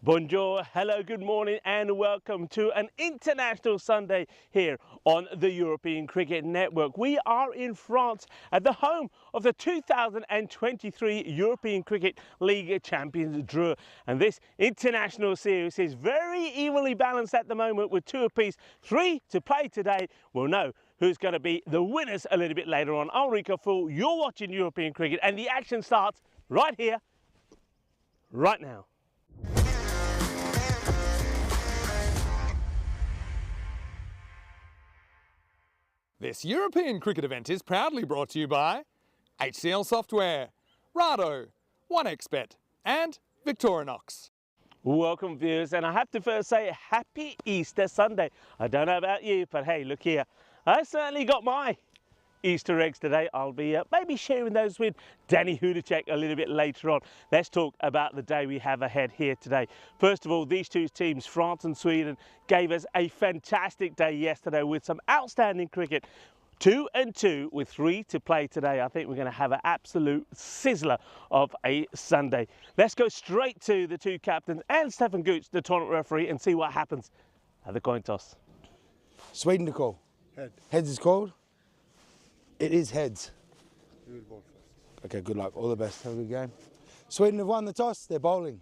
Bonjour, hello, good morning and welcome to an international Sunday here on the European Cricket Network. We are in France at the home of the 2023 European Cricket League Champions draw. And this international series is very evenly balanced at the moment with two apiece, 3 to play today. We'll know who's going to be the winners a little bit later on. I'm Rico Fool, you're watching European Cricket and the action starts right here, right now. This European cricket event is proudly brought to you by HCL Software, Rado, 1xBet and Victorinox. Welcome viewers, and I have to first say happy Easter Sunday. I don't know about you, but hey, look here. I certainly got my Easter eggs today. I'll be maybe sharing those with Danny Hudacek a little bit later on. Let's talk about the day we have ahead here today. First of all, these two teams, France and Sweden, gave us a fantastic day yesterday with some outstanding cricket. 2-2 with 3 to play today. I think we're going to have an absolute sizzler of a Sunday. Let's go straight to the two captains and Stefan Gooch, the tournament referee, and see what happens at the coin toss. Sweden to call. Heads is called. It is heads. Okay, good luck. All the best. Have a good game. Sweden have won the toss. They're bowling.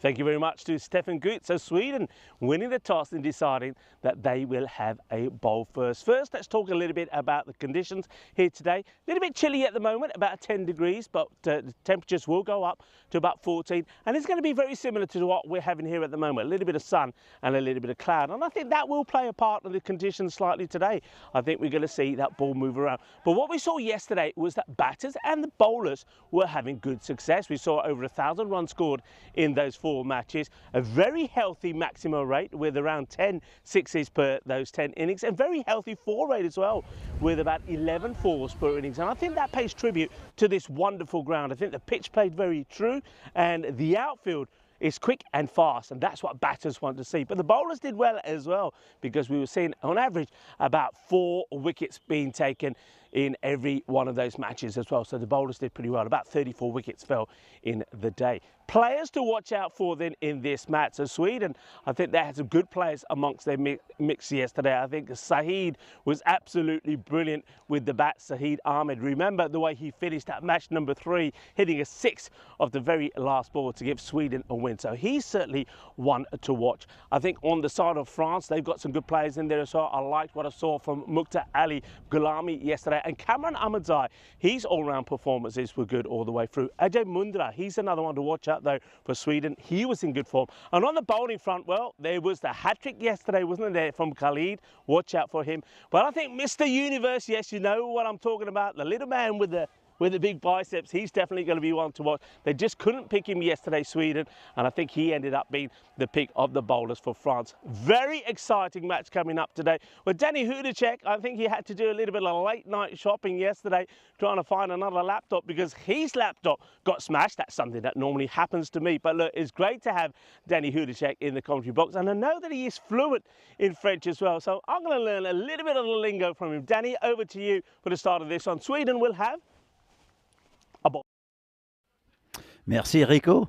Thank you very much to Stefan Gooch. So Sweden winning the toss and deciding that they will have a bowl first. First, let's talk a little bit about the conditions here today. A little bit chilly at the moment, about 10 degrees, but the temperatures will go up to about 14. And it's going to be very similar to what we're having here at the moment. A little bit of sun and a little bit of cloud. And I think that will play a part in the conditions slightly today. I think we're going to see that ball move around. But what we saw yesterday was that batters and the bowlers were having good success. We saw over 1,000 runs scored in those 4 matches, a very healthy maximum rate with around 10 sixes per those 10 innings, and very healthy 4 rate as well with about 11 fours per innings. And I think that pays tribute to this wonderful ground. I think the pitch played very true and the outfield is quick and fast, and that's what batters want to see. But the bowlers did well as well, because we were seeing on average about 4 wickets being taken in every one of those matches as well. So the bowlers did pretty well. About 34 wickets fell in the day. Players to watch out for then in this match. So Sweden, I think they had some good players amongst their mix yesterday. I think Saeed was absolutely brilliant with the bat, Saeed Ahmed. Remember the way he finished at match number 3, hitting a 6 of the very last ball to give Sweden a win. So he's certainly one to watch. I think on the side of France, they've got some good players in there as well. I liked what I saw from Mukhtar Ali Gulami yesterday. And Cameron Ahmadzai, his all-round performances were good all the way through. Ajay Mundra, he's another one to watch out though for Sweden. He was in good form. And on the bowling front, well, there was the hat-trick yesterday, wasn't there, from Khalid. Watch out for him. But I think Mr. Universe, yes, you know what I'm talking about, the little man with the big biceps, he's definitely going to be one to watch. They just couldn't pick him yesterday, Sweden, and I think he ended up being the pick of the bowlers for France. Very exciting match coming up today. Well, Danny Hudacek, I think he had to do a little bit of late night shopping yesterday, trying to find another laptop because his laptop got smashed. That's something that normally happens to me. But look, it's great to have Danny Hudacek in the commentary box, and I know that he is fluent in French as well. So I'm going to learn a little bit of the lingo from him. Danny, over to you for the start of this one. Sweden will have a ball. Merci Rico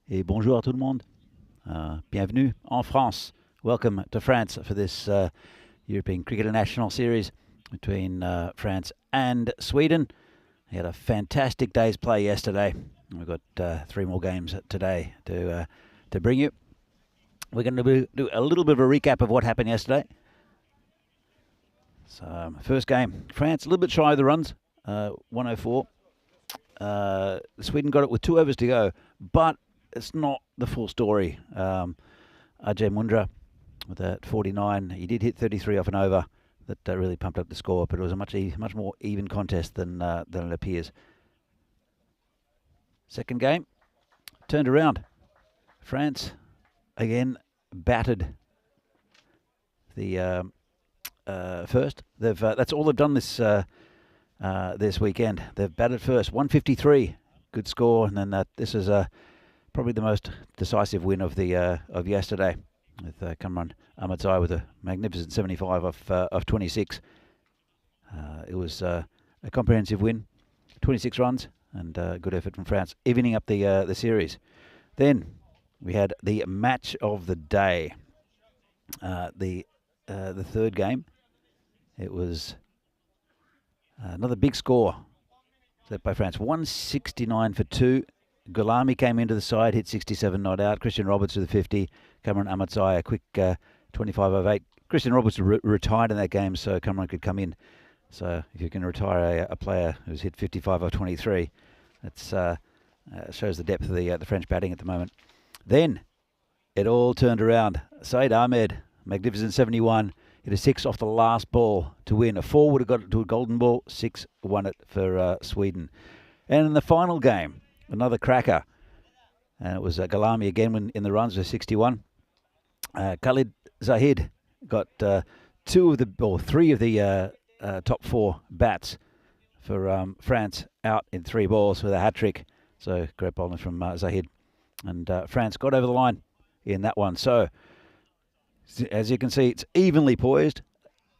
et bonjour à tout le monde. Bienvenue en France. Welcome to France for this European Cricket National Series between France and Sweden. We had a fantastic day's play yesterday. We've got 3 more games today to bring you. We're going to do a little bit of a recap of what happened yesterday. So first game, France a little bit shy of the runs, 104. Sweden got it with 2 overs to go, but it's not the full story. Ajay Mundra with that 49, he did hit 33 off an over. That really pumped up the score, but it was a much more even contest than it appears. Second game, turned around. France again battered the first. That's all they've done this weekend. They've batted first, 153, good score, and then this is probably the most decisive win of yesterday, with Cameron Ahmadzai with a magnificent 75 of 26. It was a comprehensive win, 26 runs, and good effort from France, evening up the series. Then we had the match of the day. The third game. It was another big score set by France. 169 for 2. Gulami came into the side, hit 67 not out. Christian Roberts with a 50. Cameron Amatsai a quick 25 over 8. Christian Roberts retired in that game, so Cameron could come in. So if you can retire a player who's hit 55 over 23, that shows the depth of the French batting at the moment. Then it all turned around. Saeed Ahmed, magnificent 71, hit a 6 off the last ball to win. A 4 would have got it to a golden ball. 6 won it for Sweden. And in the final game, another cracker. And it was Gulami again in the runs with 61. Khalid Zahid got 3 of the top 4 bats for France out in 3 balls with a hat-trick. So great bowling from Zahid. And France got over the line in that one. So as you can see, it's evenly poised.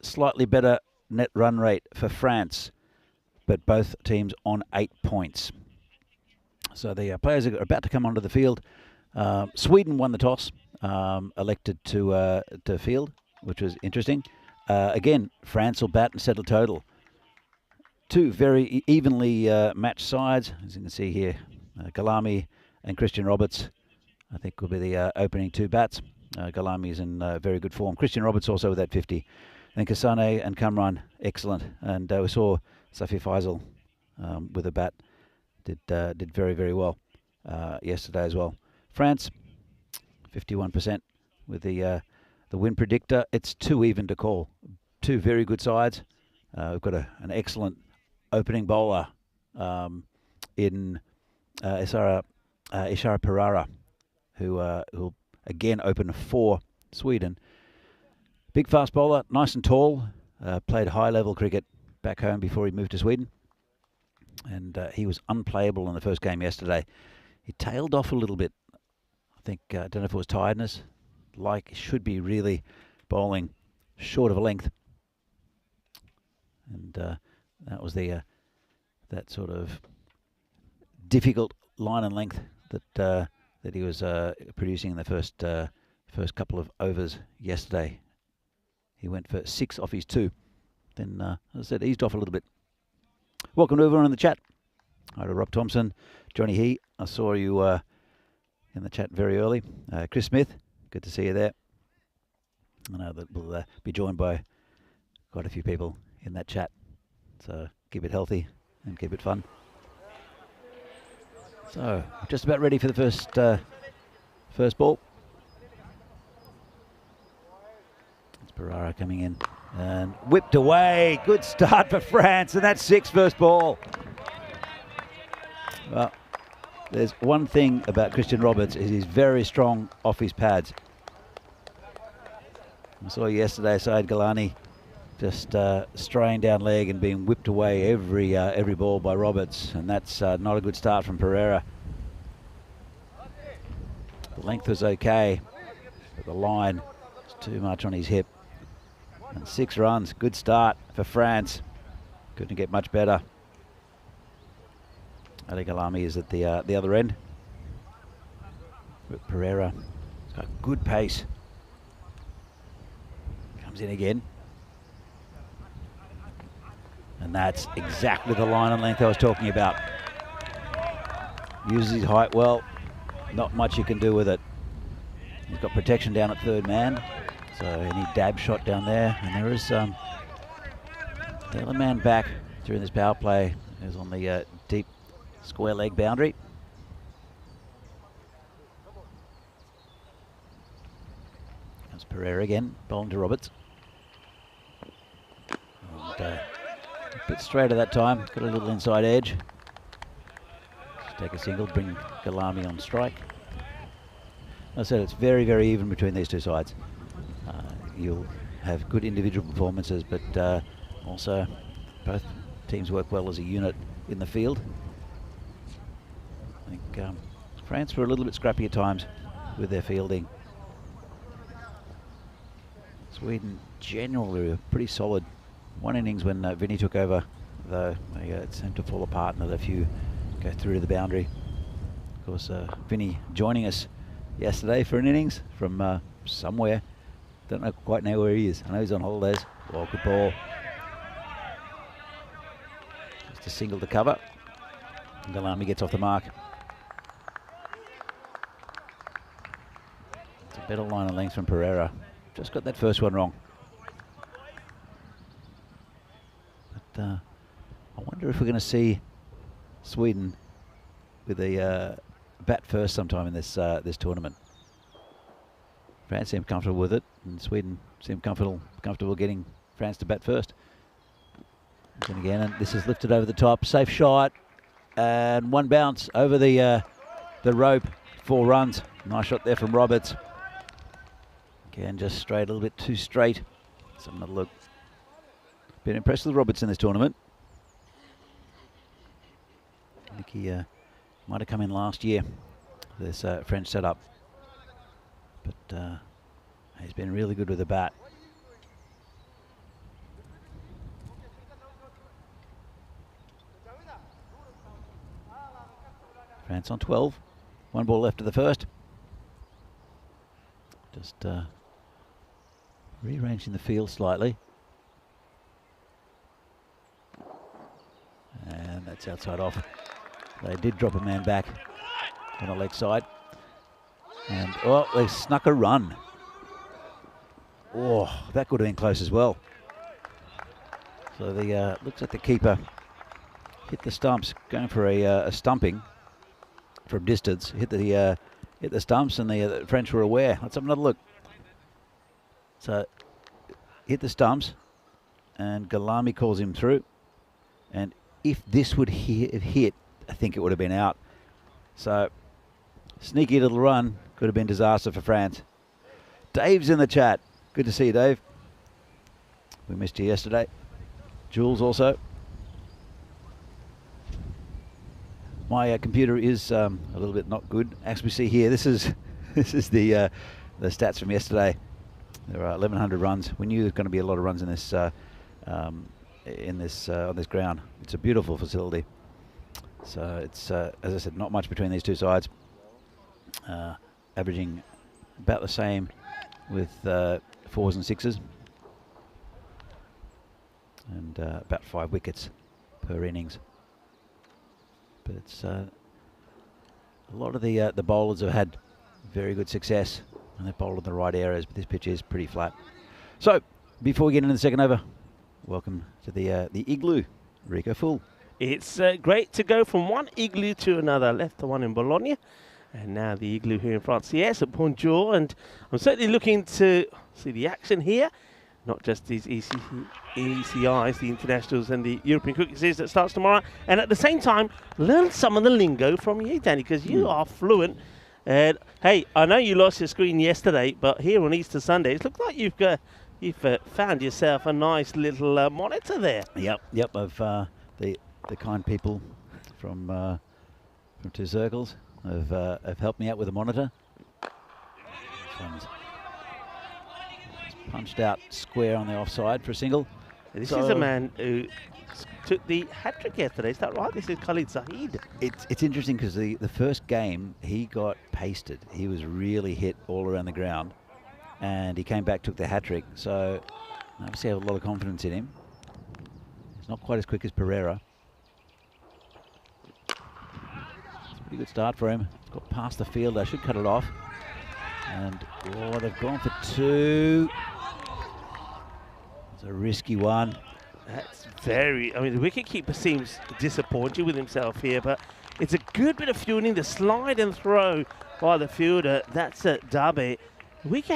Slightly better net run rate for France, but both teams on 8 points. So the players are about to come onto the field. Sweden won the toss, elected to field, which was interesting. Again, France will bat and settle total. 2 very evenly matched sides, as you can see here. Gulami and Christian Roberts, I think, will be the opening 2 bats. Gulami is in very good form. Christian Roberts also with that 50. And Kasane and Kamran, excellent. And we saw Safi Faisal with a bat. Did very, very well yesterday as well. France, 51% with the win predictor. It's too even to call. 2 very good sides. We've got an excellent opening bowler in Ishara Perara, who'll again open for Sweden. Big fast bowler, nice and tall. Played high-level cricket back home before he moved to Sweden. And he was unplayable in the first game yesterday. He tailed off a little bit. I think, I don't know if it was tiredness. Like, he should be really bowling short of a length. And that was the that sort of difficult line and length that he was producing in the first couple of overs yesterday. He went for 6 off his 2. Then, as I said, eased off a little bit. Welcome to everyone in the chat. Hi to Rob Thompson, Johnny He. I saw you in the chat very early. Chris Smith, good to see you there. I know that we'll be joined by quite a few people in that chat. So keep it healthy and keep it fun. So just about ready for the first ball. It's Perara coming in and whipped away. Good start for France, and that's 6 first ball. Well, there's one thing about Christian Roberts is he's very strong off his pads. I saw yesterday Saeed Gulani just straying down leg and being whipped away every ball by Roberts, and that's not a good start from Pereira. The length was okay, but the line was too much on his hip. And 6 runs, good start for France. Couldn't get much better. Ali Gulami is at the other end. But Pereira has got good pace. Comes in again. And that's exactly the line and length I was talking about. Uses his height well. Not much you can do with it. He's got protection down at third man. So any dab shot down there. And there is the other man back during this power play is on the deep square leg boundary. That's Pereira again, bowling to Roberts. And, a bit straighter that time, got a little inside edge. Just take a single, bring Gulami on strike. As I said, it's very, very even between these two sides. You'll have good individual performances, but also both teams work well as a unit in the field. I think France were a little bit scrappy at times with their fielding. Sweden generally were pretty solid. One innings when Vinny took over, though, it seemed to fall apart and let a few go through to the boundary. Of course, Vinny joining us yesterday for an innings from somewhere. Don't quite know where he is. I know he's on holidays. Well, good ball. Just a single to cover. Galami gets off the mark. It's a better line of length from Pereira. Just got that first one wrong. But I wonder if we're going to see Sweden with a bat first sometime in this tournament. France seem comfortable with it, and Sweden seem comfortable getting France to bat first. And again, and this is lifted over the top. Safe shot, and one bounce over the rope. 4 runs. Nice shot there from Roberts. Again, just straight, a little bit too straight. Let's have another look. Been impressed with Roberts in this tournament. I think he might have come in last year, this French setup. But he's been really good with the bat. France on 12. 1 ball left of the first. Just rearranging the field slightly. And that's outside off. They did drop a man back on the leg side. And, oh, they snuck a run. Oh, that could have been close as well. So the looks like the keeper hit the stumps, going for a stumping from distance. Hit the stumps, and the French were aware. Let's have another look. So hit the stumps, and Galami calls him through. And if this would hit, I think it would have been out. So sneaky little run. Could have been disaster for France. Dave's in the chat. Good to see you, Dave. We missed you yesterday. Jules also. My computer is a little bit not good. As we see here, this is the stats from yesterday. There are 1,100 runs. We knew there was going to be a lot of runs in this on this ground. It's a beautiful facility. So it's as I said, not much between these two sides. Averaging about the same with 4s and 6s, and about 5 wickets per innings. But it's a lot of the bowlers have had very good success, and they've bowled in the right areas. But this pitch is pretty flat. So before we get into the second over, welcome to the igloo, Rico Full. It's great to go from one igloo to another. Left the one in Bologna, and now the igloo here in France. Yes, at Bonjour, and I'm certainly looking to see the action here. Not just these ECIs, the internationals, and the European Cricket Series that starts tomorrow. And at the same time, learn some of the lingo from you, Danny, because you are fluent. And hey, I know you lost your screen yesterday, but here on Easter Sunday, it looks like you've found yourself a nice little monitor there. Yep. I've the kind people from 2 Circles have helped me out with a monitor. This one's punched out square on the offside for a single. This is a man who took the hat-trick yesterday, is that right? This is Khalid Zahid. It's interesting because the first game he got pasted. He was really hit all around the ground, and he came back, took the hat-trick. So obviously I have a lot of confidence in him. He's not quite as quick as Pereira. It's a pretty good start for him. He's got past the fielder, should cut it off. And they've gone for 2. It's a risky one. That's the wicketkeeper seems disappointed with himself here, but it's a good bit of fielding. The slide and throw by the fielder, that's a dubby. Keeper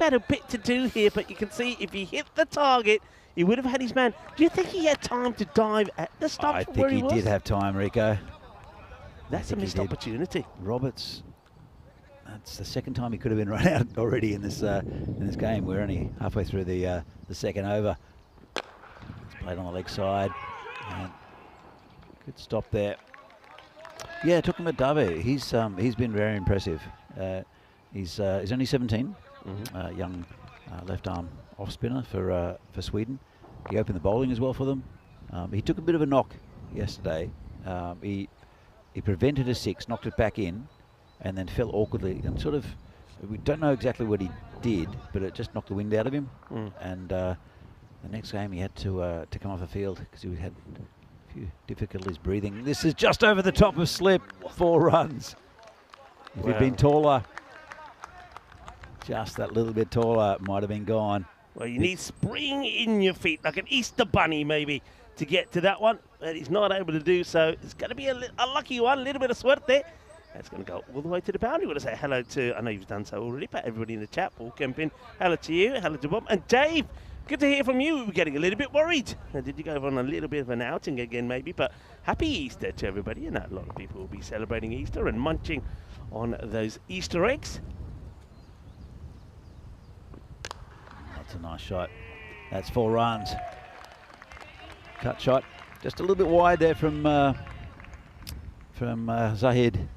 had a bit to do here, but you can see if he hit the target, he would have had his man. Do you think he had time to dive at the stumps from where he was? I think he did have time, Rico. That's a missed opportunity. Roberts, that's the second time he could have been run out already in this game. We're only halfway through the second over. It's played on the leg side. And good stop there. Yeah, took him a dubby. He's been very impressive. He's only 17. Young left arm off spinner for Sweden. He opened the bowling as well for them. He took a bit of a knock yesterday. He prevented a 6, knocked it back in, and then fell awkwardly and sort of, we don't know exactly what he did, but it just knocked the wind out of him. And the next game he had to come off the field because he had a few difficulties breathing. This is just over the top of slip, 4 runs. If he'd been taller, just that little bit taller, might have been gone. Well, you need spring in your feet, like an Easter bunny maybe, to get to that one. But he's not able to do so. It's going to be a lucky one, a little bit of sweat there. That's going to go all the way to the boundary. I want to say hello to, I know you've done so already, but everybody in the chat, Paul Kempin, hello to you, hello to Bob. And Dave, good to hear from you. We were getting a little bit worried. Did you go on a little bit of an outing again maybe? But happy Easter to everybody. And a lot of people will be celebrating Easter and munching on those Easter eggs. That's a nice shot. That's 4 runs. Cut shot, just a little bit wide there from Zahid.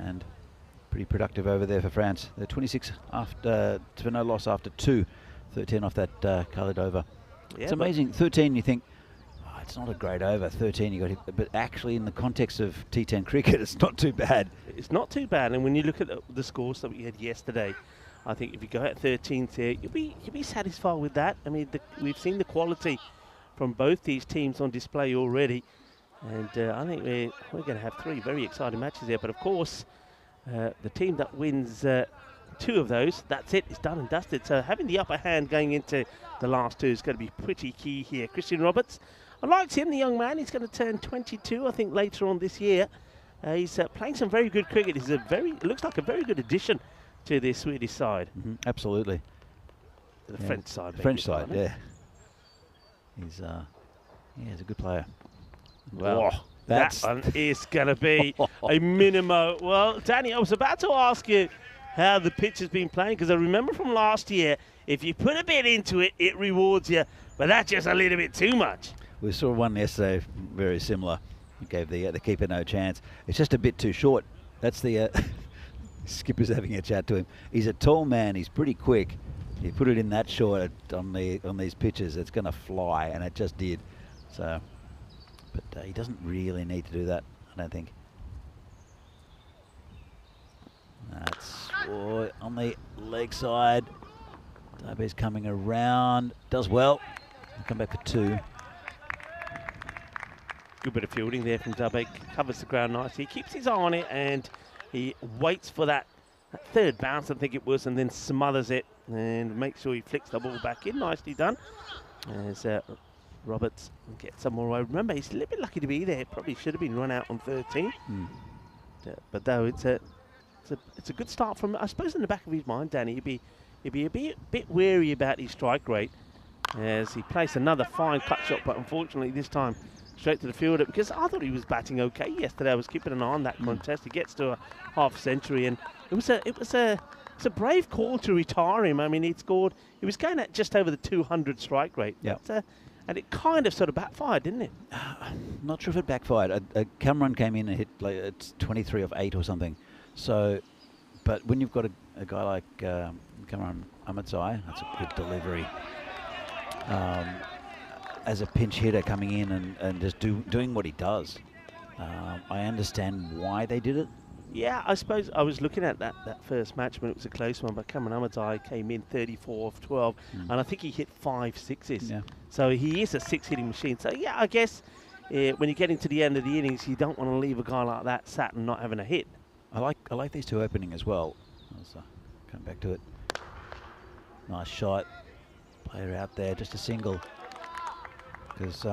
And pretty productive over there for France. They're 26 after, to no loss after 2. 13 off that coloured over. Yeah, it's amazing. 13, you think, oh, it's not a great over. 13, you got hit, but actually in the context of T10 cricket, it's not too bad. It's not too bad, and when you look at the scores that we had yesterday, I think if you go at 13th here, you'll be satisfied with that. I mean, we've seen the quality from both these teams on display already, and I think we're going to have 3 very exciting matches here. But of course, the team that wins 2 of those, that's it, it's done and dusted. So having the upper hand going into the last 2 is going to be pretty key here. Christian Roberts, I liked him, the young man. He's going to turn 22, I think, later on this year. He's playing some very good cricket. He's looks like a very good addition to the Swedish side. Absolutely. The French side. The French side, yeah. He's a good player. Well, that one is going to be a minimum. Well, Danny, I was about to ask you how the pitch has been playing, because I remember from last year, if you put a bit into it, it rewards you, but that's just a little bit too much. We saw one yesterday, very similar. It gave the keeper no chance. It's just a bit too short. That's the... Skipper's having a chat to him. He's a tall man. He's pretty quick. You put it in that short on these pitches, it's going to fly, and it just did. So, but he doesn't really need to do that, I don't think. That's on the leg side. Darby's coming around. Does well. He'll come back for 2. Good bit of fielding there from Dubek. Covers the ground nicely. He keeps his eye on it, and he waits for that 3rd bounce, I think it was, and then smothers it and makes sure he flicks the ball back in. Nicely done. As Roberts gets some more. I remember he's a little bit lucky to be there. Probably should have been run out on 13. But though it's a good start from, I suppose, in the back of his mind, Danny, he'd be a bit wary about his strike rate as he placed another fine cut shot, but unfortunately this time straight to the fielder, because I thought he was batting okay yesterday. I was keeping an eye on that contest. He gets to a half century, and it was a brave call to retire him. I mean, he was going at just over the 200 strike rate. Yeah. And it kind of sort of backfired, didn't it? I'm not sure if it backfired. Cameron came in and hit it's 23 off 8 or something. So, but when you've got a guy like Cameron Ahmadzai, that's a good delivery. As a pinch hitter coming in and just doing what he does. I understand why they did it. Yeah, I suppose I was looking at that first match when it was a close one, but Cameron Ahmadzai came in 34 off 12, and I think he hit 5 sixes. Yeah. So he is a 6-hitting machine. So yeah, I guess when you get into the end of the innings, you don't want to leave a guy like that sat and not having a hit. I like these 2 opening as well. Let's come back to it. Nice shot. Player out there, just a single. Because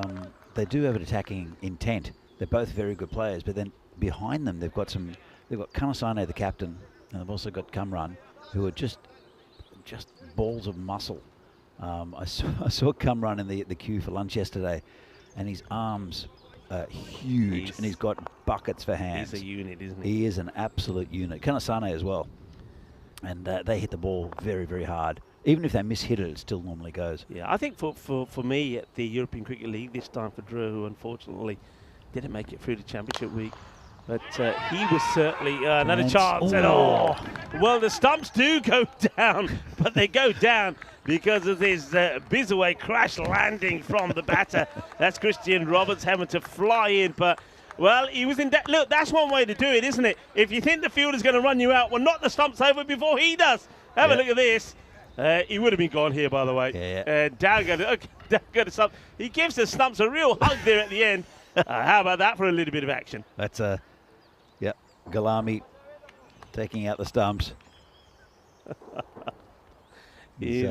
they do have an attacking intent. They're both very good players, but then behind them they've got Kanasane, the captain, and they've also got Kamran, who are just balls of muscle. I saw Kamran in the queue for lunch yesterday, and his arms are huge, and he's got buckets for hands. He's a unit, isn't he? He is an absolute unit. Kanasane as well, and they hit the ball very, very hard. Even if they mishit it, it still normally goes. Yeah, I think for me at the European Cricket League this time for Drew, who unfortunately didn't make it through the Championship week, but he was certainly another chance. And well, the stumps do go down, but they go down because of this Bizaway crash landing from the batter. That's Christian Roberts having to fly in, but Well, he was in that. Look, that's one way to do it, isn't it? If you think the fielder's going to run you out, well, knock the stumps over before he does. Have a look at this. He would have been gone here, by the way. Down go to stumps. He gives the stumps a real hug there at the end. How about that for a little bit of action? That's Galami taking out the stumps. He's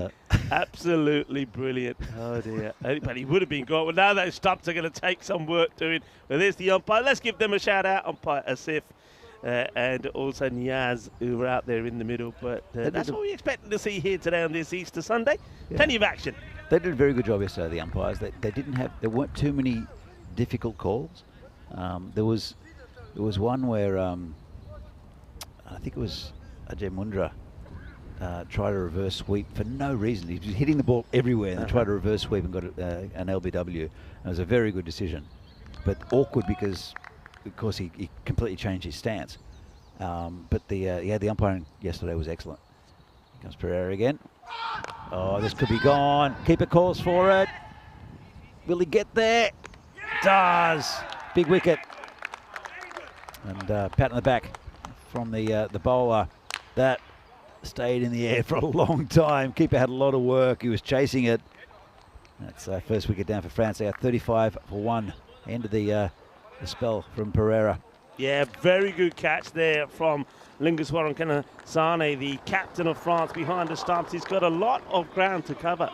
absolutely brilliant. Oh dear. But he would have been gone. Well, now those stumps are going to take some work doing. Well, there's the umpire. Let's give them a shout out. Umpire Asif and also Niaz, who were out there in the middle. But that's what we expected to see here today on this Easter Sunday. Plenty of action. They did a very good job yesterday, the umpires. There weren't too many difficult calls. There was one where I think it was Ajay Mundra tried a reverse sweep for no reason. He was hitting the ball everywhere and tried a reverse sweep and got an LBW. It was a very good decision, but awkward because he completely changed his stance. But the umpiring yesterday was excellent. Here comes Pereira again. Oh, this could be gone. Keeper calls for it. Will he get there? Does. Big wicket. And pat on the back from the bowler. That stayed in the air for a long time. Keeper had a lot of work. He was chasing it. That's first wicket down for France. They are 35 for 1. End of the spell from Pereira. Yeah, very good catch there from Lingeswaran Kanasane, the captain of France, behind the stumps. He's got a lot of ground to cover.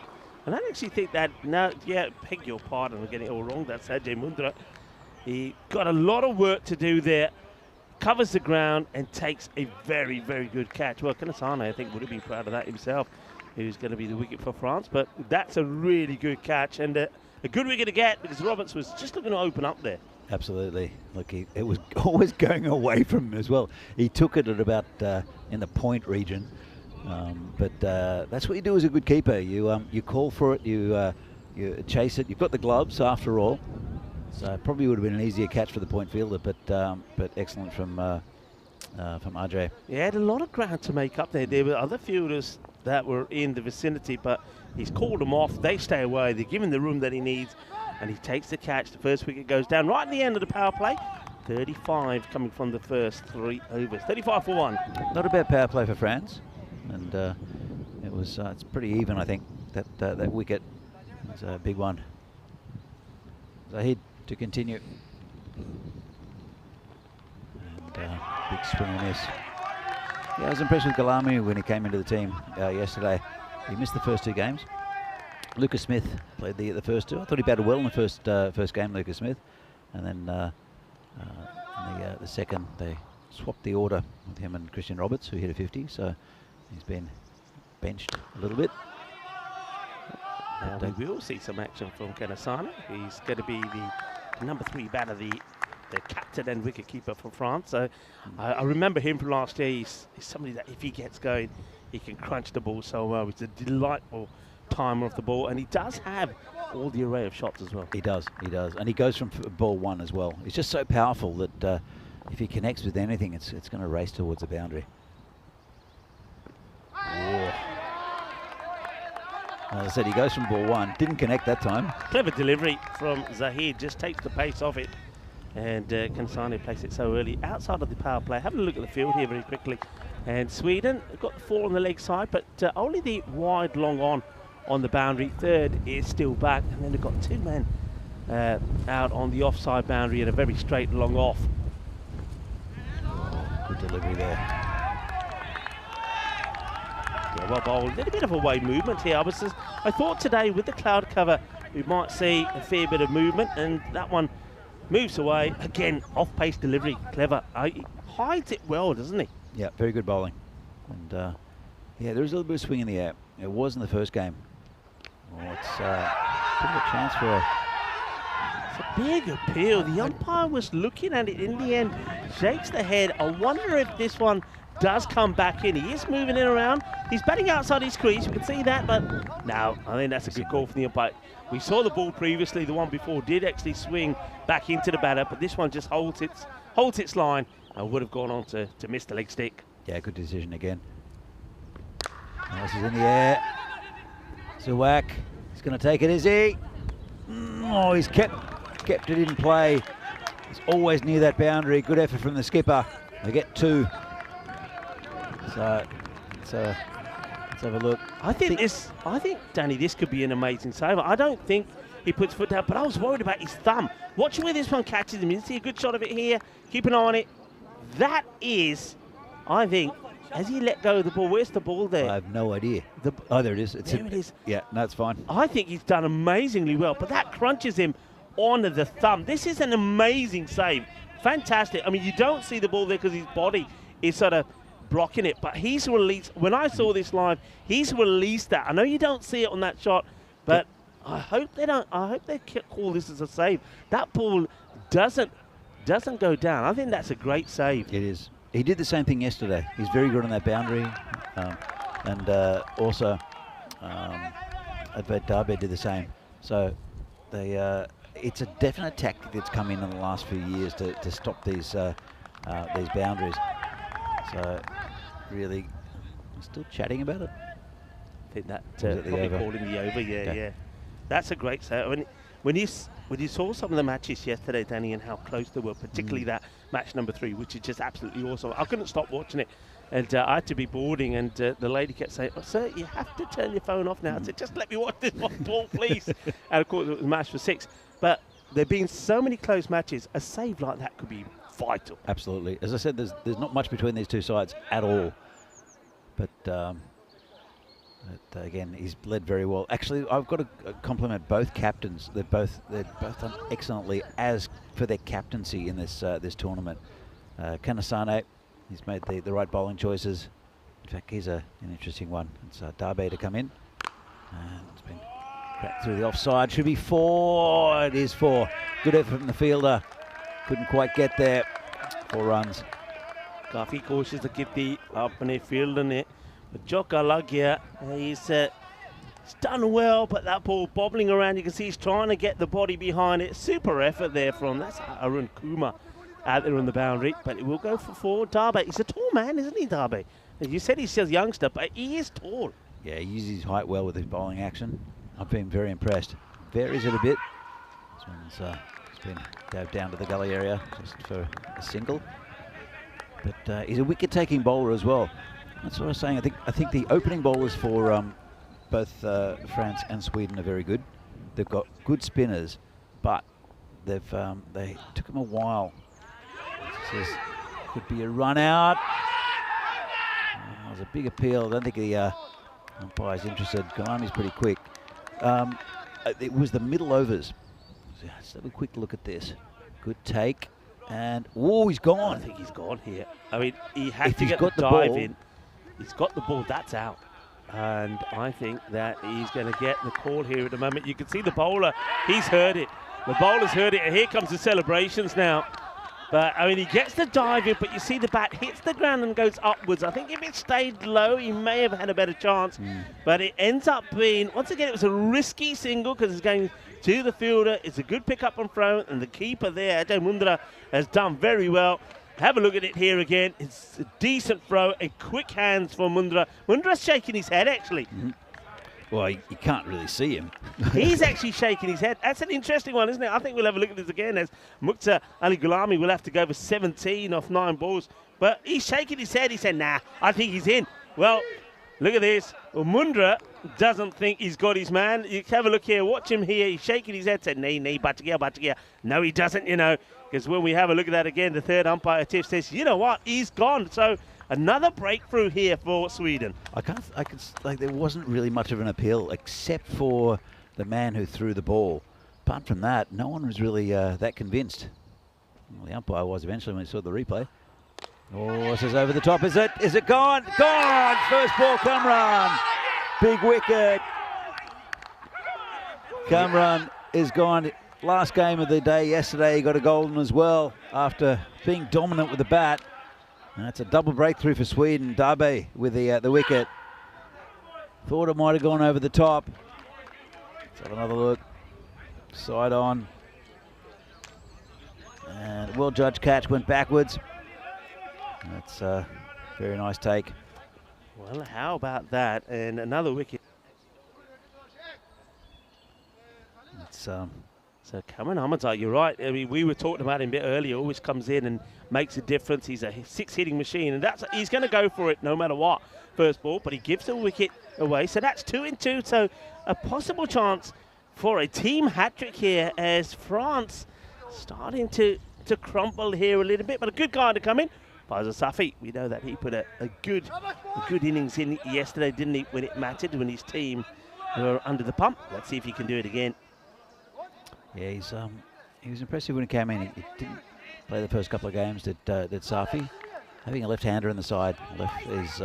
And I actually think that now, beg your pardon, I'm getting it all wrong. That's Ajay Mundra. He got a lot of work to do there. Covers the ground and takes a very, very good catch. Well, Kanasane, I think, would have been proud of that himself. He was going to be the wicket for France, but that's a really good catch and a good wicket to get because Roberts was just looking to open up there. Absolutely. Look, it was always going away from him as well. He took it at about in the point region, but that's what you do as a good keeper. You call for it, you chase it. You've got the gloves after all. So probably would have been an easier catch for the point fielder, but excellent from Ajay. He had a lot of ground to make up there. There were other fielders that were in the vicinity, but he's called them off. They stay away. They're given the room that he needs, and he takes the catch. The first wicket goes down right at the end of the power play. 35 coming from the first 3 overs. 35 for 1. Not a bad power play for France, and it's pretty even. I think that wicket was a big one. Zahid to continue. And big swing and miss. Yeah, I was impressed with Galami when he came into the team yesterday. He missed the first 2 games. Lucas Smith played the first 2. I thought he batted well in the first game, Lucas Smith. And then in the second, they swapped the order with him and Christian Roberts, who hit a 50. So he's been benched a little bit. We will see some action from Kanasane. He's going to be the number 3 batter, the captain and wicket-keeper for France. So I remember him from last year. He's somebody that if he gets going, he can crunch the ball so well. He's a delightful timer of the ball, and he does have all the array of shots as well. He does. And he goes from ball 1 as well. He's just so powerful that if he connects with anything, it's going to race towards the boundary. Oh. As I said, he goes from ball 1. Didn't connect that time. Clever delivery from Zahid. Just takes the pace off it. And Kanasane plays it so early. Outside of the power play, having a look at the field here very quickly. And Sweden got the 4 on the leg side, but only the wide long on the boundary. Third is still back. And then they've got 2 men out on the offside boundary and a very straight long off. Good delivery there. Yeah, well bowled. A little bit of away movement here. I thought today with the cloud cover we might see a fair bit of movement, and that one moves away. Again, off-pace delivery. Clever. He hides it well, doesn't he? Yeah, very good bowling. And yeah, there is a little bit of swing in the air. It was in the first game. Oh, it's pretty good chance for it's a big appeal. The umpire was looking at it in the end, shakes the head. I wonder if this one does come back in. He is moving it around. He's batting outside his crease. You can see that, but no, I think that's a good call from the umpire. We saw the ball previously. The one before did actually swing back into the batter, but this one just holds its line. I would have gone on to miss the leg stick. Yeah, good decision again. This is in the air. Zawak, he's going to take it, is he? Oh, he's kept it in play. It's always near that boundary. Good effort from the skipper. They get 2. So let's have a look. I think Danny, this could be an amazing save. I don't think he puts foot down, but I was worried about his thumb. Watch where this one catches him. You see a good shot of it here. Keep an eye on it. That is, I think, has he let go of the ball? Where's the ball there? I have no idea. Oh, there it is. There it is. Yeah, no, it's fine. I think he's done amazingly well, but that crunches him onto the thumb. This is an amazing save. Fantastic. I mean, you don't see the ball there because his body is sort of blocking it, but he's released. When I saw this live, he's released that. I know you don't see it on that shot, but I hope they don't. I hope they call this as a save. That ball doesn't go down. I think that's a great save. It is. He did the same thing yesterday. He's very good on that boundary, and also Advert Darby did the same. So they, it's a definite tactic that's come in the last few years to stop these boundaries. So really, I'm still chatting about it. I think that probably calling the over. Yeah, okay. yeah. That's a great save. When you saw some of the matches yesterday, Danny, and how close they were, particularly that match number 3, which is just absolutely awesome. I couldn't stop watching it, and I had to be boarding, and the lady kept saying, "Oh, sir, you have to turn your phone off now." I said, "Just let me watch this one ball, please." And of course, it was a match for 6. But there have been so many close matches. A save like that could be vital. Absolutely. As I said, there's not much between these two sides at all. But again, he's led very well. Actually, I've got to compliment both captains. They've both done excellently as for their captaincy in this this tournament. Kanasane, he's made the right bowling choices. In fact, he's an interesting one. It's Darby to come in, and it's been cracked through the offside. Should be 4. It is 4. Good effort from the fielder. Couldn't quite get there. 4 runs. काफी कोशिश की थी अपने field ने चौका लग गया. He's done well, but that ball bobbling around, you can see he's trying to get the body behind it. Super effort there from, that's Arun Kumar out there on the boundary, but it will go for 4. Darby, he's a tall man, isn't he, Darby? You said he's just a youngster, but he is tall. Yeah, he uses his height well with his bowling action. I've been very impressed. Varies it a bit. This one's been dabbed down to the gully area just for a single. But he's a wicket-taking bowler as well. That's what I was saying. I think the opening bowlers for both France and Sweden are very good. They've got good spinners, but they took them a while. This could be a run out. It was a big appeal. I don't think the umpire's interested. Kalami's pretty quick. It was the middle overs. Let's have a quick look at this. Good take. And, oh, he's gone. I think he's gone here. I mean, he had to get the dive in. He's got the ball, that's out. And I think that he's going to get the call here at the moment. You can see the bowler, he's heard it. The bowler's heard it, and here comes the celebrations now. But, I mean, he gets the dive in, but you see the bat hits the ground and goes upwards. I think if it stayed low, he may have had a better chance. But it ends up being, once again, it was a risky single because it's going to the fielder. It's a good pick-up on throw, and the keeper there, Ajay Mundra, has done very well. Have a look at it here again. It's a decent throw, and quick hands for Mundra. Mundra's shaking his head, actually. Well, you can't really see him. He's actually shaking his head. That's an interesting one, isn't it? I think we'll have a look at this again as Mukhtar Ali Gulami will have to go for 17 off 9 balls. But he's shaking his head. He said, nah, I think he's in. Well, look at this. Well, Mundra doesn't think he's got his man. You can have a look here. Watch him here. He's shaking his head. Said, nee, bata. No, he doesn't, you know. Because when we have a look at that again, the third umpire, Tiff, says, you know what? He's gone. So another breakthrough here for Sweden. There wasn't really much of an appeal except for the man who threw the ball. Apart from that, no one was really that convinced. Well, the umpire was eventually when he saw the replay. Oh, this is over the top. Is it gone? Gone! First ball, Kamran. Big wicket. Kamran is gone. Last game of the day yesterday, he got a golden as well after being dominant with the bat. And that's a double breakthrough for Sweden. Darby with the wicket. Thought it might have gone over the top. Let's have another look. Side on. And well-judged catch, went backwards. That's a very nice take. Well, how about that? And another wicket. It's So Cameron Ahmadzai, you're right. I mean, we were talking about him a bit earlier. Always comes in and makes a difference. He's a 6-hitting machine, and he's going to go for it no matter what. First ball, but he gives a wicket away. So that's 2 in 2. So a possible chance for a team hat-trick here as France starting to crumble here a little bit. But a good guy to come in. Faisal Safi, we know that he put a good innings in yesterday, didn't he, when it mattered, when his team were under the pump. Let's see if he can do it again. Yeah, he was impressive when he came in. He didn't play the first couple of games, did Safi. Having a left-hander in the side left is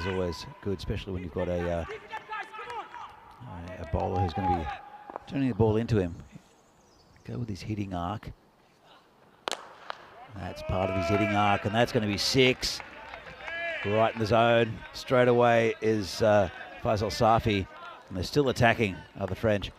always good, especially when you've got a bowler who's going to be turning the ball into him. Go with his hitting arc. That's part of his hitting arc, and that's going to be 6. Right in the zone. Straight away is Faisal Safi, and they're still attacking, the French.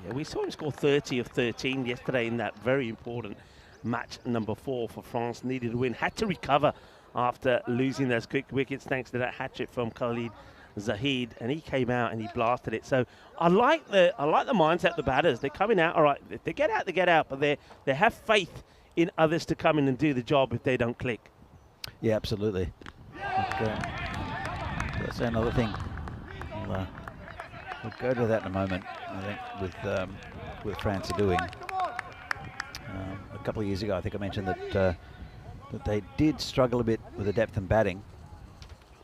Yeah, we saw him score 30 of 13 yesterday in that very important match number 4 for France. Needed a win, had to recover after losing those quick wickets thanks to that hat-trick from Khalid Zahid, and he came out and he blasted it. So I like the mindset of the batters. They're coming out, all right, if they get out, they get out, but they have faith in others to come in and do the job if they don't click. Yeah, absolutely. That's another thing. We'll go to that in a moment. I think with France are doing. A couple of years ago, I think I mentioned that they did struggle a bit with the depth and batting.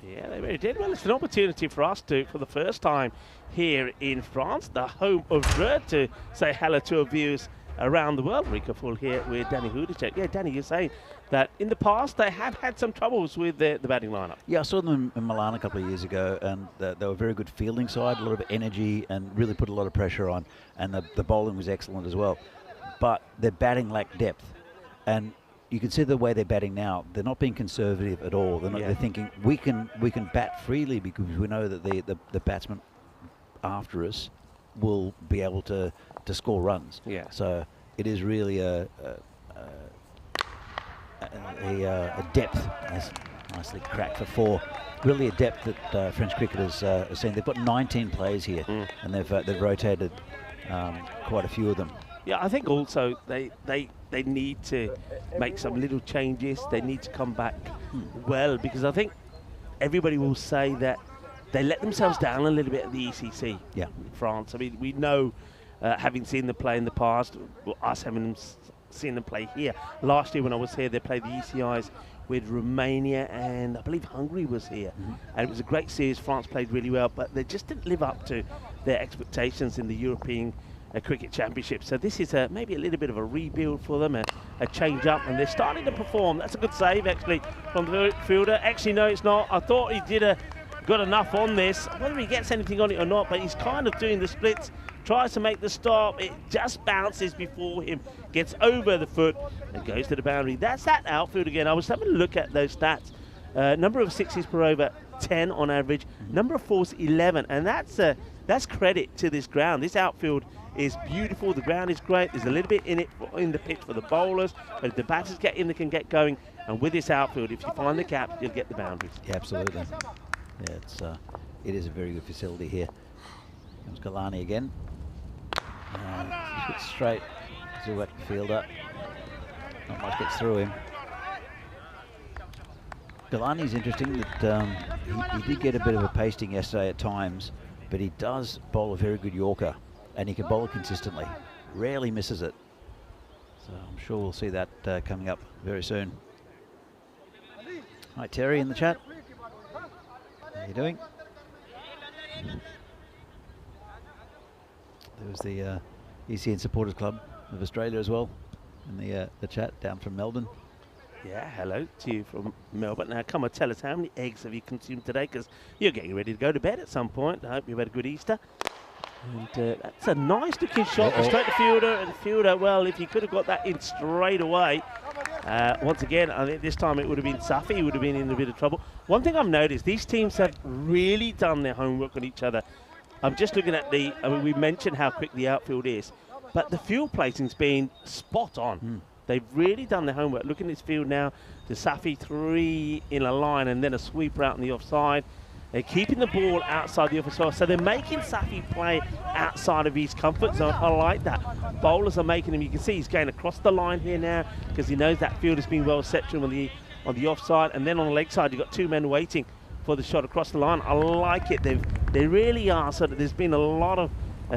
Yeah, they really did. Well, it's an opportunity for us to, for the first time here in France, the home of Dreux, to say hello to our viewers around the world. Rico Full here with Danny Hudicek. Yeah, Danny, you're saying that in the past they have had some troubles with the batting lineup. Yeah, I saw them in Milan a couple of years ago, and they were a very good fielding side, a lot of energy, and really put a lot of pressure on, and the bowling was excellent as well. But their batting lacked depth, and you can see the way they're batting now. They're not being conservative at all. They're thinking we can bat freely because we know that the batsman after us will be able to score runs. Yeah. So it is really a depth, as nicely cracked for 4. Really a depth that French cricketers have seen. They've got 19 players here, and they've rotated quite a few of them. Yeah, I think also they need to make some little changes. They need to come back well, because I think everybody will say that they let themselves down a little bit at the ECC. Yeah. In France. I mean, we know, having seen them play in the past, us having seen them play here. Last year when I was here, they played the ECIs with Romania, and I believe Hungary was here. And it was a great series. France played really well, but they just didn't live up to their expectations in the European Cricket Championship. So this is maybe a little bit of a rebuild for them, a change up, and they're starting to perform. That's a good save actually from the fielder. Actually, no, it's not. I thought he did good enough on this. Whether he gets anything on it or not, but he's kind of doing the splits, tries to make the stop. It just bounces before him, gets over the foot, and goes to the boundary. That's that outfield again. I was having a look at those stats. Number of 6s per over, 10 on average. Number of 4s, 11, and that's credit to this ground. This outfield is beautiful. The ground is great. There's a little bit in the pitch for the bowlers, but if the batters get in, they can get going. And with this outfield, if you find the gap, you'll get the boundaries. Yeah, absolutely. Yeah, it is a very good facility here. Comes Galani again. Hits straight. Zuwak the fielder. Not much gets through him. Galani's interesting that he did get a bit of a pasting yesterday at times, but he does bowl a very good Yorker, and he can bowl it consistently. Rarely misses it. So I'm sure we'll see that coming up very soon. Hi Terry in the chat. How you doing? There was the ECN Supporters Club of Australia as well in the chat down from Melbourne. Yeah, hello to you from Melbourne. Now, come on, tell us, how many eggs have you consumed today? Because you're getting ready to go to bed at some point. I hope you've had a good Easter. And that's a nice looking shot. Straight to fielder, and the fielder, well, if he could have got that in straight away. Once again, I think this time it would have been Safi. He would have been in a bit of trouble. One thing I've noticed, these teams have really done their homework on each other. I'm just looking at I mean, we mentioned how quick the outfield is, but the field placing's been spot on. They've really done their homework. Look at this field now. To Safi, 3 in a line, and then a sweeper out on the offside. They're keeping the ball outside the office, so they're making Safi play outside of his comfort zone. I like that. Bowlers are making him. You can see he's going across the line here now because he knows that field has been well set to him on the offside, and then on the leg side you've got 2 men waiting for the shot across the line. I like it. They really are. So that there's been a lot of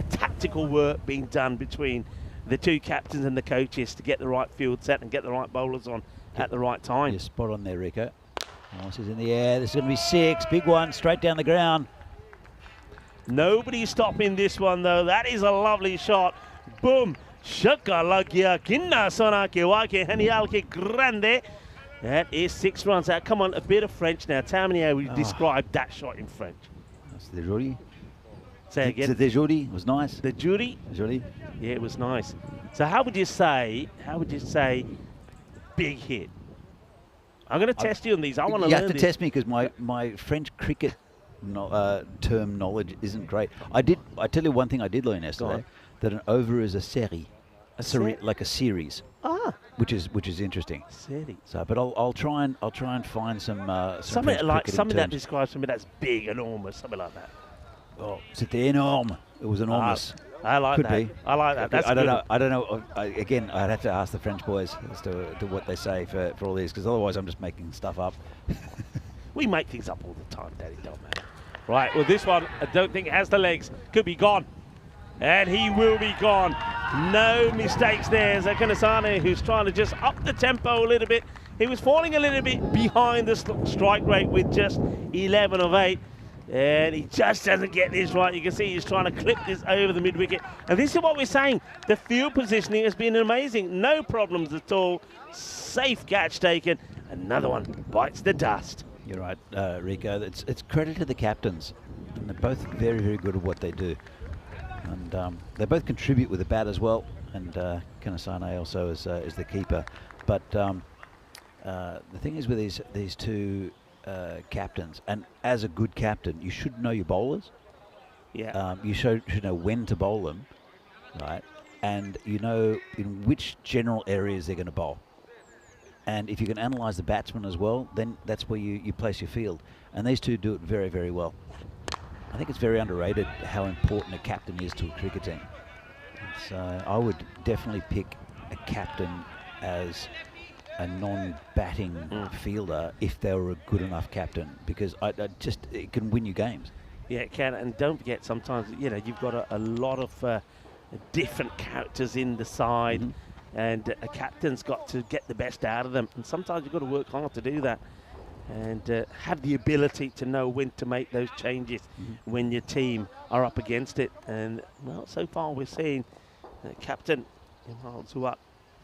tactical work being done between the 2 captains and the coaches to get the right field set and get the right bowlers on at the right time. You're spot on there, Rico. This is in the air. This is going to be 6. Big one, straight down the ground. Nobody's stopping this one, though. That is a lovely shot. Boom. Shakalakia kinna sonake wake hanialke grande. That is 6 runs out. Come on, a bit of French now. Tell me how we describe that shot in French. That's the joli. Say again. The joli. It was nice. The jury? Joli. Yeah, it was nice. So how would you say big hit? I'm going to test you on these. I want to learn You have to this. test me because my French cricket term knowledge isn't great. I tell you one thing I did learn yesterday, that an over is a série. Like a series. Which is interesting. Série. So, but I'll try and find some something French like cricketing something that terms. describes something that's big, enormous, something like that. Oh, c'était énorme. It was enormous. I like Could that. be. I like that. That's I don't good. know. I don't know. Again, I'd have to ask the French boys as to what they say for all these, because otherwise I'm just making stuff up. We make things up all the time, Daddy. Don't matter. Right. Well, this one I don't think it has the legs. Could be gone, and he will be gone. No mistakes there. Zakanasane, who's trying to just up the tempo a little bit. He was falling a little bit behind the strike rate with just 11 of 8. And he just doesn't get this right. You can see he's trying to clip this over the mid-wicket. And this is what we're saying. The field positioning has been amazing. No problems at all. Safe catch taken. Another one bites the dust. You're right, Rico. It's credit to the captains. And they're both very, very good at what they do. And they both contribute with the bat as well. And Kanasane also is the keeper. But the thing is with these 2 captains, and as a good captain, you should know your bowlers. Yeah. You should know when to bowl them, right? And you know in which general areas they're going to bowl. And if you can analyse the batsman as well, then that's where you place your field. And these 2 do it very, very well. I think it's very underrated how important a captain is to a cricket team. So I would definitely pick a captain as a non-batting fielder if they were a good enough captain, because it can win you games. Yeah, it can. And don't forget, sometimes you've got a lot of different characters in the side, and a captain's got to get the best out of them. And sometimes you've got to work hard to do that, and have the ability to know when to make those changes when your team are up against it. And well, so far we're seeing Captain Imran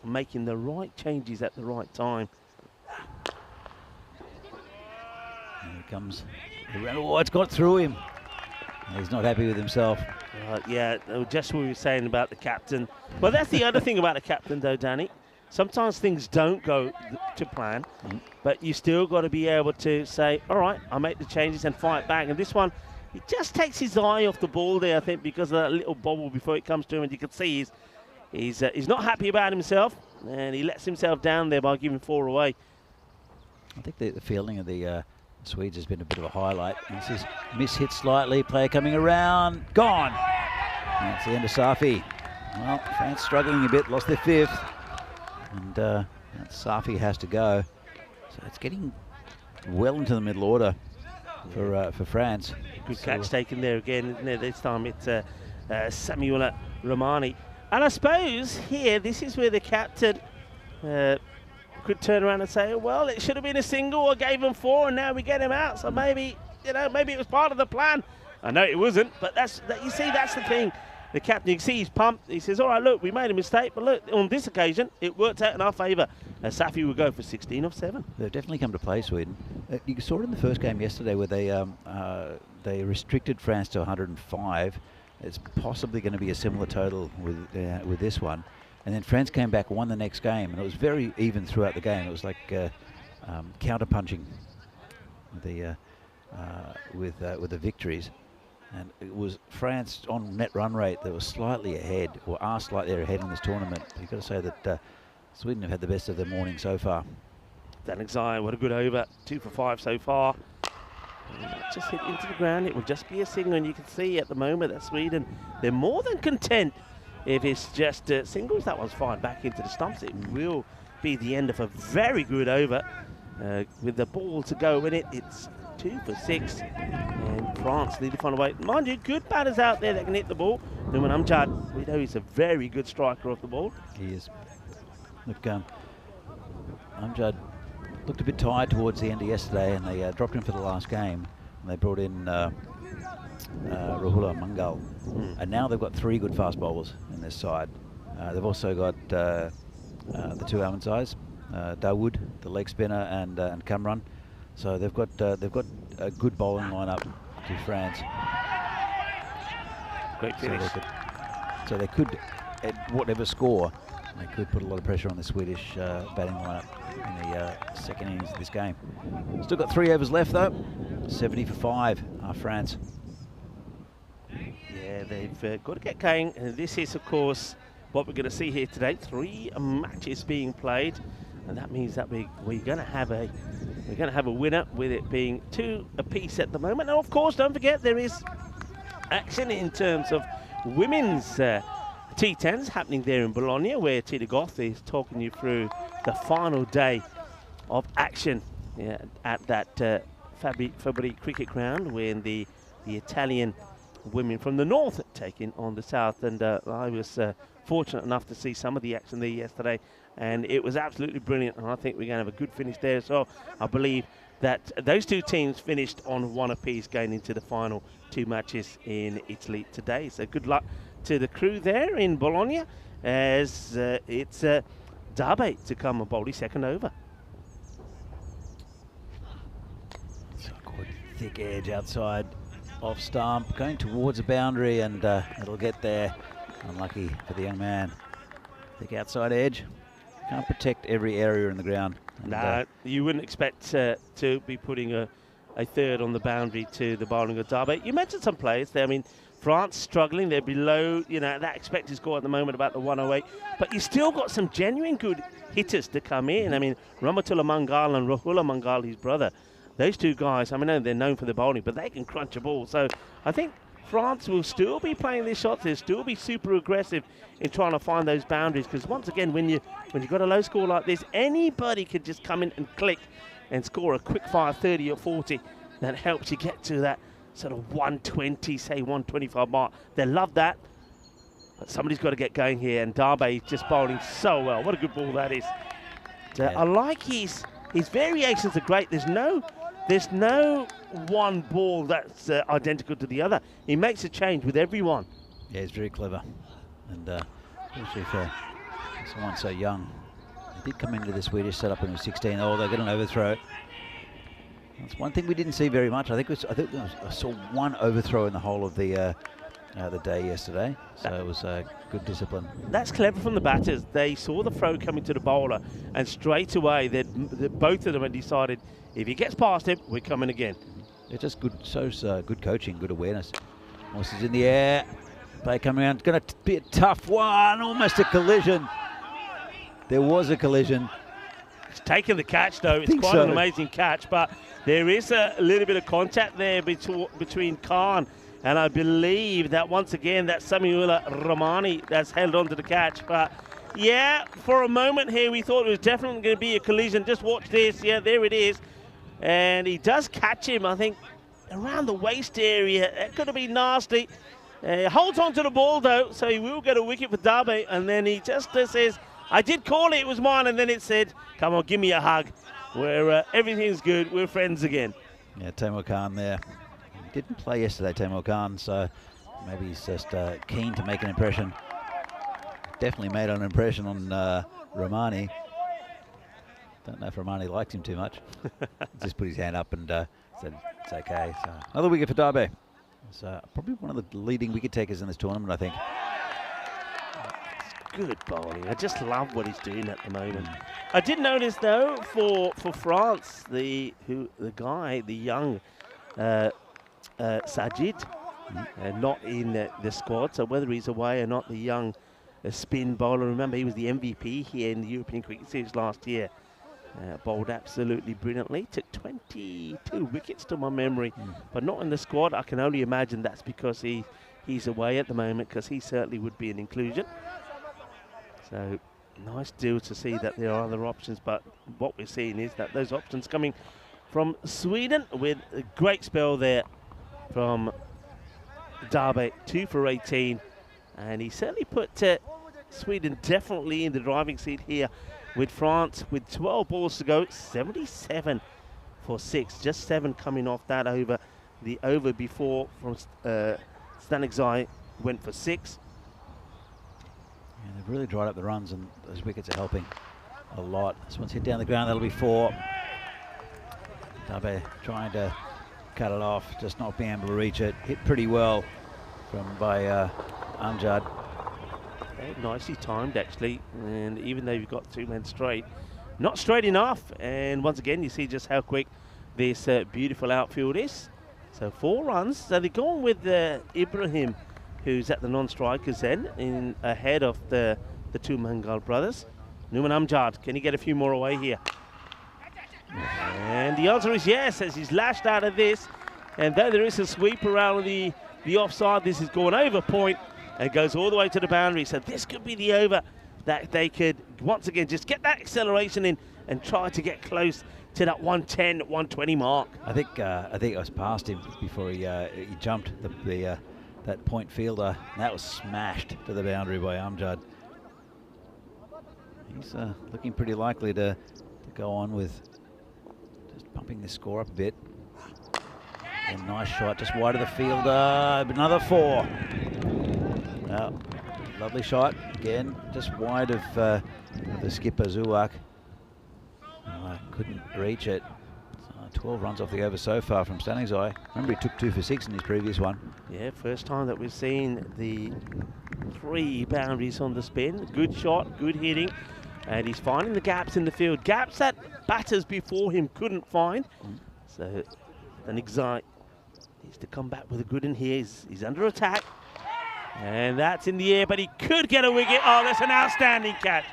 making the right changes at the right time. Here he comes. Oh, it's got through him. He's not happy with himself. Yeah, just what we were saying about the captain. Well, that's the other thing about the captain, though, Danny. Sometimes things don't go to plan, but you still got to be able to say, all right, I'll make the changes and fight back. And this one, he just takes his eye off the ball there, I think, because of that little bobble before it comes to him. And you can see he's not happy about himself, and he lets himself down there by giving 4 away. I think the fielding of the Swedes has been a bit of a highlight. This is mishit slightly, player coming around, gone. And that's the end of Safi. Well, France struggling a bit, lost their 5th. And Safi has to go. So it's getting well into the middle order for France. Good catch taken there again, isn't it? This time it's Samuel Romani. And I suppose here, this is where the captain could turn around and say, well, it should have been a single. I gave him 4 and now we get him out. So maybe it was part of the plan. I know it wasn't, but you see, that's the thing. The captain, you can see he's pumped. He says, all right, look, we made a mistake, but look, on this occasion, it worked out in our favour. Safi will go for 16 of 7. They've definitely come to play, Sweden. You saw it in the first game yesterday where they restricted France to 105. It's possibly going to be a similar total with this one. And then France came back, won the next game, and it was very even throughout the game. It was like counter-punching with the victories. And it was France on net run rate that was slightly ahead, or are slightly ahead in this tournament. You've got to say that Sweden have had the best of their morning so far. Dan Exai, what a good over. 2 for 5 so far. Just hit into the ground. It will just be a single, and you can see at the moment that Sweden, they're more than content if it's just singles. That one's fired back into the stumps. It will be the end of a very good over. With the ball to go in it, it's 2 for 6, and France need to find a way. Mind you, good batters out there that can hit the ball. Nouman Amjad, we know he's a very good striker off the ball. He is. Look, Amjad looked a bit tired towards the end of yesterday, and they dropped him for the last game. And they brought in Rahula Mangal, and now they've got 3 good fast bowlers in this side. They've also got the 2 Almondsey's, Dawood, the leg spinner, and Kamran. So they've got a good bowling lineup to France. Great finish. So they could, at whatever score, they could put a lot of pressure on the Swedish batting lineup in the second innings of this game. Still got 3 overs left though. 70 for 5 are France. Yeah, they've got to get going. And this is, of course, what we're going to see here today. 3 matches being played, and that means that we're going to have a winner, with it being 2 apiece at the moment. And of course, don't forget there is action in terms of women's T10s happening there in Bologna, where Tita Goth is talking you through the final day of action at that Fabri Cricket Ground, when the Italian women from the north taking on the south. And I was fortunate enough to see some of the action there yesterday, and it was absolutely brilliant, and I think we're going to have a good finish there as well. I believe that those 2 teams finished on 1 apiece going into the final 2 matches in Italy today. So good luck to the crew there in Bologna, as it's Dabe to come and bowl his second over. So good thick edge outside off stump, going towards the boundary, and it'll get there. Unlucky for the young man. Thick outside edge. Can't protect every area in the ground. No, you wouldn't expect to be putting a third on the boundary to the bowling of Dabe. You mentioned some players there. I mean, France struggling. They're below, that expected score at the moment, about the 108. But you still got some genuine good hitters to come in. I mean, Ramatullah Mangal and Rahula Mangal, his brother. Those 2 guys, I mean, they're known for the bowling, but they can crunch a ball. So I think France will still be playing these shots. They'll still be super aggressive in trying to find those boundaries, because once again, when you've got a low score like this, anybody could just come in and click and score a quick fire 30 or 40 that helps you get to that sort of 120, say 125 mark. They love that, but somebody's got to get going here, and Dabe is just bowling so well. What a good ball that is. I like his variations are great. There's no one ball that's identical to the other. He makes a change with every one. Yeah, he's very clever, and especially for someone so young. He did come into the Swedish setup when he was 16. Oh, they got an overthrow. That's one thing we didn't see very much. I saw 1 overthrow in the whole of the day yesterday. So it was good discipline. That's clever from the batters. They saw the throw coming to the bowler, and straight away both of them had decided, if he gets past him, we're coming again. It's just good, good coaching, good awareness. Morse is in the air. Play coming around. It's going to be a tough one. Almost a collision. There was a collision. It's taken the catch, though. It's quite an amazing catch, but there is a little bit of contact there between Khan, and I believe that once again that's Samuela Romani that's held on to the catch. But yeah, for a moment here we thought it was definitely going to be a collision. Just watch this. Yeah, there it is. And he does catch him, I think, around the waist area. It could have been nasty. Holds on to the ball, though, so he will get a wicket for Dabe. And then he just says, I did call it, it was mine. And then it said, come on, give me a hug. Everything's good, we're friends again. Yeah, Taimur Khan there. He didn't play yesterday, Taimur Khan, so maybe he's just keen to make an impression. Definitely made an impression on Romani. Don't know if Romani liked him too much. Just put his hand up and said it's okay. So another wicket for Dabe. It's probably one of the leading wicket takers in this tournament, I think. Good bowling. I just love what he's doing at the moment. I did notice, though, for France, the young Sajid, not in the squad. So whether he's away or not, the young spin bowler. Remember, he was the MVP here in the European Cricket Series last year. Bowled absolutely brilliantly. Took 22 wickets to my memory, but not in the squad. I can only imagine that's because he's away at the moment, because he certainly would be an inclusion. So nice deal to see that there are other options, but what we're seeing is that those options coming from Sweden, with a great spell there from Darby, 2 for 18, and he certainly put Sweden definitely in the driving seat here, with France with 12 balls to go, 77 for 6, just 7 coming off that over. The over before from Statistical went for 6. Yeah, they've really dried up the runs, and those wickets are helping a lot. This one's hit down the ground, that'll be 4. Darby trying to cut it off, just not being able to reach it. Hit pretty well by Amjad. Nicely timed actually, and even though you've got 2 men straight, not straight enough. And once again, you see just how quick this beautiful outfield is. So 4 runs. So they're going with Ibrahim, who's at the non-strikers then, in ahead of the 2 Mangal brothers. Numan Amjad, can he get a few more away here? And the answer is yes, as he's lashed out of this. And though there is a sweep around the offside, this is going over point and goes all the way to the boundary. So this could be the over that they could once again just get that acceleration in and try to get close to that 110, 120 mark. I think I was past him before he jumped that point fielder. And that was smashed to the boundary by Amjad. He's looking pretty likely to go on with just bumping this score up a bit. And nice shot, just wide of the fielder. Another 4. Lovely shot again, just wide of the skipper Zuwak. Couldn't reach it. 12 runs off the over so far from Staniszai. Remember, he took 2 for 6 in his previous one. Yeah, first time that we've seen the 3 boundaries on the spin. Good shot, good hitting, and he's finding the gaps in the field. Gaps that batters before him couldn't find. So Staniszai needs to come back with a good in here. He's under attack. And that's in the air, but he could get a wicket. Oh, that's an outstanding catch.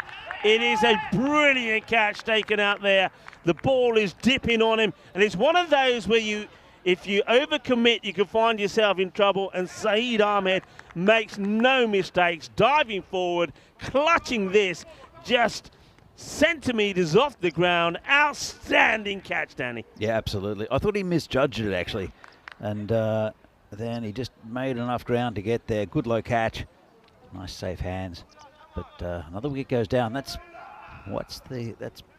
It is a brilliant catch taken out there. The ball is dipping on him, and it's one of those where if you overcommit, you can find yourself in trouble, and Saeed Ahmed makes no mistakes, diving forward, clutching this, just centimetres off the ground. Outstanding catch, Danny. Yeah, absolutely. I thought he misjudged it, actually. And then he just made enough ground to get there. Good low catch. Nice safe hands. But another wicket goes down. That's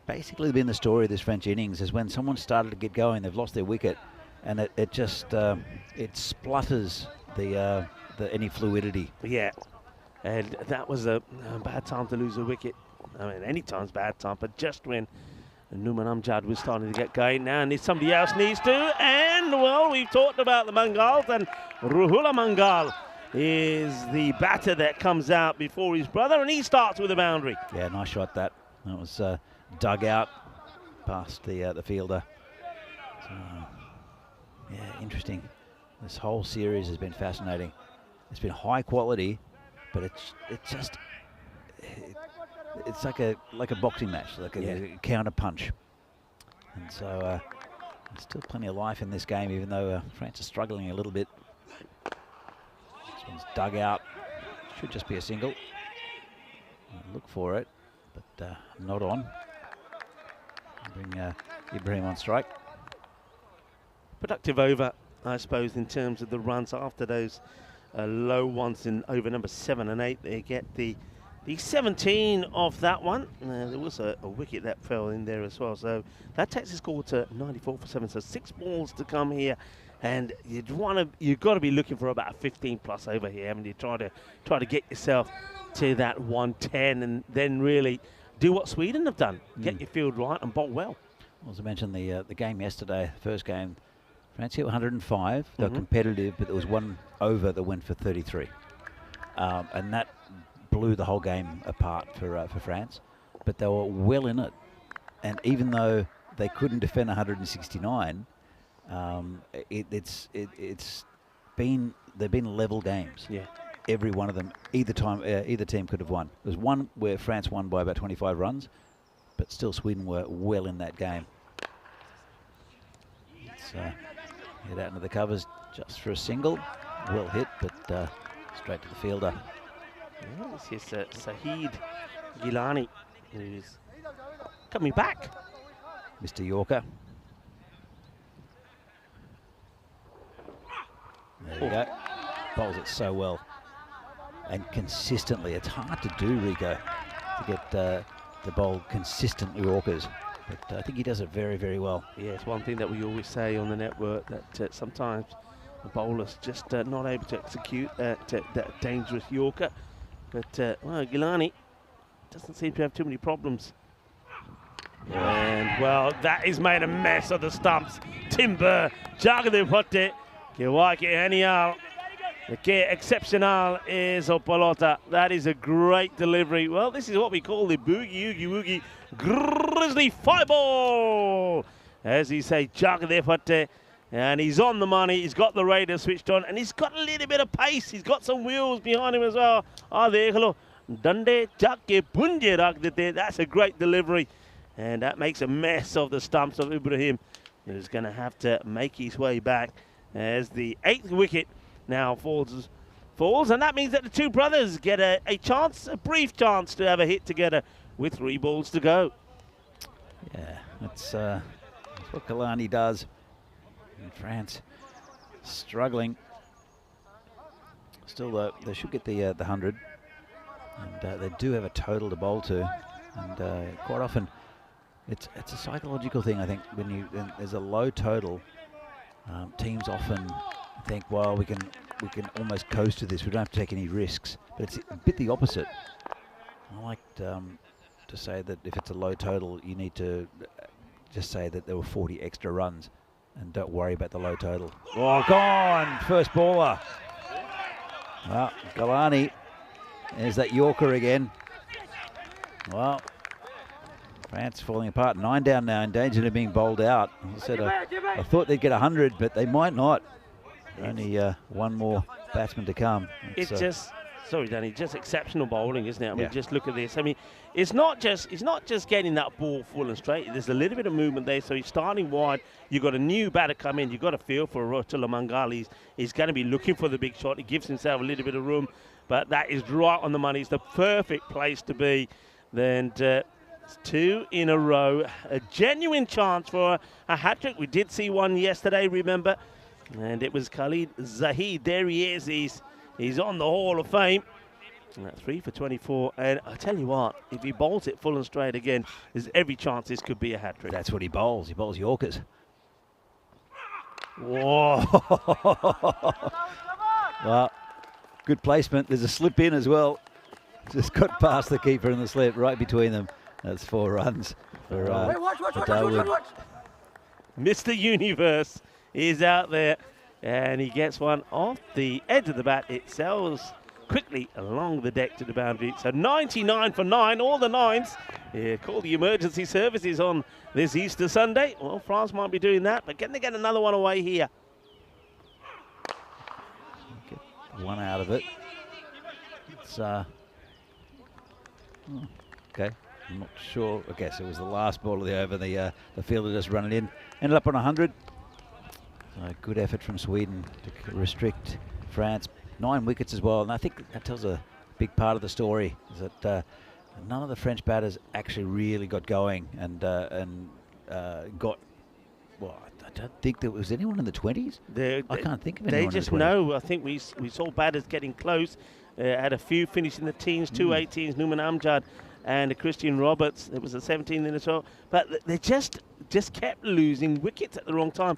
basically been the story of this French innings, is when someone started to get going, they've lost their wicket, and it just it splutters any fluidity. Yeah, and that was a bad time to lose a wicket. I mean, any time's bad time, but just when Numan Amjad was starting to get going, now somebody else needs to. And well, we've talked about the Mangals, and Ruhula Mangal is the batter that comes out before his brother, and he starts with a boundary. Yeah, nice shot that. That was dug out past the fielder. So, yeah, interesting. This whole series has been fascinating. It's been high quality, but it's like a boxing match, like a counter punch. And so there's still plenty of life in this game, even though France is struggling a little bit. This one's dug out. Should just be a single. Look for it, but not on. Bring Ibrahim on strike. Productive over, I suppose, in terms of the runs after those low ones in over number 7 and 8. They get the 17 of that one. There was a wicket that fell in there as well. So that takes the score to 94 for 7. So 6 balls to come here. And you've got to be looking for about a 15 plus over here, haven't you? Try to get yourself to that 110, and then really do what Sweden have done. Get your field right and bowl well. As I mentioned, the game yesterday, first game, France hit 105. They were competitive, but there was one over that went for 33. And that blew the whole game apart for France. But they were well in it. And even though they couldn't defend 169, they've been level games. Yeah. Every one of them, either team could have won. There was one where France won by about 25 runs, but still Sweden were well in that game. Let's head out into the covers just for a single. Well hit, but straight to the fielder. This is Sahid Gilani, who's coming back. Mr. Yorker. There you go. Bowls it so well and consistently. It's hard to do, Rico, to get the bowl consistent Yorkers, but I think he does it very, very well. Yeah, it's one thing that we always say on the network, that sometimes the bowler's just not able to execute that dangerous Yorker. But well, Gilani doesn't seem to have too many problems. And well, that is made a mess of the stumps. Timber, Jagade Potte, Kiwaki Hanial. The K exceptional is Opalota. That is a great delivery. Well, this is what we call the Boogie Oogie Woogie Grizzly Fireball. As he say, Jagade Potte. And he's on the money, he's got the radar switched on, and he's got a little bit of pace. He's got some wheels behind him as well. Dande Jakke Punje Rakdete. That's a great delivery. And that makes a mess of the stumps of Ibrahim, who's going to have to make his way back as the 8th wicket now falls. And that means that the two brothers get a chance, a brief chance to have a hit together with 3 balls to go. Yeah, that's what Kalani does. And France struggling. Still, though, they should get the 100, and they do have a total to bowl to. And quite often, it's a psychological thing. I think when there's a low total, teams often think, well, we can almost coast to this. We don't have to take any risks. But it's a bit the opposite. I like to say that if it's a low total, you need to just say that there were 40 extra runs. And don't worry about the low total. Oh, gone! First baller. Well, Galani. There's that Yorker again. Well, France falling apart. 9 down now, in danger of being bowled out. I said I thought they'd get 100, but they might not. Only one more batsman to come. It's just, sorry, Danny, just exceptional bowling, isn't it? I mean, just look at this. I mean, it's not just getting that ball full and straight. There's a little bit of movement there. So he's starting wide. You've got a new batter come in. You've got to feel for Rotula Mangali. He's going to be looking for the big shot. He gives himself a little bit of room, but that is right on the money. It's the perfect place to be. Then 2 in a row. A genuine chance for a hat-trick. We did see one yesterday, remember? And it was Khalid Zahid. There he is. He's on the Hall of Fame. And that's 3 for 24. And I tell you what, if he bowls it full and straight again, there's every chance this could be a hat-trick. That's what he bowls. He bowls Yorkers. Whoa. Well, good placement. There's a slip in as well. Just got past the keeper and the slip right between them. That's 4 runs for Dawood. Mr. Universe is out there. And he gets one off the edge of the bat. It sails quickly along the deck to the boundary. So 99 for 9, all the 9s. Yeah, call the emergency services on this Easter Sunday. Well, France might be doing that, but can they get another one away here? Get one out of it. It's okay. I'm not sure. I guess it was the last ball of the over. The fielder just running in. Ended up on 100. So good effort from Sweden to restrict France. 9 wickets as well, and I think that tells a big part of the story, is that none of the French batters actually really got going and got, well, I don't think there was anyone in the 20s. I can't think of anyone. They just know. I think we saw batters getting close. Had a few finish in the teens, 2 18s, Numan Amjad and Christian Roberts. There was a 17 in as well, but they just kept losing wickets at the wrong time.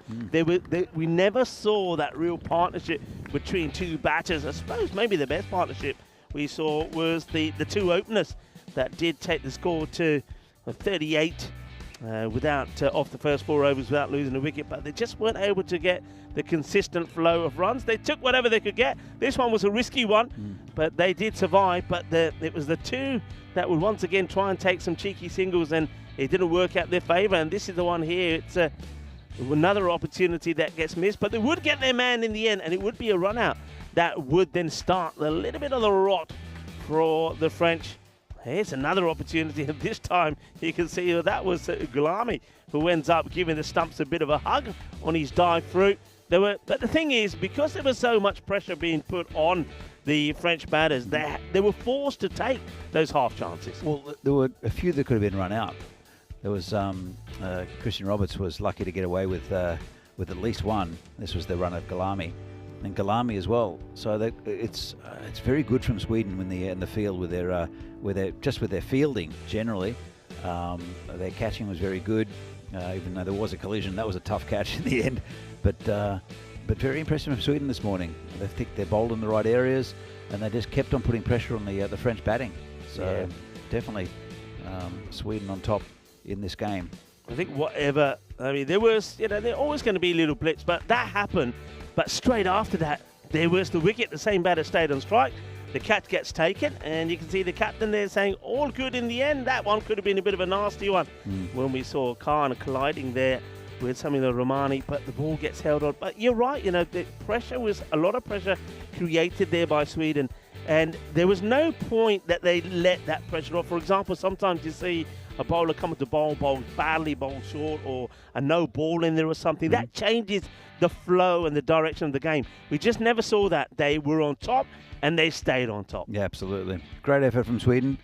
We never saw that real partnership between 2 batters. I suppose maybe the best partnership we saw was the 2 openers that did take the score to 38 without off the first 4 overs without losing a wicket, but they just weren't able to get the consistent flow of runs. They took whatever they could get. This one was a risky one, but they did survive. But it was the 2 that would once again try and take some cheeky singles, and it didn't work out their favour. And this is the one here. It's another opportunity that gets missed, but they would get their man in the end, and it would be a run out that would then start a little bit of the rot for the French. Here's another opportunity, and this time you can see that was Gulami, who ends up giving the stumps a bit of a hug on his dive through. But the thing is, because there was so much pressure being put on the French batters, they were forced to take those half chances. Well, there were a few that could have been run out. There was Christian Roberts was lucky to get away with at least one. This was the run of Gulami, and Gulami as well. So it's very good from Sweden when they're in the field with their fielding generally. Their catching was very good, even though there was a collision. That was a tough catch in the end, but very impressive from Sweden this morning. They think they're bowled in the right areas, and they just kept on putting pressure on the French batting. So definitely Sweden on top in this game. I think there was, there are always going to be little blips, but that happened. But straight after that, there was the wicket. The same batter stayed on strike. The catch gets taken, and you can see the captain there saying, all good in the end. That one could have been a bit of a nasty one when we saw Khan colliding there with something like Romani, but the ball gets held on. But you're right, the pressure was a lot of pressure created there by Sweden, and there was no point that they let that pressure off. For example, sometimes you see a bowler come to bowl badly, bowl short, or a no ball in there or something. That changes the flow and the direction of the game. We just never saw that. They were on top, and they stayed on top. Yeah, absolutely. Great effort from Sweden,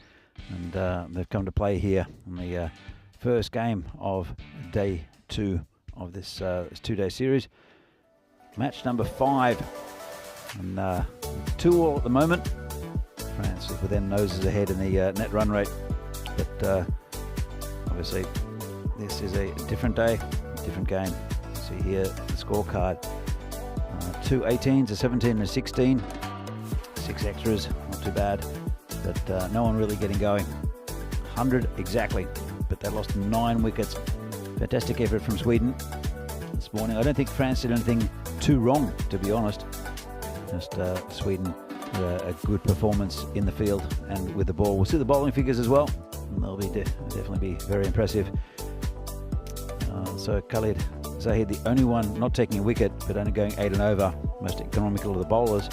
and they've come to play here in the first game of day 2 of this 2-day series. Match number 5, and 2-all at the moment. France is with them noses ahead in the net run rate, but obviously this is a different day, different game. See here the scorecard: 2 18s, a 17 and a 16, 6 extras, not too bad, but no one really getting going. 100 exactly, but they lost 9 wickets. Fantastic effort from Sweden this morning. I don't think France did anything too wrong, to be honest. Just Sweden with a good performance in the field and with the ball. We'll see the bowling figures as well, and they'll be definitely be very impressive. So Khalid Zahid, the only one not taking a wicket, but only going 8 and over, most economical of the bowlers.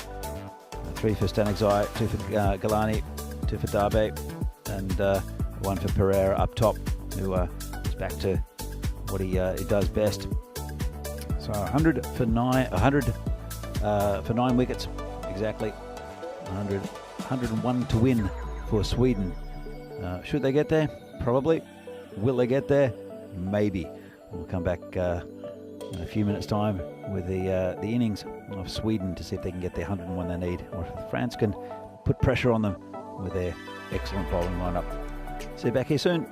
3 for Stanigzai, 2 for Galani, 2 for Darbe, and 1 for Pereira up top, who is back to what he does best. So 100 for 9 wickets exactly. 101 to win for Sweden. Should they get there? Probably. Will they get there? Maybe. We'll come back in a few minutes' time with the innings of Sweden to see if they can get the 101 they need, or if France can put pressure on them with their excellent bowling lineup. See you back here soon.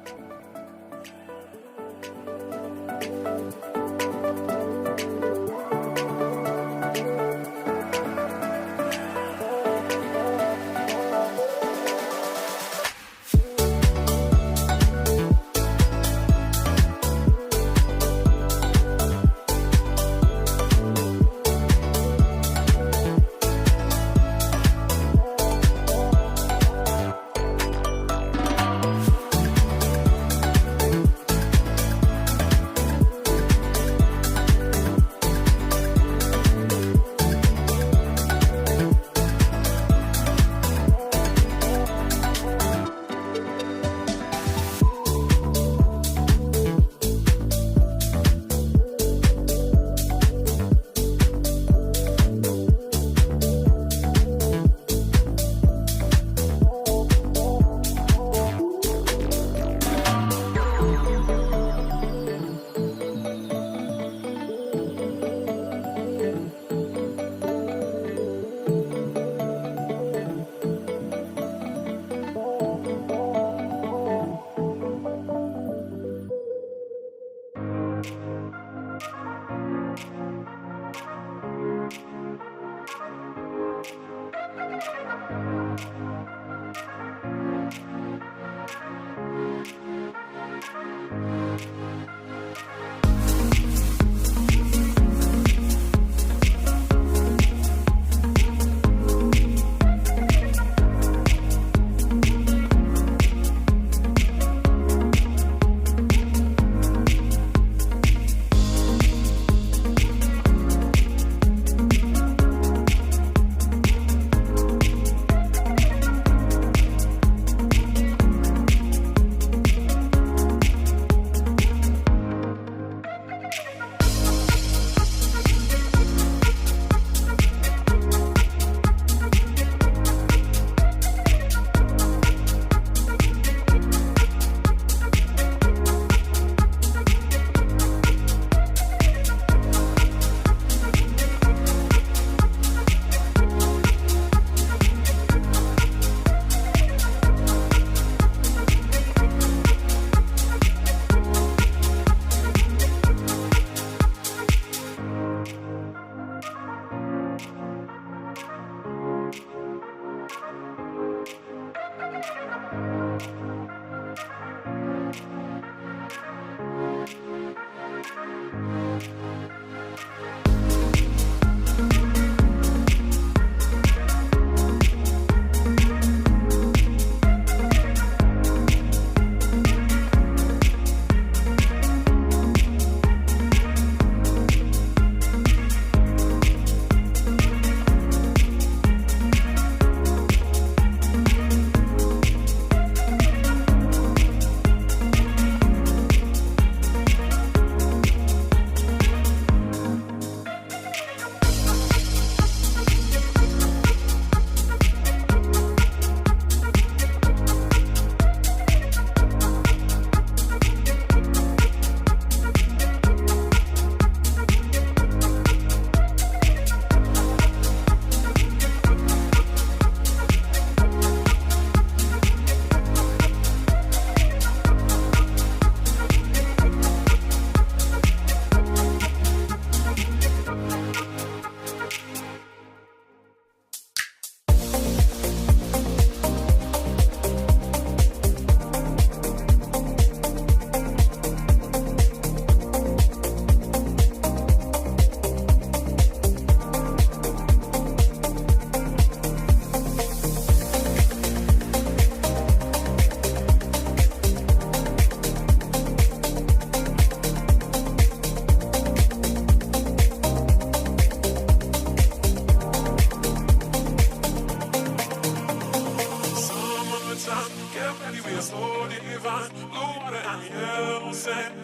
sand,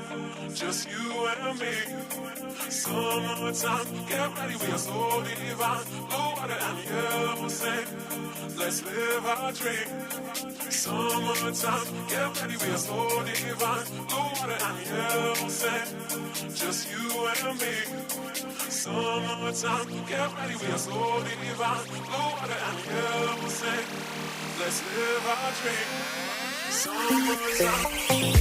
just you and me. Summertime, get ready, we are so divine. Blue water and yellow sand, let's live our dream. Summertime, get ready, we are so divine. Blue water and yellow sand, just you and me. Summertime, get ready, we are so divine. Blue water and yellow sand, let's live our dream. Summertime.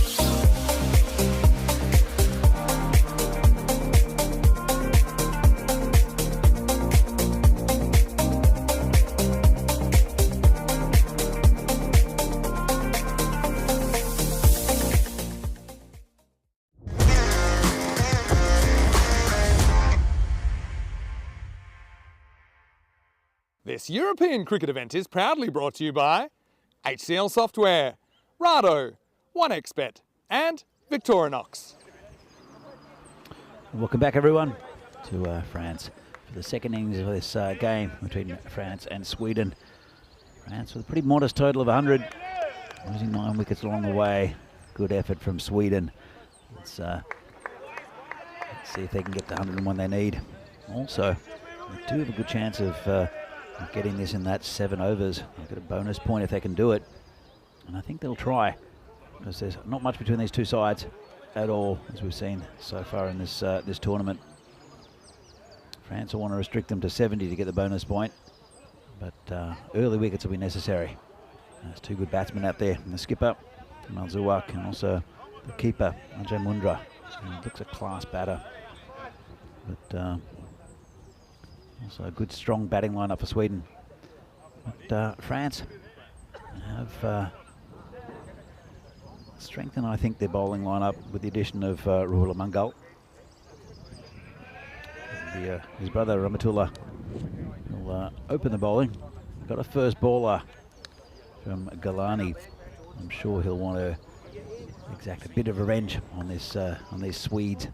This European cricket event is proudly brought to you by HCL Software, Rado, 1xBet and Victorinox. Welcome back everyone to France for the second innings of this game between France and Sweden. France with a pretty modest total of 100, losing 9 wickets along the way. Good effort from Sweden. Let's see if they can get the 101 they need. Also, they do have a good chance of getting this in that 7 overs. They'll get a bonus point if they can do it, and I think they'll try, because there's not much between these two sides at all, as we've seen so far in this this tournament. France will want to restrict them to 70 to get the bonus point, but early wickets will be necessary. There's 2 good batsmen out there, and the skipper Malzuak, and also the keeper Ajay Mundra. He looks a class batter, but also a good strong batting lineup for Sweden. But France have strengthened, I think, their bowling lineup with the addition of Rahul Mangal. His brother Ramatullah will open the bowling. Got a first bowler from Galani. I'm sure he'll want to exact a bit of revenge on this on these Swedes.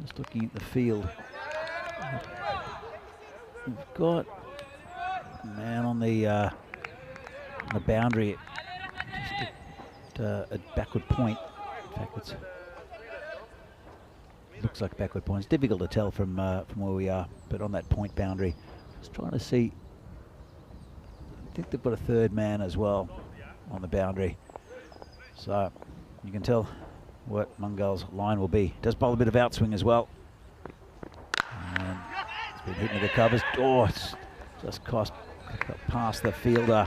Just looking at the field, we've got a man on the boundary, just at backward point. In fact, looks like a backward point. It's difficult to tell from where we are, but on that point boundary, just trying to see. I think they've got a third man as well on the boundary, so you can tell what Mangal's line will be. Does bowl a bit of outswing as well. And it's been hitting the covers. Oh, it's just got past the fielder.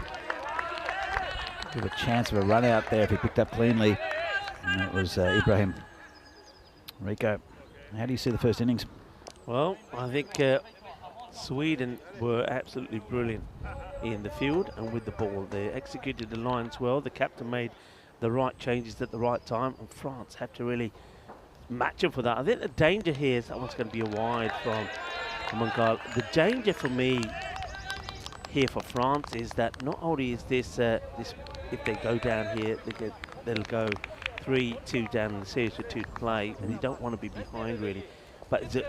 Give a chance of a run out there if he picked up cleanly. And that was Ibrahim. Rico, how do you see the first innings? Well, I think Sweden were absolutely brilliant in the field and with the ball. They executed the lines well. The captain made the right changes at the right time, and France had to really match him for that. I think the danger here is that one's going to be a wide from Mangal. The danger for me here for France is that not only is this, if they go down here, they'll go 3-2 down in the series with 2 to play, and you don't want to be behind really. But it's a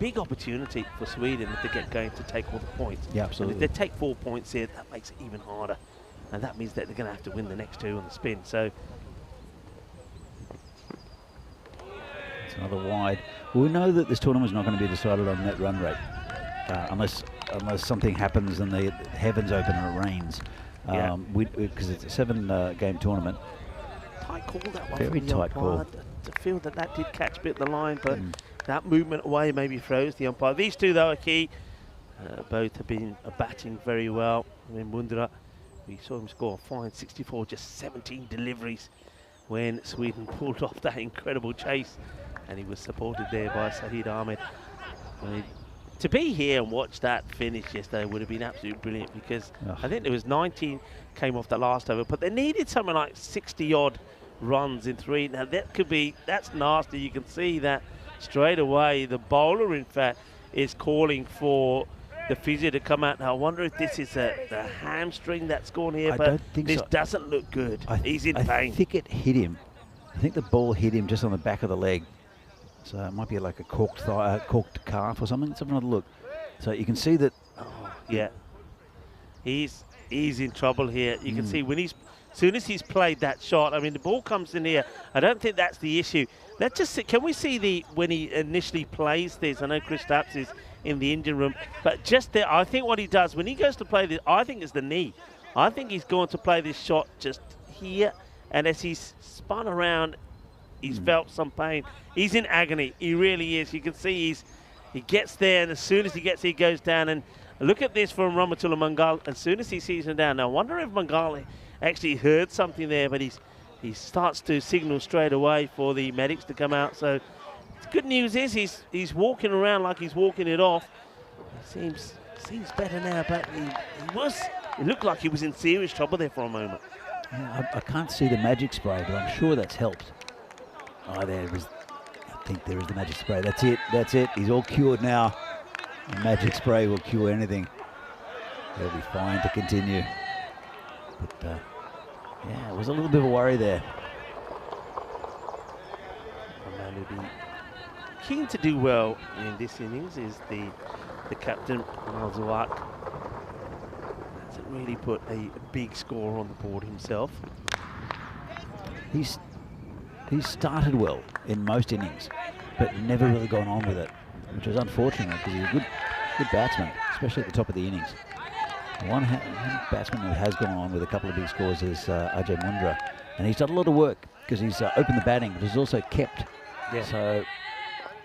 big opportunity for Sweden if they get going to take all the points. Yeah, absolutely. And if they take 4 points here, that makes it even harder. And that means that they're going to have to win the next 2 on the spin. So it's another wide. Well, we know that this tournament's not going to be decided on net run rate, unless something happens and the heavens open and it rains. Because it's a 7-game tournament. Tight call, that one. Very tight call. I feel that did catch a bit of the line, but that movement away maybe froze the umpire. These 2 though are key. Both have been batting very well. I mean, Mundra, we saw him score a fine 64, just 17 deliveries when Sweden pulled off that incredible chase, and he was supported there by Sahid Ahmed. I mean, to be here and watch that finish yesterday would have been absolutely brilliant, because I think there was 19 came off the last over, but they needed something like 60-odd runs in 3. Now that's nasty. You can see that straight away. The bowler, in fact, is calling for the physio to come out. Now I wonder if this is the hamstring that's gone here, but this doesn't look good. He's in pain. I think it hit him. I think the ball hit him just on the back of the leg. So it might be like a corked calf or something. Let's have another look. So you can see that. Oh, yeah. He's in trouble here. You can see when he's As soon as he's played that shot, I mean, the ball comes in here. I don't think that's the issue. Let's just see, can we see when he initially plays this? I know Chris Stapps is in the engine room, but just there, I think what he does when he goes to play this, I think it's the knee. I think he's going to play this shot just here, and as he's spun around, he's felt some pain. He's in agony. He really is. You can see he gets there, and as soon as he gets there, he goes down. And look at this from Ramatula Mangal. As soon as he sees him down, now I wonder if Mangal actually heard something there, but he starts to signal straight away for the medics to come out. So the good news is he's walking around like he's walking it off. It seems better now, but it looked like he was in serious trouble there for a moment. Yeah, I can't see the magic spray, but I'm sure that's helped. Oh, there it is. I think there is the magic spray. That's it. That's it. He's all cured now. The magic spray will cure anything. He'll be fine to continue. But yeah, it was a little bit of a worry there. A man who'd be keen to do well in this innings is the captain, Malzawak. Hasn't really put a big score on the board himself. He's started well in most innings, but never really gone on with it, which is unfortunate because he's a good batsman, especially at the top of the innings. One batsman who has gone on with a couple of big scores is Ajay Mundra, and he's done a lot of work because he's opened the batting, but he's also kept. Yeah. So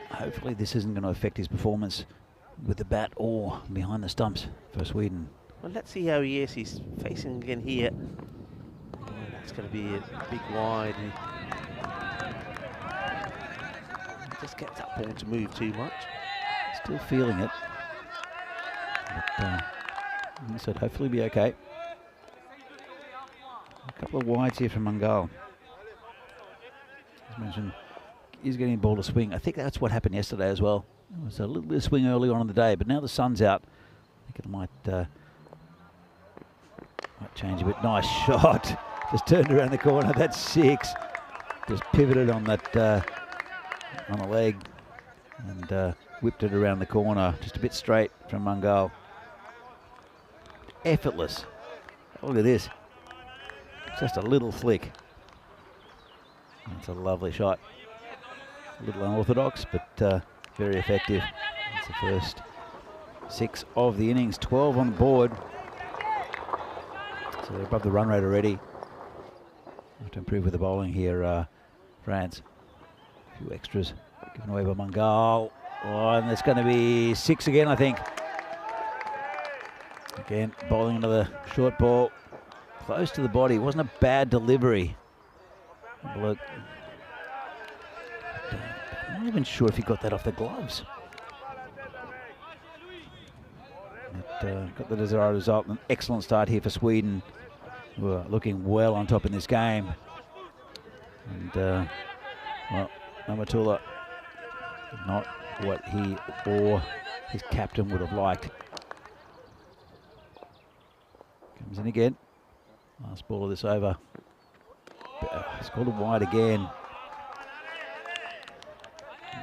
hopefully this isn't going to affect his performance with the bat or behind the stumps for Sweden. Well, let's see how he is. He's facing again here. Oh, that's going to be a big wide. He just gets that ball to move too much. Still feeling it. But, he said hopefully be okay. A couple of wides here from Mangal. As mentioned, he's getting the ball to swing. I think that's what happened yesterday as well. It was a little bit of swing early on in the day, but now the sun's out. I think it might change a bit. Nice shot. Just turned around the corner. That's 6. Just pivoted on that on the leg and whipped it around the corner. Just a bit straight from Mangal. Effortless. Look at this. Just a little flick. That's a lovely shot. A little unorthodox, but very effective. That's the first 6 of the innings. 12 on the board. So they're above the run rate already. Have to improve with the bowling here, France. A few extras given away by Mangal. Oh, and it's going to be 6 again, I think. Again, bowling another short ball. Close to the body. Wasn't a bad delivery. Look. I'm not even sure if he got that off the gloves. But, got the desired result. An excellent start here for Sweden, who are looking well on top in this game. And, well, Ramatula, not what he or his captain would have liked. Comes in again. Last ball of this over. It's called a wide again.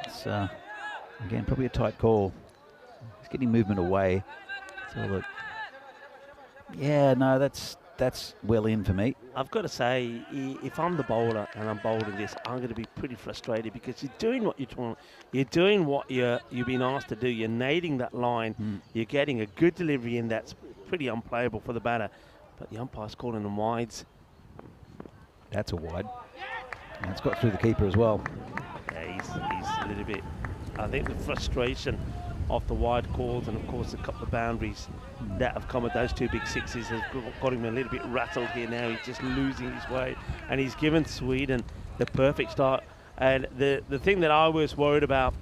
It's, again, probably a tight call. He's getting movement away. So look. Yeah, no, that's well in for me. I've got to say, if I'm the bowler and I'm bowling this, I'm going to be pretty frustrated because you're doing what you're doing what you've been asked to do. You're nailing that line. You're getting a good delivery in that's pretty unplayable for the batter. But the umpire's calling them wides. That's a wide. And it's got through the keeper as well. Yeah, he's a little bit, I think the frustration of the wide calls and of course a couple of boundaries that have come with those 2 big 6s has got him a little bit rattled here now. He's just losing his way and he's given Sweden the perfect start. And the thing that I was worried about,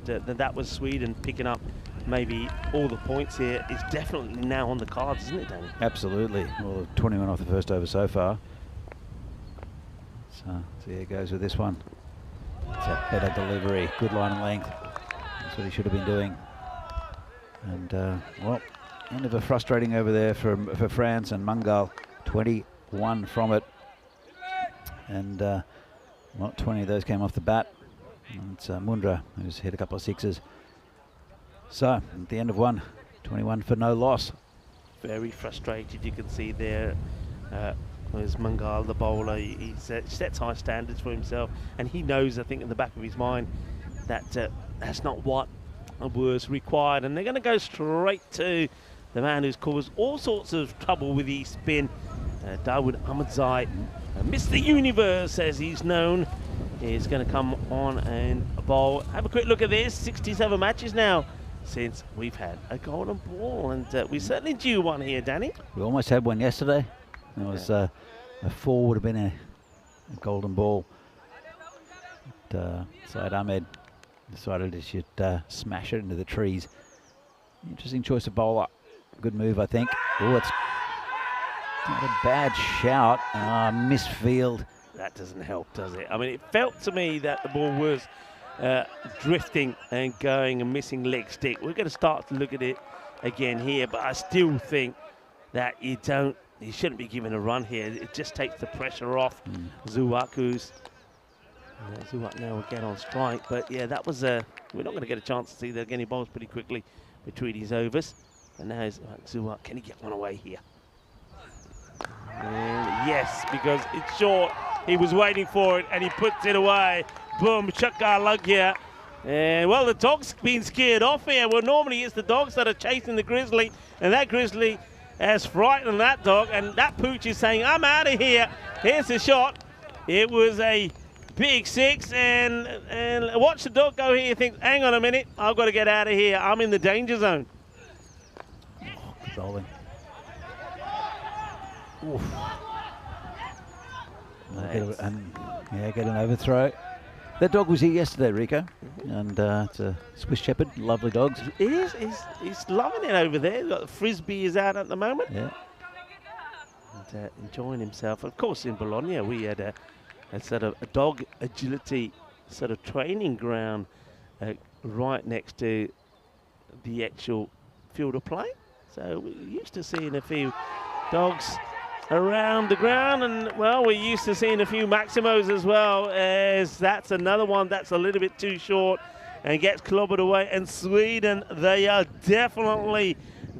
that was Sweden picking up maybe all the points here, is definitely now on the cards, isn't it, Danny? Absolutely. Well, 21 off the first over so far. So here it goes with this one. It's a better delivery, good line and length. That's what he should have been doing. And well, end of a frustrating over there for France and Mangal. 21 from it. And well, 20 of those came off the bat. And it's Mundra who's hit a couple of 6s. So at the end of one, 21 for no loss. Very frustrated, you can see there. Whereas Mangal, the bowler, he sets high standards for himself, and he knows, I think, in the back of his mind that that's not what was required. And they're going to go straight to the man who's caused all sorts of trouble with his spin, Dawood Ahmadzai, Mr. Universe, as he's known, is going to come on and bowl. Have a quick look at this. 67 matches now since we've had a golden ball, and we certainly due one here, Danny. We almost had one yesterday. It was a 4 would have been a golden ball. But, Syed Ahmed decided he should smash it into the trees. Interesting choice of bowler. Good move, I think. Oh, it's not a bad shout. Misfield. That doesn't help, does it? I mean, it felt to me that the ball was drifting and going and missing leg stick. We're going to start to look at it again here, but I still think that you shouldn't be given a run here. It just takes the pressure off Zuak, Zuak now will get on strike. But yeah, that was we're not going to get a chance to see that again. He bowls pretty quickly between his overs. And now Zuak, can he get one away here? And yes, because it's short. He was waiting for it and he puts it away. Boom, Chakka lug here. And well, the dog's been scared off here. Well, normally it's the dogs that are chasing the grizzly, and that grizzly has frightened that dog, and that pooch is saying, I'm out of here. Here's the shot. It was a big 6, and watch the dog go here. He thinks, hang on a minute, I've got to get out of here. I'm in the danger zone. Oh, good bowling. Oof. Get an overthrow. That dog was here yesterday, Rico, and it's a Swiss Shepherd, lovely dogs. It is. He's loving it over there. The frisbee is out at the moment. Yeah. And, enjoying himself. Of course, in Bologna, we had a sort of a dog agility sort of training ground right next to the actual field of play. So we're used to seeing a few dogs around the ground, and well, we're used to seeing a few Maximos as well, as that's another one that's a little bit too short and gets clobbered away. And Sweden, they are definitely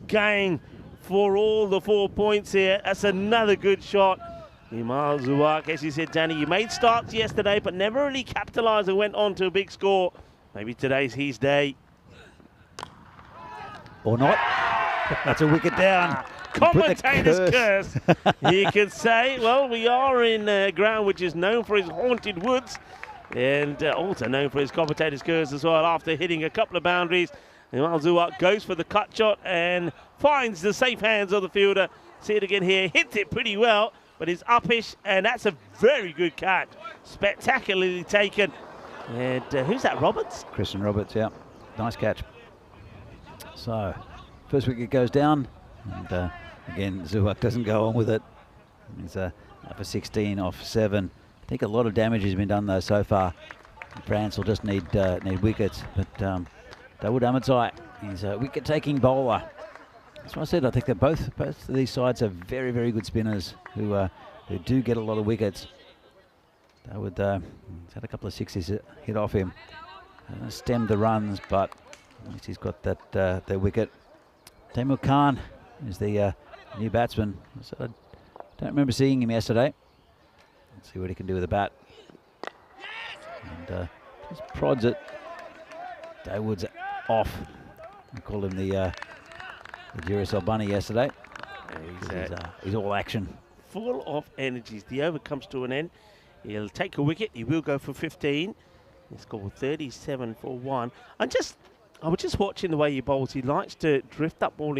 going for all the 4 points here. That's another good shot. Imal Zuak, as you said, Danny, you made starts yesterday but never really capitalised and went on to a big score. Maybe today's his day. Or not. That's a wicket down. Commentator's curse, you could say. Well, we are in a ground which is known for its haunted woods, and also known for his commentator's curse as well. After hitting a couple of boundaries, Imal Zuak goes for the cut shot and finds the safe hands of the fielder. See it again here, hits it pretty well, but it's uppish, and that's a very good catch. Spectacularly taken. And who's that, Roberts? Christian Roberts, yeah. Nice catch. So, first wicket goes down, and again, Zuak doesn't go on with it. He's up for 16 off 7. I think a lot of damage has been done though so far. France will just need wickets, but Dawood Ahmadzai, he's a wicket-taking bowler. That's what I said. I think that both of these sides are very, very good spinners who do get a lot of wickets. Dawood he's had a couple of 6s hit off him, stemmed the runs, but at least he's got that wicket. Taimur Khan is the new batsman. So I don't remember seeing him yesterday. Let's see what he can do with the bat. And just prods it. Dawood's off. I called him the Duracell Bunny yesterday. He's all action. Full of energies. The over comes to an end. He'll take a wicket. He will go for 15. He scored 37 for 1. I was just watching the way he bowls. He likes to drift that ball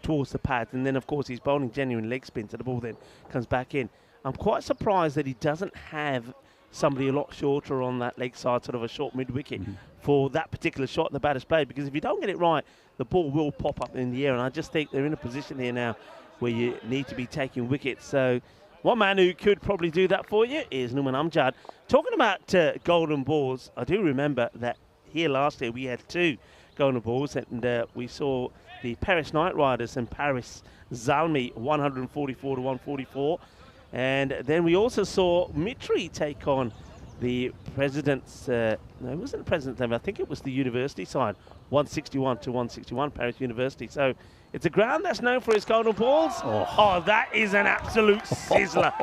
towards the pads, and then of course he's bowling genuine leg spin, so the ball then comes back in. I'm quite surprised that he doesn't have somebody a lot shorter on that leg side, sort of a short mid-wicket for that particular shot the batter's played, because if you don't get it right, the ball will pop up in the air, and I just think they're in a position here now where you need to be taking wickets. So one man who could probably do that for you is Nouman Amjad. Talking about golden balls, I do remember that here last year we had 2 golden balls, and we saw the Paris Knight Riders and Paris Zalmi 144 to 144, and then we also saw Mitri take on the President's, no, it wasn't the President's team, I think it was the University side, 161 to 161, Paris University. So it's a ground that's known for its golden balls. Oh, that is an absolute sizzler.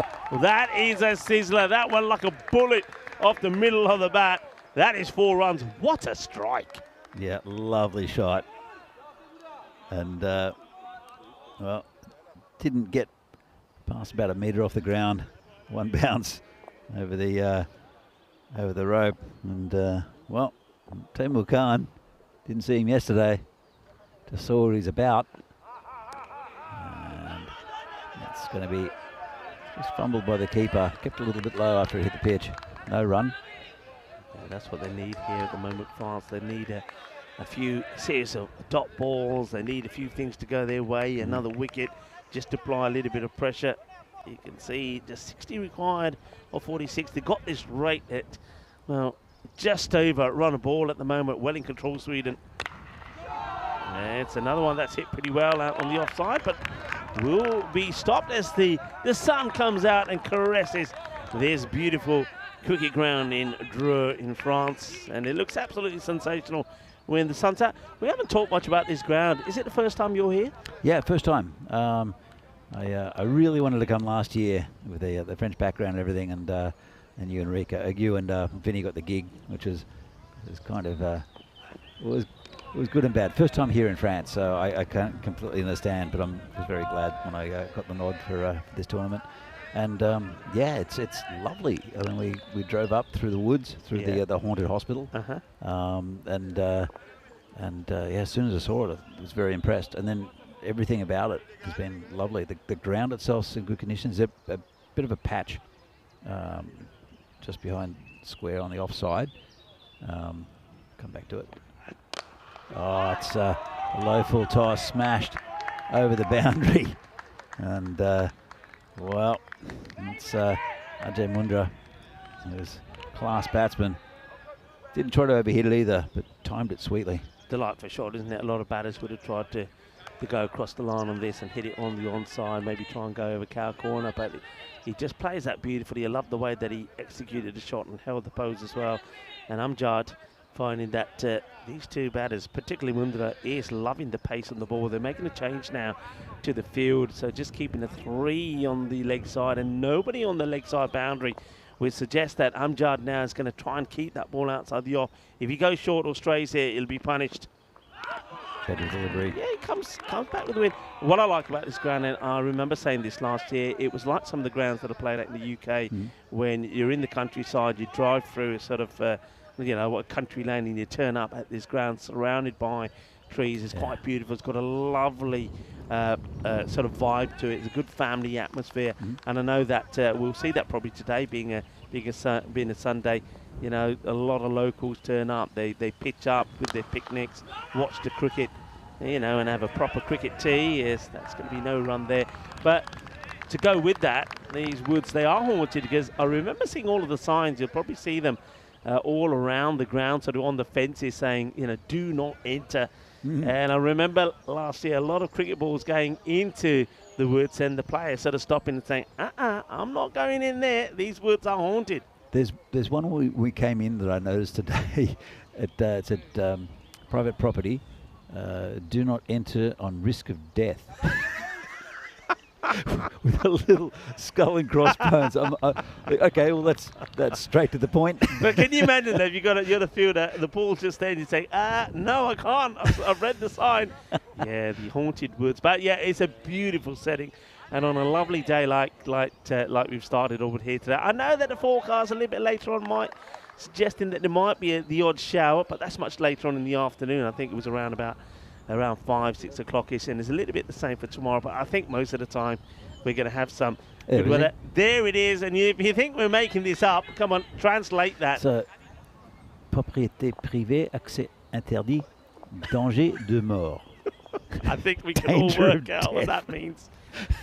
That is a sizzler. That one like a bullet off the middle of the bat. That is 4 runs. What a strike. Yeah, lovely shot. And, well, didn't get past about a metre off the ground. One bounce over the rope. And, well, Timur Khan, didn't see him yesterday. Just saw what he's about. And it's going to be just fumbled by the keeper. Kept a little bit low after he hit the pitch. No run. Yeah, that's what they need here at the moment, France. They need a few series of dot balls. They need a few things to go their way. Another wicket, just apply a little bit of pressure. You can see just 60 required or 46. They've got this rate at, well, just over run a ball at the moment. Well in control, Sweden. And it's another one that's hit pretty well out on the offside, but will be stopped as the sun comes out and caresses this beautiful cricket ground in Dreux in France. And it looks absolutely sensational when the sun's out. We haven't talked much about this ground. Is it the first time you're here? Yeah, first time. I really wanted to come last year with the French background and everything, and you and Vinny got the gig, which was kind of was good and bad. First time here in France, so I can't completely understand, but I was very glad when I got the nod for this tournament. And yeah, it's lovely. I mean, we drove up through the woods, through the haunted hospital, and yeah, as soon as I saw it, I was very impressed. And then everything about it has been lovely. The ground itself's in good conditions. A bit of a patch just behind square on the offside. Come back to it. Oh, it's a low full toss smashed over the boundary, and well, it's Ajay Mundra, who's class batsman. Didn't try to overhit it either, but timed it sweetly. Delightful shot, isn't it? A lot of batters would have tried to go across the line on this and hit it on the onside, maybe try and go over cow corner, but he just plays that beautifully. I love the way that he executed the shot and held the pose as well. And Amjad finding that these two batters, particularly Mundra, is loving the pace on the ball. They're making a change now to the field, so just keeping a 3 on the leg side and nobody on the leg side boundary would suggest that Amjad now is going to try and keep that ball outside the off. If he goes short or strays here, he'll be punished. Better delivery. Yeah, he comes back with the win. What I like about this ground, and I remember saying this last year, it was like some of the grounds that are played out in the UK when you're in the countryside, you drive through a sort of, you know, a country lane and you turn up at this ground surrounded by trees. It's quite beautiful. It's got a lovely sort of vibe to it. It's a good family atmosphere. And I know that we'll see that probably today being a Sunday. You know, a lot of locals turn up. They pitch up with their picnics, watch the cricket, you know, and have a proper cricket tea. Yes, that's going to be no run there. But to go with that, these woods, they are haunted because I remember seeing all of the signs. You'll probably see them all around the ground, sort of on the fences saying, you know, do not enter. And I remember last year a lot of cricket balls going into the woods and the players sort of stopping and saying, I'm not going in there. These woods are haunted. There's one we came in that I noticed today. It's at private property. Do not enter on risk of death. With a little skull and crossbones. Okay, well that's straight to the point. But can you imagine that if you're the fielder, the ball's just there, and you say, no, I can't. I've read the sign. Yeah, the haunted woods. But yeah, it's a beautiful setting. And on a lovely day like we've started over here today, I know that the forecast a little bit later on suggesting that there might be the odd shower, but that's much later on in the afternoon. I think it was around 5, 6 o'clock-ish, and it's a little bit the same for tomorrow. But I think most of the time we're going to have some good weather. There it is, and if you think we're making this up, come on, translate that. So, propriété privée, accès interdit, danger de mort. I think we can all work out what that means.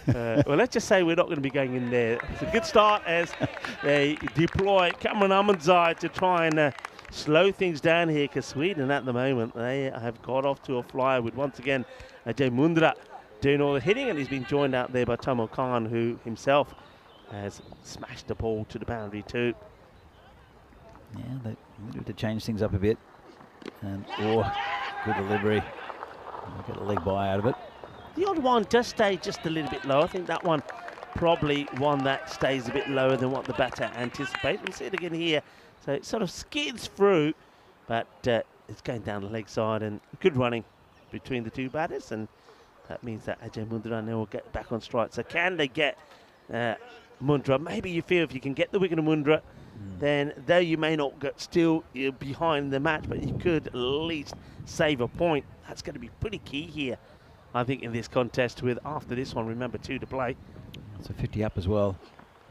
Well, let's just say we're not going to be going in there. It's a good start as they deploy Cameron Amundzai to try and slow things down here, because Sweden at the moment, they have got off to a flyer with, once again, Ajay Mundra doing all the hitting, and he's been joined out there by Timur Khan, who himself has smashed the ball to the boundary too. Yeah, they need to change things up a bit. And good delivery. Get a leg by out of it. The odd one does stay just a little bit low. I think that one probably one that stays a bit lower than what the batter anticipates. We'll see it again here. So it sort of skids through, but it's going down the leg side, and good running between the two batters, and that means that Ajay Mundra now will get back on strike. So can they get Mundra? Maybe you feel if you can get the wicket of Mundra, then though you may not get still behind the match, but you could at least save a point. That's going to be pretty key here, I think, in this contest. With after this one, remember 2 to play. It's a 50 up as well.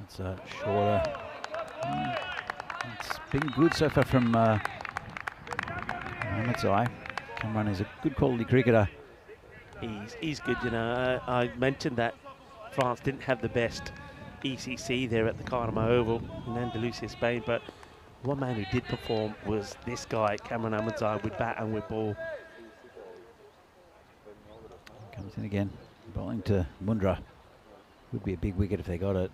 It's a shorter. It's been good so far from ECI. Cameron is a good quality cricketer. He's good, you know. I mentioned that France didn't have the best ECC there at the Carnama Oval in Andalusia, Spain, but one man who did perform was this guy, Cameron Ahmadzai, with bat and with ball. Comes in again, bowling to Mundra. Would be a big wicket if they got it.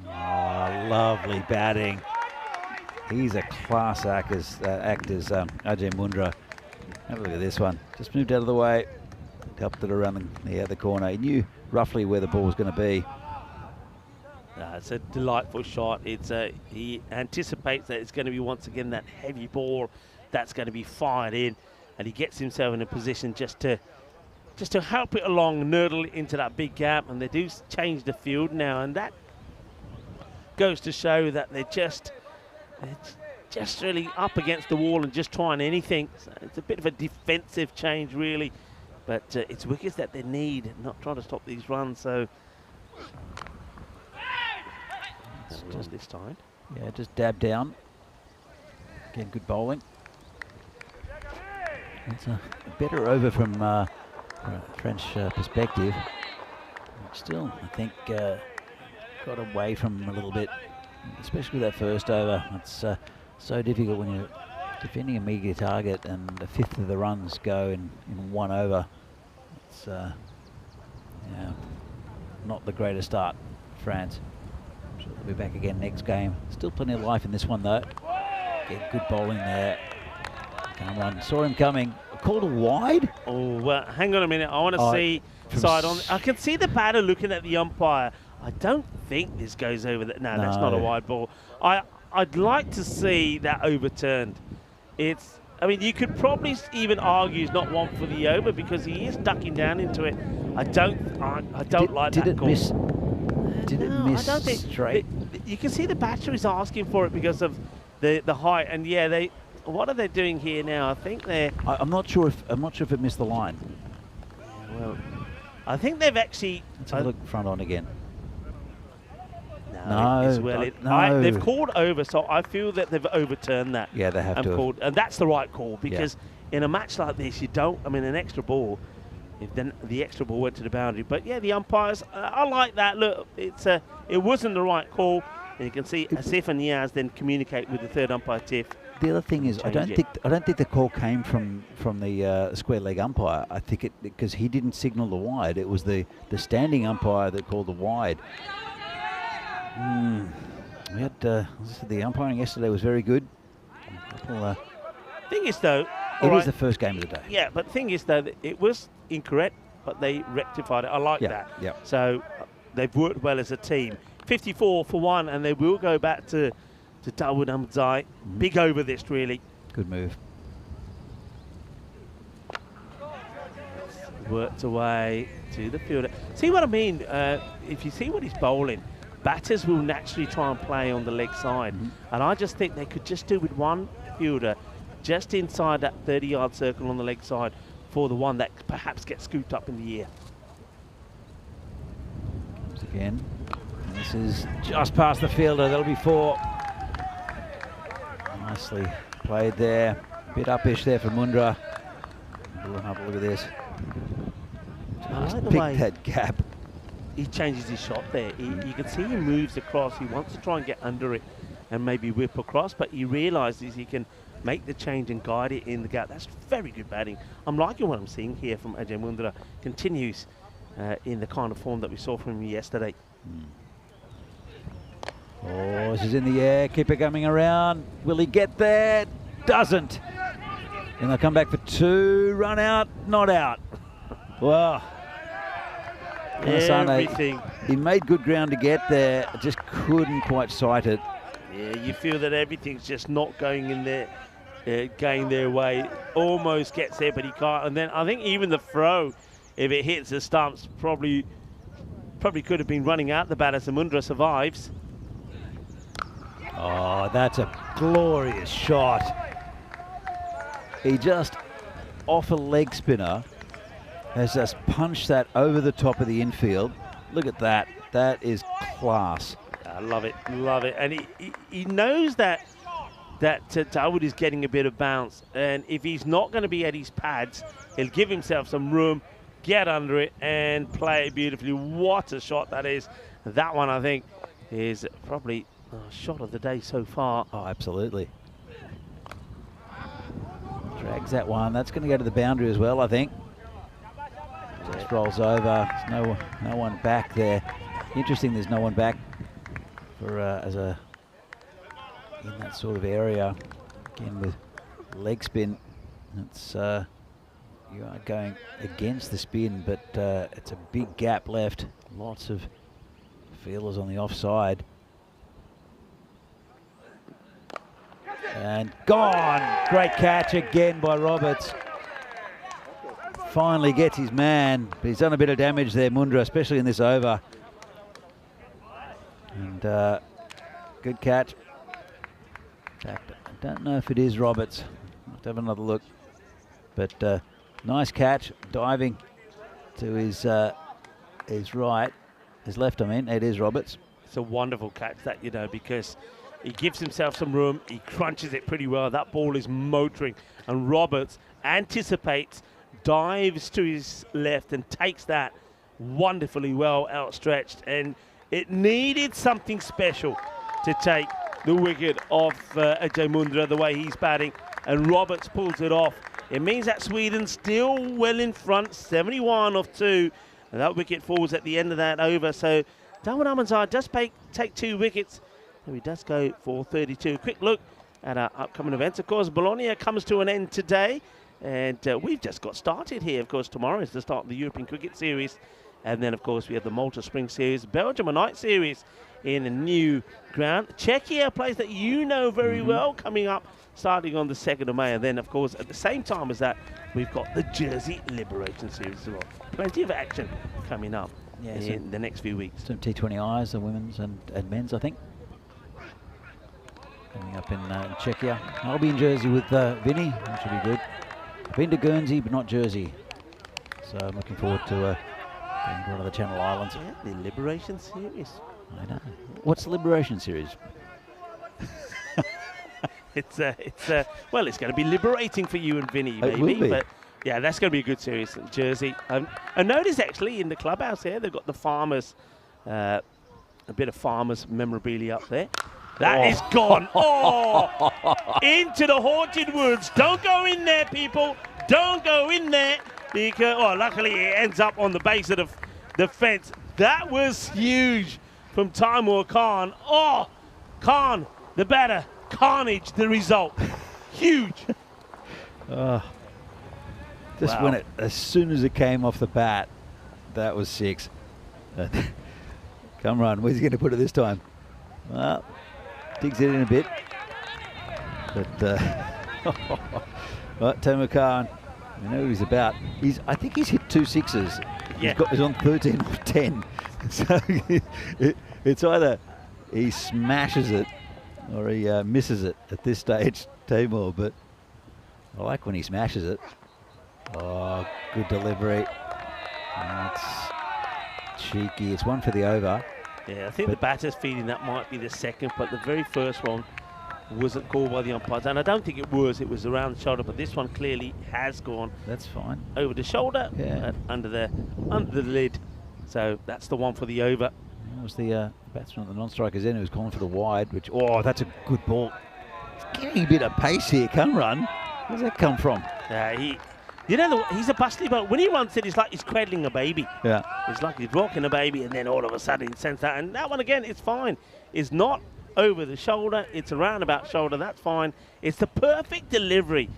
Oh, lovely batting. He's a class act as Ajay Mundra. Have a look at this one. Just moved out of the way, helped it around the other corner. He knew roughly where the ball was going to be. It's a delightful shot. He anticipates that it's going to be once again that heavy ball that's going to be fired in, and he gets himself in a position just to help it along, nurdle it into that big gap, and they do change the field now, and that goes to show that they're just really up against the wall and just trying anything. So it's a bit of a defensive change, really, but it's wickets that they need, not trying to stop these runs. So just this time, yeah, just dab down. Again, good bowling. It's a better over from a French perspective. Still, I think got away from him a little bit, especially with that first over. It's so difficult when you're defending a meager target and a fifth of the runs go in one over. It's yeah, not the greatest start, France. I'm sure they'll be back again next game. Still plenty of life in this one though. Again, good bowling there. Cameron saw him coming. Called a wide. Oh, well, hang on a minute. I want to see side on. I can see the batter looking at the umpire. I don't think this goes over. No, that's not a wide ball. I'd like to see that overturned. I mean, you could probably even argue it's not one for the over because he is ducking down into it. I don't like that call. Did it miss I don't think straight? You can see the batter is asking for it because of the height, and yeah, what are they doing here now? I think they're. I'm not sure if it missed the line. Well, I think they've actually. Let's have a look front on again. No, they've called over, so I feel that they've overturned that. Yeah, they have to. And that's the right call because in a match like this, you don't. I mean, an extra ball. If then the extra ball went to the boundary, but yeah, the umpires. I like that. Look, it wasn't the right call, and you can see Asif and Niaz then communicate with the third umpire, Tiff. The other thing is, I don't think the call came from the square leg umpire. I think it because he didn't signal the wide. It was the standing umpire that called the wide. We had the umpiring yesterday was very good. Thing is though, it is the first game of the day. Yeah, but the thing is though, it was incorrect, but they rectified it. I like that. Yeah. So they've worked well as a team. 54 for 1, and they will go back to Dawood Ahmadzai. Big over this, really. Good move. Worked away to the fielder. See what I mean? If you see what he's bowling, batters will naturally try and play on the leg side. And I just think they could just do with one fielder just inside that 30-yard circle on the leg side for the one that perhaps gets scooped up in the air. Comes again. And this is just past the fielder. That'll be 4. Nicely played there. Bit upish there for Mundra. Have a look at this. Just like the pick way that gap. He changes his shot there. You can see he moves across. He wants to try and get under it and maybe whip across, but he realises he can make the change and guide it in the gap. That's very good batting. I'm liking what I'm seeing here from Ajay Mundra. Continues in the kind of form that we saw from him yesterday. Oh, this is in the air. Keep it coming around. Will he get there? Doesn't. And they'll come back for 2. Run out, not out. Wow. Everything. He made good ground to get there, just couldn't quite sight it. Yeah, you feel that everything's just not going in there, going their way. Almost gets there, but he can't. And then I think even the throw, if it hits the stumps, probably could have been running out the batter. Samundra survives. Oh, that's a glorious shot. He just, off a leg spinner, has just punched that over the top of the infield. Look at that. That is class. I love it, love it. And he knows that Dawood is getting a bit of bounce. And if he's not going to be at his pads, he'll give himself some room, get under it, and play it beautifully. What a shot that is. That one, I think, is probably a shot of the day so far. Oh, absolutely. Drags that one. That's going to go to the boundary as well, I think. Just rolls over. There's no one back there. Interesting, there's no one back for in that sort of area. Again with leg spin, it's you are going against the spin, but it's a big gap left. Lots of feelers on the offside. And gone. Great catch again by Roberts. Finally gets his man, but he's done a bit of damage there, Mundra, especially in this over. And good catch. In fact, I don't know if it is Roberts. Let's have another look. But nice catch, diving to his right, his left, I mean. It is Roberts. It's a wonderful catch that, you know, because he gives himself some room. He crunches it pretty well. That ball is motoring. And Roberts anticipates, dives to his left and takes that wonderfully well outstretched. And it needed something special to take the wicket off Ajay Mundra the way he's batting. And Roberts pulls it off. It means that Sweden's still well in front, 71 off 2. And that wicket falls at the end of that over. So Dawood Amanzar does take 2 wickets. And he does go for 32. Quick look at our upcoming events. Of course, Bologna comes to an end today. And we've just got started here. Of course, tomorrow is the start of the European Cricket Series. And then, of course, we have the Malta Spring Series, Belgium a night series in a new ground. Czechia, a place that you know very well, coming up starting on the 2nd of May. And then, of course, at the same time as that, we've got the Jersey Liberation Series as well. Plenty of action coming up in the next few weeks. Some T20Is, the women's and men's, I think. Coming up in Czechia. I'll be in Jersey with Vinny, which should be good. Been to Guernsey, but not Jersey. So I'm looking forward to going to one of the Channel Islands. Yeah, the Liberation Series. I know. What's the Liberation Series? Well, it's going to be liberating for you and Vinny, maybe. It will be. But yeah, that's going to be a good series in Jersey. I noticed actually in the clubhouse here, they've got the Farmers, a bit of Farmers memorabilia up there. That is gone. Oh, into the haunted woods. Don't go in there, people. Don't go in there. Because, luckily it ends up on the base of the fence. That was huge from Taimur Khan. Oh, Khan, the batter. Carnage, the result. Huge. Just when as soon as it came off the bat, that was 6. Come on, where's he going to put it this time? Well, digs it in a bit. But, well, Taimur Khan, we know what he's about. I think he's hit 2 6s. Yeah. He's on 13 off 10. So it's either he smashes it or he misses it at this stage, Taimur. But I like when he smashes it. Oh, good delivery. That's cheeky. It's one for the over. Yeah, I think the batter's feeling that might be the second, but the very first one wasn't called by the umpires, and I don't think it was. It was around the shoulder, but this one clearly has gone. That's fine. Over the shoulder, and under the lid. So that's the one for the over. That was the batsman on the non-strikers in who was calling for the wide, which, that's a good ball. He's getting a bit of pace here, come run. Where's that come from? He's a bustly ball. When he runs it, it's like he's cradling a baby. Yeah. It's like he's rocking a baby, and then all of a sudden he sends that. And that one, again, it's fine. It's not over the shoulder. It's a roundabout shoulder. That's fine. It's the perfect delivery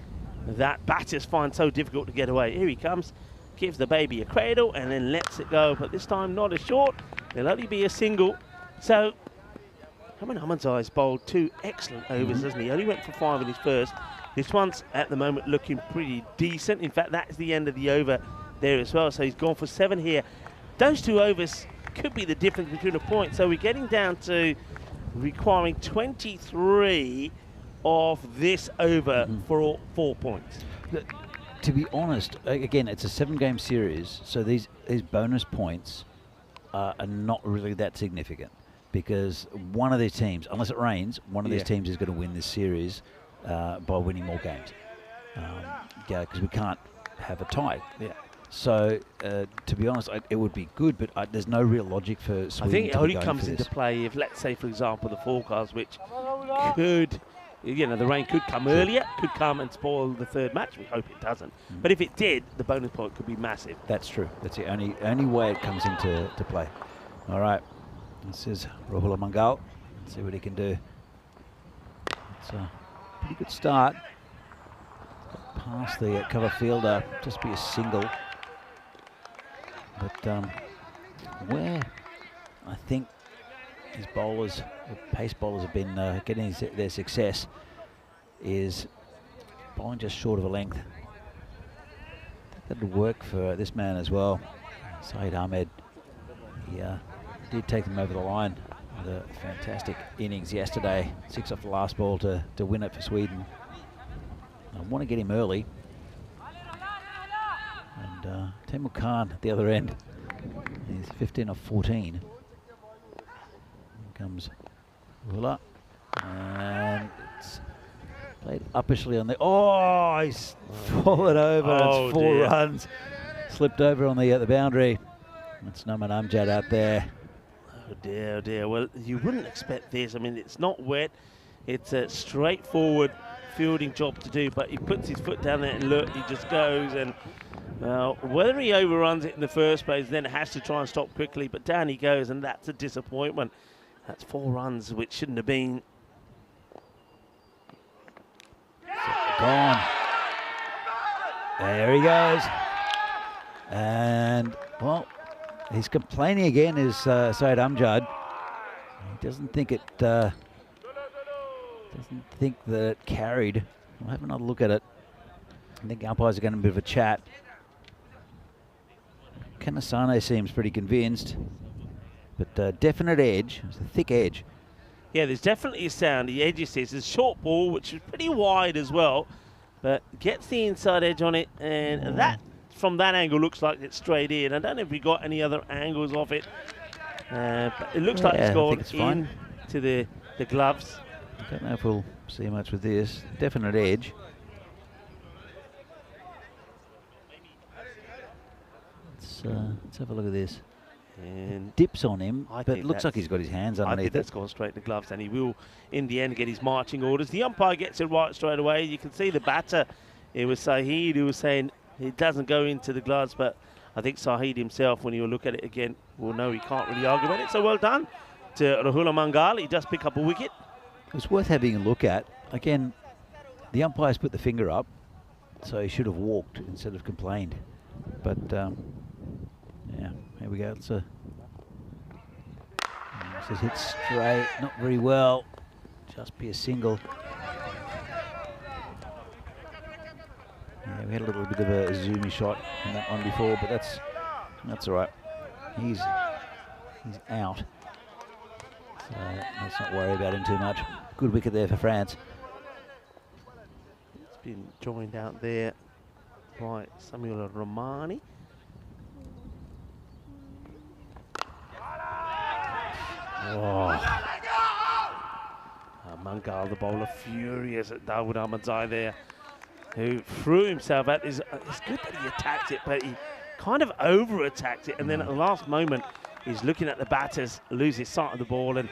that batters find so difficult to get away. Here he comes, gives the baby a cradle and then lets it go, but this time not a short. There'll only be a single. So Herman Ahmadzai's bowled 2 excellent overs, hasn't he? Only went for 5 in his first. This one's at the moment looking pretty decent. In fact, that's the end of the over there as well. So he's gone for 7 here. Those 2 overs could be the difference between a point. So we're getting down to requiring 23 of this over for all 4 points. To be honest, again, it's a 7-game series, so these bonus points are not really that significant, because one of these teams, unless it rains, one of these teams is going to win this series by winning more games. Because we can't have a tie. Yeah. So, to be honest, it would be good, but there's no real logic for Sweden. I think it to only be going comes for into this. play if, let's say, for example, the forecast, which could, you know, the rain could come earlier, could come and spoil the 3rd match. We hope it doesn't. But if it did, the bonus point could be massive. That's true. That's the only way it comes into play. All right. This is Rahul Mangal. Let's see what he can do. It's a pretty good start. Past the cover fielder, just be a single. But where I think his bowlers, the pace bowlers, have been getting their success is bowling just short of a length. I think that'll work for this man as well. Saeed Ahmed, he did take them over the line with a fantastic innings yesterday. 6 off the last ball to win it for Sweden. I want to get him early. And Taimur Khan at the other end. He's 15 off 14. Here comes Ruler. And it's played uppishly on the... Oh, he's fallen over. Oh, it's 4 dear. runs. Slipped over on the boundary. That's Naman Amjad out there. Oh dear, oh dear. Well, you wouldn't expect this. I mean, it's not wet. It's a straightforward fielding job to do, but he puts his foot down there and look, he just goes. And whether he overruns it in the first place, then has to try and stop quickly, but down he goes, and that's a disappointment. That's 4 runs, which shouldn't have been. Gone. There he goes. And, well, he's complaining again, is Saeed Amjad. He doesn't think it that it carried. We'll have another look at it. I think umpires are getting a bit of a chat. Kanasane seems pretty convinced, but definite edge. It's a thick edge. Yeah, there's definitely a sound. The edge is this. It's a short ball, which is pretty wide as well, but gets the inside edge on it, and that, from that angle, looks like it's straight in. I don't know if we got any other angles of it, but it looks like it's gone in to the gloves. I don't know if we'll see much with this. Definite edge. Let's have a look at this. And Dips on him, I but think it looks like he's got his hands I think underneath that's it. gone straight to gloves, and he will, in the end, get his marching orders. The umpire gets it right straight away. You can see the batter. It was Saeed who was saying it doesn't go into the gloves, but I think Saeed himself, when you look at it again, will know he can't really argue about it. So well done to Rahul Mangal. He does pick up a wicket. It's worth having a look at. Again, the umpires put the finger up, so he should have walked instead of complained. But, yeah, here we go. It's a... This is hit straight, not very well. Just be a single. Yeah, we had a little bit of a zoomy shot on that one before, but that's all right. He's out. So let's not worry about him too much. Good wicket there for France. It's been joined out there by Samuel Romani. Oh. Mangal, the bowler, furious at Dawood Ahmadzai there, who threw himself at this. It's good that he attacked it, but he kind of over-attacked it, and then at the last moment, he's looking at the batters, loses sight of the ball, and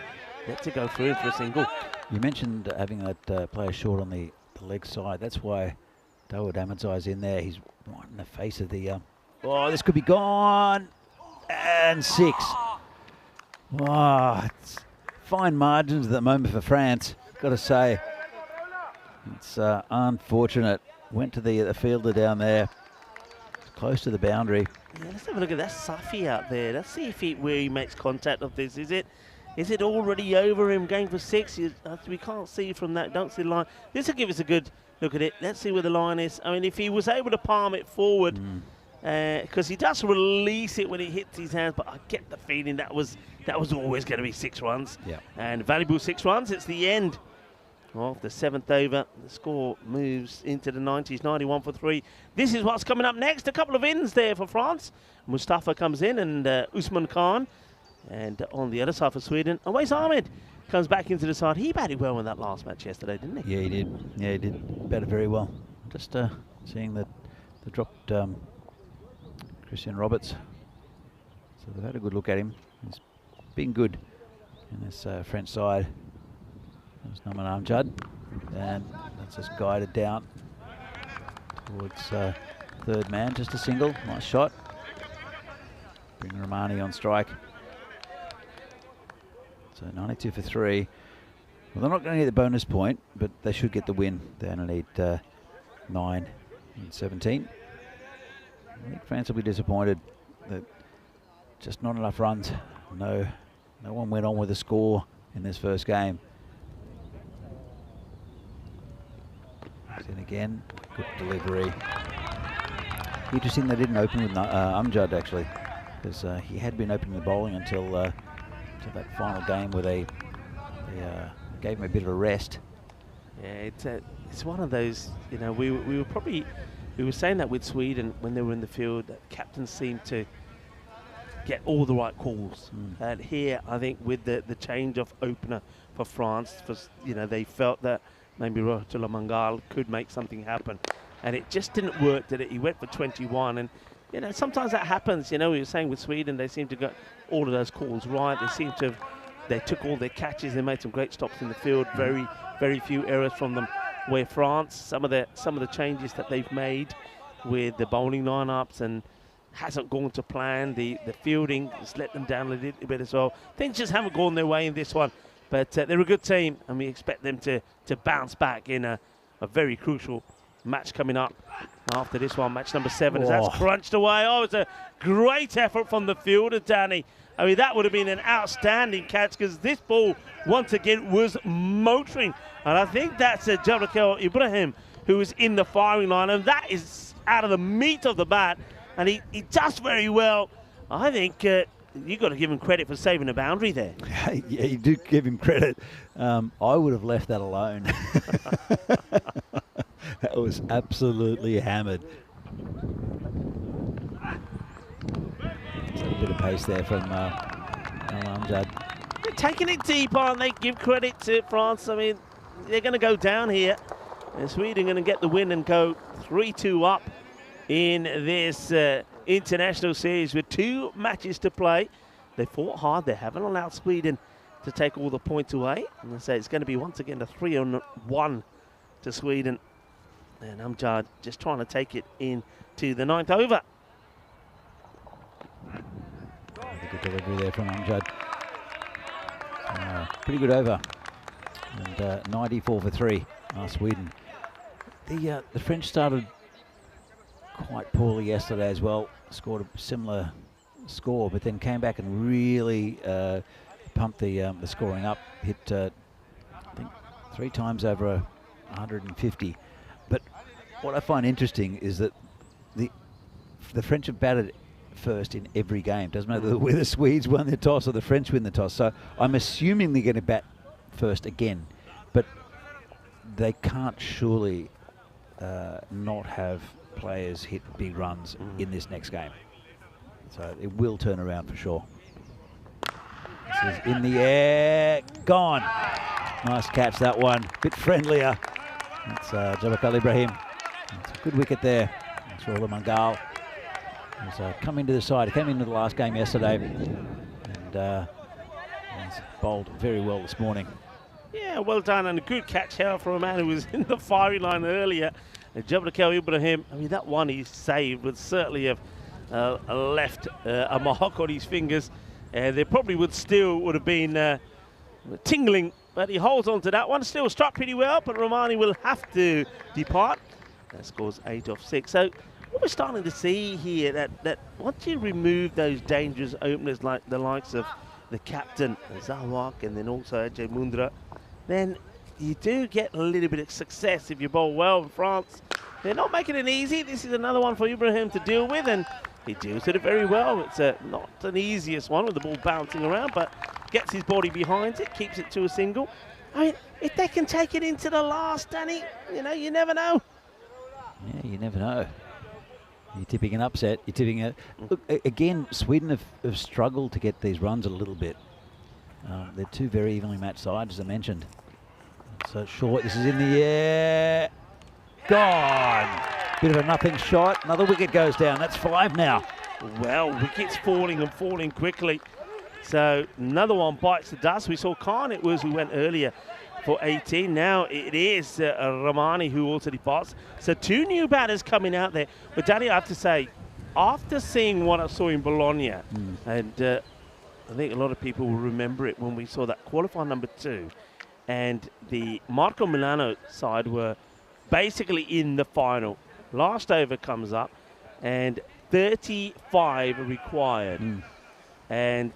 gets to go through for a single. You mentioned having that player short on the leg side. That's why Dawood Ahmadzai's in there. He's right in the face of the... oh, this could be gone! And 6. Wow, it's fine margins at the moment for France, got to say. It's unfortunate. went to the fielder down there, close to the boundary. Yeah, let's have a look at that Safi out there. Let's see if where he makes contact of this. Is it already over him going for 6? We can't see from that. Don't see the line. This will give us a good look at it. Let's see where the line is. I mean, if he was able to palm it forward, because he does release it when it hits his hands, but I get the feeling that was always going to be 6 runs. Yeah. And valuable 6 runs. It's the end of the 7th over. The score moves into the 90s, 91 for 3. This is what's coming up next. A couple of ins there for France. Mustafa comes in and Usman Khan. And on the other side for Sweden, Awais Ahmed comes back into the side. He batted well in that last match yesterday, didn't he? Yeah, he did. Yeah, he did. Batted very well. Just seeing that they dropped Christian Roberts. So they've had a good look at him. He's been good in this French side. There's Naman Amjad, and that's just guided down towards third man. Just a single, nice shot. Bring Romani on strike. So 92 for 3. Well, they're not going to get the bonus point, but they should get the win. They only need 9 and 17. I think France will be disappointed that just not enough runs. No one went on with a score in this first game. And again, good delivery. Interesting they didn't open with Amjad actually, because he had been opening the bowling until that final game where they gave him a bit of a rest. Yeah, it's one of those, you know, we were saying that with Sweden when they were in the field, that captains seemed to get all the right calls. And here, I think with the change of opener for France, they felt that maybe Rohitullah Mangal could make something happen, and it just didn't work, did it? He went for 21, and you know, sometimes that happens. You know, we were saying with Sweden, they seem to get all of those calls right. They took all their catches. They made some great stops in the field. Very, very few errors from them. Where France, some of the changes that they've made with the bowling lineups and hasn't gone to plan. The fielding has let them down a little bit as well. Things just haven't gone their way in this one. But they're a good team, and we expect them to bounce back in a very crucial match coming up after this one, match number 7. As that's crunched away. Oh, it's a great effort from the fielder, Danny. I mean, that would have been an outstanding catch, because this ball, once again, was motoring. And I think that's Jabrakel Ibrahim, who is in the firing line, and that is out of the meat of the bat. And he does very well. I think you've got to give him credit for saving a boundary there. Yeah, you do give him credit. I would have left that alone. That was absolutely hammered. A bit of pace there from Amjad. They're taking it deep, aren't they? Give credit to France. I mean, they're going to go down here. And Sweden going to get the win and go 3-2 up in this international series with 2 matches to play. They fought hard. They haven't allowed Sweden to take all the points away. And I say it's going to be once again a 3-1 to Sweden. And Amjad just trying to take it into the 9th over. Good delivery there from Amjad. Pretty good over. And 94 for 3, Sweden. The French started quite poorly yesterday as well. Scored a similar score, but then came back and really pumped the scoring up. Hit I think 3 times over 150. But what I find interesting is that the French have batted first in every game. Doesn't matter whether the Swedes won the toss or the French win the toss. So I'm assuming they're going to bat first again, but they can't surely not have players hit big runs in this next game. So it will turn around for sure. This is in the air, gone. Nice catch, that one. Bit friendlier. It's Jabrakel Ibrahim. It's a good wicket there. It's Rohitullah Mangal. He's come into the side. He came into the last game yesterday, and he's bowled very well this morning. Yeah, well done, and a good catch here from a man who was in the firing line earlier. Jabrakel Ibrahim, I mean, that one he saved would certainly have left a mark on his fingers. They probably would have been tingling, but he holds on to that one. Still struck pretty well, but Romani will have to depart. That scores 8 off 6. So what we're starting to see here, that once you remove those dangerous openers like the likes of the captain, Zawak, and then also Ajay Mundra, then you do get a little bit of success if you bowl well in France. They're not making it easy. This is another one for Ibrahim to deal with, and he deals with it very well. It's not an easiest one with the ball bouncing around, but gets his body behind it, keeps it to a single. I mean, if they can take it into the last, Danny, you know, you never know. Yeah, you never know. You're tipping an upset. You're tipping a... Look, again, Sweden have struggled to get these runs a little bit. They're two very evenly matched sides, as I mentioned. So short, this is in the air. Gone. Bit of a nothing shot. Another wicket goes down. That's 5 now. Well, wickets falling and falling quickly. So another one bites the dust. We saw Khan, it was who went earlier for 18. Now it is Ramani who also departs. So 2 new batters coming out there. But Danny, I have to say, after seeing what I saw in Bologna, and I think a lot of people will remember it when we saw that qualifier number 2, and the Marco Milano side were basically in the final. Last over comes up, and 35 required. And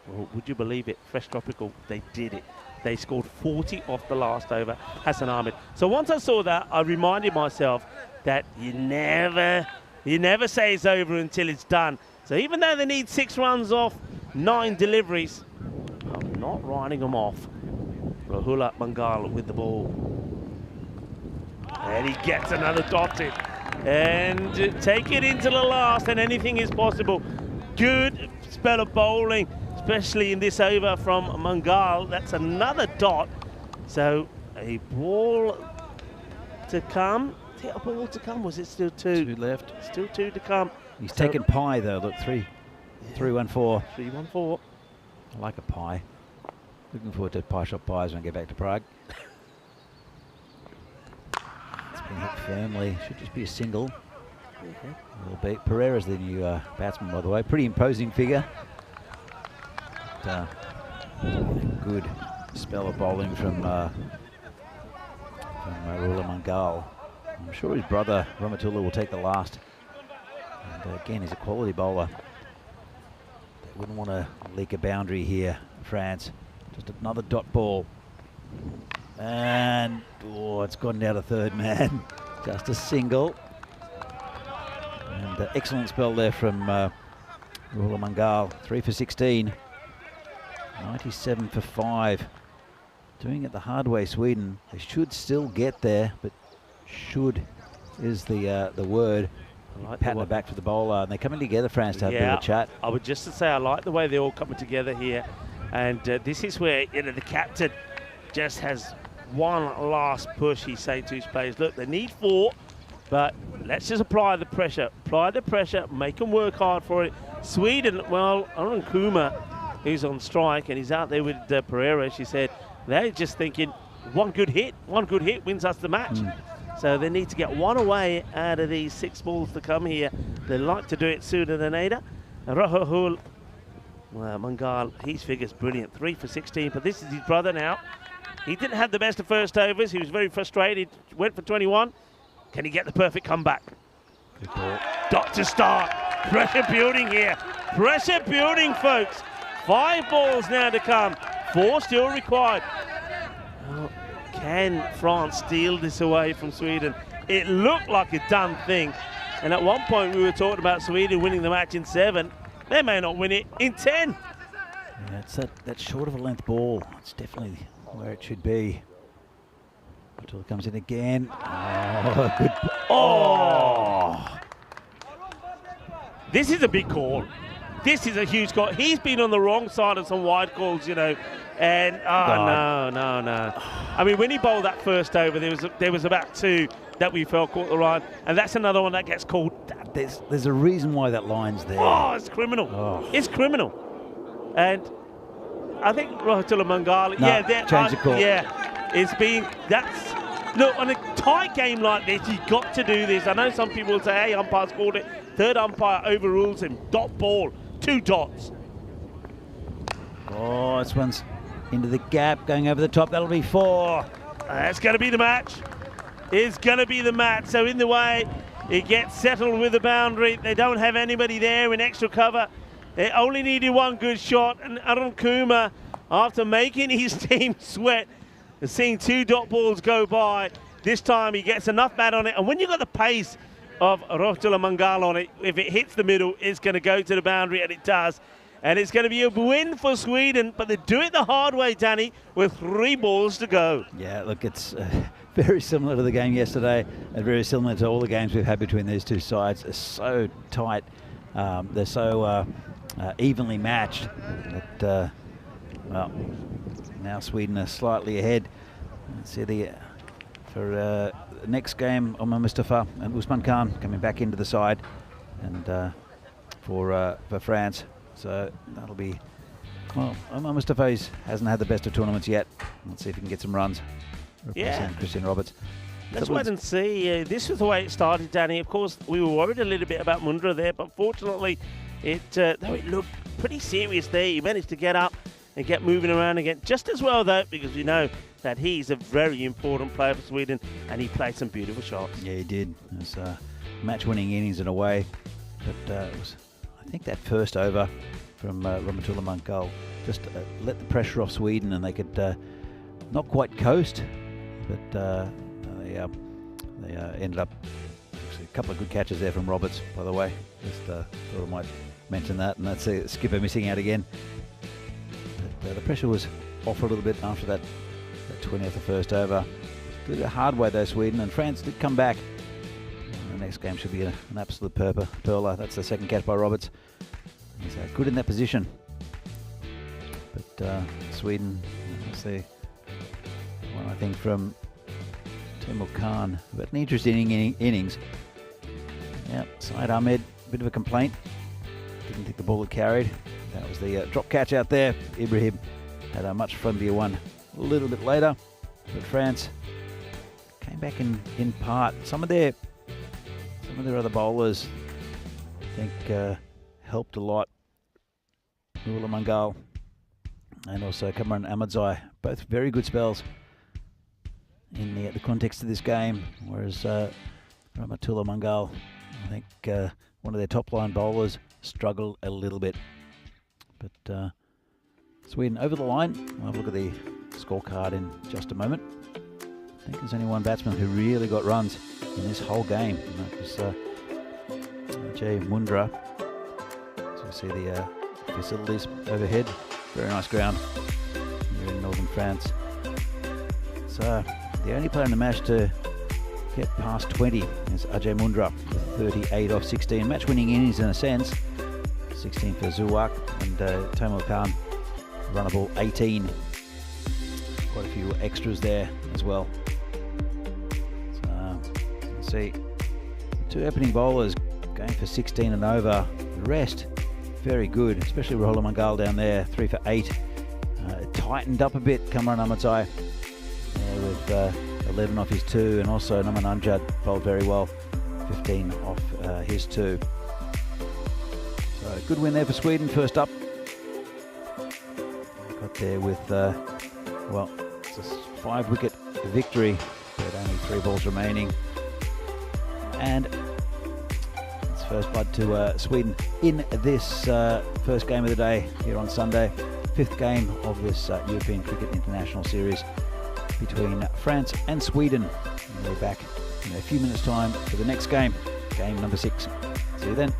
well, would you believe it? Fresh Tropical, they did it. They scored 40 off the last over, Hassan Ahmed. So once I saw that, I reminded myself that you never say it's over until it's done. So even though they need 6 runs off 9 deliveries, I'm not writing them off. Rahul Mangal with the ball. And he gets another dot in. And take it into the last, and anything is possible. Good spell of bowling, especially in this over from Mangal. That's another dot. So a ball to come. A ball to come. Was it still 2? 2 left. Still 2 to come. He's taken pie though. Look, 3-1-4. 3-1-4. I like a pie. Looking forward to pie shop pies when I get back to Prague. It's been hit firmly. Should just be a single. Will beat Pereira's the new batsman, by the way. Pretty imposing figure. But, good spell of bowling from Rahul Mangal. I'm sure his brother Ramatullah will take the last. And again, he's a quality bowler. They wouldn't want to leak a boundary here, France. Just another dot ball. And it's gone down to 3rd man. Just a single. And excellent spell there from Rahul Mangal. 3 for 16. 97 for 5. Doing it the hard way, Sweden. They should still get there, but should is the word. Like patting it back to the bowler, and they're coming together, France, to have a bit of a chat. I would just say I like the way they're all coming together here. And this is where the captain just has one last push. He's saying to his players, look, they need 4, but let's just apply the pressure. Apply the pressure, make them work hard for it. Sweden, well, Arun Kumar, who's on strike, and he's out there with Pereira, she said, they're just thinking, one good hit wins us the match. So they need to get 1 away out of these 6 balls to come here. They like to do it sooner than later. And Rahul Mangal, his figure's brilliant. 3 for 16, but this is his brother now. He didn't have the best of first overs. He was very frustrated. Went for 21. Can he get the perfect comeback? Good ball. Dot to start. Pressure building here. Pressure building, folks. 5 balls now to come. 4 still required. Oh, can France steal this away from Sweden? It looked like a done thing. And at one point we were talking about Sweden winning the match in 7. They may not win it in 10. Yeah, it's that short of a length ball. It's definitely where it should be. Until it comes in again. Oh, good. Oh! This is a big call. This is a huge call. He's been on the wrong side of some wide calls, you know. And, no. I mean, when he bowled that first over, there was about 2 that we felt caught the line. And that's another one that gets called. There's a reason why that line's there. Oh, it's criminal. Oh. It's criminal. And I think Rahul Mangal, change the call. Yeah, it's been, look, on a tight game like this, you've got to do this. I know some people will say, hey, umpire's called it. 3rd umpire overrules him. Dot ball, 2 dots. Oh, this one's into the gap, going over the top. That'll be 4. That's going to be the match. is going to be the match. So in the way, it gets settled with the boundary. They don't have anybody there in extra cover. They only needed one good shot, and Arun Kumar, after making his team sweat and seeing 2 dot balls go by, this time he gets enough bat on it. And when you've got the pace of Rahmatullah Mangal on it, if it hits the middle, it's going to go to the boundary, and it does. And it's going to be a win for Sweden, but they do it the hard way, Danny, with 3 balls to go. Yeah, look, it's very similar to the game yesterday, and very similar to all the games we've had between these two sides. They're so tight. They're so evenly matched that, well, now Sweden are slightly ahead. Let's see for the next game, Omar Mustafa and Usman Khan coming back into the side, and for France. So that'll be, well, Omar Mustafa hasn't had the best of tournaments yet. Let's see if he can get some runs replacing Christian Roberts. Let's wait and see. This is the way it started, Danny. Of course, we were worried a little bit about Mundra there, but fortunately, though it looked pretty serious there, he managed to get up and get moving around again. Just as well, though, because we know that he's a very important player for Sweden, and he played some beautiful shots. Yeah, he did. It was match-winning innings in a way, but it was, I think, that first over from Rahmatullah Mangal just let the pressure off Sweden, and they could not quite coast, but they ended up actually a couple of good catches there from Roberts, by the way. Just thought I might mention that, and that's a skipper missing out again. But the pressure was off a little bit after that 20th of first over. Did it the hard way though, Sweden, and France did come back. And the next game should be an absolute perler. That's the second catch by Roberts. He's good in that position. But Sweden, let's see, one I think from Timur Khan, but an interesting innings. Yeah, Syed Ahmed, bit of a complaint. Didn't think the ball had carried. That was the drop catch out there. Ibrahim had a much friendlier one a little bit later, but France came back in part. Some of their other bowlers, I think, helped a lot. Rahmatullah Mangal and also Kamran Ahmadzai, both very good spells in the context of this game, whereas Rahmatullah Mangal, I think one of their top line bowlers, struggled a little bit. But Sweden over the line. We'll have a look at the scorecard in just a moment. I think there's only one batsman who really got runs in this whole game, and that was Jay Mundra. So you see the facilities overhead. Very nice ground here in northern France. So the only player in the match to get past 20 is Ajay Mundra with 38 off 16. Match-winning innings in a sense. 16 for Zuwak and Timur Khan, runnable 18. Quite a few extras there as well. So you can see 2 opening bowlers going for 16 and over. The rest very good, especially Rahmatullah Mangal down there, 3 for 8. It tightened up a bit. Kamran Ahmadzai with 11 off his 2, and also Naman Amjad bowled very well, 15 off his 2. So good win there for Sweden. First up, got there with well, it's a 5-wicket victory, but only 3 balls remaining, and it's first blood to Sweden in this first game of the day here on Sunday, 5th game of this European Cricket International Series between France and Sweden. And we're back in a few minutes' time for the next game, game number 6. See you then.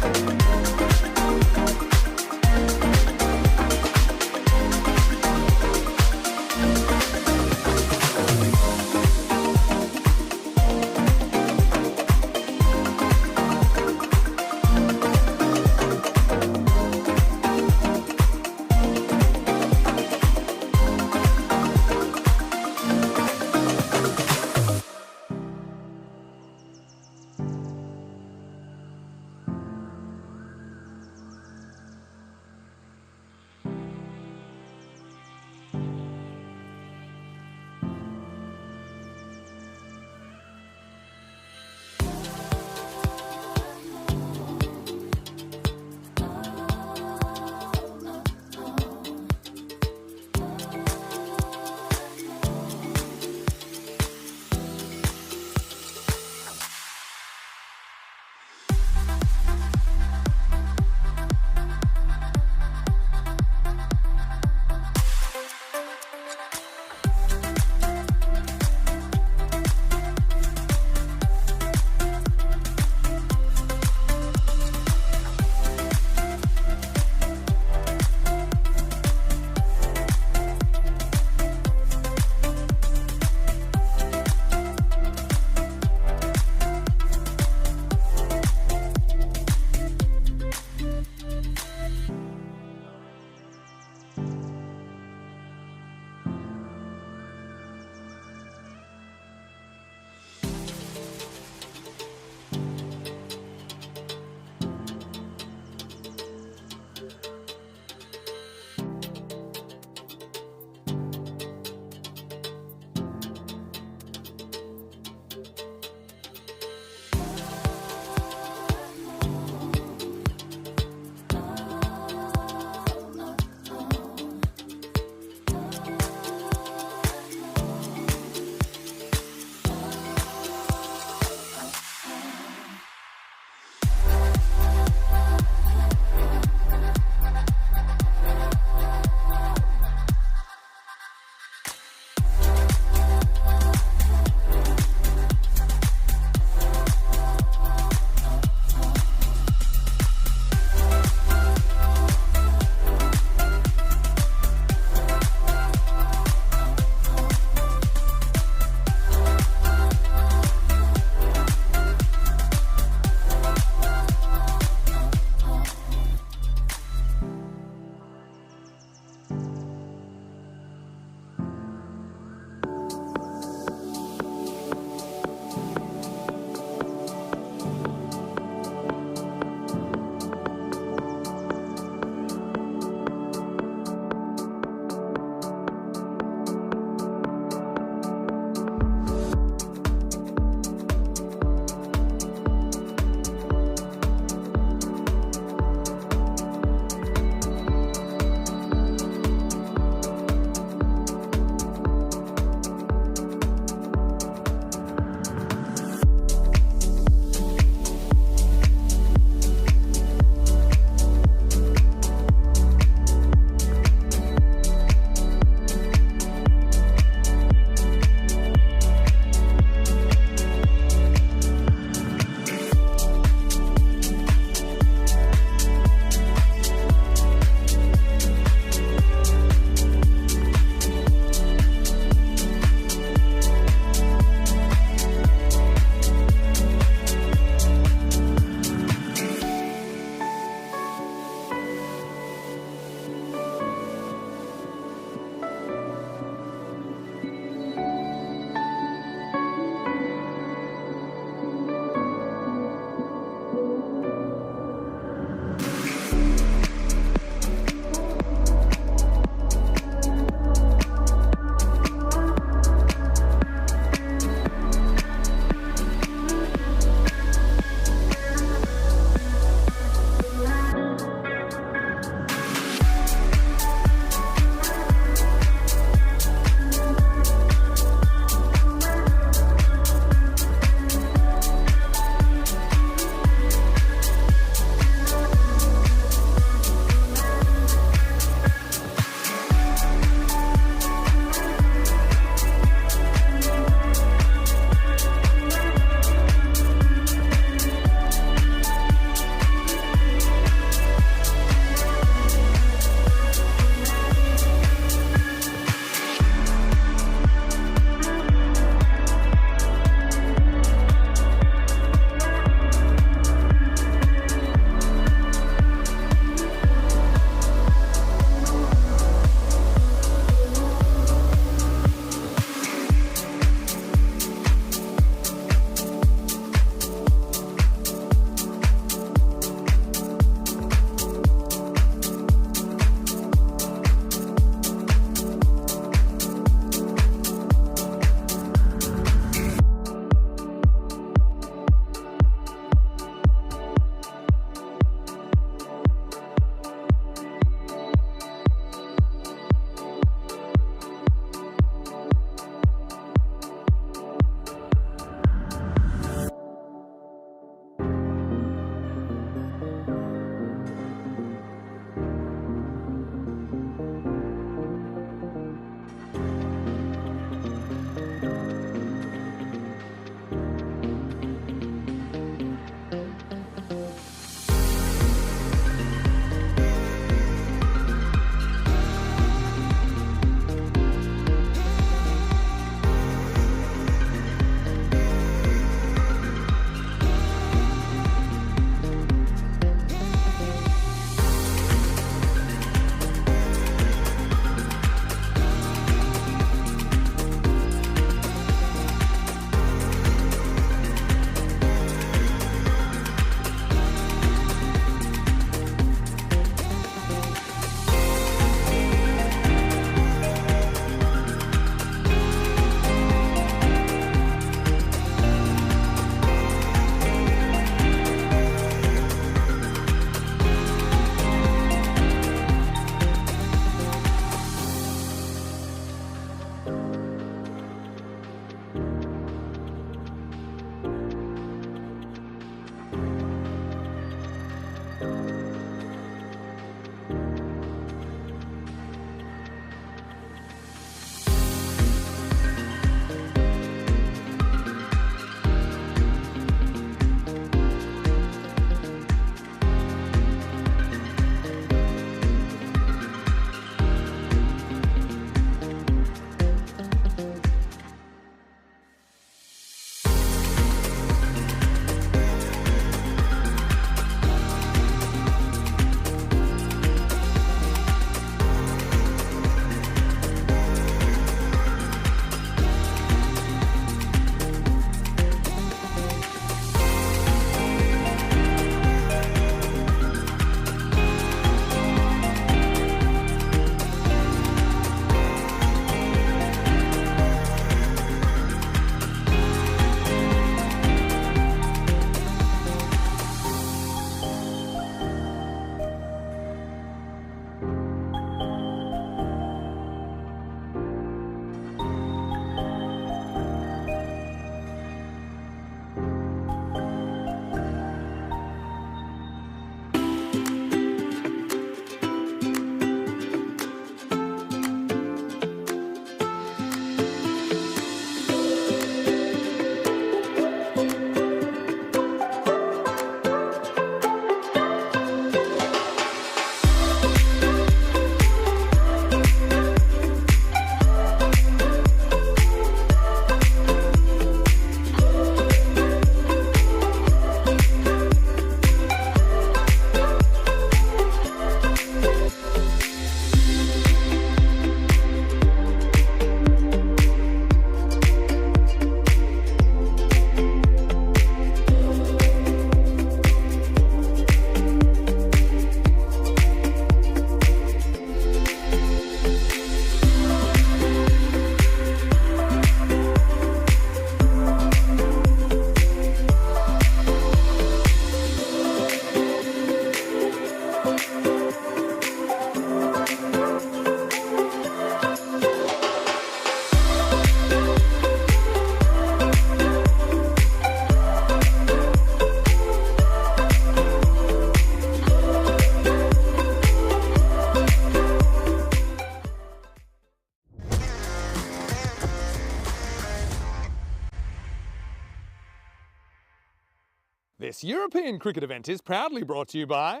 This European cricket event is proudly brought to you by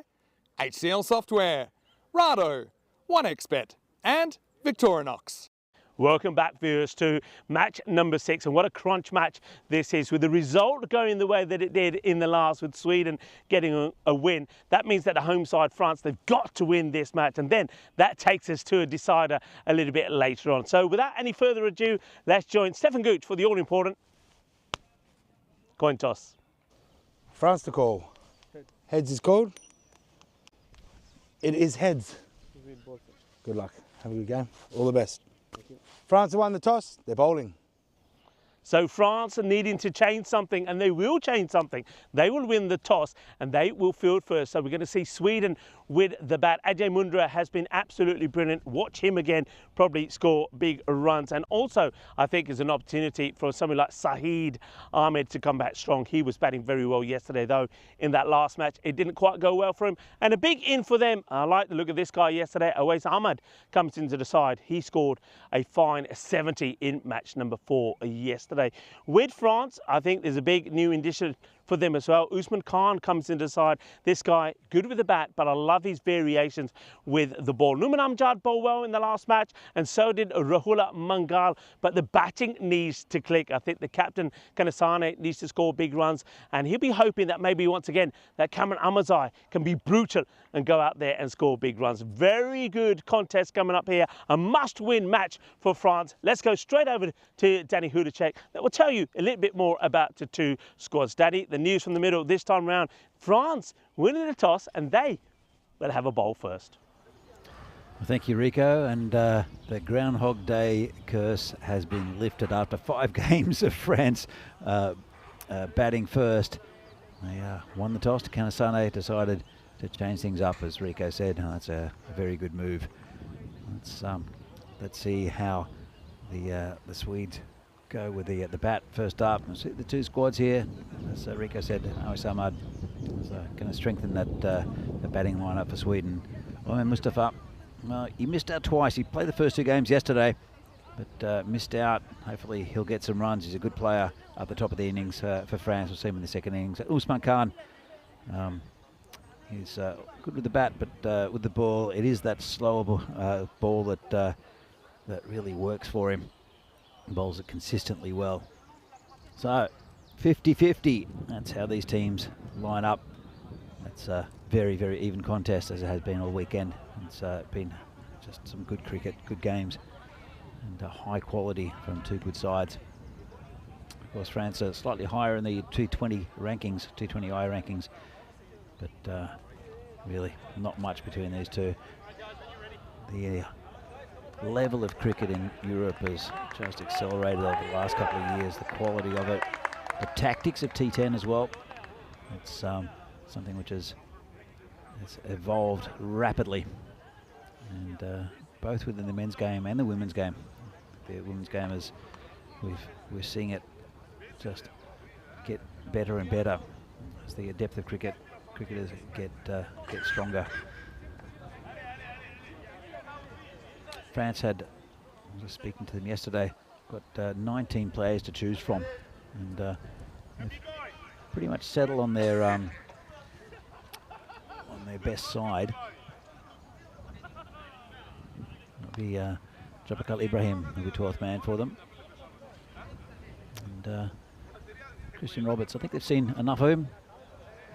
HCL Software, Rado, 1xBet and Victorinox. Welcome back, viewers, to match number 6, and what a crunch match this is, with the result going the way that it did in the last, with Sweden getting a win. That means that the home side, France, they've got to win this match, and then that takes us to a decider a little bit later on. So without any further ado, let's join Stefan Gooch for the all-important coin toss. France to call. Heads is called. It is heads. Good luck. Have a good game. All the best. France have won the toss. They're bowling. So France are needing to change something, and they will change something. They will win the toss and they will field first. So we're going to see Sweden with the bat. Ajay Mundra has been absolutely brilliant. Watch him again probably score big runs. And also, I think, is an opportunity for somebody like Saeed Ahmed to come back strong. He was batting very well yesterday, though, in that last match. It didn't quite go well for him. And a big in for them. I like the look of this guy yesterday. Awais Ahmad comes into the side. He scored a fine 70 in match number 4 yesterday. With France, I think there's a big new addition for them as well. Usman Khan comes into the side. This guy, good with the bat, but I love his variations with the ball. Numan Amjad bowled well in the last match, and so did Rahula Mangal, but the batting needs to click. I think the captain, Kanasane, needs to score big runs, and he'll be hoping that maybe once again that Cameron Amazai can be brutal and go out there and score big runs. Very good contest coming up here. A must-win match for France. Let's go straight over to Danny Hudacek that will tell you a little bit more about the two squads. Daddy, the news from the middle this time round. France winning the toss, and they will have a bowl first. Well, thank you, Rico. And the Groundhog Day curse has been lifted after 5 games of France batting first. They won the toss. Kanasane decided to change things up, as Rico said. Oh, that's a very good move. Let's see how the Swedes go with the bat first up. See the two squads here. As Rico said, Awais Ahmad is going to strengthen that the batting lineup for Sweden. Mohamed Mustafa, well, he missed out twice. He played the first 2 games yesterday, but missed out. Hopefully he'll get some runs. He's a good player at the top of the innings for France. We'll see him in the second innings. Usman Khan, he's good with the bat, but with the ball, it is that slower ball that really works for him. Bowls it consistently well. So 50-50, that's how these teams line up. It's a very, very even contest, as it has been all weekend. It's been just some good cricket, good games, and high quality from 2 good sides. Of course, France are slightly higher in the T20 rankings, T20I rankings, but really not much between these two. The level of cricket in Europe has just accelerated over the last couple of years. The quality of it, the tactics of T10 as well. It's something which has evolved rapidly, and both within the men's game and the women's game. The women's game is we're seeing it just get better and better as the depth of cricketers get stronger. France had, I was speaking to them yesterday, got 19 players to choose from, and they've pretty much settled on their best side. It'll be Jabakal Ibrahim, will be 12th man for them, and Christian Roberts. I think they've seen enough of him.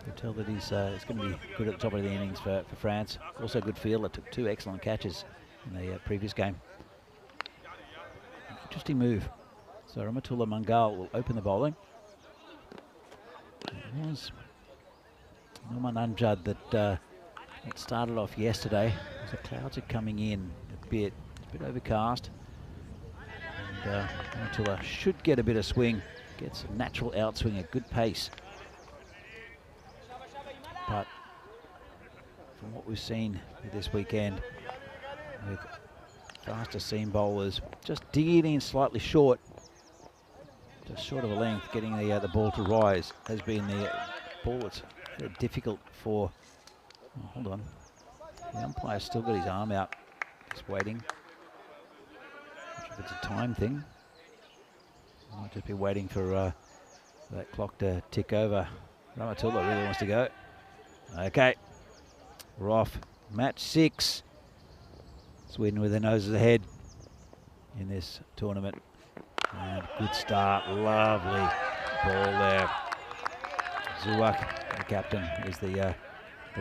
They tell that he's going to be good at the top of the innings for France. Also a good fielder, took 2 excellent catches in the previous game. Interesting move. So Rahmatullah Mangal will open the bowling. It was Numan Amjad that it started off yesterday. The clouds are coming in a bit. It's a bit overcast. And Rahmatullah should get a bit of swing. Gets a natural outswing at good pace. But from what we've seen this weekend, with faster seam bowlers just digging in slightly short, just short of a length, getting the ball to rise has been the ball that's difficult for. Oh, hold on, the umpire's still got his arm out, just waiting. Not sure if it's a time thing. Might just be waiting for that clock to tick over Ramatula really wants to go. Okay, we're off. Match 6. Sweden with their noses ahead in this tournament. And good start, lovely ball there. Zuak, the captain, is the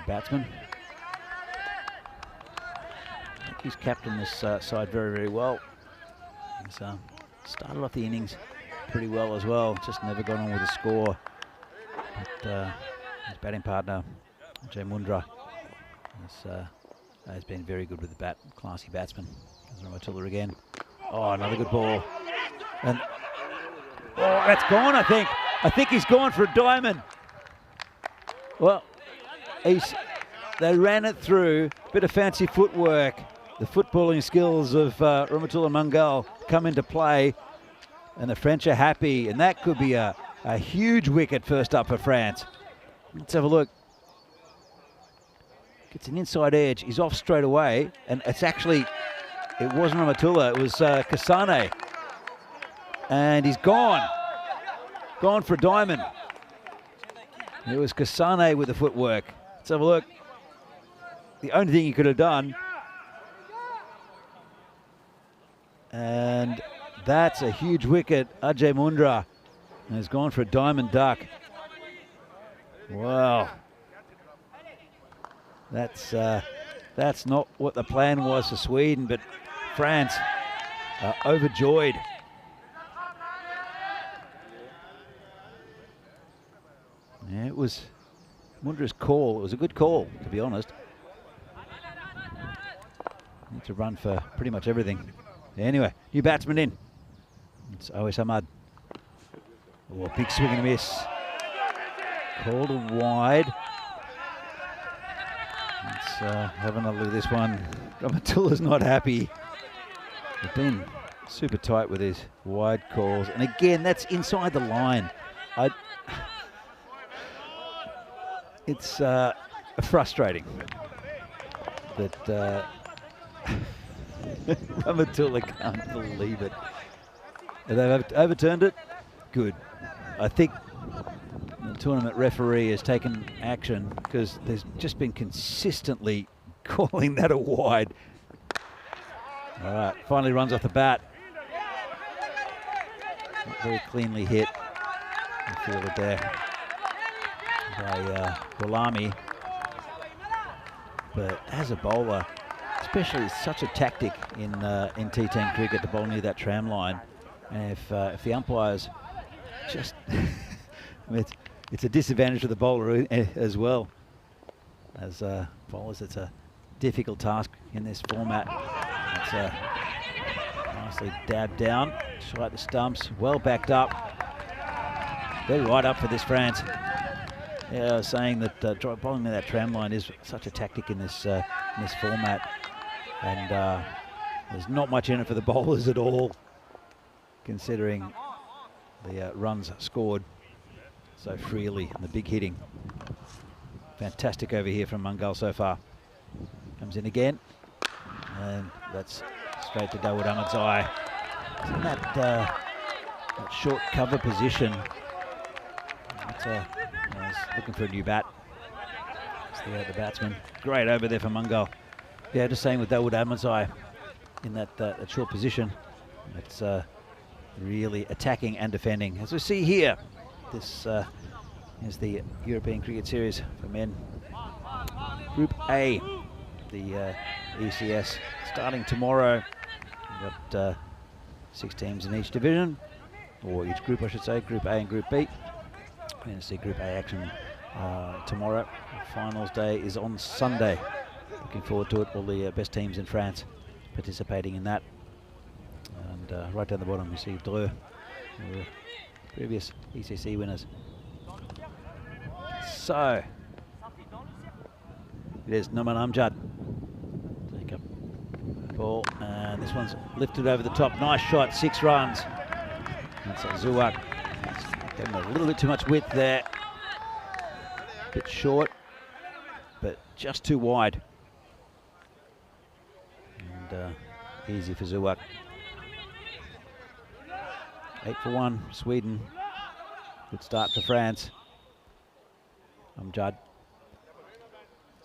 batsman. I think he's captained this side very, very well. He's started off the innings pretty well as well, just never got on with the score. But his batting partner, Jay Mundra, has been very good with the bat, classy batsman. Ramatula again. Oh, another good ball. And oh, that's gone, I think. I think he's gone for a diamond. Well, they ran it through, bit of fancy footwork. The footballing skills of Ramatula Mangal come into play, and the French are happy, and that could be a huge wicket first up for France. Let's have a look. Gets an inside edge, he's off straight away, and it wasn't Ramatula, it was Kasane. And he's gone for a diamond. It was Kasane with the footwork. Let's have a look. The only thing he could have done. And that's a huge wicket. Ajay Mundra has gone for a diamond duck. Wow. That's not what the plan was for Sweden, but France are overjoyed. Yeah, it was Mundra's call. It was a good call, to be honest. Need to run for pretty much everything. Anyway, new batsman in. It's Ois Ahmad. Oh, big swing and a miss. Called wide. Let's have another look at this one. Ramatula's not happy. They've been super tight with his wide calls. And again, that's inside the line. It's frustrating that Ramatula can't believe it. They've overturned it. Good. I think the tournament referee has taken action because there's just been consistently calling that a wide. All right, finally runs off the bat. Not very cleanly hit. I feel it there by Gulami. But as a bowler, especially such a tactic in T10 cricket to bowl near that tram line. And if the umpires just, I mean, it's a disadvantage to the bowler as well. As bowlers, it's a difficult task in this format. It's nicely dabbed down, straight the stumps, well backed up. They're right up for this, France. Yeah, I was saying that bowling near that tram line is such a tactic in this format, and there's not much in it for the bowlers at all, considering the runs scored so freely and the big hitting. Fantastic over here from Mangal so far. Comes in again, and that's straight to Dawood Ahmed's eye. It's in that short cover position. He's looking for a new bat. It's the batsman. Great over there for Mangal. Yeah, just saying with Dawood Ahmed's eye in that short position. It's really attacking and defending. As we see here, this is the European Cricket Series for men. Group A, the ECS, starting tomorrow. We've got 6 teams in each division, or each group I should say, Group A and Group B. We're going to see Group A action tomorrow. The finals day is on Sunday. Looking forward to it. All the best teams in France participating in that. And right down the bottom you see Dreux, previous ECC winners. So, it is Noman Amjad. Take up the ball, and this one's lifted over the top. Nice shot, 6 runs. That's Zuak. Gave him a little bit too much width there. Bit short, but just too wide. And easy for Zuak. 8 for 1, Sweden. Good start for France. Amjad.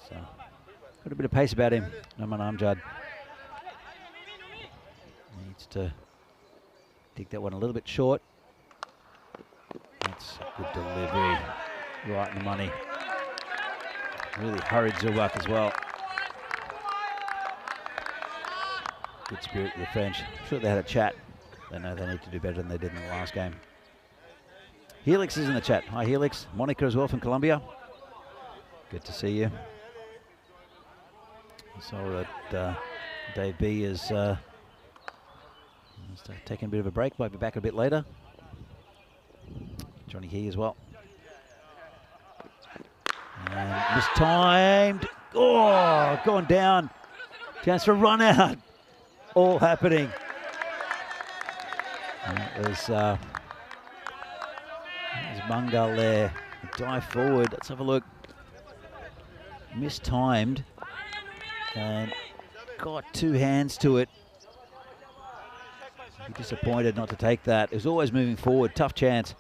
So, got a bit of pace about him, Numan Amjad. Needs to dig that one a little bit short. That's a good delivery, right in the money. Really hurried Zouak as well. Good spirit with the French. I'm sure they had a chat. They know they need to do better than they did in the last game. Helix is in the chat. Hi Helix. Monica as well from Colombia. Good to see you. I saw that Dave B is taking a bit of a break. Might be back a bit later. Johnny He as well. And mistimed. Oh, gone down. Chance for a run out. All happening. And it was Mungal there. Dive forward. Let's have a look. Mistimed. And got two hands to it. Be disappointed not to take that. It was always moving forward. Tough chance.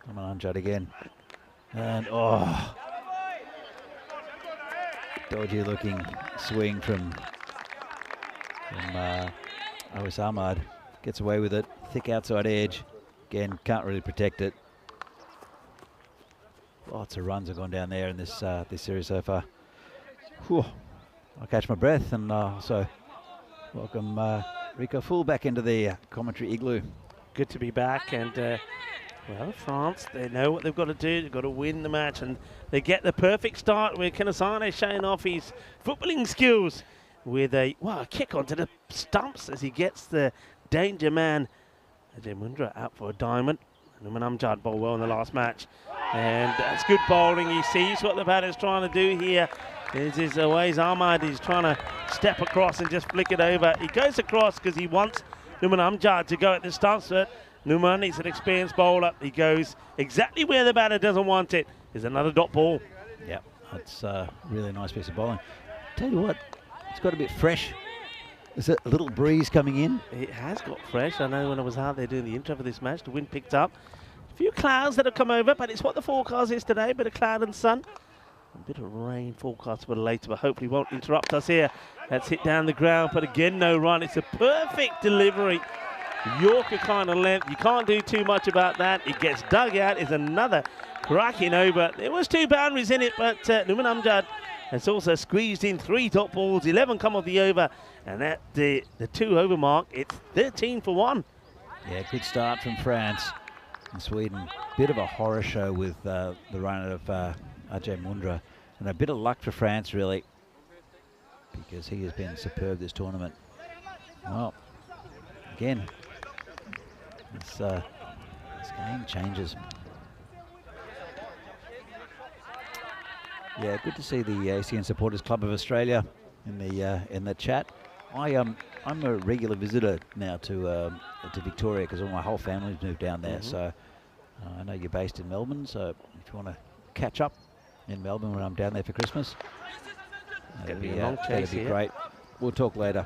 Come on, Amjad again. And oh, dodgy looking swing from Awais Ahmad. Gets away with it. Thick outside edge. Again, can't really protect it. Lots of runs have gone down there in this this series so far. Whew. I'll catch my breath and also welcome Rico Full back into the commentary igloo. Good to be back, and well, France, they know what they've got to do. They've got to win the match, and they get the perfect start with Kanasane showing off his footballing skills with a kick onto the stumps as he gets the danger man Ajay Mundra out for a diamond. Numan Amjad bowled well in the last match, and that's good bowling. He sees what the batter's trying to do here. This is Awais Ahmad. He's trying to step across and just flick it over. He goes across because he wants Numan Amjad to go at the stumps, but Numan is an experienced bowler. He goes exactly where the batter doesn't want it. There's another dot ball. Yep, that's a really nice piece of bowling. Tell you what, it's got a bit fresh. Is it a little breeze coming in? It has got fresh. I know when I was out there doing the intro for this match, the wind picked up. A few clouds that have come over, but it's what the forecast is today. A bit of cloud and sun. A bit of rain forecast for later, but hopefully won't interrupt us here. Let's hit down the ground, but again, no run. It's a perfect delivery. Yorker kind of length. You can't do too much about that. It gets dug out. It's another cracking over. There was 2 boundaries in it, but Numan Amjad has also squeezed in 3 dot balls. 11 come off the over, and at the 2 over mark, it's 13 for 1. Yeah, good start from France and Sweden. Bit of a horror show with the run of Ajay Mundra, and a bit of luck for France really, because he has been superb this tournament. Well, again, this game changes. Yeah, good to see the ACN Supporters Club of Australia in the chat. I'm a regular visitor now to Victoria because all my whole family's moved down there. So I know you're based in Melbourne. So if you want to catch up in Melbourne when I'm down there for Christmas, that'd be great. We'll talk later.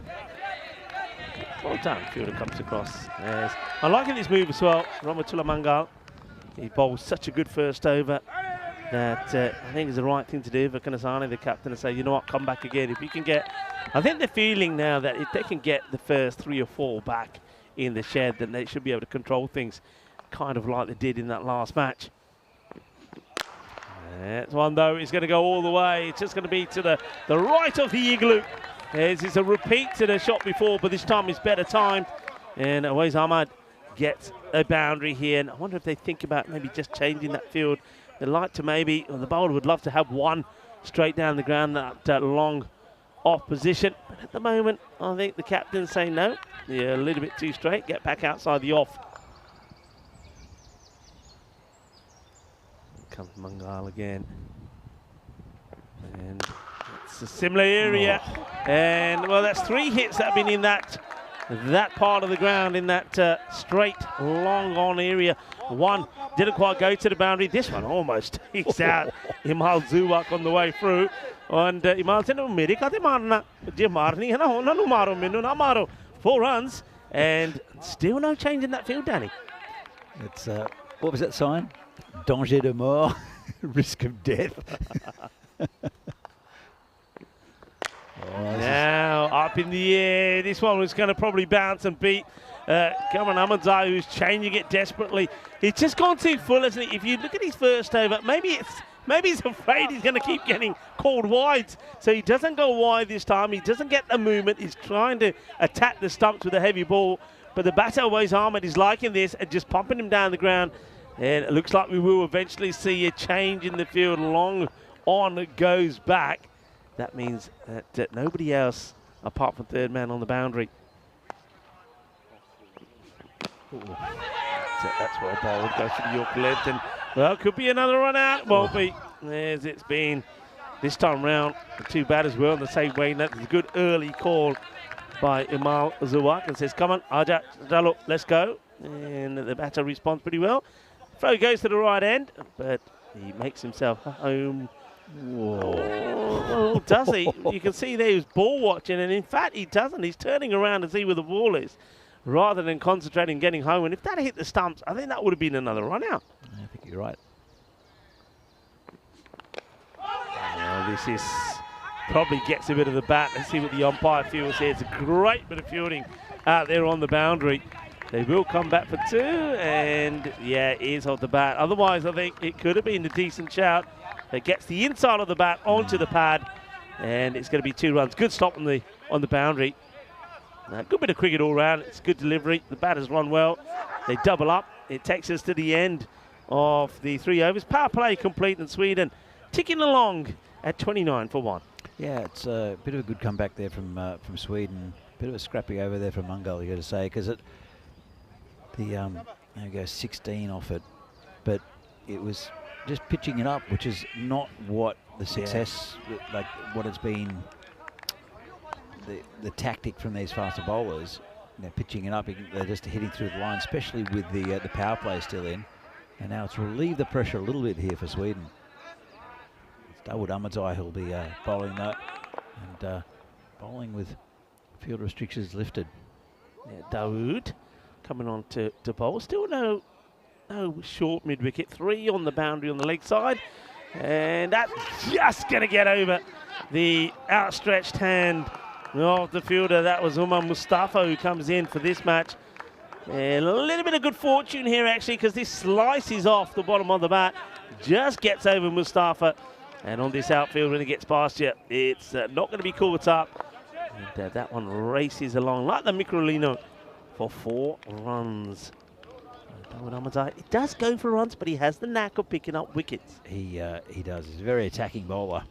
Well done, fielder comes across. Yes. I'm liking this move as well. Ramatullah Mangal, he bowls such a good first over that I think is the right thing to do for Kanasane, the captain, to say, you know what, come back again. If you can get, I think they're feeling now that if they can get the first 3 or 4 back in the shed, then they should be able to control things kind of like they did in that last match. That's one though, it's going to go all the way. It's just going to be to the right of the igloo. It's a repeat to the shot before, but this time it's better timed. And Awais Ahmad gets a boundary here. And I wonder if they think about maybe just changing that field. They'd like to maybe, or the bowler would love to have one straight down the ground, that long off position. But at the moment, I think the captain's saying no. Yeah, a little bit too straight. Get back outside the off. Comes Mangal again. And it's a similar area. And, well, that's 3 hits that have been in that part of the ground, in that straight, long on area. One didn't quite go to the boundary. This one almost takes out Imal Zouak on the way through. And Imal said, "Meri kate marna, je marni hai na, hona nu maro, minu na maro." 4 runs, and still no change in that field, Danny. It's what was that sign? Danger de mort, risk of death. Now up in the air. This one was going to probably bounce and beat Cameron Ahmadzai, who's changing it desperately. He's just gone too full, hasn't he? If you look at his first over, maybe he's afraid he's going to keep getting called wide. So he doesn't go wide this time. He doesn't get the movement. He's trying to attack the stumps with a heavy ball. But the batter, Wais Ahmed, is liking this and just pumping him down the ground. And it looks like we will eventually see a change in the field. Long on it goes back. That means that nobody else, apart from third man on the boundary. So that's well bowled. Goes for the York left. And, well, could be another run out. Won't be. As it's been this time round. The two batters were on the same way. That's a good early call by Imal Zawak and says, come on, Aja, Dalo, let's go. And the batter responds pretty well. Throw goes to the right end, but he makes himself home. Whoa. Does he? You can see there he was ball watching, and in fact he doesn't. He's turning around to see where the ball is rather than concentrating getting home. And if that had hit the stumps, I think that would have been another run out. I think you're right. This is probably gets a bit of the bat. Let's see what the umpire feels here. It's a great bit of fielding out there on the boundary. They will come back for two, and yeah, it is off the bat. Otherwise, I think it could have been a decent shout. It gets the inside of the bat onto the pad, and it's going to be 2 runs. Good stop on the boundary. Good bit of cricket all round. It's good delivery. The batters run well. They double up. It takes us to the end of the 3 overs. Power play complete, and Sweden ticking along at 29 for 1. Yeah, it's a bit of a good comeback there from Sweden. Bit of a scrappy over there from Mungal, you got to say, because there we go, 16 off it, but it was just pitching it up, which is not what the success, like what it's been, the tactic from these faster bowlers. They're pitching it up, they're just hitting through the line, especially with the power play still in, and now it's relieved the pressure a little bit here for Sweden. It's Dawood Ahmadzai who'll be bowling that, and bowling with field restrictions lifted. Yeah, Dawood coming on to bowl. Still no short mid-wicket. 3 on the boundary on the leg side. And that's just going to get over the outstretched hand of the fielder. That was Umar Mustafa who comes in for this match. And a little bit of good fortune here, actually, because this slices off the bottom of the bat. Just gets over Mustafa. And on this outfield, when it gets past you, it's not going to be caught up. And that one races along like the Microlino for 4 runs. He does go for runs, but he has the knack of picking up wickets. He does. He's a very attacking bowler.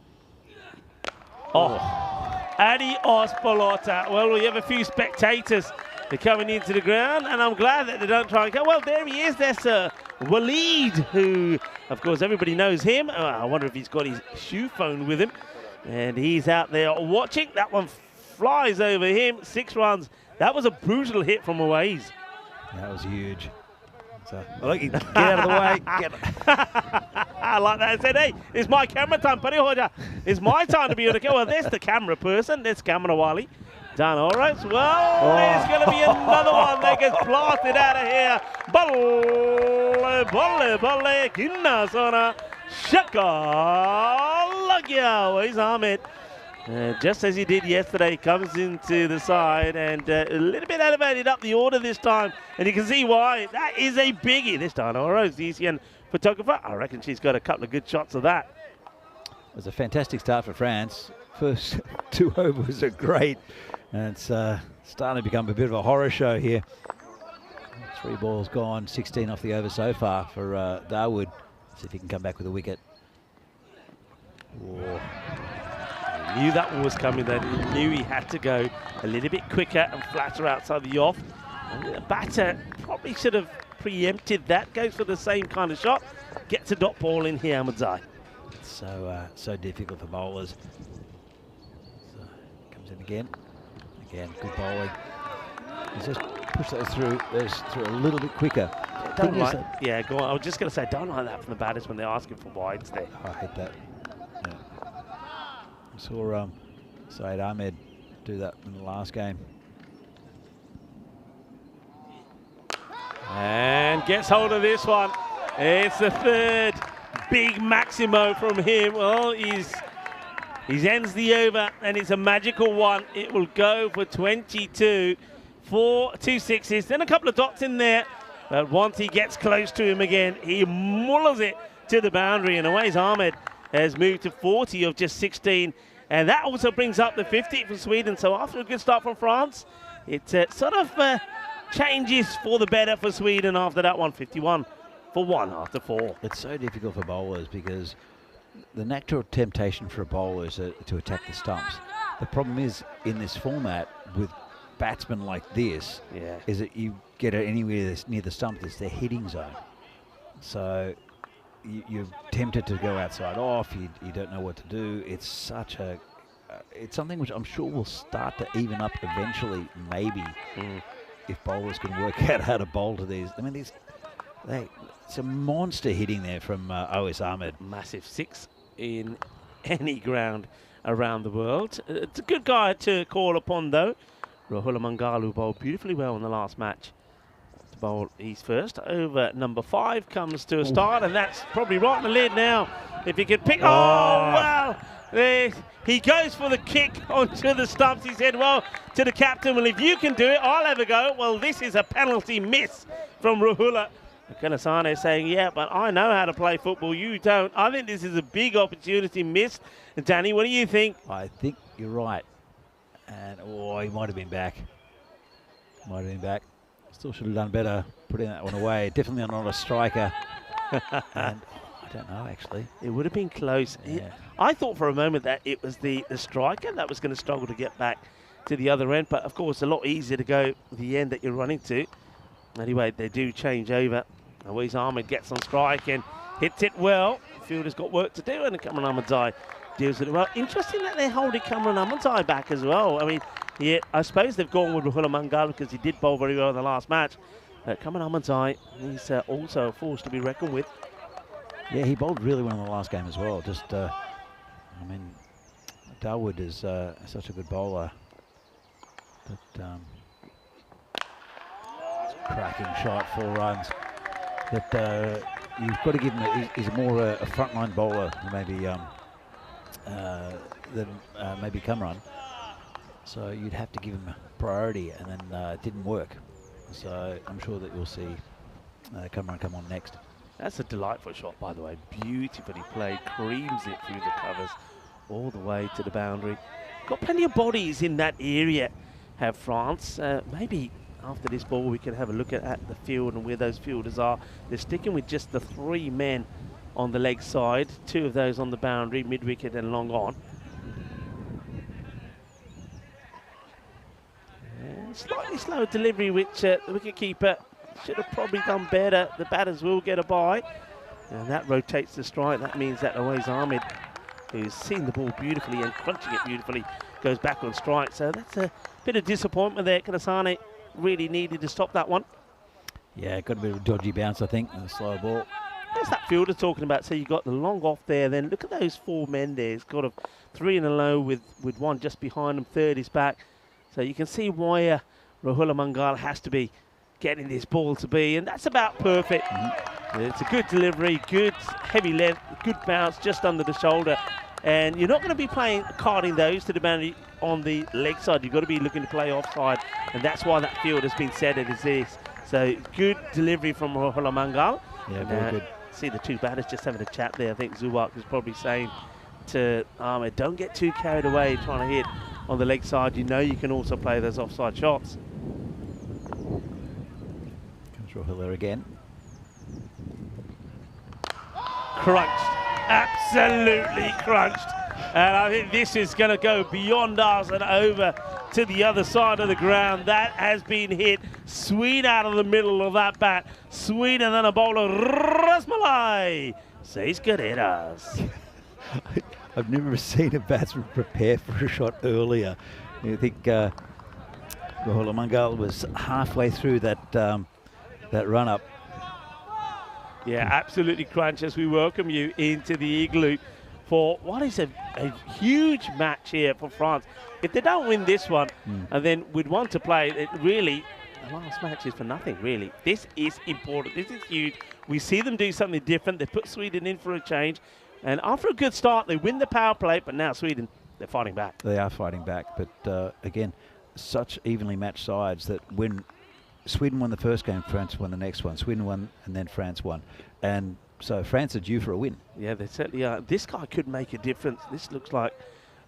Oh, adios, Pelota. Well, we have a few spectators coming into the ground, and I'm glad that they don't try and go. Well, there he is. There's Waleed, who, of course, everybody knows him. I wonder if he's got his shoe phone with him. And he's out there watching. That one flies over him. 6 runs. That was a brutal hit from Wais. That was huge. So, get out of the way. I like that. I said, hey, it's my camera time, Pari Hoja. It's my time to be on the camera. Well, there's the camera person. There's Camera Wali. Done. All right. Well, there's going to be another one that gets blasted out of here. Balle, Kinna Sona, Shaka, Lagya, Wais Ahmed. Just as he did yesterday, comes into the side and a little bit elevated up the order this time. And you can see why. That is a biggie this time. All right, the ECN photographer. I reckon she's got a couple of good shots of that. It was a fantastic start for France. First 2 overs are great. And it's starting to become a bit of a horror show here. 3 balls gone, 16 off the over so far for Dawood. See if he can come back with a wicket. Whoa. Knew that one was coming then. He knew he had to go a little bit quicker and flatter outside the off. And the batter probably should have preempted that. Goes for the same kind of shot. Gets a dot ball in here, Ahmadzai. So difficult for bowlers. So comes in again. Again, good bowling. He's just pushed those through a little bit quicker. Don't like, yeah, go on. I was just going to say, don't like that from the batters when they're asking for wides there. I hate that. Yeah. I saw Saeed Ahmed do that in the last game. And gets hold of this one. It's the third big Maximo from him. Well, he ends the over, and it's a magical one. It will go for 22, 2 sixes, then a couple of dots in there. But once he gets close to him again, he mullers it to the boundary, and Awais Ahmed has moved to 40 of just 16. And that also brings up the 50 for Sweden. So after a good start from France, it sort of changes for the better for Sweden after that one. 51 for 1 after 4. It's so difficult for bowlers because the natural temptation for a bowler is to attack the stumps. The problem is, in this format, with batsmen like this, is that you get it anywhere that's near the stump, it's their hitting zone. So you're tempted to go outside off, you don't know what to do. It's such a, it's something which I'm sure will start to even up eventually, maybe, if bowlers can work out how to bowl to these. I mean, it's a monster hitting there from Awais Ahmed. Massive 6 in any ground around the world. It's a good guy to call upon, though. Rahul Mangalu bowled beautifully well in the last match. To bowl his first over number 5 comes to a start, and that's probably right in the lid now. If he could pick, well, he goes for the kick onto the stumps. He said, well, to the captain, well, if you can do it, I'll have a go. Well, this is a penalty miss from Rahula. Kanasane saying, yeah, but I know how to play football, you don't. I think this is a big opportunity missed. Danny, what do you think? I think you're right. And, he might have been back. Still should have done better putting that one away. Definitely not a striker. And I don't know, actually. It would have been close. Yeah. I thought for a moment that it was the striker that was going to struggle to get back to the other end. But, of course, a lot easier to go the end that you're running to. Anyway, they do change over. Awais Ahmed gets on strike and hits it well. Fielder's got work to do, and Kamran Ahmadzai deals with it well. Interesting that they're holding Kamran Ahmadzai back as well. I mean, I suppose they've gone with Rahul Mangal because he did bowl very well in the last match. Kamran Ahmadzai, he's also a force to be reckoned with. Yeah, he bowled really well in the last game as well. Just, I mean, Dawood is such a good bowler. But, cracking shot, 4 runs. But you've got to give him he's more a frontline bowler than maybe Kamran. So you'd have to give him priority, and then it didn't work. So I'm sure that you'll see Kamran come on next. That's a delightful shot, by the way. Beautifully played, creams it through the covers all the way to the boundary. Got plenty of bodies in that area, have France. Maybe after this ball we can have a look at the field and where those fielders are. They're sticking with just the 3 men on the leg side, 2 of those on the boundary, mid-wicket and long on. And slightly slower delivery, which the wicket-keeper should have probably done better. The batters will get a bye, and that rotates the strike. That means that Awais Ahmed, who's seen the ball beautifully and crunching it beautifully, goes back on strike. So that's a bit of disappointment there. Kanasane really needed to stop that one. Yeah, got a bit of a dodgy bounce, I think, and a slow ball. That's that fielder talking about. So you got the long off there. Then look at those 4 men there. It's got 3 in a low with 1 just behind him. 3rd is back. So you can see why Rahul Mangal has to be getting this ball to be, and that's about perfect. It's a good delivery, good heavy length, good bounce just under the shoulder. And you're not going to be carding those to the boundary on the leg side. You've got to be looking to play offside, and that's why that field has been set as this. So good delivery from Rahul Mangal. Yeah, very good. See the 2 batters just having a chat there. I think Zuwak is probably saying to Ahmed, don't get too carried away trying to hit on the leg side. You know you can also play those offside shots. Comes Rahul there again. Crunched, absolutely crunched. And I think this is going to go beyond us and over to the other side of the ground. That has been hit sweet out of the middle of that bat. Sweeter than a bowler. Rasmalai says good hitters. I've never seen a batsman prepare for a shot earlier. I think Rahul Mangal was halfway through that that run-up. Yeah, absolutely crunch as we welcome you into the Igloo for what is a huge match here for France. If they don't win this one, and then with 1 to play, it really the last match is for nothing, really. This is important. This is huge. We see them do something different. They put Sweden in for a change. And after a good start, they win the power play. But now Sweden, they're fighting back. They are fighting back. But again, such evenly matched sides that when Sweden won the first game, France won the next one. Sweden won, and then France won. And so France are due for a win. Yeah, they certainly are. This guy could make a difference. This looks like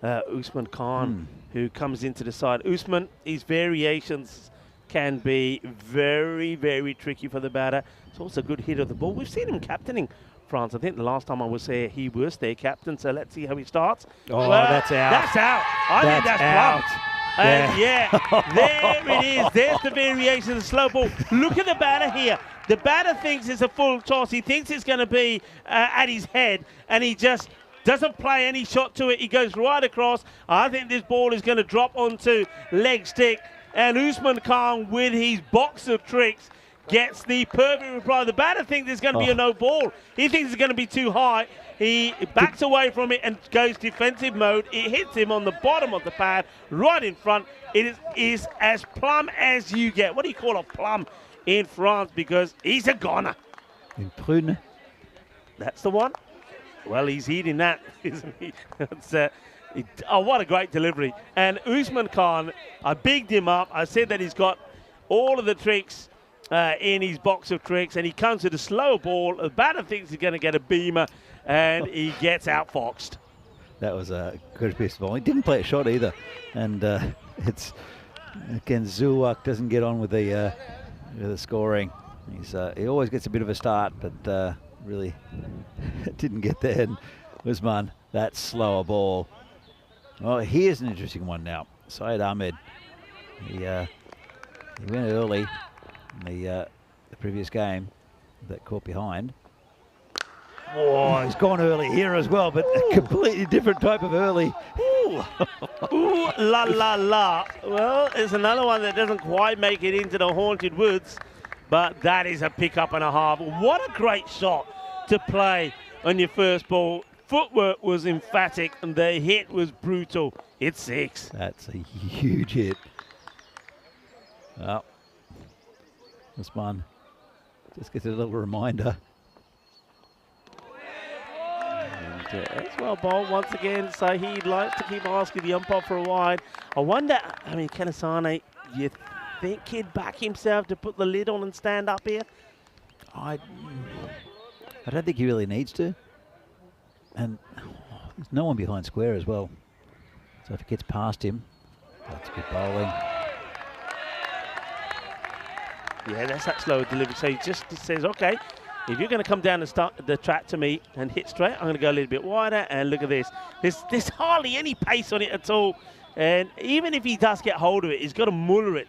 Usman Khan, who comes into the side. Usman, his variations can be very, very tricky for the batter. It's also a good hit of the ball. We've seen him captaining France. I think the last time I was there, he was their captain. So let's see how he starts. Oh, well, that's out. That's out. I think that's out. plump. And yeah, there it is. There's the variation of the slow ball. Look at the batter here. The batter thinks it's a full toss. He thinks it's going to be at his head, and he just doesn't play any shot to it. He goes right across. I think this ball is going to drop onto leg stick. And Usman Khan, with his box of tricks, gets the perfect reply. The batter thinks there's going to be a no ball. He thinks it's going to be too high. He backs away from it and goes defensive mode. It hits him on the bottom of the pad, right in front. It is as plumb as you get. What do you call a plum in France? Because he's a goner. In prune. That's the one. Well, he's eating that, isn't he? Oh, what a great delivery. And Usman Khan, I bigged him up. I said that he's got all of the tricks in his box of tricks, and he comes with a slow ball. The batter thinks he's going to get a beamer, and he gets outfoxed. That was a good piece of ball. He didn't play a shot either. And it's, again, Zuluak doesn't get on with the scoring. He always gets a bit of a start, but really didn't get there. And Usman, that slower ball. Well, here's an interesting one now. Syed Ahmed, he went early in the previous game, that caught behind. Oh, he's gone early here as well, but a completely different type of early. Ooh, ooh, la, la, la. Well, it's another one that doesn't quite make it into the haunted woods, but that is a pickup and a half. What a great shot to play on your first ball. Footwork was emphatic, and the hit was brutal. It's 6. That's a huge hit. Well, this one just gets a little reminder. And as well bowled once again, so he likes to keep asking the umpire for a wide. I wonder, I mean, Kanasane, you think he'd back himself to put the lid on and stand up here? I don't think he really needs to. And there's no one behind square as well. So if it gets past him, that's good bowling. Yeah, that's that slow delivery. So he just says, okay, if you're going to come down and start the track to me and hit straight, I'm going to go a little bit wider. And look at this. There's hardly any pace on it at all. And even if he does get hold of it, he's got to muller it.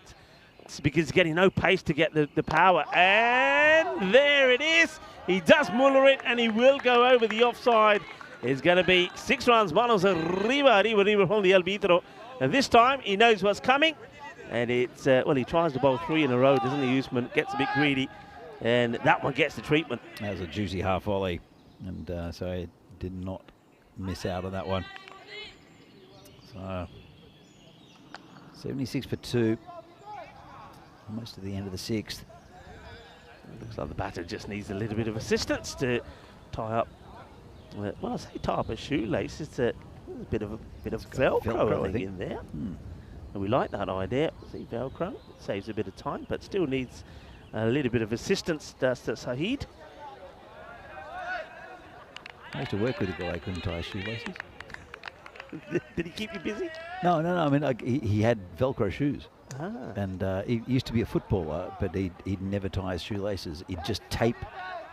It's because he's getting no pace to get the power. And there it is. He does muller it, and he will go over the offside. It's going to be 6 runs, manos arriba from the arbitro. And this time, he knows what's coming. And it's, well, he tries to bowl 3 in a row, doesn't he, Usman? Gets a bit greedy. And that one gets the treatment. That was a juicy half volley. And so he did not miss out on that one. So, 76 for 2. Almost to the end of the 6th. Looks like the batter just needs a little bit of assistance to tie up. Well, I say tie up a shoelace. It's a bit of Velcro, I think, in there. And we like that idea. See, Velcro saves a bit of time, but still needs a little bit of assistance. Does Saeed? I used to work with a guy who couldn't tie his shoelaces. Did he keep you busy? No. I mean, like, he had Velcro shoes. Ah. And he used to be a footballer, but he'd never tie his shoelaces. He'd just tape.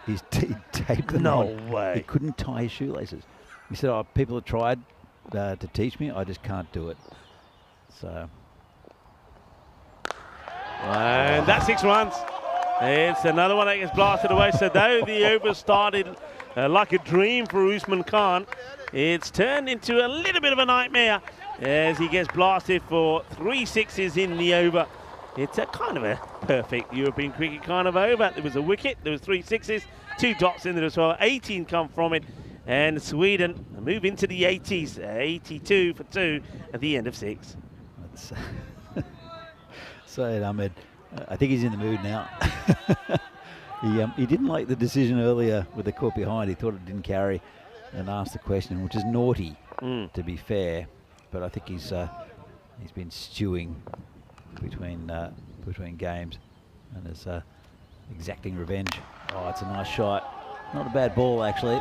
He'd tape them on. No way. He couldn't tie his shoelaces. He said, "Oh, people have tried to teach me. I just can't do it." So. And that's 6 runs. It's another one that gets blasted away. So though the over started like a dream for Usman Khan, it's turned into a little bit of a nightmare as he gets blasted for 3 sixes in the over. It's a kind of a perfect European cricket kind of over. There was a wicket, there was 3 sixes, 2 dots in there as well. 18 come from it, and Sweden move into the 80s. 82 for 2 at the end of 6. That's Syed Ahmed. I think he's in the mood now. He didn't like the decision earlier with the caught behind. He thought it didn't carry and asked the question, which is naughty, to be fair. But I think he's been stewing between games and is exacting revenge. Oh, it's a nice shot. Not a bad ball, actually.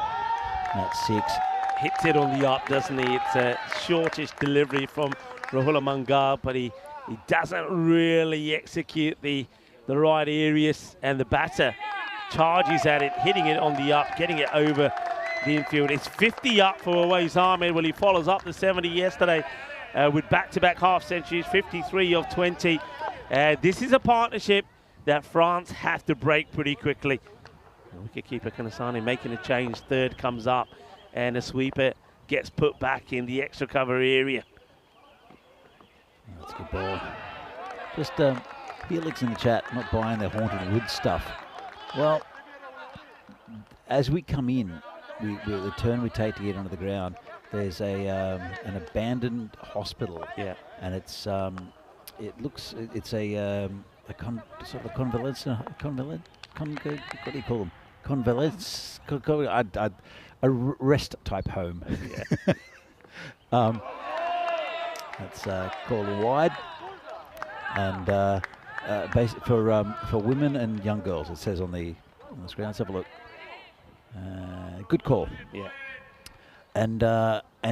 That's 6. Hits it on the up, doesn't he? It's a shortish delivery from Rahul Mangal, but he doesn't really execute the right areas, and the batter charges at it, hitting it on the up, getting it over the infield. It's 50 up for Awais Ahmed. Well, he follows up the 70 yesterday with back-to-back half centuries, 53 of 20. This is a partnership that France have to break pretty quickly. Wicketkeeper Kanasani making a change. Third comes up, and a sweeper gets put back in the extra cover area. That's a good ball. Just Felix in the chat, not buying the haunted wood stuff. Well, as we come in, the turn we take to get onto the ground, there's an abandoned hospital. Yeah. And it's sort of a convalescence. What do you call them? Convalescence. A rest type home. Yeah. That's called a wide, and for women and young girls. It says on the screen. Let's have a look. Good call. Yeah. And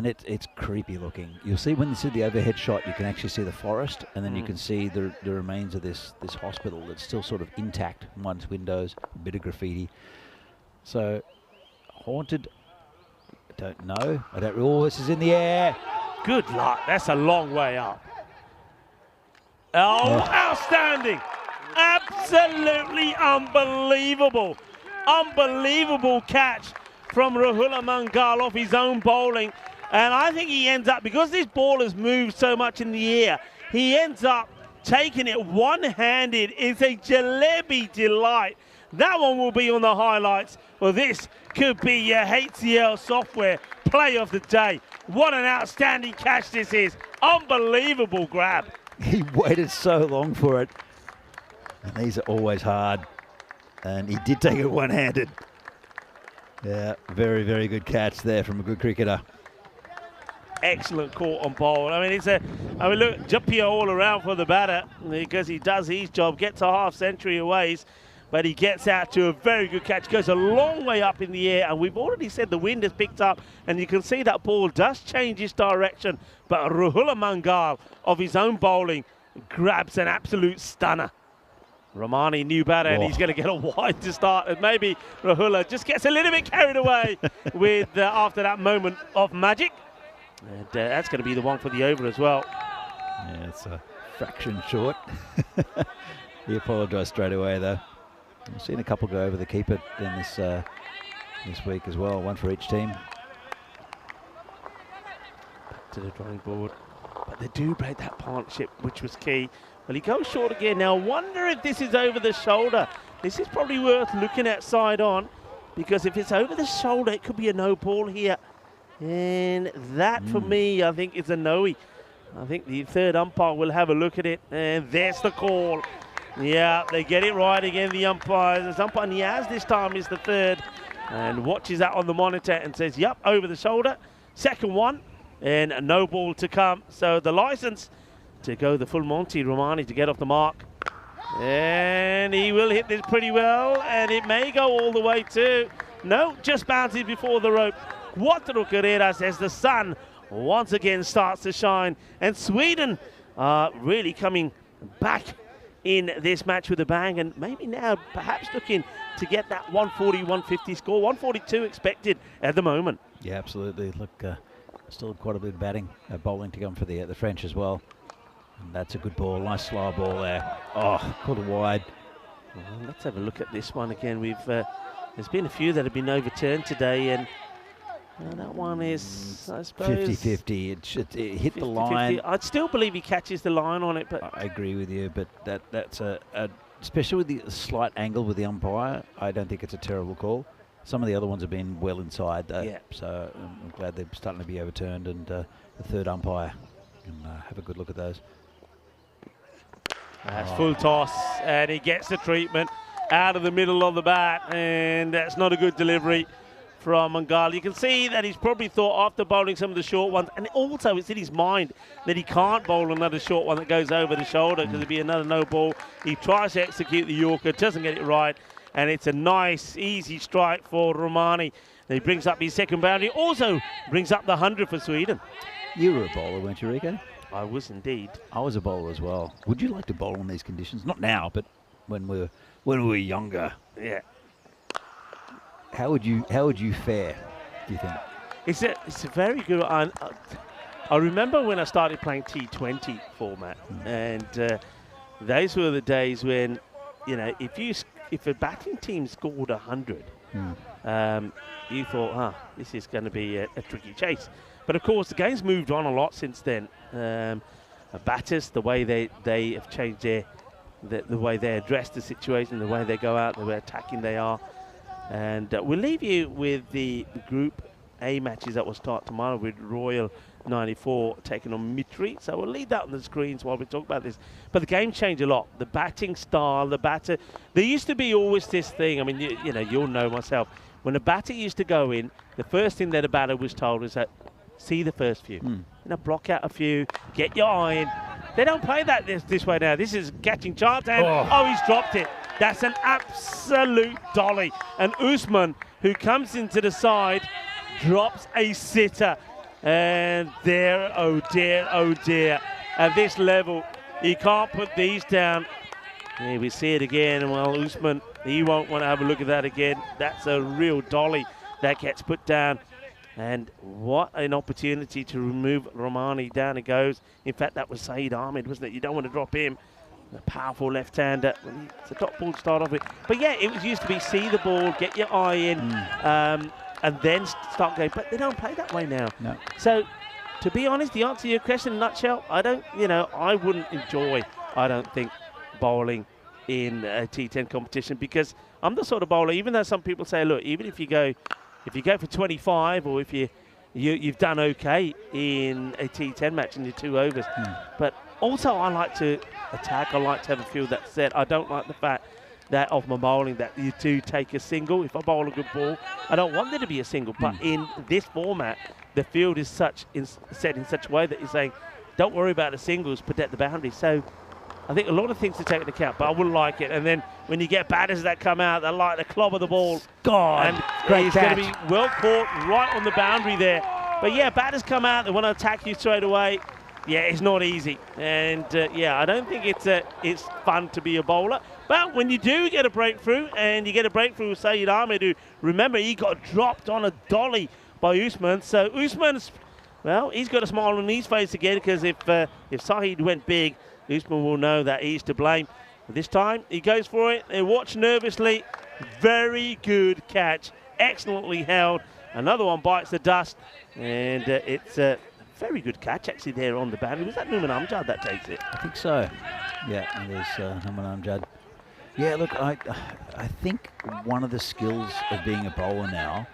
it's creepy looking. You'll see when you see the overhead shot, you can actually see the forest, and then you can see the remains of this hospital that's still sort of intact. One's windows, a bit of graffiti. So haunted. I don't know. I don't. Oh, this is in the air. Good luck. That's a long way up. Oh, outstanding. Absolutely unbelievable. Unbelievable catch from Rahul Mangal off his own bowling. And I think he ends up, because this ball has moved so much in the air, he ends up taking it one-handed. It's a jalebi delight. That one will be on the highlights. Well, this could be your HCL software play of the day. What an outstanding catch this is. Unbelievable grab. He waited so long for it. And these are always hard. And he did take it one-handed. Yeah, very, very good catch there from a good cricketer. Excellent caught on bowl. I mean, look, Japia all around for the batter because he does his job, gets a half century away, but he gets out to a very good catch, goes a long way up in the air, and we've already said the wind has picked up, and you can see that ball does change its direction, but Rahul Mangal of his own bowling grabs an absolute stunner. Romani, new batter, and he's going to get a wide to start, and maybe Rahul just gets a little bit carried away with after that moment of magic. And that's going to be the one for the over as well. Yeah, it's a fraction short. He apologised straight away, though. I've seen a couple go over the keeper in this week as well, one for each team. Back to the drawing board. But they do break that partnership, which was key. Well, he goes short again. Now, I wonder if this is over the shoulder. This is probably worth looking at side on, because if it's over the shoulder, it could be a no ball here. And that, for me, I think is a no-y. I think the third umpire will have a look at it. And there's the call. Yeah, they get it right again, the umpires. The umpire Niaz this time is the third. And watches that on the monitor and says, yep, over the shoulder. Second one. And a no ball to come. So the license to go the full Monty, Romani to get off the mark. And he will hit this pretty well. And it may go all the way too. No, just bounces before the rope. Cuatro carreras as the sun once again starts to shine. And Sweden really coming back in this match with a bang, and maybe now perhaps looking to get that 140-150 score. 142 expected at the moment. Yeah, absolutely. Look, still quite a bit of bowling to come for the French as well. And that's a good ball, nice slow ball there. Oh, caught it wide. Well, let's have a look at this one again. We've there's been a few that have been overturned today, and that one is, I suppose, 50-50. It hit 50, the line. 50. I'd still believe he catches the line on it, but I agree with you. But that's especially with the slight angle with the umpire, I don't think it's a terrible call. Some of the other ones have been well inside, though. Yeah. So I'm glad they're starting to be overturned, and the third umpire can have a good look at those. That's full toss, and he gets the treatment out of the middle of the bat, and that's not a good delivery from Mangal. You can see that he's probably thought after bowling some of the short ones, and also it's in his mind that he can't bowl another short one that goes over the shoulder because it'd be another no ball. He tries to execute the Yorker, doesn't get it right, and it's a nice, easy strike for Romani. He brings up his second boundary, also brings up the 100 for Sweden. You were a bowler, weren't you, Rico? I was indeed. I was a bowler as well. Would you like to bowl in these conditions? Not now, but when we were younger. Yeah. How would you fare, do you think? It's a very good. I remember when I started playing T20 format, and those were the days when, you know, if a batting team scored 100, you thought, this is going to be a tricky chase. But of course, the game's moved on a lot since then. Batters, the way they have changed the way they address the situation, the way they go out, the way attacking they are. And we'll leave you with the Group A matches that will start tomorrow with Royal 94 taking on Mitri. So we'll leave that on the screens while we talk about this. But the game changed a lot. The batting style, the batter. There used to be always this thing. I mean, you know, you'll know myself. When a batter used to go in, the first thing that a batter was told is that, see the first few. You know, block out a few, get your eye in. They don't play that this way now. This is catching chance, and he's dropped it. That's an absolute dolly. And Usman, who comes into the side, drops a sitter. And there, oh dear, at this level, he can't put these down. Here we see it again. Well, Usman, he won't want to have a look at that again. That's a real dolly that gets put down. And what an opportunity to remove Romani. Down it goes. In fact, that was Saeed Ahmed, wasn't it? You don't want to drop him. A powerful left-hander. It's a top ball to start off with. But yeah, it was used to be see the ball, get your eye in, and then start going. But they don't play that way now. No. So, to be honest, the answer to your question in a nutshell, I wouldn't enjoy, I don't think, bowling in a T10 competition, because I'm the sort of bowler, even though some people say, look, even if you go for 25, or if you've done okay in a T10 match in your 2 overs, but also I like to attack. I like to have a field that's set. I don't like the fact that of my bowling that you do take a single. If I bowl a good ball, I don't want there to be a single. But in this format, the field is set in such a way that you're saying, don't worry about the singles, protect the boundary. So I think a lot of things to take into account, but I wouldn't like it. And then when you get batters that come out, they like to clobber the ball. God, and it's going to be well caught right on the boundary there. But yeah, batters come out, they want to attack you straight away. Yeah, it's not easy. And yeah, I don't think it's fun to be a bowler. But when you do get a breakthrough, and you get a breakthrough with Saeed Ahmed, who, remember, he got dropped on a dolly by Usman. So Usman's, well, he's got a smile on his face again, because if Saeed went big, Usman will know that he's to blame. This time, he goes for it. They watch nervously. Very good catch. Excellently held. Another one bites the dust. And it's a very good catch, actually, there on the boundary. Was that Numan Amjad that takes it? I think so. Yeah, it is Numan Amjad. Yeah, look, I think one of the skills of being a bowler now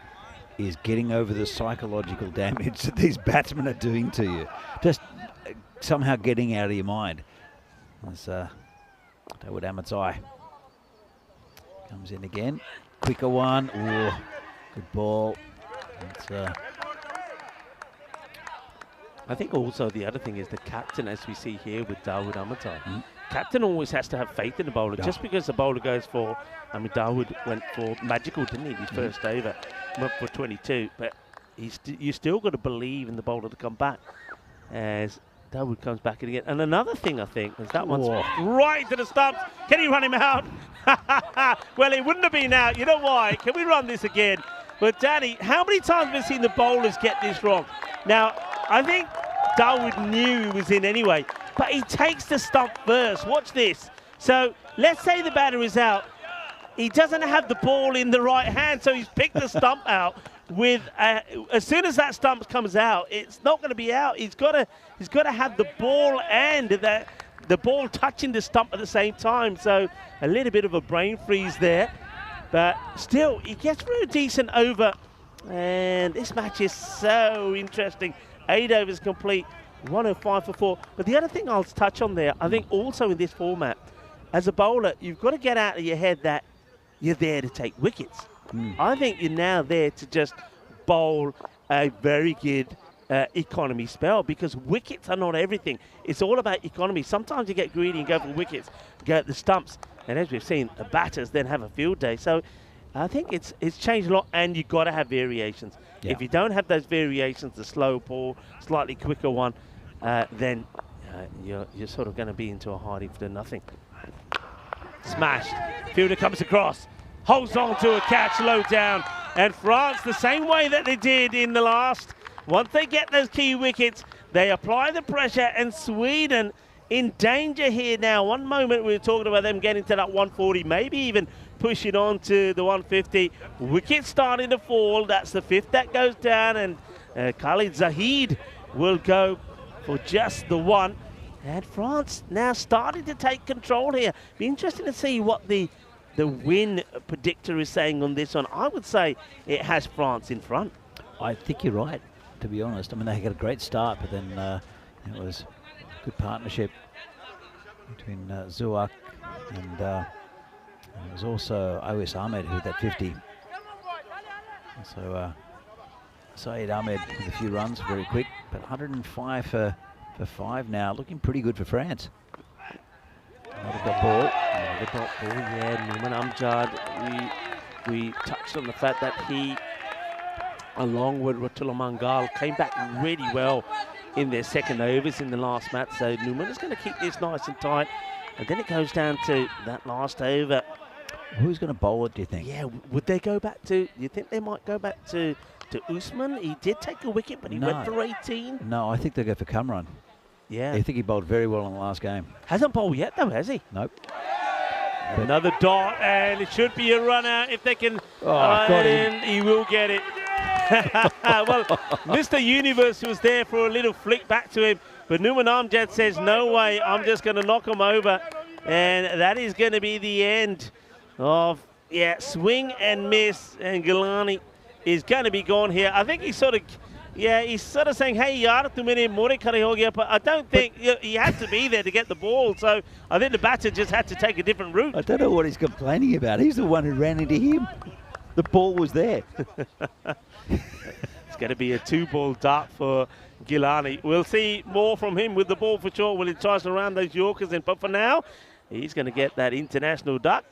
is getting over the psychological damage that these batsmen are doing to you. Just somehow getting out of your mind. As Dawood Amatai comes in again. Quicker one. Ooh, good ball. I think also the other thing is the captain, as we see here with Dawood Amatai. Captain always has to have faith in the bowler. Just because the bowler goes for, I mean, Dawood went for magical, didn't he? His first over, went for 22. But you still got to believe in the bowler to come back as Dawood comes back in again. And another thing, I think, is that one's right to the stumps. Can he run him out? Well, it wouldn't have been out. You know why? Can we run this again? But Danny, how many times have we seen the bowlers get this wrong? Now, I think Dawood knew he was in anyway, but he takes the stump first. Watch this. So let's say the batter is out. He doesn't have the ball in the right hand, so he's picked the stump out. With as soon as that stump comes out, it's not going to be out. He's got to have the ball and the ball touching the stump at the same time. So a little bit of a brain freeze there, but still he gets through a decent over. And this match is so interesting. 8 overs complete. 105 for 4. But the other thing I'll touch on there, I think also in this format, as a bowler, you've got to get out of your head that you're there to take wickets. I think you're now there to just bowl a very good economy spell, because wickets are not everything. It's all about economy. Sometimes you get greedy and go for wickets, go at the stumps, and as we've seen, the batters then have a field day. So I think it's changed a lot, and you've got to have variations. Yeah. If you don't have those variations, the slow ball, slightly quicker one, then you're sort of going to be into a hiding for nothing. Smashed. Fielder comes across, holds on to a catch low down, and France, the same way that they did in the last, once they get those key wickets, they apply the pressure, and Sweden in danger here now. One moment we were talking about them getting to that 140, maybe even pushing on to the 150. Wicket starting to fall. That's the 5th that goes down, and Khalid Zahid will go for just the 1. And France now starting to take control here. Be interesting to see what the win predictor is saying on this one. I would say it has France in front. I think you're right, to be honest. I mean, they got a great start, but then it was a good partnership between Zuak and it was also Awais Ahmed who had that 50. So Saeed Ahmed with a few runs, very quick, but 105 for 5 now, looking pretty good for France. Another dot ball. Another dot ball, yeah. Nouman Amjad, we touched on the fact that he, along with Ratullah Mangal, came back really well in their second overs in the last match. So Nouman is going to keep this nice and tight. And then it goes down to that last over. Who's going to bowl it, do you think? Yeah, would they go back to, do you think they might go back to Usman? He did take a wicket, but he went for 18. No, I think they'll go for Kamran. Yeah. I think he bowled very well in the last game. Hasn't bowled yet, though, has he? Nope. Another dot, and it should be a run out if they can. Got him. And he will get it. Well, Mr. Universe was there for a little flick back to him, but Nouman Amjad says, no way, I'm just going to knock him over. And that is going to be the end of, swing and miss, and Gilani is going to be gone here. I think he's sort of saying, hey, yaar, tu mere more khare ho gaya, but I don't think he had to be there to get the ball, so I think the batter just had to take a different route. I don't know what he's complaining about. He's the one who ran into him. The ball was there. It's going to be a 2-ball dart for Gilani. We'll see more from him with the ball for sure when he tries to round those Yorkers in, but for now, he's going to get that international duck.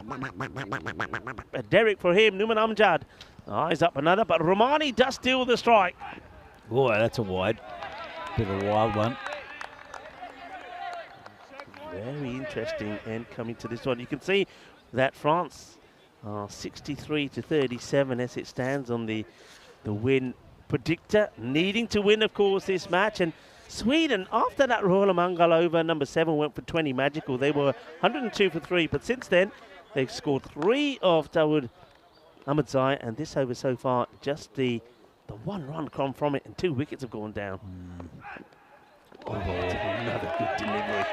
A Derek for him, Nouman Amjad. Eyes up another, but Romani does steal the strike. Oh, that's a wide. Bit of a wild one. Very interesting end coming to this one. You can see that France are 63 to 37 as it stands on the win predictor. Needing to win, of course, this match. And Sweden, after that Royal Mangal over, number 7 went for 20 magical. They were 102 for 3, but since then, they've scored 3 of Dawood Ahmadzai, and this over so far, just the 1 run come from it, and 2 wickets have gone down. Oh, another good delivery.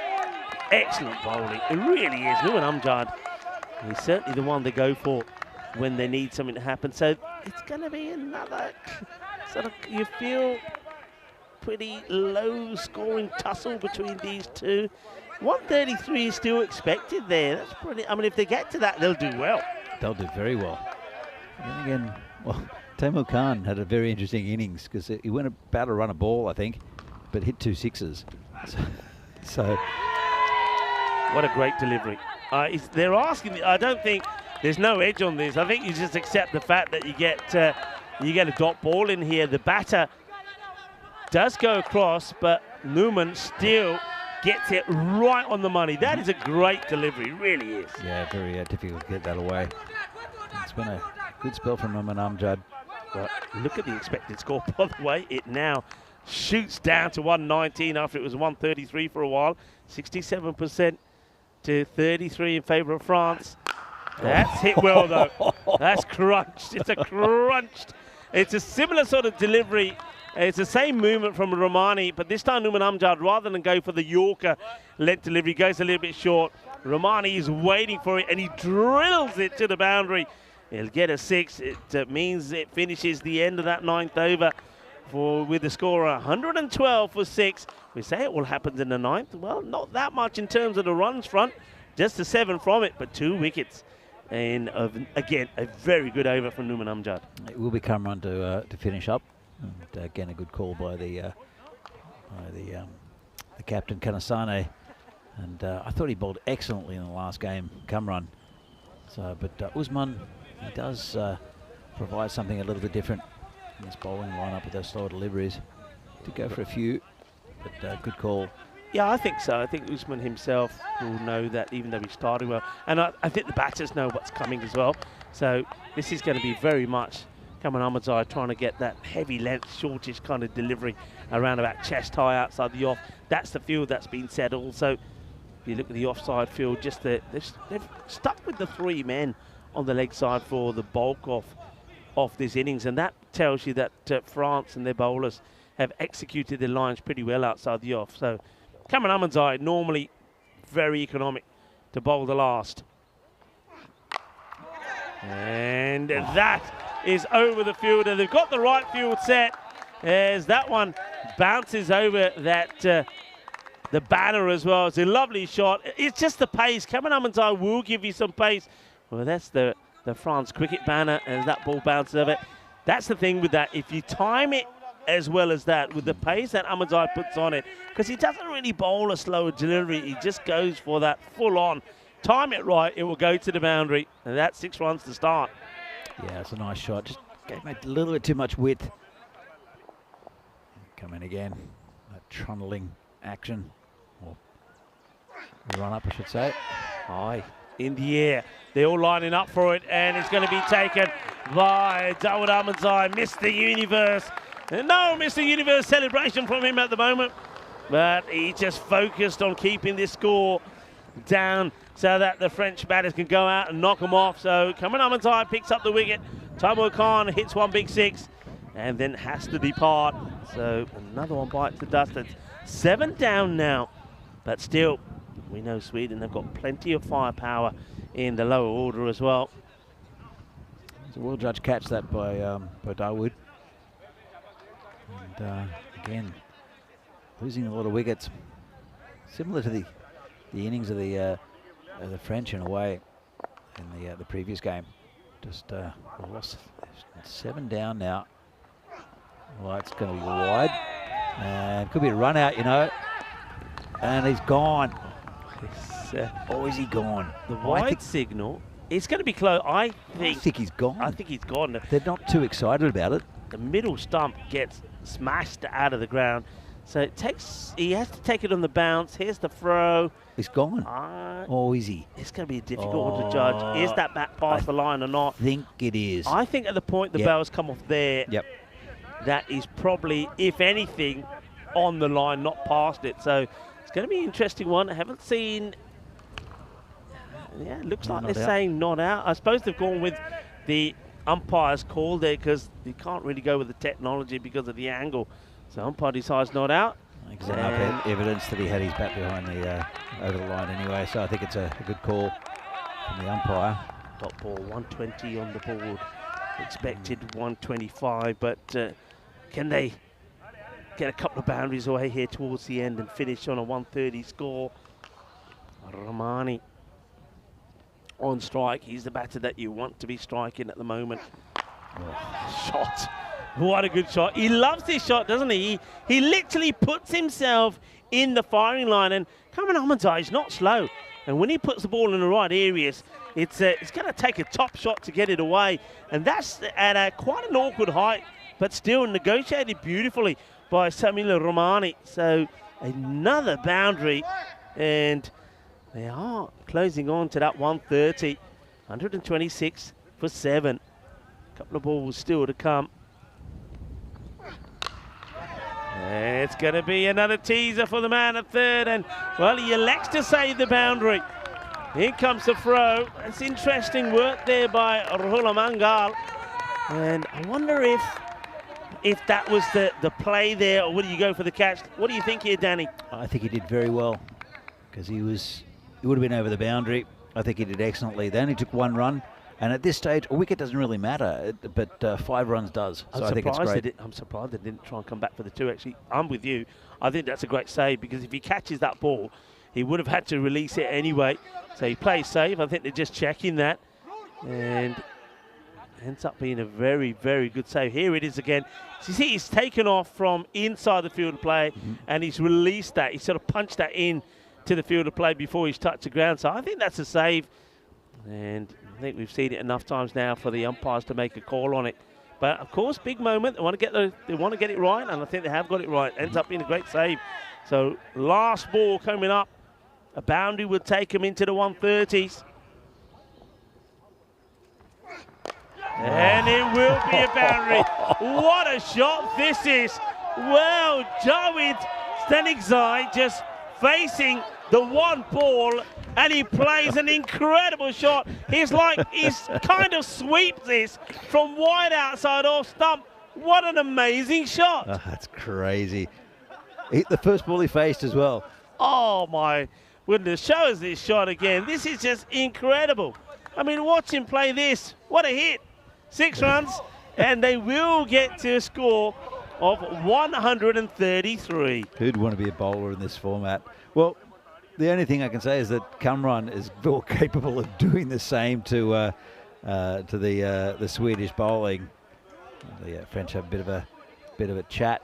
Excellent bowling. It really is. Nouman Amjad, he's certainly the one they go for when they need something to happen. So it's going to be another sort of, you feel, pretty low scoring tussle between these two. 133 is still expected there. That's pretty, I mean, if they get to that, they'll do well. They'll do very well. And then again, well, Taimur Khan had a very interesting innings because he went about to run a ball, I think, but hit 2 sixes. So what a great delivery. They're asking, I don't think, there's no edge on this. I think you just accept the fact that you get a dot ball in here. The batter does go across, but Nouman still gets it right on the money. That is a great delivery, it really is. Yeah, very difficult to get that away. It's been a good spell from Nouman Amjad. But look at the expected score, by the way. It now shoots down to 119 after it was 133 for a while. 67% to 33 in favour of France. That's hit well, though. That's crunched. It's a crunched. It's a similar sort of delivery. It's the same movement from Romani, but this time Nouman Amjad, rather than go for the Yorker length delivery, goes a little bit short. Romani is waiting for it, and he drills it to the boundary. He'll get a 6. It means it finishes the end of that 9th over with the score 112 for 6. We say it all happens in the 9th. Well, not that much in terms of the runs front, just the 7 from it, but 2 wickets. And again, a very good over from Nouman Amjad. It will be Cameron to finish up. And again, a good call by the captain Kanasane. And I thought he bowled excellently in the last game, Cameron. So, but Usman, he does provide something a little bit different in this bowling lineup with those slower deliveries. Did go for a few, but good call. Yeah, I think so. I think Usman himself will know that, even though he started well. And I think the batters know what's coming as well. So this is going to be very much Cameron Ahmadzai trying to get that heavy length, shortish kind of delivery around about chest high outside the off. That's the field that's been settled. So if you look at the offside field, just they've stuck with the 3 men on the leg side for the bulk of this innings. And that tells you that France and their bowlers have executed their lines pretty well outside the off. So Cameron Ahmadzai, normally very economic to bowl the last. And that is over the field, and they've got the right field set as that one bounces over that the banner as well. It's a lovely shot. It's just the pace. Cameron Ahmadzai will give you some pace. Well, that's the France cricket banner as that ball bounces over it. That's the thing with that. If you time it as well as that, with the pace that Ahmadzai puts on it, because he doesn't really bowl a slower delivery, he just goes for that full on. Time it right, it will go to the boundary, and that's 6 runs to start. Yeah, it's a nice shot. Just gave me a little bit too much width. Come in again. That trundling action. Or run up, I should say. High in the air. They're all lining up for it, and it's going to be taken by Dawood Ahmadzai, Mr. Universe. No Mr. Universe celebration from him at the moment, but he just focused on keeping this score down so that the French batters can go out and knock them off. So Cameron Ahmadzai picks up the wicket. Taimur Khan hits one big 6 and then has to depart. So another one bites the dust. It's 7 down now, but still, we know Sweden, they've got plenty of firepower in the lower order as well. So well judged catch that by Dawood. And again, losing a lot of wickets, similar to the innings of the French in a way in the previous game. Just lost 7 down now. Well, it's going to be wide, and could be a run out, you know. And he's gone. Oh, is he gone? The wide signal. It's going to be close. I think he's gone. I think he's gone. They're not too excited about it. The middle stump gets smashed out of the ground. So he has to take it on the bounce. Here's the throw. He's gone. Oh, is he? It's going to be a difficult one to judge. Is that back past the line or not? I think it is. I think at the point the bell's come off there, that is probably, if anything, on the line, not past it. So it's going to be an interesting one. I haven't seen... Yeah, it looks like they're saying not out. I suppose they've gone with the umpire's call there because you can't really go with the technology because of the angle. So umpire decides not out. Because enough evidence that he had his bat behind the over the line anyway. So I think it's a good call from the umpire. Dot ball, 120 on the board. Expected 125, but can they get a couple of boundaries away here towards the end and finish on a 130 score? Rahmani on strike. He's the batter that you want to be striking at the moment. Shot. What a good shot. He loves this shot, doesn't he? He literally puts himself in the firing line, and Cameron Ahmadzai is not slow. And when he puts the ball in the right areas, it's going to take a top shot to get it away. And that's at quite an awkward height, but still negotiated beautifully by Samuel Rahmani. So another boundary, and they are closing on to that 130. 126 for 7. A couple of balls still to come. It's going to be another teaser for the man at third, and well, he elects to save the boundary. Here comes the throw. It's interesting work there by Rahul Mangal, and I wonder if that was the play there, or would you go for the catch? What do you think here, Danny? I think he did very well because he would have been over the boundary. I think he did excellently. They only took 1 run, And at this stage, a wicket doesn't really matter, but 5 runs does. So I think it's great. I'm surprised they didn't try and come back for the 2. Actually, I'm with you. I think that's a great save, because if he catches that ball, he would have had to release it anyway. So he plays safe. I think they're just checking that, and ends up being a very, very good save. Here it is again. So you see, he's taken off from inside the field of play, and he's released that. He sort of punched that in to the field of play before he's touched the ground. So I think that's a save, and I think we've seen it enough times now for the umpires to make a call on it. But of course, big moment. They want to get it right, and I think they have got it right. Ends up being a great save. So last ball coming up, a boundary would take him into the 130s. And it will be a boundary. What a shot this is. Well, Javed Statistical just facing the 1 ball, and he plays an incredible shot. He's kind of sweeps this from wide outside off stump. What an amazing shot. Oh, that's crazy. The first ball he faced as well. Oh my goodness, show us this shot again. This is just incredible. I mean, watch him play this. What a hit. 6 runs, and they will get to a score of 133. Who'd want to be a bowler in this format? Well, the only thing I can say is that Cameron is well capable of doing the same to the Swedish bowling. The French have a bit of a chat.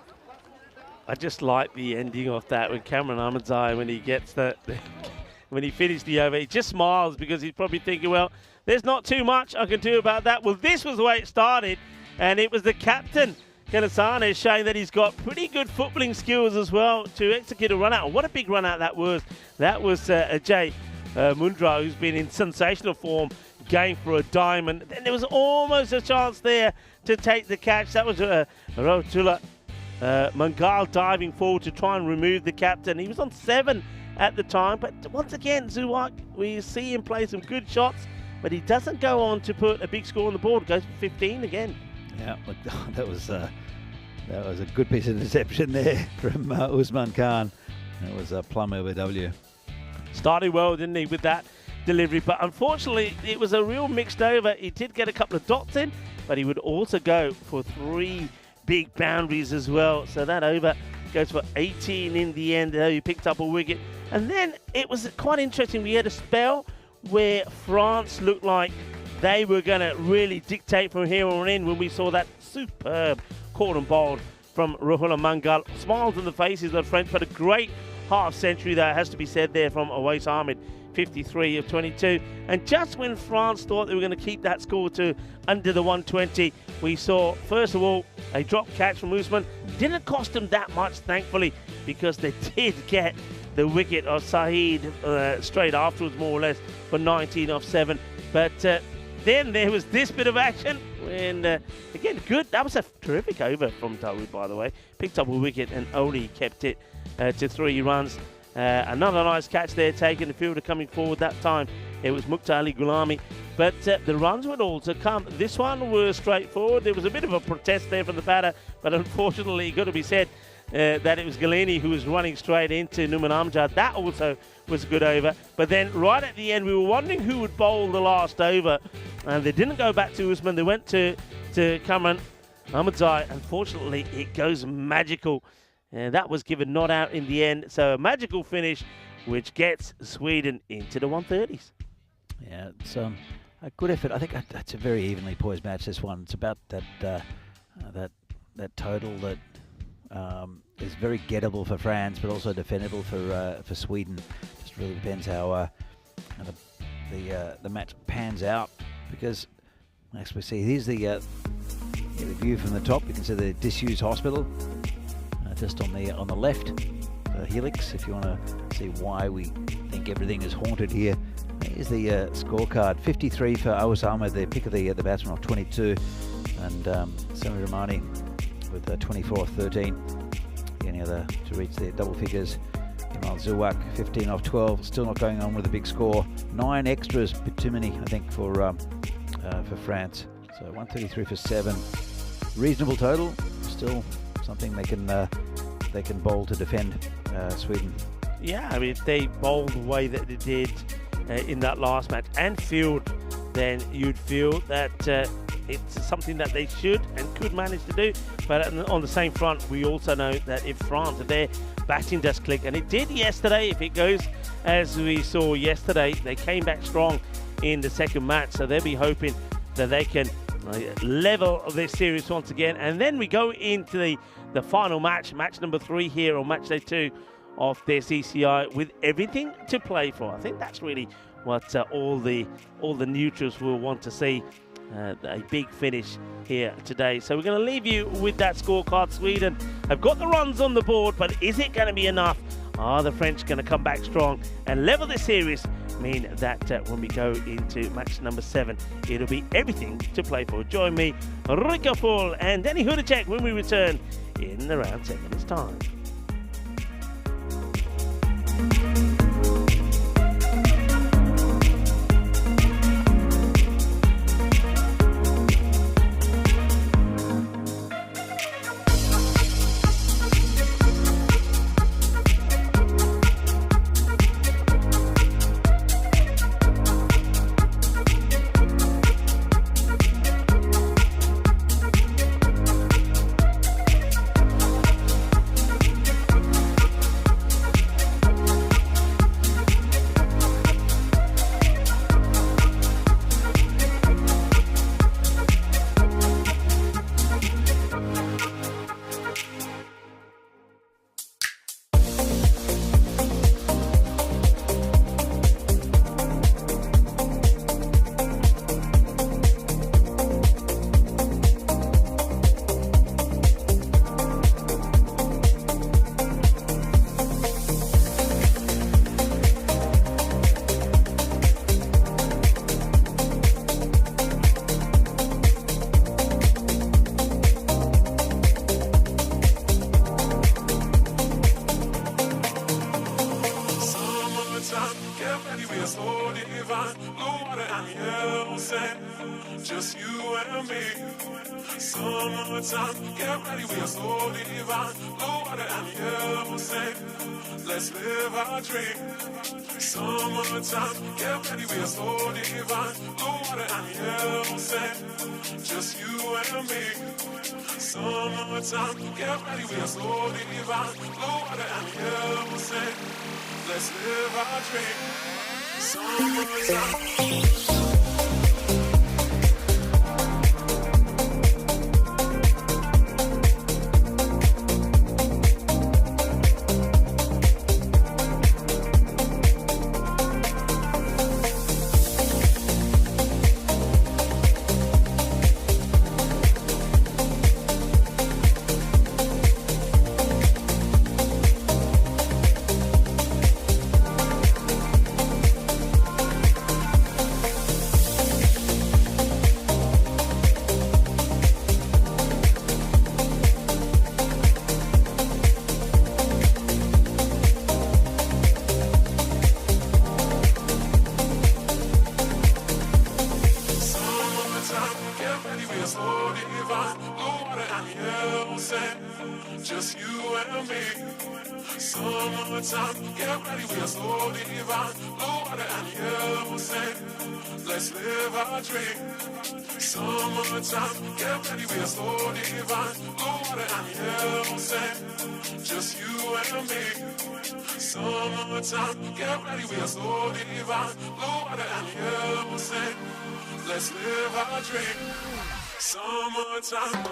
I just like the ending of that when Cameron Ahmadzai, when he gets that, when he finished the over, he just smiles, because he's probably thinking, well, there's not too much I can do about that. Well, this was the way it started, and it was the captain, Kanasane, showing that he's got pretty good footballing skills as well to execute a run out. And what a big run out that was. That was Ajay Mundra, who's been in sensational form, going for a diamond. Then there was almost a chance there to take the catch. That was Rotula Mangal diving forward to try and remove the captain. He was on 7 at the time, but once again, Zuwak, we see him play some good shots, but he doesn't go on to put a big score on the board. Goes for 15 again. Yeah, look, that was a good piece of deception there from Usman Khan. That was a plum OW. Started well, didn't he, with that delivery, but unfortunately it was a real mixed over. He did get a couple of dots in, but he would also go for 3 big boundaries as well. So that over goes for 18 in the end. He picked up a wicket, and then it was quite interesting. We had a spell where France looked like they were going to really dictate from here on in, when we saw that superb caught and bowled from Rahul Mangal. Smiles on the faces of the French, but a great half century, that has to be said there, from Awais Ahmed, 53 of 22. And just when France thought they were going to keep that score to under the 120, we saw, first of all, a drop catch from Usman. Didn't cost them that much, thankfully, because they did get the wicket of Saeed straight afterwards, more or less, for 19 off 7. But then there was this bit of action, and again, good. That was a terrific over from Dawood, by the way. Picked up a wicket and only kept it to 3 runs. Another nice catch there taken. The fielder coming forward that time, it was Mukhtar Ali Gulami. But the runs would all to come. This one was straightforward. There was a bit of a protest there from the batter, but unfortunately, got to be said, that it was Galeni who was running straight into Numan Amjad. That also was a good over. But then right at the end, we were wondering who would bowl the last over, and they didn't go back to Usman. They went to Cameron Ahmadzai. Unfortunately, it goes magical, and that was given not out in the end. So a magical finish, which gets Sweden into the 130s. Yeah, it's a good effort. I think that's a very evenly poised match, this one. It's about that total that is very gettable for France, but also defendable for Sweden. Just really depends how the match pans out, because as we see, here's the view from the top. You can see the disused hospital just on the left, helix. If you want to see why we think everything is haunted here, here's the scorecard. 53 for Awais Ahmed, the pick of the batsman, off 22, and Sami Ramani with 24 off 13. Any other to reach the double figures. Jamal Zuwak 15 off 12, still not going on with a big score. 9 extras, bit too many, I think, for France. So 133 for 7, reasonable total. Still something they can bowl to defend Sweden. Yeah, I mean, if they bowled the way that they did in that last match and field then you'd feel that it's something that they should and could manage to do. But on the same front, we also know that if France, if their batting does click, and it did yesterday, if it goes as we saw yesterday, they came back strong in the second match, so they'll be hoping that they can level this series once again. And then we go into the final match, match number 3 here on match day 2 of this ECI, with everything to play for. I think that's really what all the neutrals will want to see. A big finish here today. So we're going to leave you with that scorecard. Sweden have got the runs on the board, but is it going to be enough? Are the French going to come back strong and level the series? Mean that when we go into match number 7, it'll be everything to play for. Join me, Rico Full and Danny Hudacek, when we return in around 10 minutes time. Just you and me. Summertime, get ready, we are so divine. Blue water and yellow sand. Let's live our dream. Summertime, get ready, we are so divine. Blue water and yellow sand. Just you and me. Summertime, get ready, we are so divine. Blue water and yellow sand. Let's live our dream. Summertime. Just you and me. Summertime, get ready, we are so divine. Blue water and yellow sand. Let's live our dream. Summertime, get ready, we are so divine. Blue water and yellow sand. Just you and me. Summertime, get ready, we are so divine. Blue water and yellow sand. Let's live our dream. Summertime.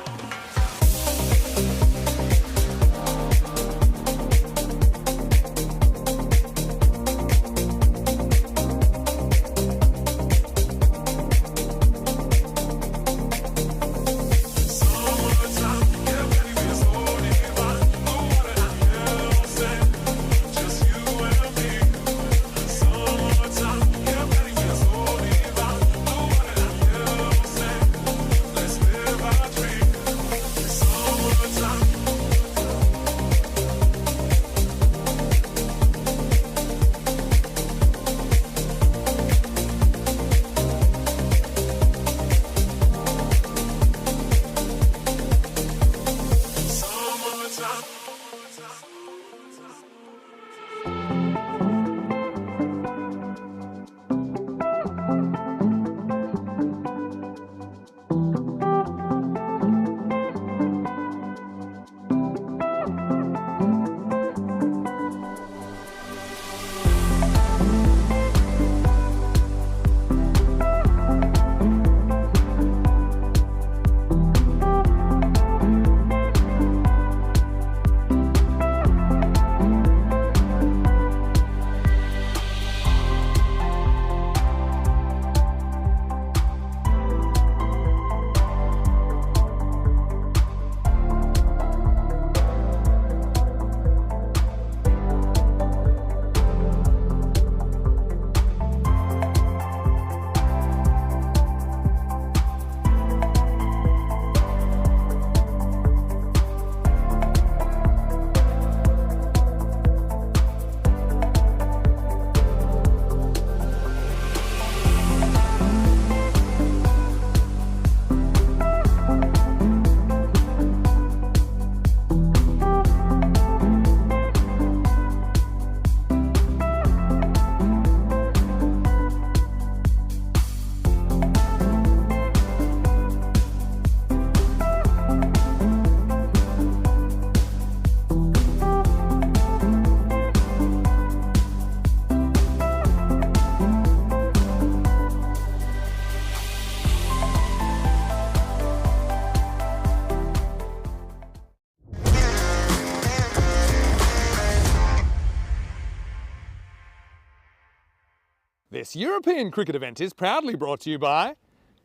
This European cricket event is proudly brought to you by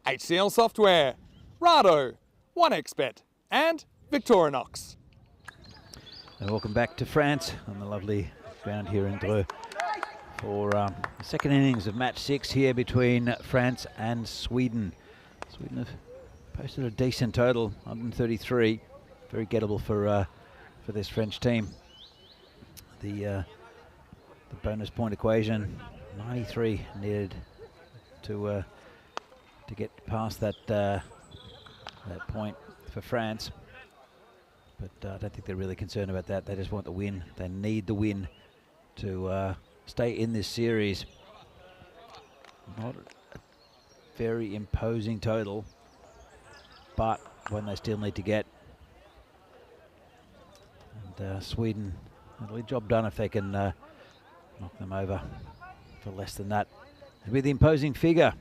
HCL Software, Rado, 1xBet and Victorinox. And welcome back to France on the lovely ground here in Dreux for the second innings of match 6 here between France and Sweden. Sweden have posted a decent total, 133, very gettable for this French team. The bonus point equation, 93 needed to get past that that point for France. But I don't think they're really concerned about that. They just want the win. They need the win to stay in this series. Not a very imposing total, but one they still need to get. And Sweden, it'll be a job done if they can knock them over for less than that. It'll be the imposing figure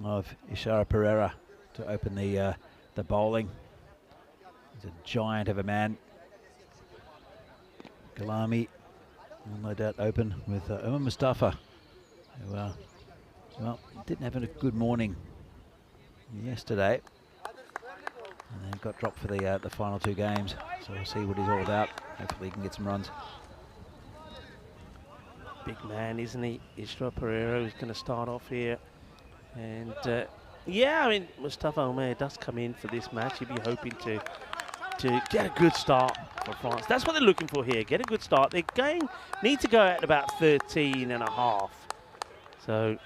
of Ishara Pereira to open the bowling. He's a giant of a man. Galami will no doubt open with Umar Mustafa, who well, didn't have a good morning yesterday, and then got dropped for the final 2 games. So we'll see what he's all about. Hopefully he can get some runs. Big man, isn't he? Ishra Pereira is going to start off here. And yeah, I mean, Mustafa Omer does come in for this match. He'll be hoping to get a good start for France. That's what they're looking for here. Get a good start. They're need to go at about 13.5. So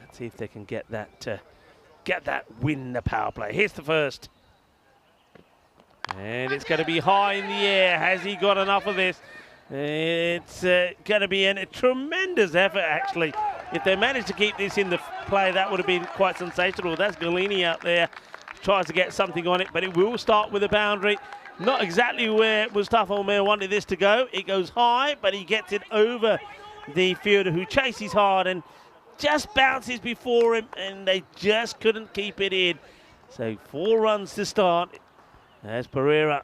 let's see if they can get that win in the power play. Here's the first. And it's going to be high in the air. Has he got enough of this? It's going to be a tremendous effort, actually. If they manage to keep this in the play, that would have been quite sensational. That's Galini out there. Tries to get something on it, but it will start with a boundary. Not exactly where Mustafa Omer wanted this to go. It goes high, but he gets it over the fielder, who chases hard and just bounces before him, and they just couldn't keep it in. So 4 runs to start as Pereira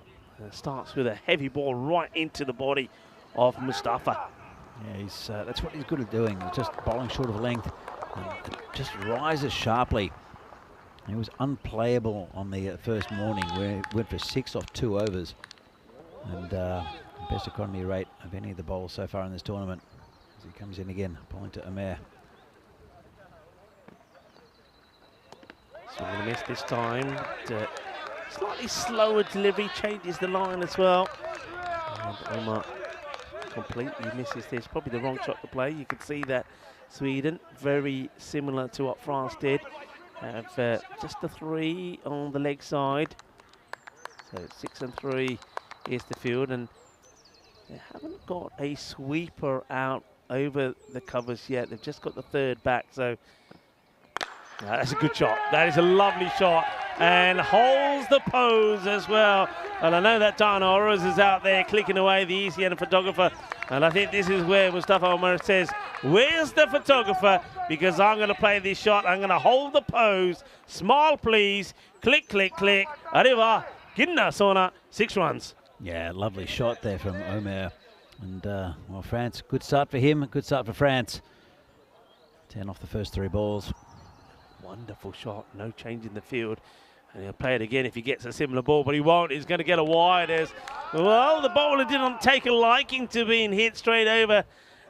starts with a heavy ball right into the body of Mustafa. Yeah, that's what he's good at doing, just bowling short of length and just rises sharply. He was unplayable on the first morning, where he went for 6 off 2 overs, and best economy rate of any of the bowlers so far in this tournament as he comes in again, bowling to Omer. So we're going to miss this time. Slightly slower delivery, changes the line as well. And Omar completely misses this. Probably the wrong shot to play. You can see that Sweden, very similar to what France did, have just the 3 on the leg side. So 6 and 3 is the field, and they haven't got a sweeper out over the covers yet. They've just got the 3rd back. So that's a good shot. That is a lovely shot, and holds the pose as well. And I know that Dana Oroz is out there clicking away, the ECN photographer. And I think this is where Mustafa Omer says, where's the photographer? Because I'm going to play this shot. I'm going to hold the pose. Smile, please. Click, click, click. Arriva. Ginna Sona. 6 runs. Yeah, lovely shot there from Omer. And, well, France, good start for him. Good start for France. 10 off the first 3 balls. Wonderful shot. No change in the field. And he'll play it again if he gets a similar ball, but he won't. He's going to get a wide as, well, the bowler didn't take a liking to being hit straight over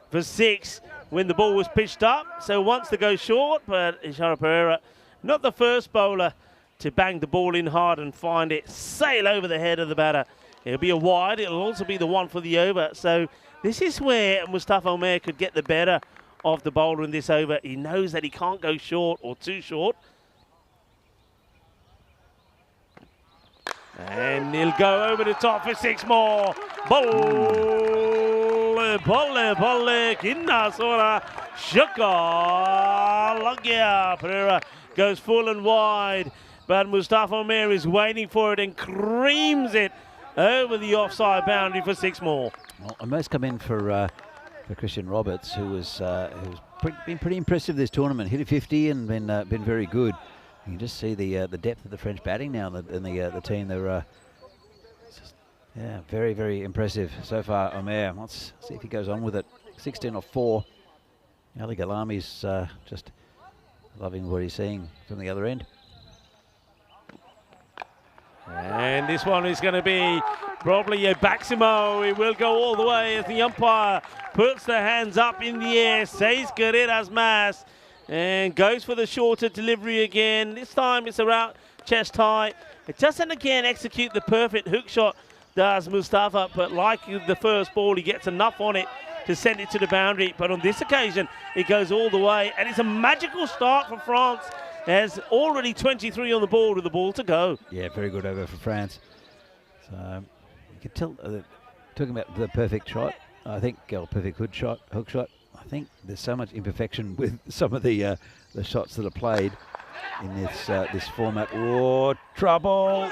for 6 when the ball was pitched up. So wants to go short, but Ishara Pereira, not the first bowler to bang the ball in hard and find it sail over the head of the batter. It'll be a wide. It'll also be the one for the over. So this is where Mustafa Omer could get the better of the bowler in this over. He knows that he can't go short or too short. And he'll go over the top for 6 more. Bolle, bolle, bolle, kinna sora, shuka, lagya. Pereira goes full and wide, but Mustafa Omer is waiting for it and creams it over the offside boundary for 6 more. Well, Omer's come in for Christian Roberts, who's been pretty impressive this tournament. Hit a 50 and been very good. You can just see the depth of the French batting now in the team. They're yeah, very, very impressive so far. Omer, let's see if he goes on with it. 16 off 4. Ali Galami's just loving what he's seeing from the other end. And this one is going to be probably a Baximo. It will go all the way as the umpire puts the hands up in the air, says Carreras Mas, and goes for the shorter delivery again. This time it's around chest high. It doesn't again execute the perfect hook shot, does Mustafa, but like the first ball, he gets enough on it to send it to the boundary. But on this occasion, it goes all the way, and it's a magical start for France. There's already 23 on the board with the ball to go. Yeah, very good over for France. So you can tell, talking about the perfect shot, I think, perfect hook shot, I think there's so much imperfection with some of the shots that are played in this format. Oh, trouble!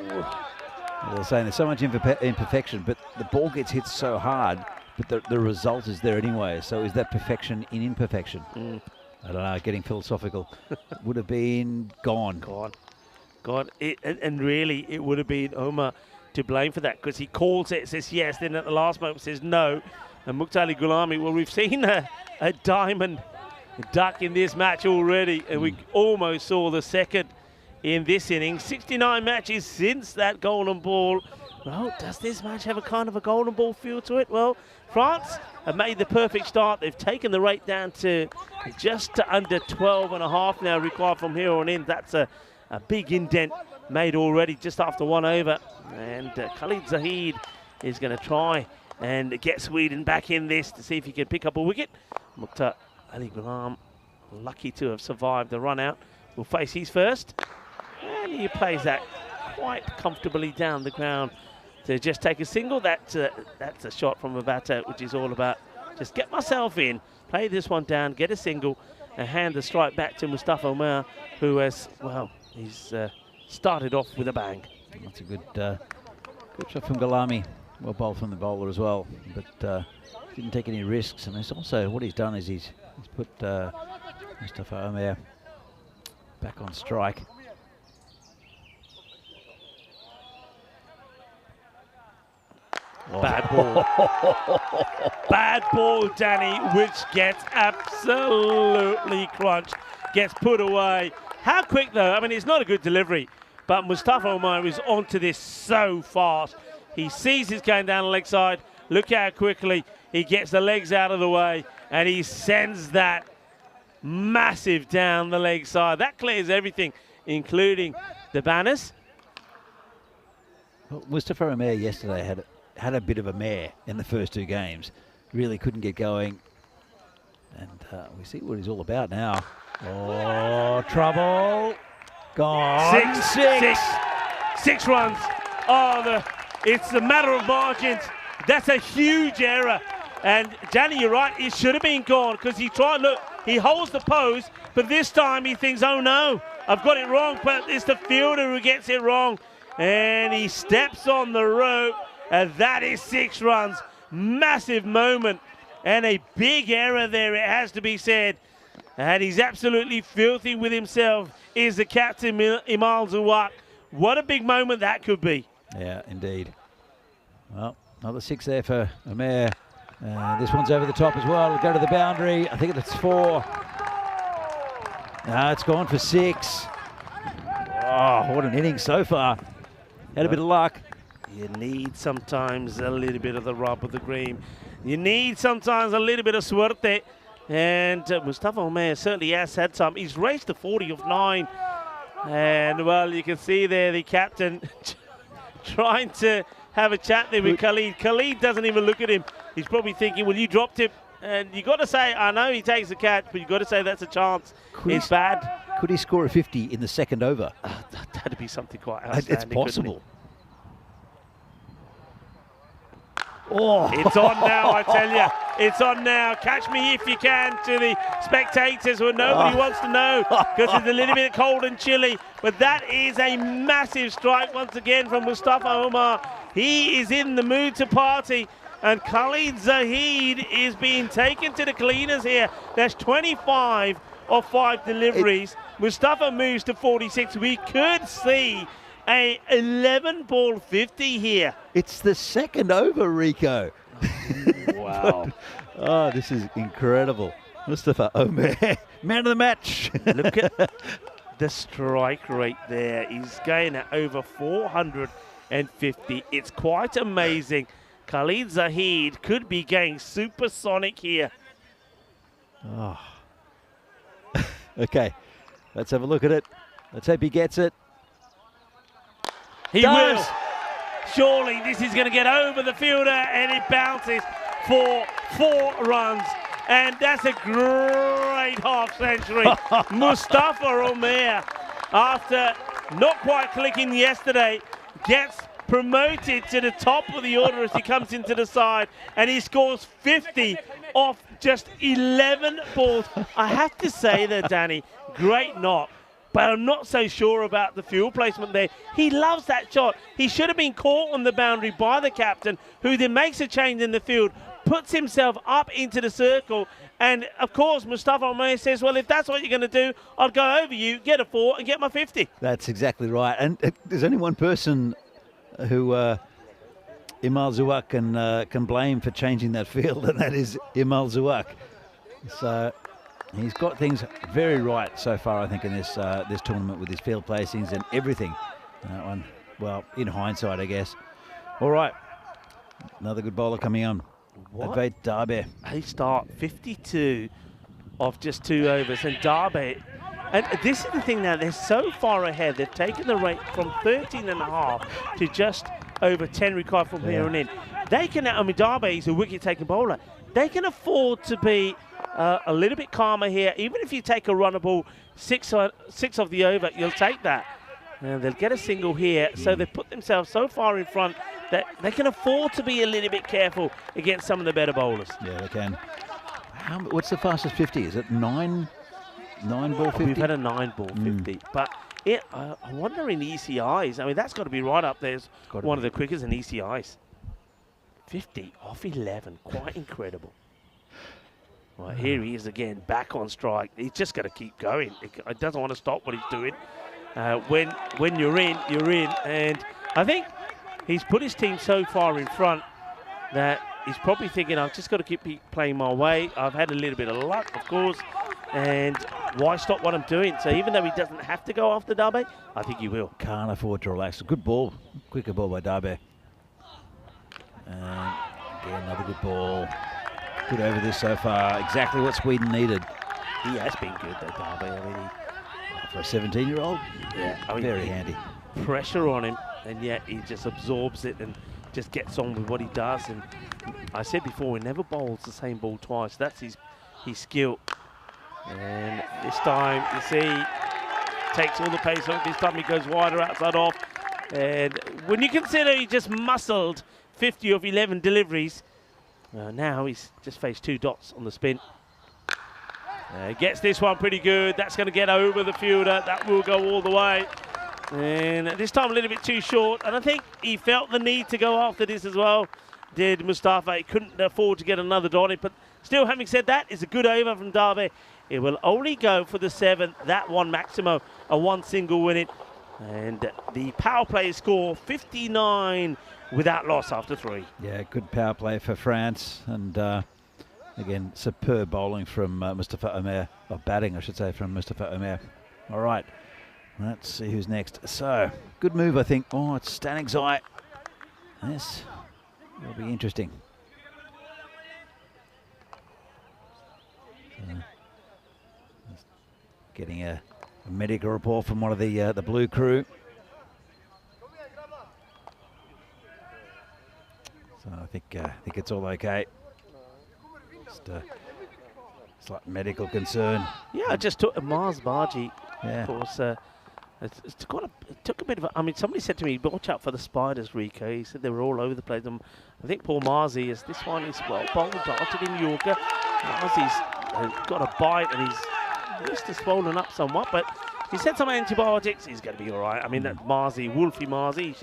They're saying there's so much imperfection, but the ball gets hit so hard, but the result is there anyway. So is that perfection in imperfection? I don't know, getting philosophical. Would have been gone. Gone. And really, it would have been Omar to blame for that, because he calls it, says yes, then at the last moment says no. And Muqtali Gulami, well, we've seen a diamond duck in this match already, and we almost saw the second in this inning. 69 matches since that golden ball. Well, does this match have a kind of a golden ball feel to it? Well, France have made the perfect start. They've taken the rate down to just under 12.5 now required from here on in. That's a big indent made already just after 1 over. And Khalid Zahid is going to try and get Sweden back in this to see if he can pick up a wicket. Muqtali Ali Ghulam, lucky to have survived the run out, will face his first. And he plays that quite comfortably down the ground to just take a single. That's a shot from Abata, which is all about just get myself in, play this one down, get a single, and hand the strike back to Mustafa Omer, who has, well, he's started off with a bang. That's a good shot from Galami. Well bowled from the bowler as well, but didn't take any risks. And it's also what he's done is he's put Mustafa Omer back on strike. Bad ball. Bad ball, Danny, which gets absolutely crunched. Gets put away. How quick, though? I mean, it's not a good delivery, but Mustafa Omer is onto this so fast. He sees his going down the leg side. Look how quickly he gets the legs out of the way, and he sends that massive down the leg side. That clears everything, including the banners. Well, Mustafa Omer yesterday had a bit of a mare in the first 2 games. Really couldn't get going. And we see what he's all about now. Oh, trouble. Gone. Six runs. Oh, it's a matter of margins. That's a huge error. And Danny, you're right, it should have been gone, because he tried, look, he holds the pose, but this time he thinks, oh no, I've got it wrong, but it's the fielder who gets it wrong. And he steps on the rope. And that is 6 runs. Massive moment. And a big error there, it has to be said. And he's absolutely filthy with himself, is the captain, Imal Zawak. What a big moment that could be. Yeah, indeed. Well, another 6 there for Omer. This one's over the top as well. It'll go to the boundary. I think it's 4. No, it's gone for 6. Oh, what an inning so far. Had a bit of luck. You need sometimes a little bit of the rub of the green. You need sometimes a little bit of suerte. And Mustafa Omer certainly has had some. He's raced to 40 of 9. And, well, you can see there the captain trying to have a chat there with Khalid. Khalid doesn't even look at him. He's probably thinking, well, you dropped him. And you got to say, I know he takes the catch, but you got to say that's a chance. It's bad. Could he score a 50 in the second over? That'd be something quite outstanding. It's possible. Oh. It's on now, I tell you. It's on now. Catch me if you can to the spectators where nobody wants to know, because it's a little bit cold and chilly. But that is a massive strike once again from Mustafa Omer. He is in the mood to party. And Khalid Zahid is being taken to the cleaners here. There's 25 of 5 deliveries. Mustafa moves to 46. We could see a 11-ball 50 here. It's the second over, Rico. Wow. Oh, this is incredible. Mustafa Omer, man of the match. Look at the strike rate there. He's going at over 450. It's quite amazing. Khalid Zahid could be going supersonic here. Oh. Okay, let's have a look at it. Let's hope he gets it. He Does. will. Surely this is going to get over the fielder, and it bounces for 4 runs. And that's a great half century. Mustafa Omer, after not quite clicking yesterday, gets promoted to the top of the order as he comes into the side, and he scores 50 off just 11 balls. I have to say that, Danny, great knock, but I'm not so sure about the field placement there. He loves that shot. He should have been caught on the boundary by the captain, who then makes a change in the field, puts himself up into the circle, and of course Mustafa Omer says, well, if that's what you're going to do, I'll go over you, get a 4 and get my 50. That's exactly right. And there's only one person who Imal Zouak can blame for changing that field, and that is Imal Zouak. So he's got things very right so far, I think, in this this tournament with his field placings and everything. That one, well, in hindsight, I guess. All right, another good bowler coming on. Advait Darbe. They start 52 off just 2 overs, and Darbe, and this is the thing now, they're so far ahead. They've taken the rate from 13.5 to just over 10 required from here on in. They can, I mean, Darbe is a wicket-taking bowler. They can afford to be a little bit calmer here. Even if you take a runner ball 6 of the over, you'll take that. And they'll get a single here, so they've put themselves so far in front that they can afford to be a little bit careful against some of the better bowlers. Yeah, they can. What's the fastest 50? Is it 9 ball 50? We've had a 9 ball 50, but I wonder in ECIs. I mean, that's got to be right up there as one of the quickest in ECIs. 50 off 11, quite incredible. Right, here he is again, back on strike. He's just got to keep going. He doesn't want to stop what he's doing. When you're in, you're in. And I think he's put his team so far in front that he's probably thinking, I've just got to keep playing my way. I've had a little bit of luck, of course, and why stop what I'm doing? So even though he doesn't have to go after Darbe, I think he will. Can't afford to relax. Good ball. Quicker ball by Darbe. And again, another good ball. Good over this so far. Exactly what Sweden needed. He has been good, though, Darbe. I mean, for a 17-year-old, yeah, I mean, very handy. Pressure on him, and yet he just absorbs it and just gets on with what he does. And I said before, he never bowls the same ball twice. That's his skill. And this time, you see, takes all the pace off. This time he goes wider outside off. And when you consider he just muscled 50 of 11 deliveries, now he's just faced 2 dots on the spin. Gets this one pretty good. That's going to get over the fielder. That will go all the way. And this time a little bit too short. And I think he felt the need to go after this as well. Did Mustafa. He couldn't afford to get another dot on it. But still, having said that, it's a good over from Darbe. It will only go for the 7th. That one Maximo, a 1 single win it. And the power play score 59 without loss after 3. Yeah, good power play for France. And again, superb bowling from Mustafa Omer, or batting, I should say, from Mustafa Omer. All right, let's see who's next. So, good move, I think. Oh, it's Staniczai. This will be interesting. Getting a medical report from one of the blue crew. So I think it's all okay. Just slight medical concern. Yeah, I just took Mars Bargy. Yeah. Of course, it took a bit of a, I mean, somebody said to me, watch out for the spiders, Rico. He said they were all over the place. I think Paul Marzi is, this one is well bowled, darted in Yorker. Marzi's got a bite and he's just swollen up somewhat, but he said some antibiotics. He's going to be all right. I mean, that Marzi, Wolfie Marzi, he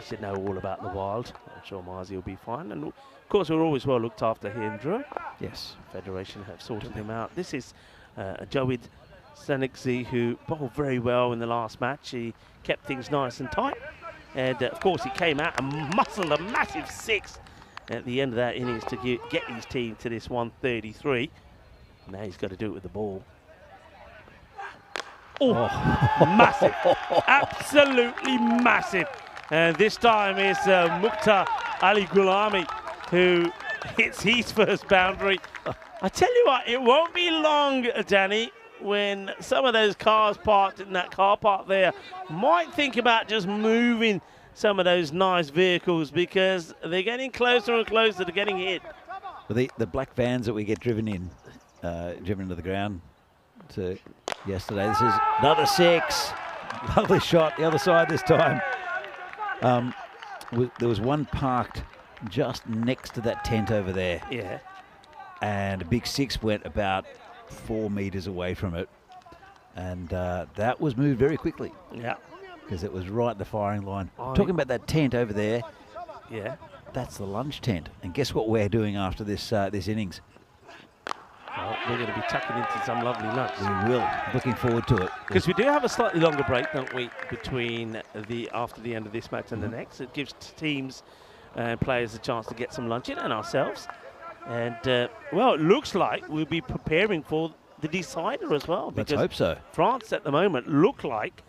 should know all about the wild. I'm sure Marzi will be fine. And of course, we're always well looked after here in Drew. Yes. Federation have sorted him out. This is Joid Staniczai, who bowled very well in the last match. He kept things nice and tight. And of course, he came out and muscled a massive 6 at the end of that innings to get his team to this 133. Now he's got to do it with the ball. Oh, massive. Absolutely massive. And this time it's Mukhtar Ali Gulami who hits his first boundary. I tell you what, it won't be long, Danny, when some of those cars parked in that car park there might think about just moving some of those nice vehicles, because they're getting closer and closer to getting hit. Well, the black vans that we get driven into the ground to yesterday. This is another 6. Lovely shot, the other side this time. There was one parked just next to that tent over there. Yeah. And a big 6 went about 4 meters away from it. And that was moved very quickly. Yeah. Because it was right at the firing line. Talking about that tent over there. Yeah. That's the lunch tent. And guess what we're doing after this this innings? Well, we're going to be tucking into some lovely lunch. We will. Looking forward to it. Because we do have a slightly longer break, don't we, between after the end of this match and the next. It gives teams and players a chance to get some lunch in, and ourselves. And, well, it looks like we'll be preparing for the decider as well. Let's hope so. France at the moment look like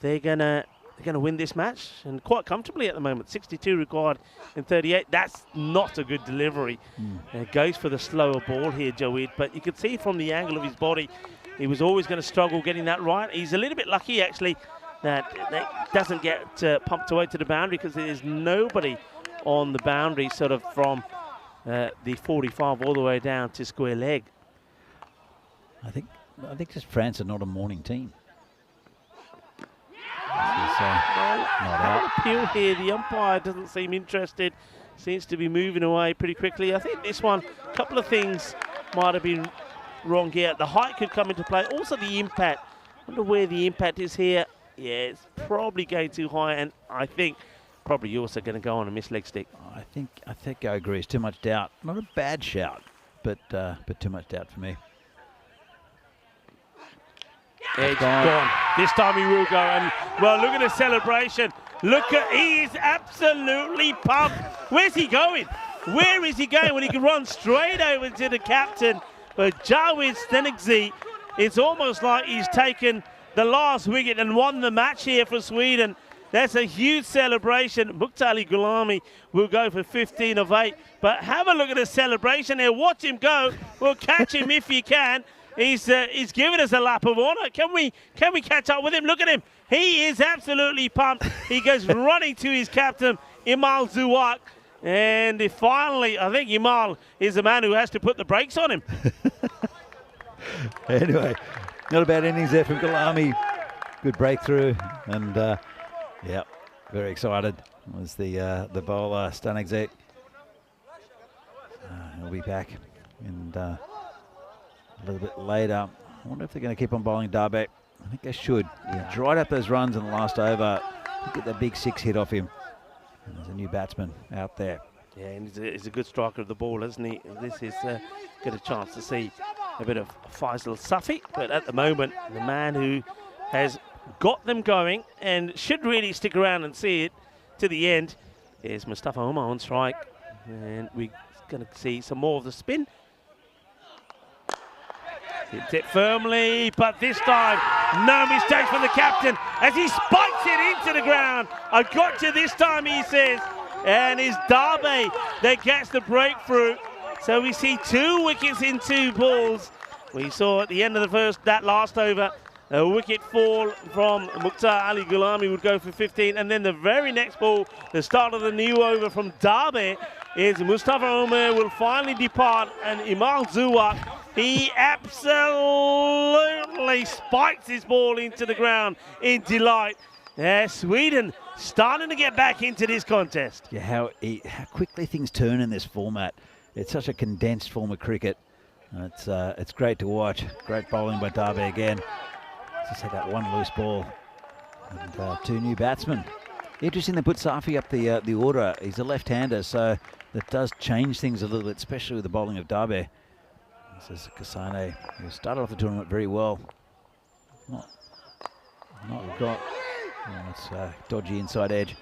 they're gonna win this match, and quite comfortably at the moment. 62 required in 38. That's not a good delivery. Goes for the slower ball here, Joey. But you can see from the angle of his body, he was always going to struggle getting that right. He's a little bit lucky, actually, that doesn't get pumped away to the boundary, because there's nobody on the boundary sort of from the 45 all the way down to square leg. I think just France are not a morning team. Not out. Appeal here. The umpire doesn't seem interested. Seems to be moving away pretty quickly. I think this one, a couple of things might have been wrong here. The height could come into play. Also the impact. I wonder where the impact is here. Yeah, it's probably going too high, and I think probably also going to go on a missed leg stick. I think I agree. It's too much doubt. Not a bad shout, but too much doubt for me. Edge gone. This time he will go. And, well, look at the celebration. He is absolutely pumped. Where's he going? Where is he going when he can run straight over to the captain? But Jawid Stenigzi, it's almost like he's taken the last wicket and won the match here for Sweden. That's a huge celebration. Mukhtar Ali Gulami will go for 15 of 8. But have a look at the celebration there. Watch him go. We'll catch him if you can. He's giving us a lap of honour. Can we catch up with him? Look at him. He is absolutely pumped. He goes running to his captain, Imal Zuwak. And finally, I think Imal is the man who has to put the brakes on him. Anyway, not a bad innings there from Gulami. Good breakthrough. And, yeah, very excited was the bowler, Stanexek. He'll be back. And a little bit later. I wonder if they're going to keep on bowling Darbeck. I think they should. He dried up those runs in the last over. Get that big 6 hit off him. And there's a new batsman out there. Yeah, and he's a good striker of the ball, isn't he? This is get a chance to see a bit of Faisal Safi. But at the moment, the man who has got them going and should really stick around and see it to the end is Mustafa Omar on strike. And we're going to see some more of the spin. Hits it firmly, but this time, no mistake from the captain as he spikes it into the ground. I got you this time, he says. And it's Darbe that gets the breakthrough. So we see 2 wickets in 2 balls. We saw at the end of that last over, a wicket fall from Mukhtar Ali Gulami would go for 15. And then the very next ball, the start of the new over from Darbe, is Mustafa Omar will finally depart, and Imal Zuwak, he absolutely spikes his ball into the ground in delight. Sweden starting to get back into this contest. Yeah, how quickly things turn in this format. It's such a condensed form of cricket. It's great to watch. Great bowling by Darby again. Just had that one loose ball. And 2 new batsmen. Interesting they put Safi up the order. He's a left-hander, so that does change things a little bit, especially with the bowling of Darbe. This is Kasane, who started off the tournament very well. Not got. It's dodgy inside edge.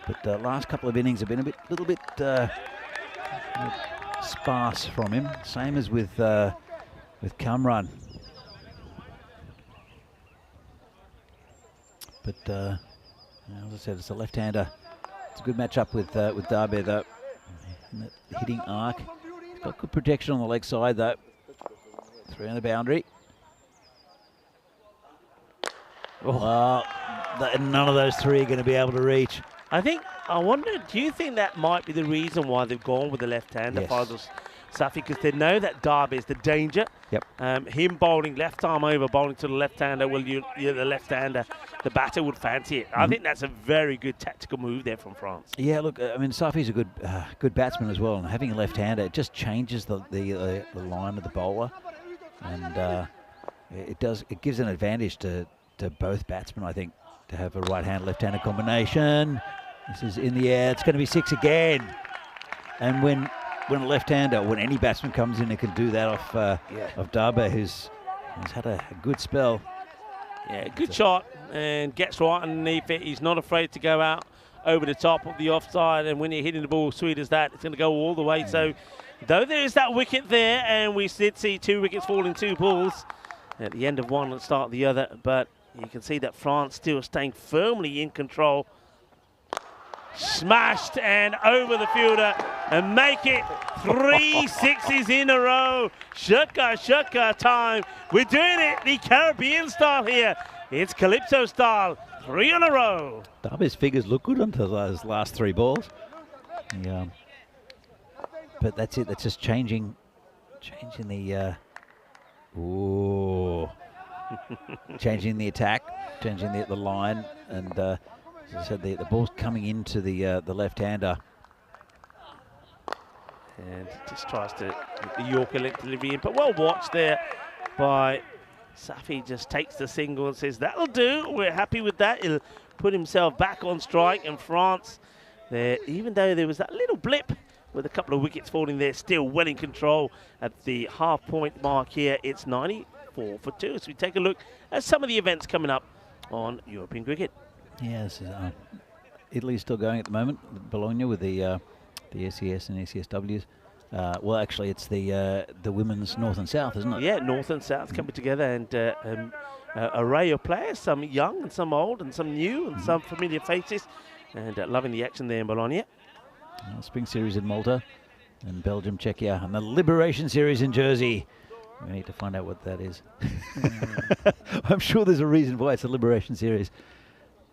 But the last couple of innings have been a little bit sparse from him. Same as with with Kamran. But as I said, it's a left-hander. It's a good matchup with Darby though. In that hitting arc. He's got good protection on the leg side though. 3 on the boundary. Oh, none of those 3 are going to be able to reach. I wonder, do you think that might be the reason why they've gone with the left-hander, Yes. Safi, because they know that Darby is the danger. Yep. Him bowling left arm over, bowling to the left-hander, well, you're the left-hander, the batter would fancy it. I think that's a very good tactical move there from France. Yeah, look, I mean, Safi's a good batsman as well, and having a left-hander, it just changes the line of the bowler, and it gives an advantage to both batsmen, I think, to have a right-hand, left-hander combination. This is in the air. It's going to be 6 again. And when a left-hander, when any batsman comes in and can do that off Darby, who's had a good spell. Yeah, good shot, and gets right underneath it. He's not afraid to go out over the top of the offside, and when you're hitting the ball sweet as that, it's going to go all the way. So, though there is that wicket there, and we did see 2 wickets fall in 2 balls at the end of one and start the other, but you can see that France still staying firmly in control. Smashed and over the fielder and make it 3 sixes in a row. Shaka time. We're doing it the Caribbean style here. It's Calypso style. 3 in a row. Darby's figures look good onto those last 3 balls. Yeah. But that's it. That's just changing the. Changing the attack, changing the line, and as I said, the ball's coming into the left-hander. And just tries to get the Yorker length delivery in, but well watched there by Safi. Just takes the single and says, that'll do, we're happy with that. He'll put himself back on strike, and France, there, even though there was that little blip with a couple of wickets falling there, still well in control at the half-point mark here. It's 94 for 2. So we take a look at some of the events coming up on European cricket. Yeah, this is, Italy's still going at the moment. Bologna with the SES and SESWs. Well, actually, it's the women's North and South, isn't it? Yeah, North and South coming together, and array of players, some young and some old and some new and some familiar faces, and loving the action there in Bologna. Spring Series in Malta, and Belgium, Czechia, and the Liberation Series in Jersey. We need to find out what that is. I'm sure there's a reason why it's a Liberation Series.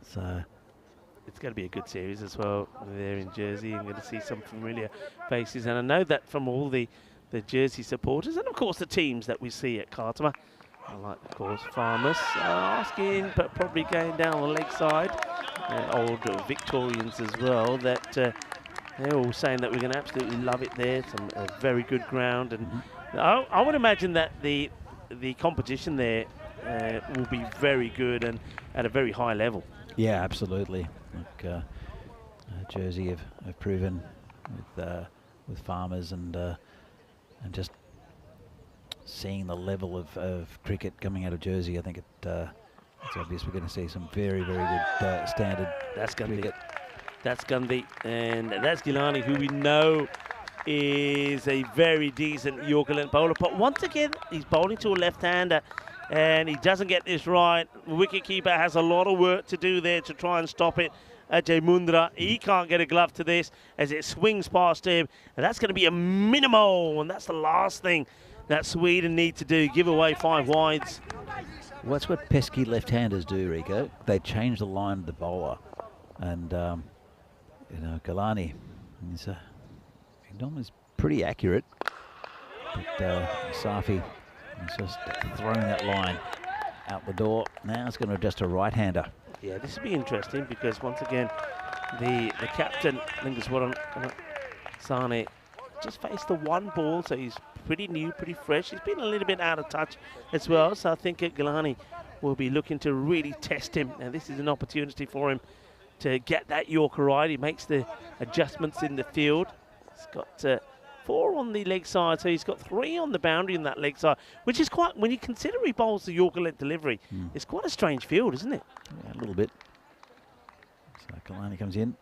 So it's going to be a good series as well there in Jersey. I'm going to see some familiar faces, and I know that from all the Jersey supporters, and of course the teams that we see at Khartoum. I like, of course, Farmers asking, but probably going down the leg side. Old Victorians as well, that they're all saying that we're going to absolutely love it there. Some very good ground, and I would imagine that the competition there will be very good and at a very high level. yeah, absolutely. Like, Jersey have proven with Farmers, and just seeing the level of cricket coming out of Jersey, I think it's obvious we're going to see some very, very good standard. That's going to cricket. That's Gandhi, and that's Gilani, who we know is a very decent Yorker length bowler. But once again, he's bowling to a left-hander, and he doesn't get this right. Wicketkeeper has a lot of work to do there to try and stop it. Ajay Mundra, he can't get a glove to this as it swings past him, and that's going to be a minimal, and that's the last thing that Sweden need to do, give away 5 wides. Well, that's what pesky left-handers do, Rico. They change the line of the bowler, and you know, Galani, he's normally pretty accurate, but Safi is just throwing that line out the door. Now it's going to adjust a right-hander. Yeah, this will be interesting because once again, the captain, I think it's Warren Sane, just faced the 1 ball, so he's pretty new, pretty fresh. He's been a little bit out of touch as well, so I think Galani will be looking to really test him, and this is an opportunity for him to get that Yorker right. He makes the adjustments in the field. He's got 4 on the leg side, so he's got 3 on the boundary in that leg side, which is quite, when you consider he bowls the Yorker length delivery, it's quite a strange field, isn't it? Yeah, a little bit. So Kalani comes in.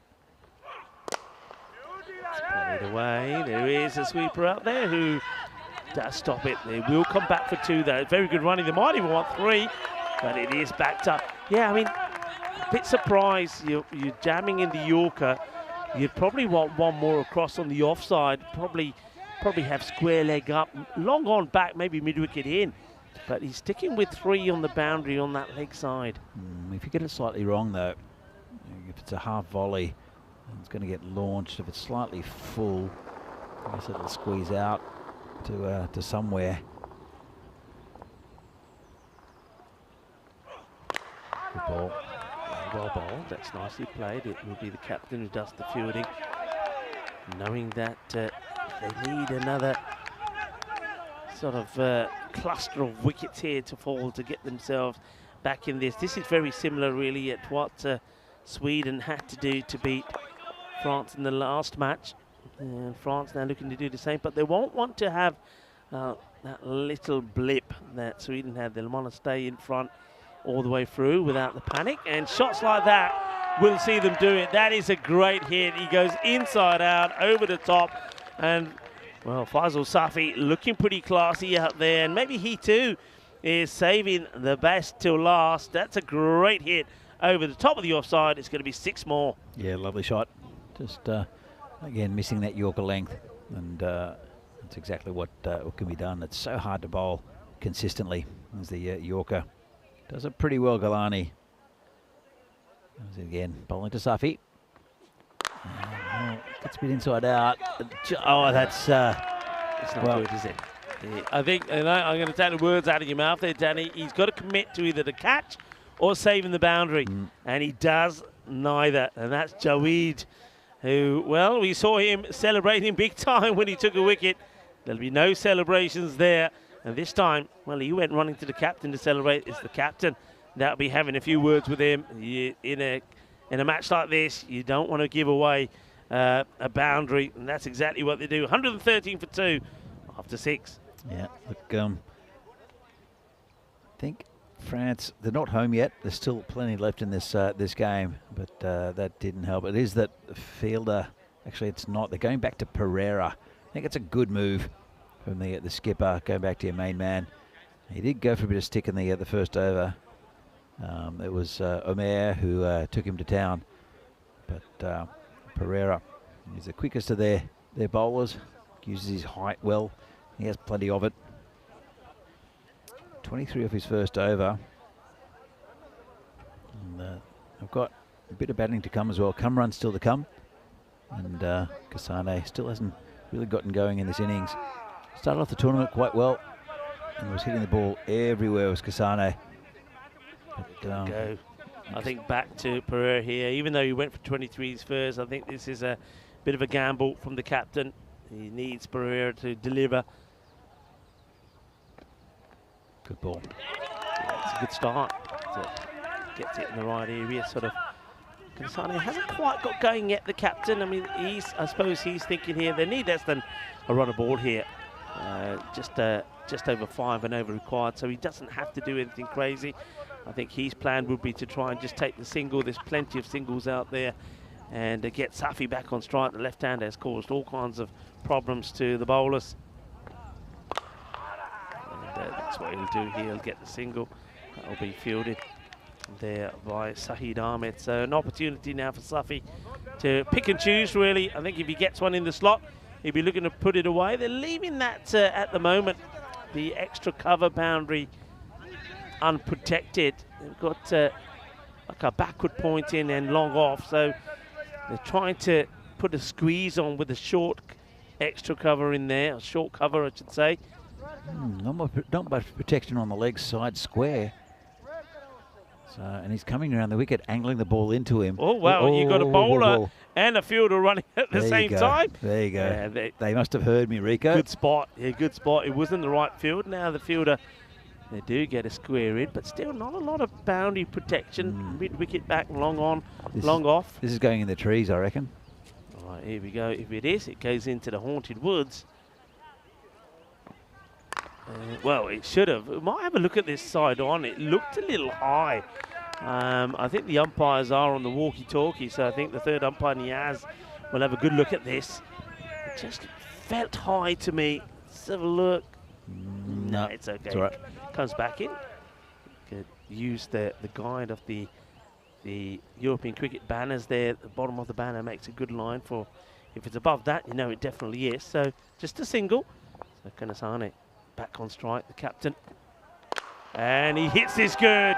It's played away. There is a sweeper out there who does stop it. They will come back for 2 though. Very good running. They might even want 3, but it is backed up. Yeah, I mean, a bit surprised. You're jamming in the Yorker. You'd probably want 1 more across on the offside. Probably have square leg up, long on back, maybe mid-wicket in. But he's sticking with 3 on the boundary on that leg side. If you get it slightly wrong though, if it's a half volley, it's going to get launched. If it's slightly full, I guess it'll squeeze out to somewhere. Good ball. Well bowled, that's nicely played. It will be the captain who does the fielding, knowing that they need another sort of cluster of wickets here to fall to get themselves back in this. This is very similar really at what Sweden had to do to beat France in the last match. And France now looking to do the same, but they won't want to have that little blip that Sweden had. They'll want to stay in front all the way through without the panic, and shots like that will see them do it. That is a great hit. He goes inside out, over the top, and well, Faisal Safi looking pretty classy out there, and maybe he too is saving the best till last. That's a great hit over the top of the offside. It's going to be 6 more. Yeah, lovely shot. Just again missing that Yorker length, and that's exactly what can be done. It's so hard to bowl consistently as the Yorker. Does it pretty well, Galani. Again, bowling to Safi. Gets a bit inside out. Oh, that's it's not good, is it? I think, and I'm going to take the words out of your mouth there, Danny. He's got to commit to either the catch or saving the boundary, and he does neither. And that's Jaweed, who, well, we saw him celebrating big time when he took a wicket. There'll be no celebrations there. And this time, well, he went running to the captain to celebrate. It's the captain that'll be having a few words with him. In a match like this, you don't want to give away a boundary, and that's exactly what they do. 113 for 2 after 6. Yeah, look, I think France, they're not home yet. There's still plenty left in this this game, but that didn't help. It is that the fielder, actually it's not. They're going back to Pereira. I think it's a good move from the skipper, going back to your main man. He did go for a bit of stick in the first over. It was Omer who took him to town, but Pereira is the quickest of their bowlers, uses his height well. He has plenty of it. 23 off his first over. And I've got a bit of batting to come as well. Kamran's still to come, and Kasane still hasn't really gotten going in this innings. Started off the tournament quite well and was hitting the ball everywhere was Kasane. But, go. I think back to Pereira here. Even though he went for 23s first, I think this is a bit of a gamble from the captain. He needs Pereira to deliver. Good ball. Yeah, it's a good start. Gets it in the right area, sort of. Kasane hasn't quite got going yet, the captain. I mean, I suppose he's thinking here they need less than a run aboard here. Just over 5 and over required, so he doesn't have to do anything crazy. I think his plan would be to try and just take the single. There's plenty of singles out there, and get Safi back on strike. The left-hander has caused all kinds of problems to the bowlers. And that's what he'll do here. He'll get the single. That'll be fielded there by Sahid Ahmed. So an opportunity now for Safi to pick and choose, really. I think if he gets one in the slot, he'll be looking to put it away. They're leaving that at the moment, the extra cover boundary, unprotected. They've got like a backward point in and long off, so they're trying to put a squeeze on with a short extra cover in there, a short cover I should say. Not much protection on the leg side square. So, and he's coming around the wicket, angling the ball into him. Oh wow, you got a bowler and a fielder running at the same time. There you go. Yeah, they must have heard me, Rico. Good spot, yeah, good spot. It wasn't the right field. Now the fielder, they do get a square in, but still not a lot of boundary protection. Mid-wicket back, long on, long off. This is going in the trees, I reckon. All right, here we go. If it is, it goes into the haunted woods. Well, it should have. We might have a look at this side on. It looked a little high. I think the umpires are on the walkie-talkie, so I think the third umpire, Niaz, will have a good look at this. It just felt high to me. Let's have a look. No, it's okay. It's all right. Comes back in. Could use the guide of the European cricket banners there. At the bottom of the banner makes a good line for, if it's above that, you know it definitely is. So just a single. So Kanasane back on strike, the captain. And he hits this good.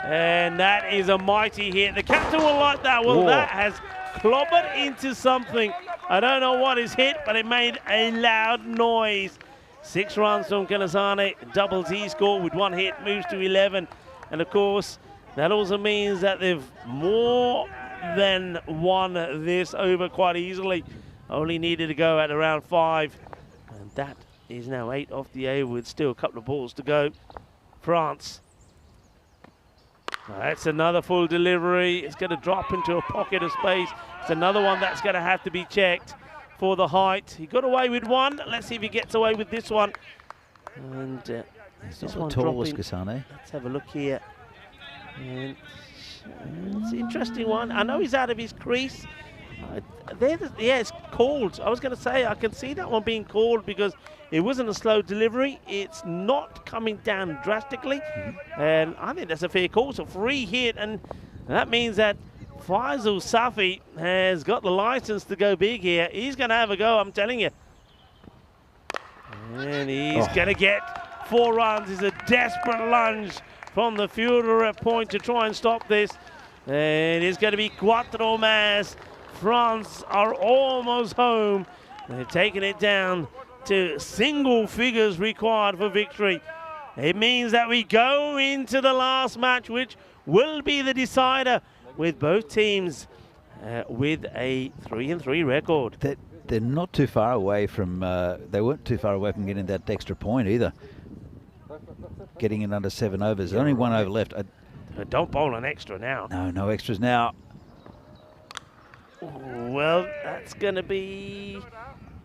And that is a mighty hit. The captain will like that. Well, Whoa. that has clobbered into something. I don't know what is hit, but it made a loud noise. 6 runs from Kanasane, doubles he score with 1 hit, moves to 11. And of course, that also means that they've more than won this over quite easily. Only needed to go at around 5. And that is now 8 off the over with still a couple of balls to go. France. That's another full delivery. It's going to drop into a pocket of space. It's another one that's going to have to be checked for the height. He got away with 1. Let's see if he gets away with this one. And It's this not one the tallest, dropping. Kasane. Let's have a look here. And it's an interesting one. I know he's out of his crease. Yeah, it's called. I was going to say, I can see that one being called because it wasn't a slow delivery. It's not coming down drastically. And I think that's a fair call. So free hit. And that means that Faisal Safi has got the license to go big here. He's going to have a go, I'm telling you. And he's going to get 4 runs. It's a desperate lunge from the fielder at point to try and stop this. And it's going to be cuatro más. France are almost home. They're taking it down to single figures required for victory. It means that we go into the last match, which will be the decider, with both teams with a 3-3 record. They're not too far away from, they weren't too far away from getting that extra point either. Getting in under 7 overs. There's only 1 over left. Don't bowl an extra now. No extras now. Well, that's going to be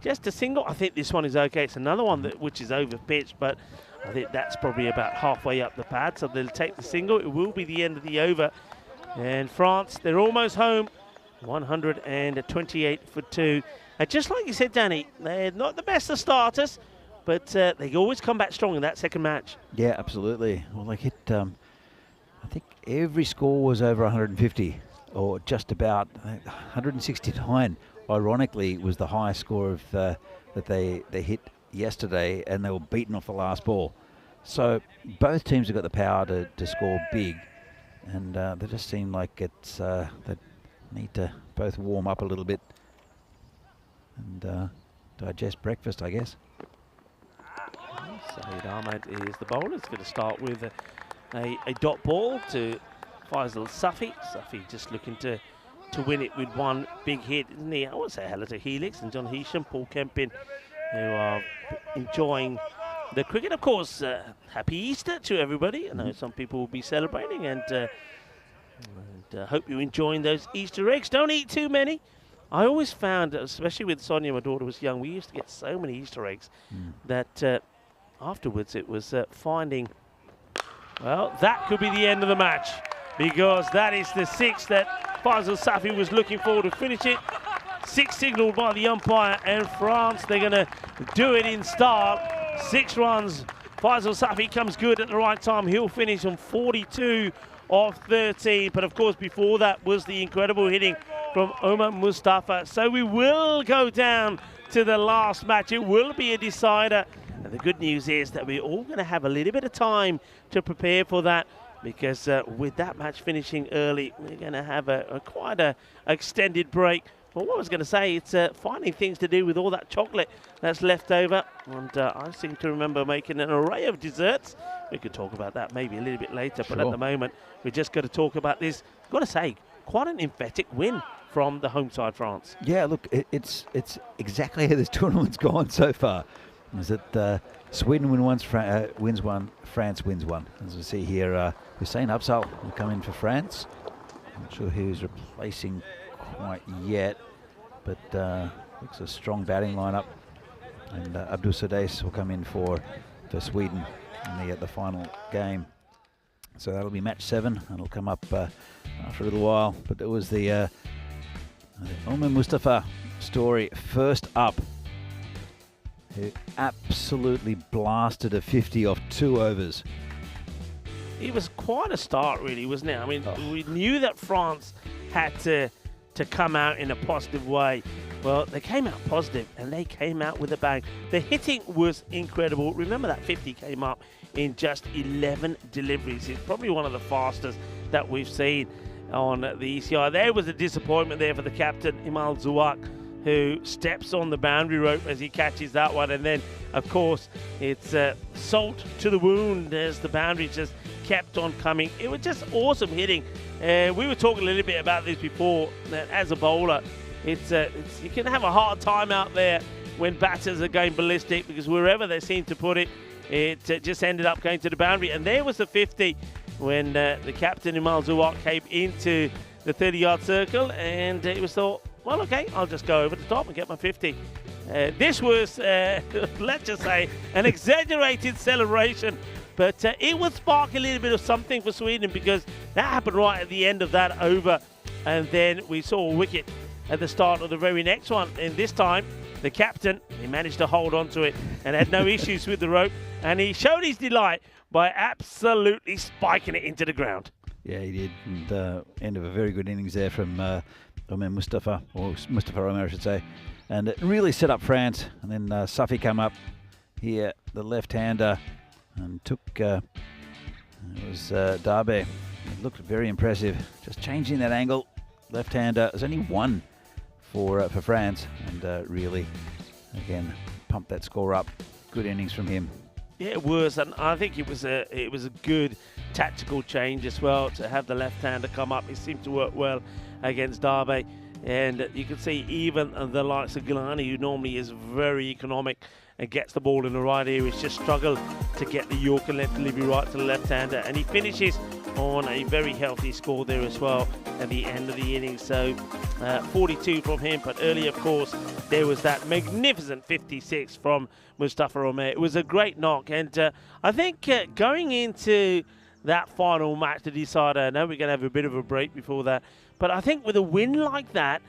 just a single. I think this one is okay. It's another one which is over pitch, but I think that's probably about halfway up the pad, so they'll take the single. It will be the end of the over. And France, they're almost home. 128 for 2. Just like you said, Danny, they're not the best of starters, but they always come back strong in that second match. Yeah, absolutely. Well, they hit, I think every score was over 150, or just about. 169, ironically, was the highest score of that they hit yesterday, and they were beaten off the last ball. So both teams have got the power to score big, and they just seem like it's they need to both warm up a little bit and digest breakfast, I guess. Saeed Ahmed is the bowler. He's going to start with a dot ball to Faisal Safi. Safi just looking to win it with 1 big hit, isn't he? I would say hello to Helix and John Heesham, Paul Kempin, who are enjoying the cricket. Of course, happy Easter to everybody. I know some people will be celebrating, and hope you're enjoying those Easter eggs. Don't eat too many. I always found, especially with Sonia, my daughter was young, we used to get so many Easter eggs that afterwards it was finding, well, that could be the end of the match, because that is the 6 that Faisal Safi was looking for to finish it. 6 signalled by the umpire, and France, they're going to do it in style. 6 runs. Faisal Safi comes good at the right time. He'll finish on 42 of 13. But of course, before that was the incredible hitting from Omar Mustafa. So we will go down to the last match. It will be a decider. And the good news is that we're all going to have a little bit of time to prepare for that, because with that match finishing early, we're going to have quite a extended break. But what I was going to say, it's finding things to do with all that chocolate that's left over. And I seem to remember making an array of desserts. We could talk about that maybe a little bit later, but at the moment, we're just going to talk about this. I've got to say, quite an emphatic win from the home side, France. Yeah, look, it's exactly how this tournament's gone so far. Is that Sweden wins one, France wins one. As we see here, Hussein Afzal will come in for France. I'm not sure who's replacing quite yet, but looks a strong batting lineup. And Abdul Sudais will come in for Sweden in the final game. So that'll be match 7. It'll come up after a little while. But it was the Omar Mustafa story first up. who absolutely blasted a 50 off 2 overs. It was quite a start, really, wasn't it? I mean, we knew that France had to come out in a positive way. Well, they came out positive, and they came out with a bang. The hitting was incredible. Remember that 50 came up in just 11 deliveries. It's probably one of the fastest that we've seen on the ECI. There was a disappointment there for the captain, Imal Zouak, who steps on the boundary rope as he catches that one. And then, of course, it's salt to the wound as the boundary just kept on coming. It was just awesome hitting. We were talking a little bit about this before, that as a bowler, it's you can have a hard time out there when batters are going ballistic, because wherever they seem to put it, it just ended up going to the boundary. And there was the 50 when the captain, Imal Zouak, came into the 30-yard circle, and it was thought, well, okay, I'll just go over the top and get my 50. This was, let's just say, an exaggerated celebration, but it would spark a little bit of something for Sweden, because that happened right at the end of that over, and then we saw a wicket at the start of the very next one. And this time, the captain, he managed to hold on to it and had no issues with the rope, and he showed his delight by absolutely spiking it into the ground. Yeah, he did. And end of a very good innings there from Mustafa Omer, I should say. And it really set up France. And then Safi came up here, the left-hander, and took, it was Darbe. It looked very impressive. Just changing that angle. Left-hander, there's only one for France. And really, again, pumped that score up. Good innings from him. Yeah, it was, and I think it was a good tactical change as well to have the left-hander come up. It seemed to work well against Darbe, and you can see even the likes of Gilani, who normally is very economic and gets the ball in the right areas, just struggled to get the Yorker left delivery right to the left-hander, and he finishes on a very healthy score there as well at the end of the innings. So 42 from him, but earlier, of course, there was that magnificent 56 from Mustafa Omer. It was a great knock, and I think going into that final match to decide, I know we're going to have a bit of a break before that, but I think with a win like that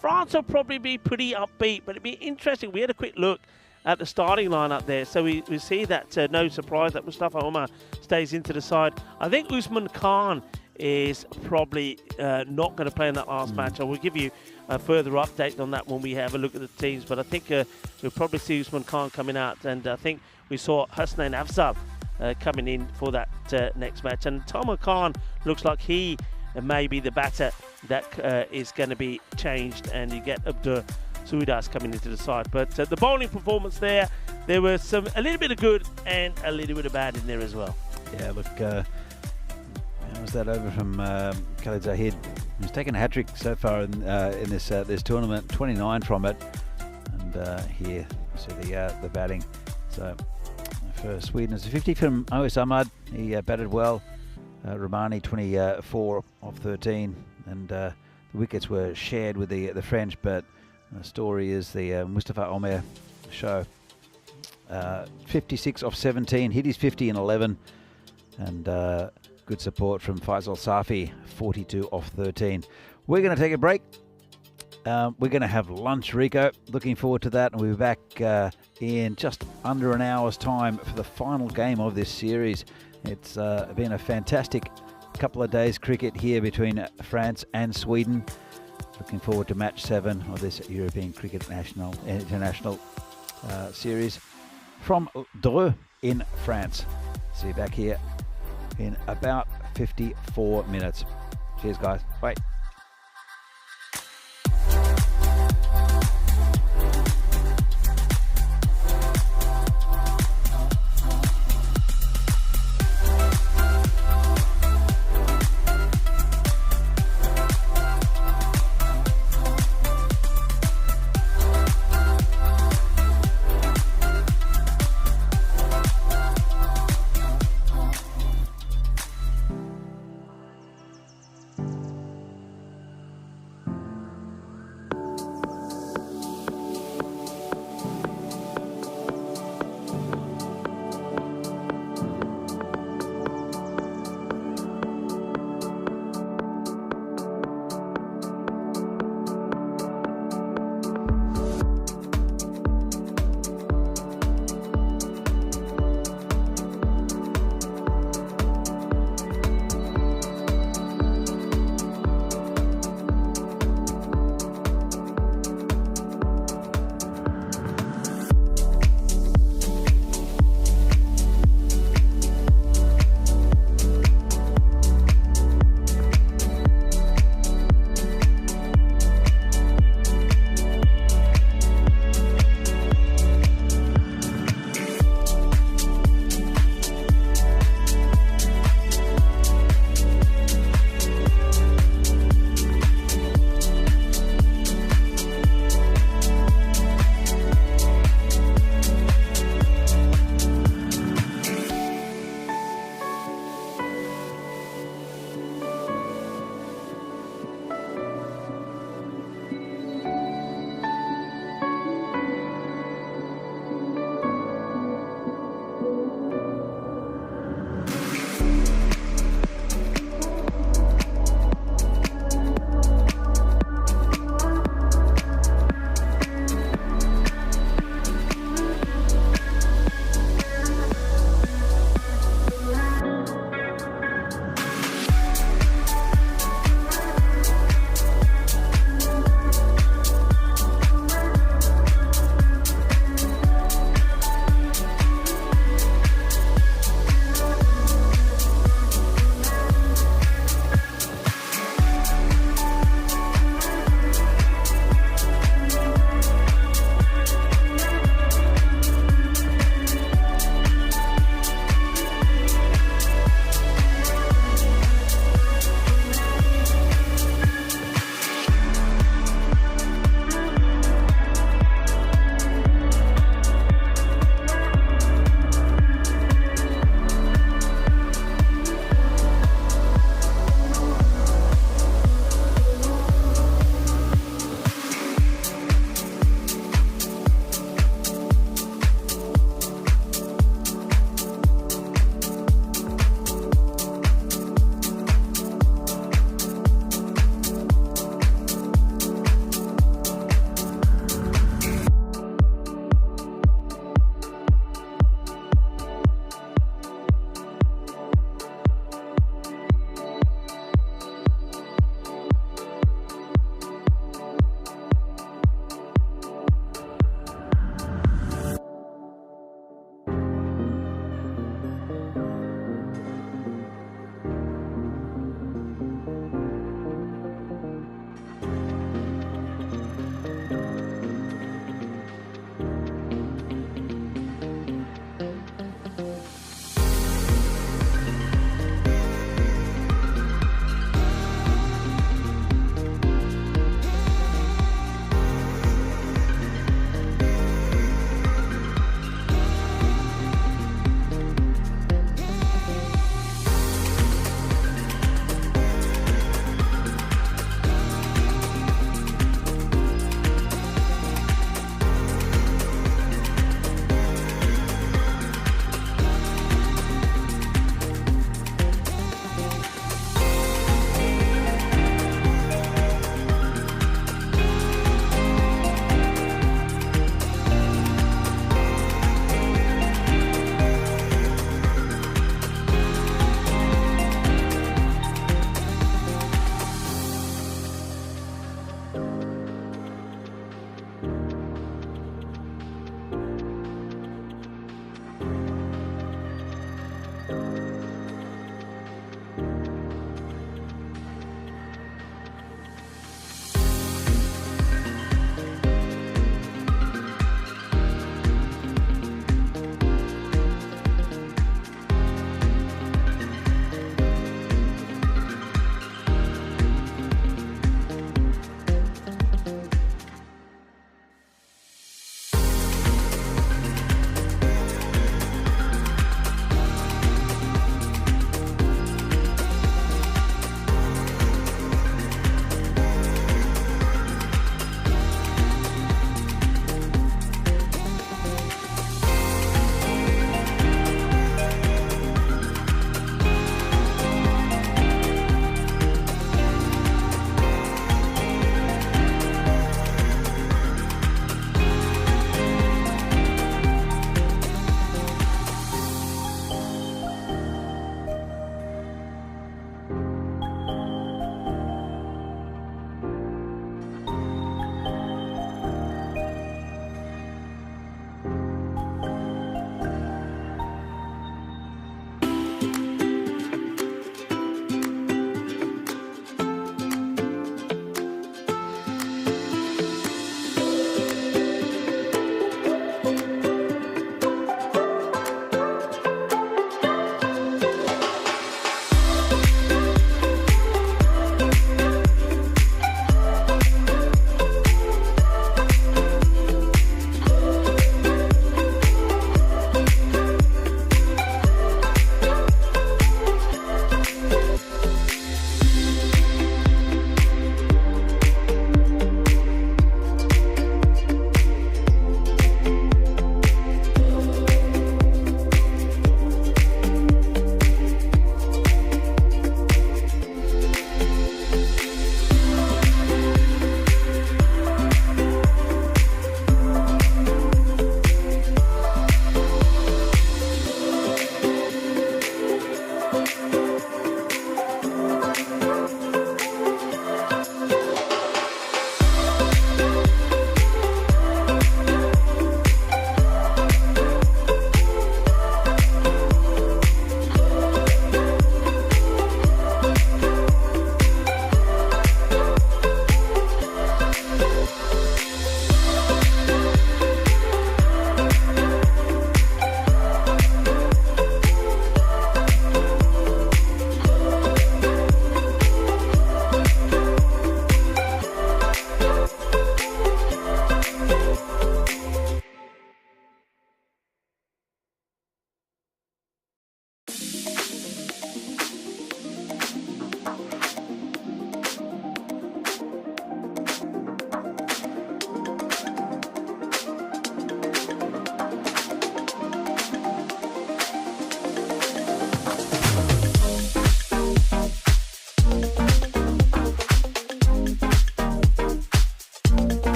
France will probably be pretty upbeat, but it'd be interesting. We had a quick look at the starting lineup there, so we see that no surprise that Mustafa Omer stays into the side. I think Usman Khan is probably not going to play in that last match. I will give you a further update on that when we have a look at the teams, but I think we'll probably see Usman Khan coming out, and I think we saw Husnain Afzal coming in for that next match. And Tomer Khan looks like he may be the batter that is going to be changed, and you get Abdur Suidas coming into the side. But the bowling performance there was a little bit of good and a little bit of bad in there as well. Yeah, look, how was that over from Khalid Zahid? He's taken a hat-trick so far in this tournament, 29 from it. And here, see the batting. So for Sweden, it's a 50 from Ois Ahmad. He batted well. Romani 24 off 13, and the wickets were shared with the French, but the story is the Mustafa Omer show. 56 off 17, hit his 50 in 11, and good support from Faisal Safi, 42 off 13. We're going to take a break. We're going to have lunch, Rico. Looking forward to that, and we'll be back in just under an hour's time for the final game of this series. It's been a fantastic couple of days cricket here between France and Sweden. Looking forward to match 7 of this European Cricket International series from Dreux in France. See you back here in about 54 minutes. Cheers, guys. Bye.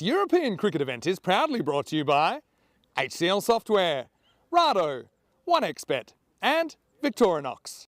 This European cricket event is proudly brought to you by HCL Software, Rado, 1xBet and Victorinox.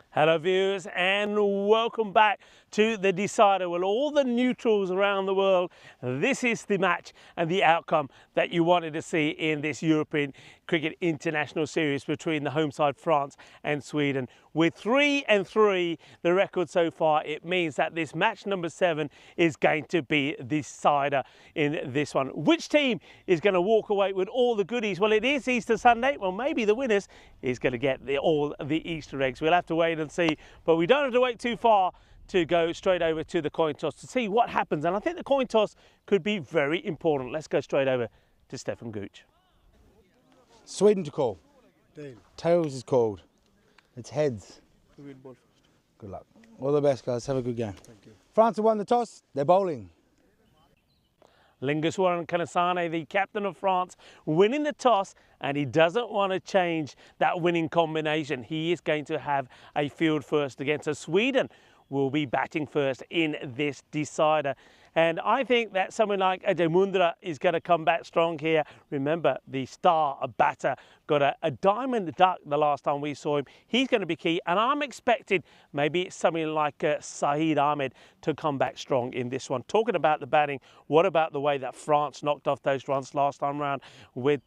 Hello viewers and welcome back to the decider. Well, all the neutrals around the world, this is the match and the outcome that you wanted to see in this European Cricket International Series between the home side France and Sweden. With 3-3 the record so far, it means that this match number 7 is going to be the decider in this one. Which team is going to walk away with all the goodies? Well, it is Easter Sunday. Well, maybe the winners is going to get all the Easter eggs. We'll have to wait and see, but we don't have to wait too far to go straight over to the coin toss to see what happens. And I think the coin toss could be very important. Let's go straight over to Stefan Gooch. Sweden to call. Tails is called. It's heads. Good luck. All the best, guys. Have a good game. Thank you. France have won the toss. They're bowling. Lingeswaran Kanasane, the captain of France, winning the toss, and he doesn't want to change that winning combination. He is going to have a field first against a Sweden will be batting first in this decider. And I think that someone like Ajay Mundra is going to come back strong here. Remember, the star batter got a diamond duck the last time we saw him. He's going to be key, and I'm expecting maybe something like Saeed Ahmed to come back strong in this one. Talking about the batting, what about the way that France knocked off those runs last time round with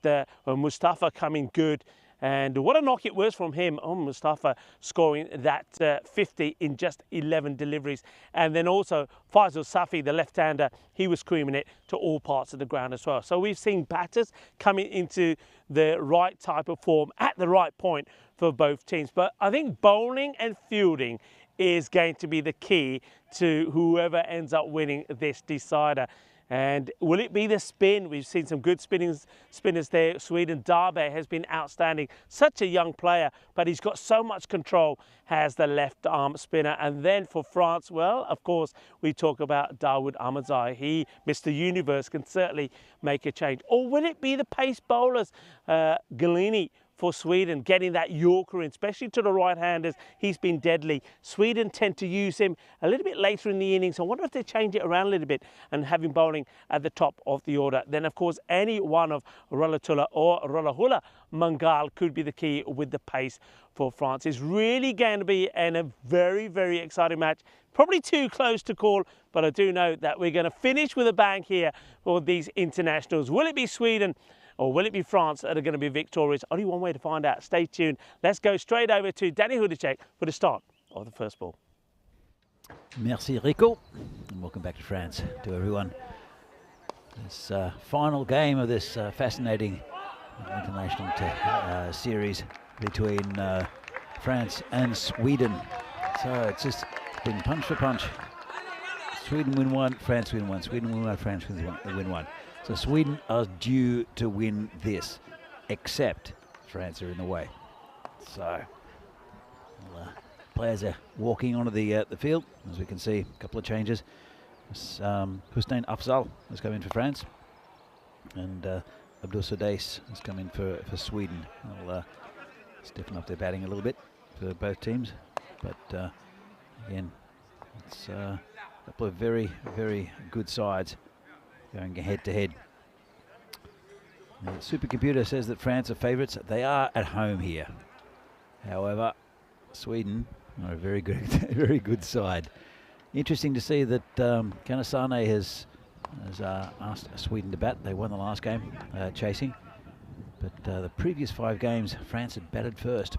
Mustafa coming good? And what a knock it was from him on Mustafa, scoring that 50 in just 11 deliveries. And then also Faisal Safi, the left-hander, he was screaming it to all parts of the ground as well. So we've seen batters coming into the right type of form at the right point for both teams. But I think bowling and fielding is going to be the key to whoever ends up winning this decider. And will it be the spin? We've seen some good spinners there. Sweden, Darbe has been outstanding. Such a young player, but he's got so much control, has the left arm spinner. And then for France, well, of course, we talk about Dawood Ahmadzai. He, Mr. Universe, can certainly make a change. Or will it be the pace bowlers? Galini for Sweden, getting that Yorker in, especially to the right-handers. He's been deadly. Sweden tend to use him a little bit later in the innings. I wonder if they change it around a little bit and have him bowling at the top of the order. Then, of course, any one of Rolatula or Rolahula Mangal could be the key with the pace for France. It's really going to be a very, very exciting match. Probably too close to call, but I do know that we're going to finish with a bang here for these internationals. Will it be Sweden or will it be France that are going to be victorious? Only one way to find out. Stay tuned. Let's go straight over to Danny Hudacek for the start of the first ball. Merci Rico, and welcome back to France to everyone. This final game of this fascinating international series between France and Sweden. So it's just been punch for punch. Sweden win one, France win one. Sweden win one, France win one. So Sweden are due to win this, except France are in the way. So players are walking onto the field. As we can see, a couple of changes. Hussein Afzal has come in for France, and Abdul Sudais has come in for Sweden. They'll stiffen up their batting a little bit for both teams, but again, it's a couple of very, very good sides going head to head. The supercomputer says that France are favourites. They are at home here. However, Sweden are a very good, very good side. Interesting to see that Kanasane has asked Sweden to bat. They won the last game, chasing. But the previous 5 games, France had batted first.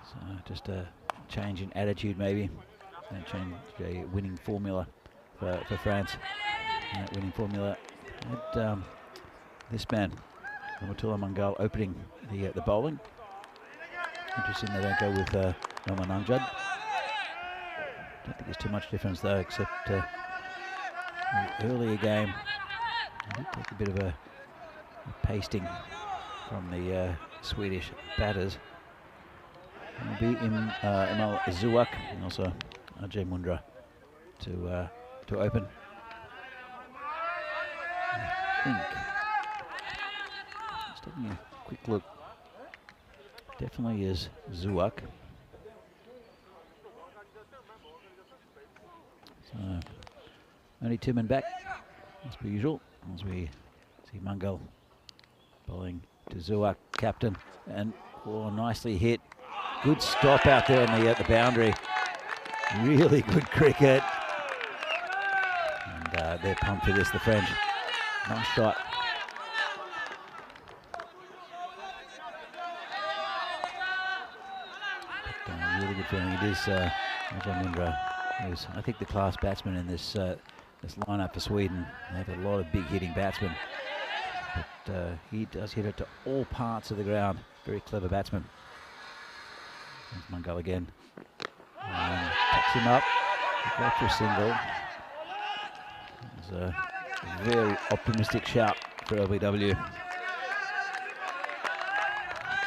So just a change in attitude, maybe. And change a winning formula for France. And that winning formula had this man, Ramatullah Mangal, opening the bowling. Interesting they don't go with Noman Amjad. Don't think there's too much difference though, except the earlier game I did take a bit of a pasting from the Swedish batters. It will be Imal Zuak and also Ajay Mundra to open. I think, just taking a quick look, definitely is Zuak. So only 2 men back. as per usual, as we see Mungal bowling to Zuak, captain, and nicely hit. Good stop out there on the boundary. Really good cricket. And they're pumped for this, the French. Nice shot. But, really good feeling. It is Ajay Mundra, who's I think the class batsman in this this lineup for Sweden. They have a lot of big hitting batsmen, but he does hit it to all parts of the ground. Very clever batsman. There's Mungal again. Tucks him up. Go for a single. It's a very optimistic shout for LBW. Let's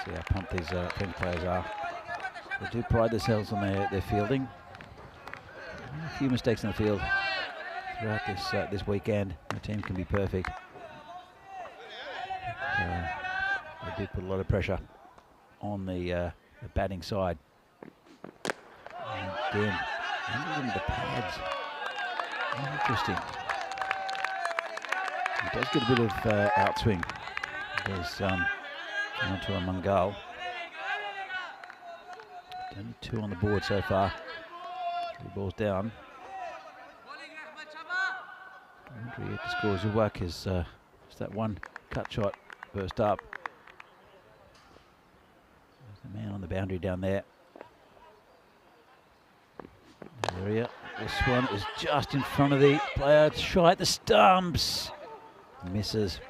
see how pumped these French players are. They do pride themselves on their fielding. A few mistakes in the field throughout this weekend. The team can be perfect. They do put a lot of pressure on the batting side. And again, under the pads. Interesting. He does get a bit of outswing. There's onto a Mungal. Only 2 on the board so far. 3 balls down. Wonder yet to score. Zuwak is that one cut shot first up. There's the man on the boundary down there. Area. This one is just in front of the player. It's shy at the stumps. Misses. So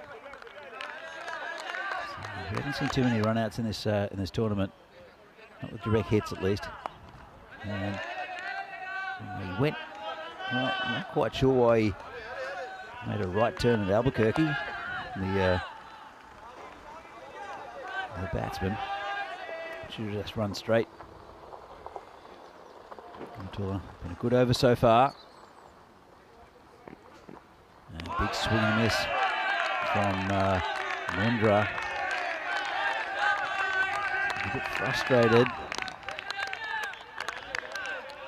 we haven't seen too many run-outs in this tournament. Not with direct hits, at least. And he went. Well, I'm not quite sure why he made a right turn at Albuquerque. The batsman should have just run straight. Been a good over so far. And big swing and miss from Mundra. A bit frustrated.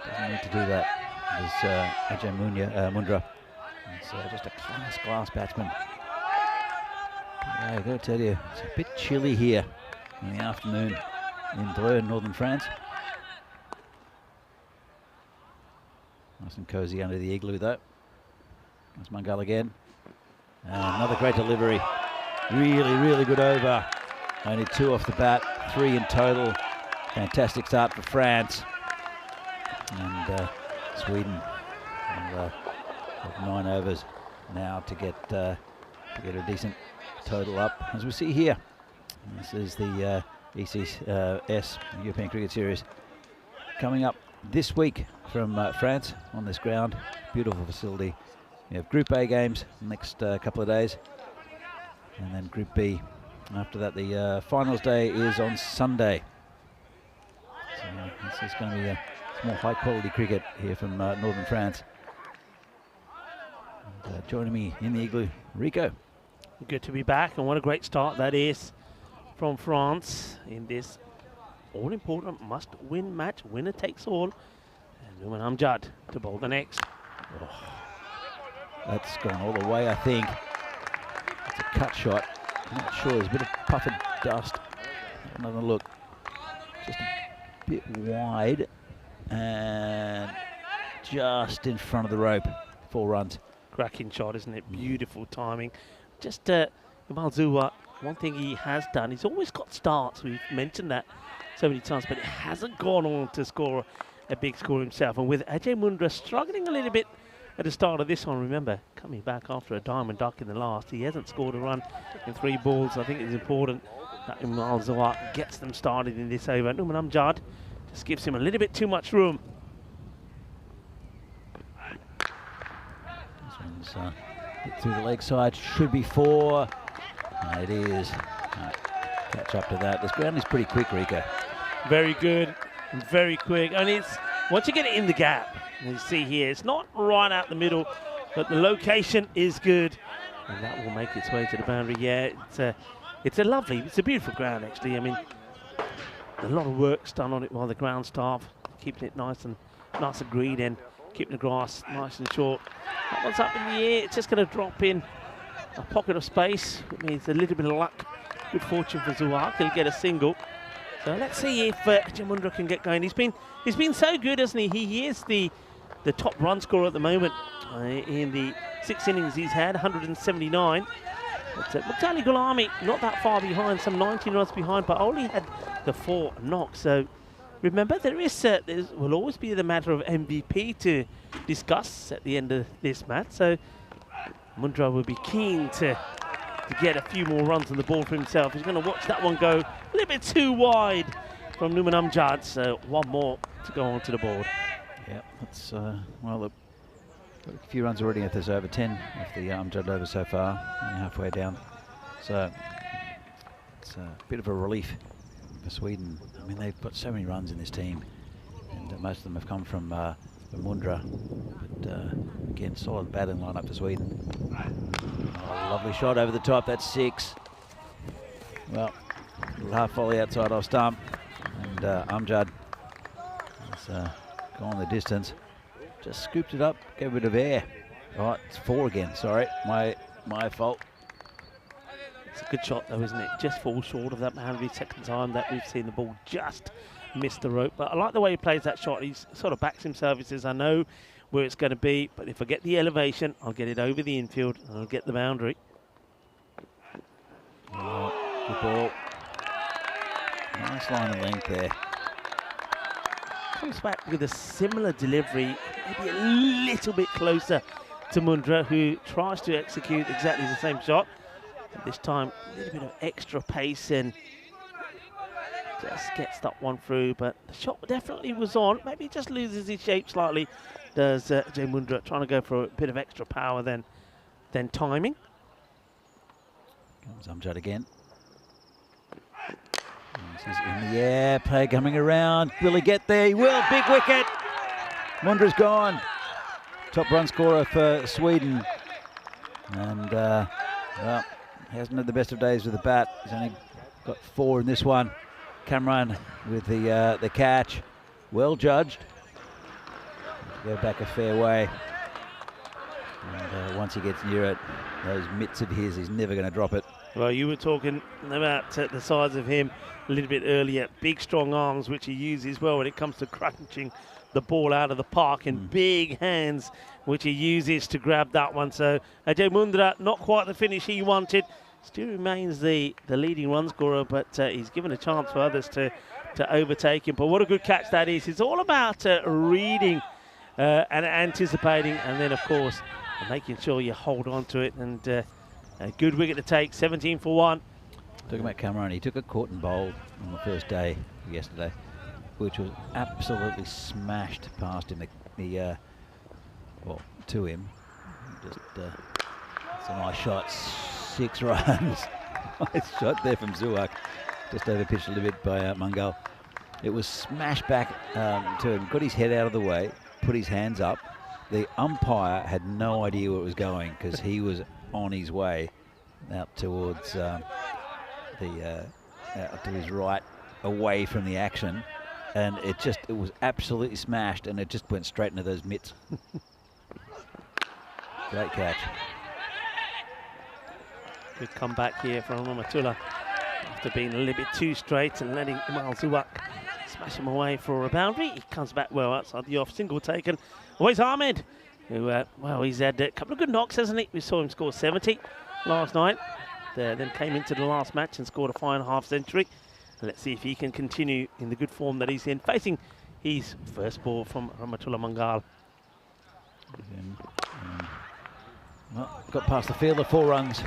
Doesn't need to do that. There's Ajay Mundra. He's just a class batsman. Yeah, I gotta tell you, it's a bit chilly here in the afternoon in Dreux, northern France. Nice and cozy under the igloo though. That's Mungal again. And another great delivery. Really good over. Only 2 off the bat, 3 in total. Fantastic start for France. And Sweden will have 9 overs now to get a decent total up, as we see here. And this is the ECS European Cricket Series coming up this week from France on this ground. Beautiful facility. We have Group A games next couple of days, and then Group B. After that, the finals day is on Sunday. So this is going to be some more high-quality cricket here from northern France. And, joining me in the igloo, Rico. Good to be back, and what a great start that is from France in this all-important must-win match. Winner takes all. And Numan Amjad to bowl the next. Oh, that's gone all the way, I think. It's a cut shot. I'm not sure. There's a bit of puff of dust. Another look. Just a bit wide. And just in front of the rope. 4 runs. Cracking shot, isn't it? Beautiful timing. Just Kamal Zua, one thing he has done, he's always got starts. We've mentioned that so many times, but he hasn't gone on to score a big score himself. And with Ajay Mundra struggling a little bit at the start of this one, remember, coming back after a diamond duck in the last, he hasn't scored a run in 3 balls. I think it's important that Kamal Zua gets them started in this over. Numan Amjad just gives him a little bit too much room. This one's hit through the leg side, should be 4. And it is. Catch up to that. This ground is pretty quick, Rico. Very good, and very quick. And it's, once you get it in the gap, you see here, it's not right out the middle, but the location is good. And that will make its way to the boundary. Yeah, it's a beautiful ground, actually. I mean, a lot of work's done on it by the ground staff, keeping it nice and green and keeping the grass nice and short. That one's up in the air. It's just going to drop in a pocket of space. It means a little bit of luck. Good fortune for Zuak. He'll get a single. So let's see if Jamundra can get going. He's been so good, hasn't he? He is the top run scorer at the moment. In the 6 innings he's had, 179. But Mukhtar Gulami not that far behind, some 19 runs behind, but only had the 4 knocks. So remember, there will always be the matter of MVP to discuss at the end of this match. So Mundra will be keen to get a few more runs on the ball for himself. He's going to watch that one go a little bit too wide from Numan Amjad. So one more to go onto the board. Yeah, that's well, a few runs already if there's over 10 of the Amjad over so far, and halfway down. So it's a bit of a relief for Sweden. I mean, they've got so many runs in this team, and most of them have come from Mundra. But again, solid batting lineup for Sweden. Oh, lovely shot over the top. That's 6. Well, a little half volley outside off stump, and Amjad has gone the distance. Just scooped it up, gave a bit of air. Right, it's 4 again. Sorry, my fault. It's a good shot though, isn't it? Just falls short of that boundary. Second time that we've seen the ball just miss the rope. But I like the way he plays that shot. He sort of backs himself. He says, I know where it's going to be, but if I get the elevation, I'll get it over the infield and I'll get the boundary. Oh, good ball. Nice line of length there. Comes back with a similar delivery, maybe a little bit closer to Mundra, who tries to execute exactly the same shot. But this time, a little bit of extra pace and just gets that one through. But the shot definitely was on. Maybe he just loses his shape slightly, does Jay Mundra, trying to go for a bit of extra power than timing. Comes Amjad again. He's in the air, play coming around. Will he get there? He will. Big wicket. Mundra's gone. Top run scorer for Sweden. And, well, hasn't had the best of days with the bat. He's only got 4 in this one. Kamran with the catch. Well judged. Go back a fair way. And once he gets near it, those mitts of his, he's never going to drop it. Well, you were talking about the size of him a little bit earlier. Big, strong arms, which he uses well when it comes to crunching the ball out of the park, and big hands, which he uses to grab that one. So Ajay Mundra, not quite the finish he wanted. Still remains the leading run scorer, but he's given a chance for others to overtake him. But what a good catch that is. It's all about reading and anticipating, and then, of course, making sure you hold on to it. And a good wicket to take, 17 for 1. Talking about Cameron, he took a caught and bowled on the first day yesterday, which was absolutely smashed past him. Well, to him. Just it's a nice shot, 6 runs. Nice shot there from Zuak. Just over pitched a little bit by Mangal. It was smashed back to him, got his head out of the way, put his hands up. The umpire had no idea where it was going because he was on his way out towards out to his right, away from the action, and it was absolutely smashed, and it just went straight into those mitts. Great catch. Good comeback here from Ramatullah after being a little bit too straight and letting Imal Zuak smash him away for a boundary. He comes back well outside the off, single taken. Always Ahmed, who, well, he's had a couple of good knocks, hasn't he? We saw him score 70 last night. Then came into the last match and scored a 5.5 century. Let's see if he can continue in the good form that he's in, facing his first ball from Ramatullah Mangal. Well, got past the field of 4 runs.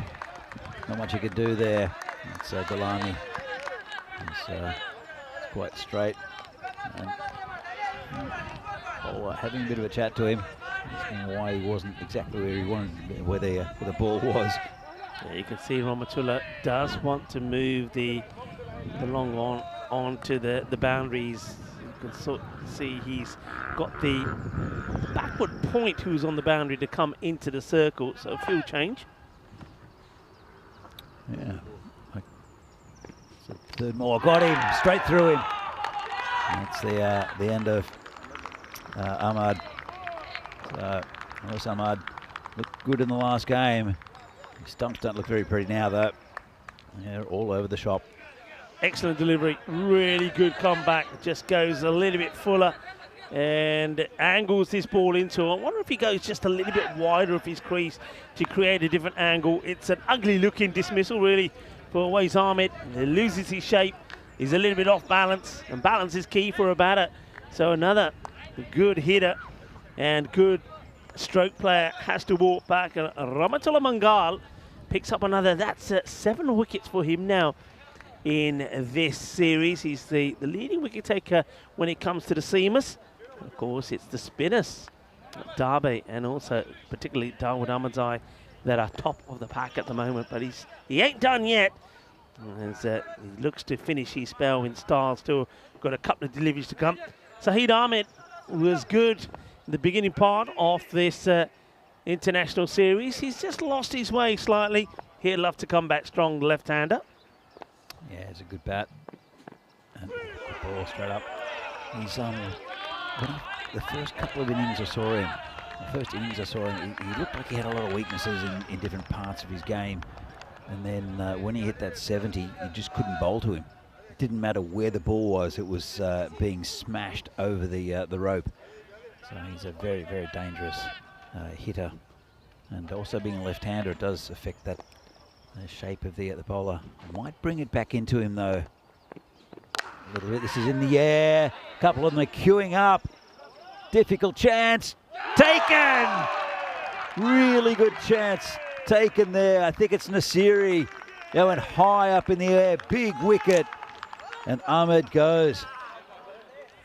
Not much he could do there. It's Galani. It's quite straight. And, having a bit of a chat to him, asking why he wasn't exactly where he wanted, where the ball was. Yeah, you can see Ramatullah does want to move the long on onto the boundaries. You can sort of see he's got the backward point who's on the boundary to come into the circle, so field change. Yeah. Third more, got him, straight through him. That's the end of Ahmad. So, Ahmad looked good in the last game. His stumps don't look very pretty now, though. They're all over the shop. Excellent delivery, really good comeback. Just goes a little bit fuller and angles this ball into. I wonder if he goes just a little bit wider of his crease to create a different angle. It's an ugly looking dismissal really for Wais Ahmed. He loses his shape. He's a little bit off balance, and balance is key for a batter. So another good hitter and good stroke player has to walk back. And Rahmatullah Mangal picks up another. That's 7 wickets for him now in this series. He's the leading wicket taker when it comes to the seamers. Of course, it's the spinners, Darby, and also particularly Dawood Ahmadzai, that are top of the pack at the moment. But he ain't done yet. As he looks to finish his spell in style. Still got a couple of deliveries to come. Saeed Ahmed was good in the beginning part of this international series. He's just lost his way slightly. He'd love to come back strong, left-hander. Yeah, it's a good bat. And good ball straight up. He's the first couple of innings I saw him, he looked like he had a lot of weaknesses in different parts of his game. And then when he hit that 70, you just couldn't bowl to him. It didn't matter where the ball was, it was being smashed over the rope. So he's a very, very dangerous hitter. And also being a left-hander, it does affect that shape of the bowler. Might bring it back into him though. A little bit. This is in the air. A couple of them are queuing up. Difficult chance. Taken! Really good chance taken there. I think it's Nasiri. They went high up in the air. Big wicket. And Ahmed goes.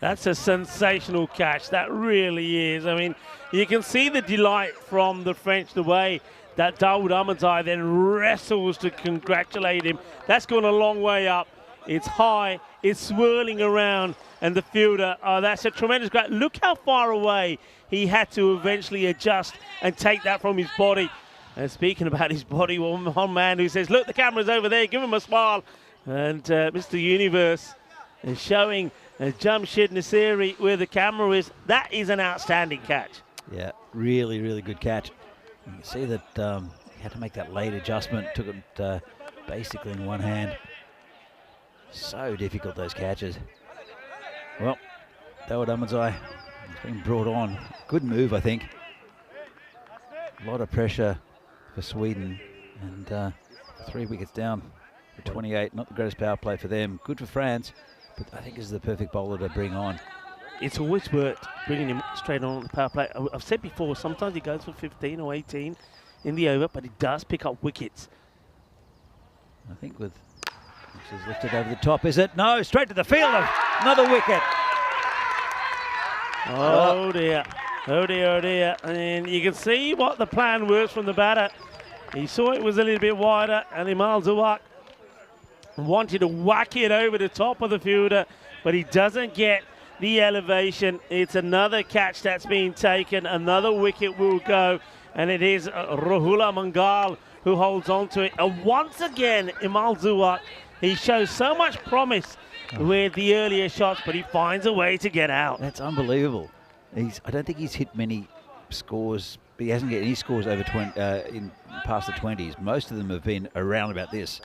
That's a sensational catch. That really is. I mean, you can see the delight from the French, the way that Dawood Ahmadzai then wrestles to congratulate him. That's gone a long way up. It's high, it's swirling around, and the fielder, that's a tremendous grab. Look how far away he had to eventually adjust and take that from his body. And speaking about his body, one man who says, look, the camera's over there, give him a smile. And Mr. Universe is showing Jamshid Nasiri where the camera is. That is an outstanding catch. Yeah, really, really good catch. You can see that he had to make that late adjustment, took it basically in one hand. So difficult, those catches. Well, Dawood Ahmadzai has been brought on. Good move, I think. A lot of pressure for Sweden, and 3 wickets down for 28. Not the greatest power play for them. Good for France, but I think this is the perfect bowler to bring on. It's always worked bringing him straight on the power play. I've said before, sometimes he goes for 15 or 18 in the over, but he does pick up wickets. I think with... This is lifted over the top, is it? No, straight to the field. Another wicket. Oh dear. Oh dear, oh dear. And you can see what the plan was from the batter. He saw it was a little bit wider, and Imal Zawak wanted to whack it over the top of the fielder, but he doesn't get the elevation. It's another catch that's been taken. Another wicket will go, and it is Rahula Mangal who holds on to it. And once again, Imal Zawak, he shows so much promise with the earlier shots, but he finds a way to get out. That's unbelievable. I don't think he's hit many scores. He hasn't get any scores over 20 in past the 20s. Most of them have been around about this.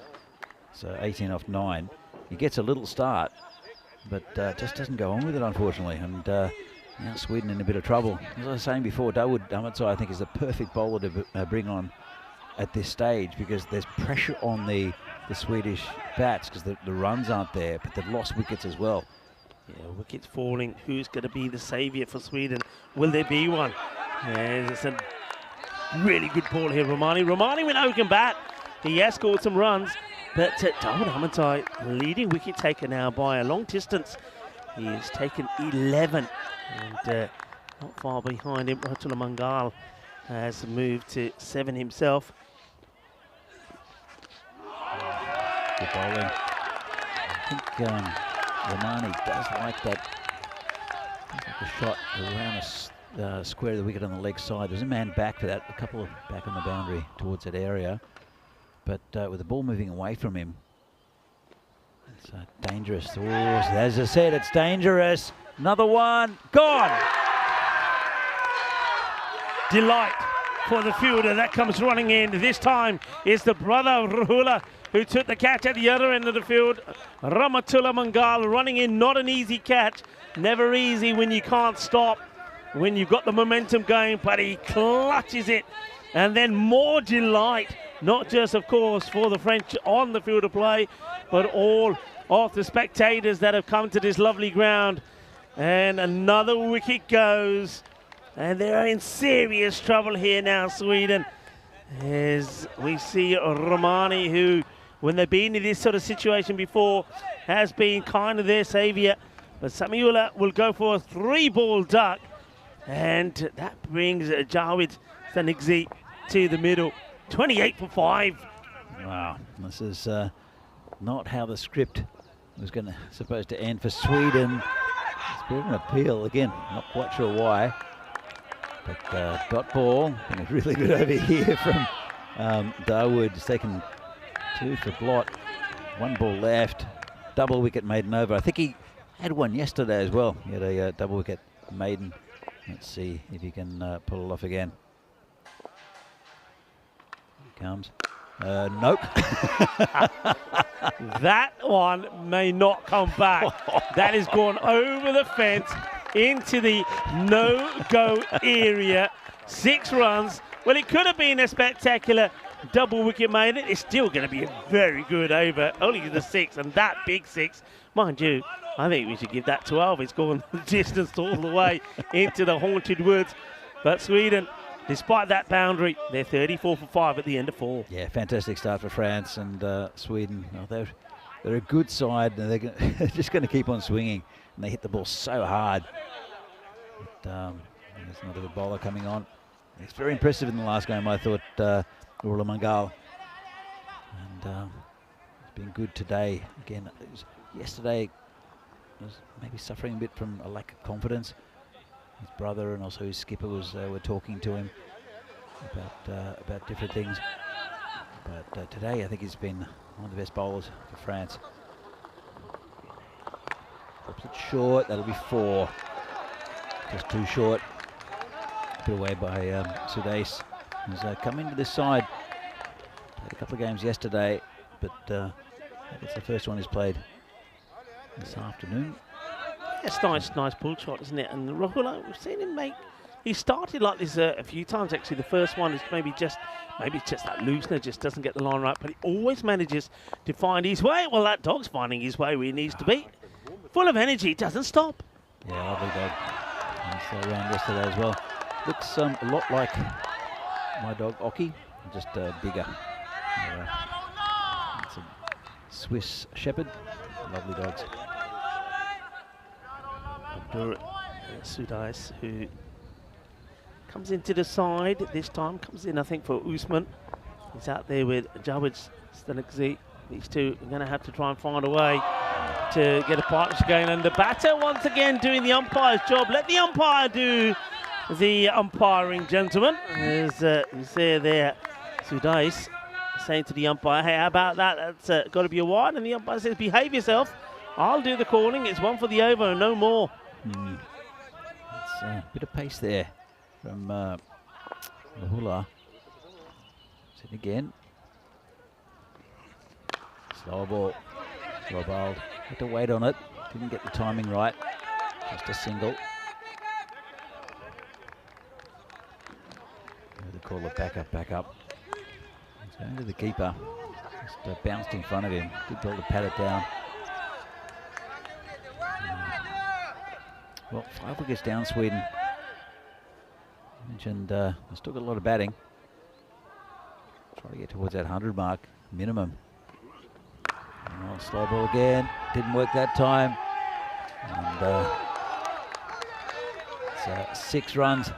So 18 off 9. He gets a little start, but just doesn't go on with it, unfortunately. And now Sweden in a bit of trouble. As I was saying before, Dawood Ahmadzai, I think, is the perfect bowler to bring on at this stage, because there's pressure on the Swedish bats because the runs aren't there, but they've lost wickets as well. Yeah, wickets falling. Who's going to be the saviour for Sweden? Will there be one? Yeah, it's a really good ball here, Romani. Romani with open bat. He has scored some runs, but Dawood Ahmadzai, leading wicket taker now by a long distance. He has taken 11, and not far behind him, Rahmatullah Mangal has moved to 7 himself. Good bowling. I think Romani does like that. Like a shot around a square of the wicket on the leg side. There's a man back for that, a couple of back on the boundary towards that area. But with the ball moving away from him, it's dangerous. Oh, as I said, it's dangerous. Another one, gone. delight for the fielder that comes running in. This time it's the brother of Rahula who took the catch at the other end of the field. Ramatullah Mangal running in, not an easy catch. Never easy when you can't stop, when you've got the momentum going, but he clutches it. And then more delight, not just, of course, for the French on the field of play, but all of the spectators that have come to this lovely ground. And another wicket goes. And they're in serious trouble here now, Sweden. As we see Romani, who, when they've been in this sort of situation before, has been kind of their saviour. But Samiullah will go for a 3-ball duck. And that brings Javed Stanigzi to the middle. 28 for 5. Wow, this is not how the script was supposed to end for Sweden. It's a bit of an appeal again, not quite sure why. But dot ball, been really good over here from Dawood. He's taken 2 for Blot, 1 ball left, double wicket maiden over. I think he had one yesterday as well. He had a double wicket maiden. Let's see if he can pull it off again. Here he comes. Nope. That one may not come back. That has gone over the fence into the no-go area. 6 runs. Well, it could have been a spectacular double wicket maiden. It's still going to be a very good over. Only the 6, and that big 6. Mind you, I think we should give that 12. It's gone the distance all the way into the haunted woods. But Sweden, despite that boundary, they're 34 for 5 at the end of 4. Yeah, fantastic start for France and Sweden. Oh, they're a good side, and they're just going to keep on swinging. And they hit the ball so hard. But, there's another good bowler coming on. It's very impressive in the last game, I thought, Rahula Mangal. And it's been good today. Again, yesterday was maybe suffering a bit from a lack of confidence. His brother and also his skipper were talking to him about different things. But today I think he's been one of the best bowlers for France. Drops it short, that'll be 4. Just too short. Put away by Sudais. He's come into this side. Played a couple of games yesterday, but it's the first one he's played this afternoon. It's nice pull shot, isn't it? And Rahula, we've seen him make. He started like this a few times actually. The first one is maybe just that loosener, just doesn't get the line right, but he always manages to find his way. Well, that dog's finding his way where he needs to be. Full of energy, doesn't stop. Yeah, lovely dog. And so around yesterday as well. Looks a lot like my dog Oki, just bigger. It's a Swiss Shepherd. Lovely dogs. Sudais, who comes into the side this time, comes in I think for Usman. He's out there with Javed Stanigzi. These two are going to have to try and find a way to get a partnership going. And the batter once again doing the umpire's job. Let the umpire do the umpiring, gentlemen. As you see there, Sudais saying to the umpire, hey, how about that? That's got to be a wide. And the umpire says, behave yourself. I'll do the calling. It's 1 for the over and no more. It's a bit of pace there from Rahula. Sit again. Slower ball. Slow bowled. Had to wait on it. Didn't get the timing right. Just a single. They call it back up. He's going to the keeper. Just bounced in front of him. Good ball to pat it down. Well, 5 wickets down, Sweden. I mentioned they've still got a lot of batting. Try to get towards that 100 mark, minimum. Oh, slow ball again. Didn't work that time. And it's 6 runs.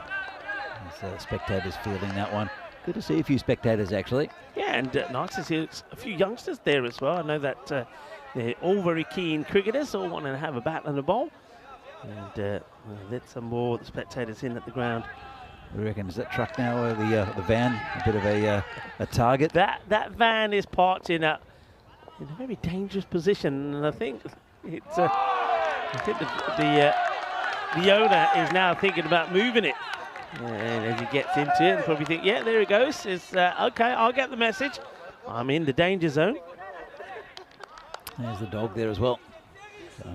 As spectators fielding that one. Good to see a few spectators, actually. Yeah, and nice to see a few youngsters there as well. I know that they're all very keen cricketers, all wanting to have a bat and a bowl. And let some more spectators in at the ground. What do you reckon? Is that truck now or the van a bit of a target? That van is parked in a very dangerous position, and I think it's the owner is now thinking about moving it. And as he gets into it, probably think, yeah, there he goes. It's okay, I'll get the message. I'm in the danger zone. There's the dog there as well. So.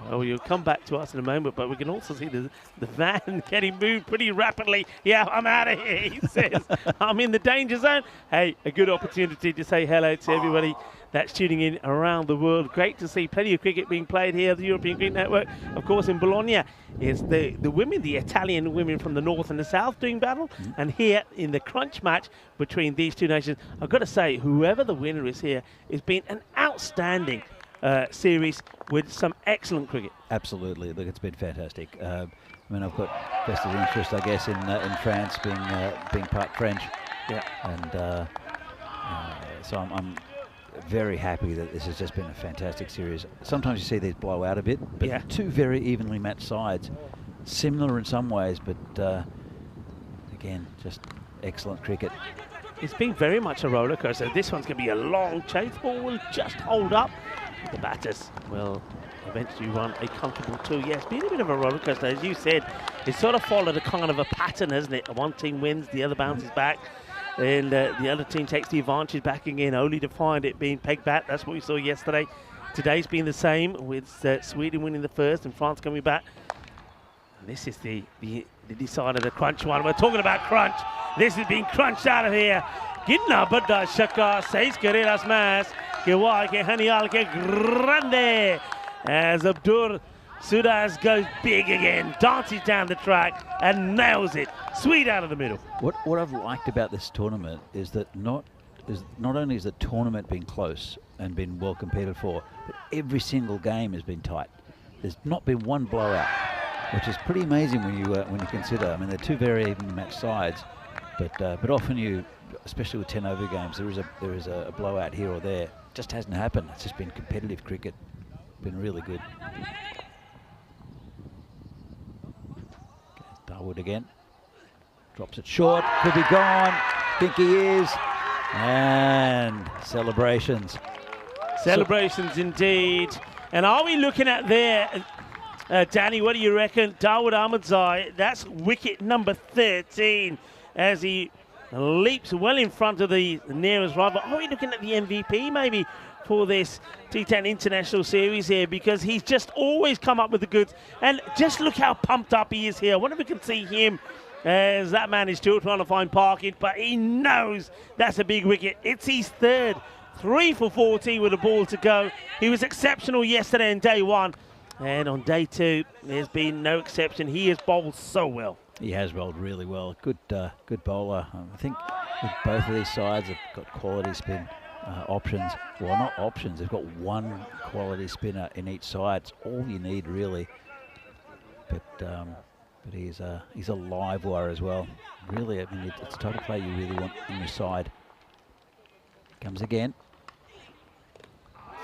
Oh, you'll come back to us in a moment, but we can also see the van getting moved pretty rapidly. Yeah, I'm out of here, he says. I'm in the danger zone. Hey, a good opportunity to say hello to everybody that's tuning in around the world. Great to see plenty of cricket being played here at the European Cricket Network. Of course, in Bologna, it's the women, the Italian women from the north and the south doing battle. And here in the crunch match between these two nations, I've got to say, whoever the winner is here, it's been an outstanding series with some excellent cricket. Absolutely, look, it's been fantastic. I mean, I've got vested interest, I guess, in France, being part French. Yeah. And so I'm very happy that this has just been a fantastic series. Sometimes you see these blow out a bit, but yeah, two very evenly matched sides, similar in some ways, but again, just excellent cricket. It's been very much a roller coaster. This one's going to be a long chase. Ball will just hold up. The batters will eventually run a comfortable 2. Yeah, it's been a bit of a roller coaster. As you said, it's sort of followed a kind of a pattern, hasn't it? One team wins, the other bounces back, and the other team takes the advantage back again, only to find it being pegged back. That's what we saw yesterday. Today's been the same, with Sweden winning the first and France coming back. And this is the decider, the crunch one. We're talking about crunch. This has been crunched out of here. Gidna bada shaka, 6 carreras más. Que guay, que genial, que grande. As Abdur Sudas goes big again, dances down the track and nails it. Sweet out of the middle. What I've liked about this tournament is that not only is the tournament been close and been well competed for, but every single game has been tight. There's not been one blowout, which is pretty amazing when you consider. I mean, they're two very evenly matched sides, but often especially with 10 over games, there is a blowout here or there. Just hasn't happened. It's just been competitive cricket. Been really good. Darwood again. Drops it short. Could be gone. Think he is. And celebrations. Celebrations indeed. And are we looking at there, Danny, what do you reckon? Dawood Ahmadzai, that's wicket number 13 as he leaps well in front of the nearest rival. Are we looking at the MVP maybe for this T10 International Series here? Because he's just always come up with the goods. And just look how pumped up he is here. I wonder if we can see him as that man is still trying to find parking, but he knows that's a big wicket. It's his third. 3 for 40 with a ball to go. He was exceptional yesterday in day 1. And on day 2, there's been no exception. He has bowled so well. He has bowled really well. Good bowler. I think with both of these sides have got quality spin options. Well, not options. They've got one quality spinner in each side. It's all you need, really. But he's a live wire as well. Really, I mean, it's the type of play you really want in your side. Comes again.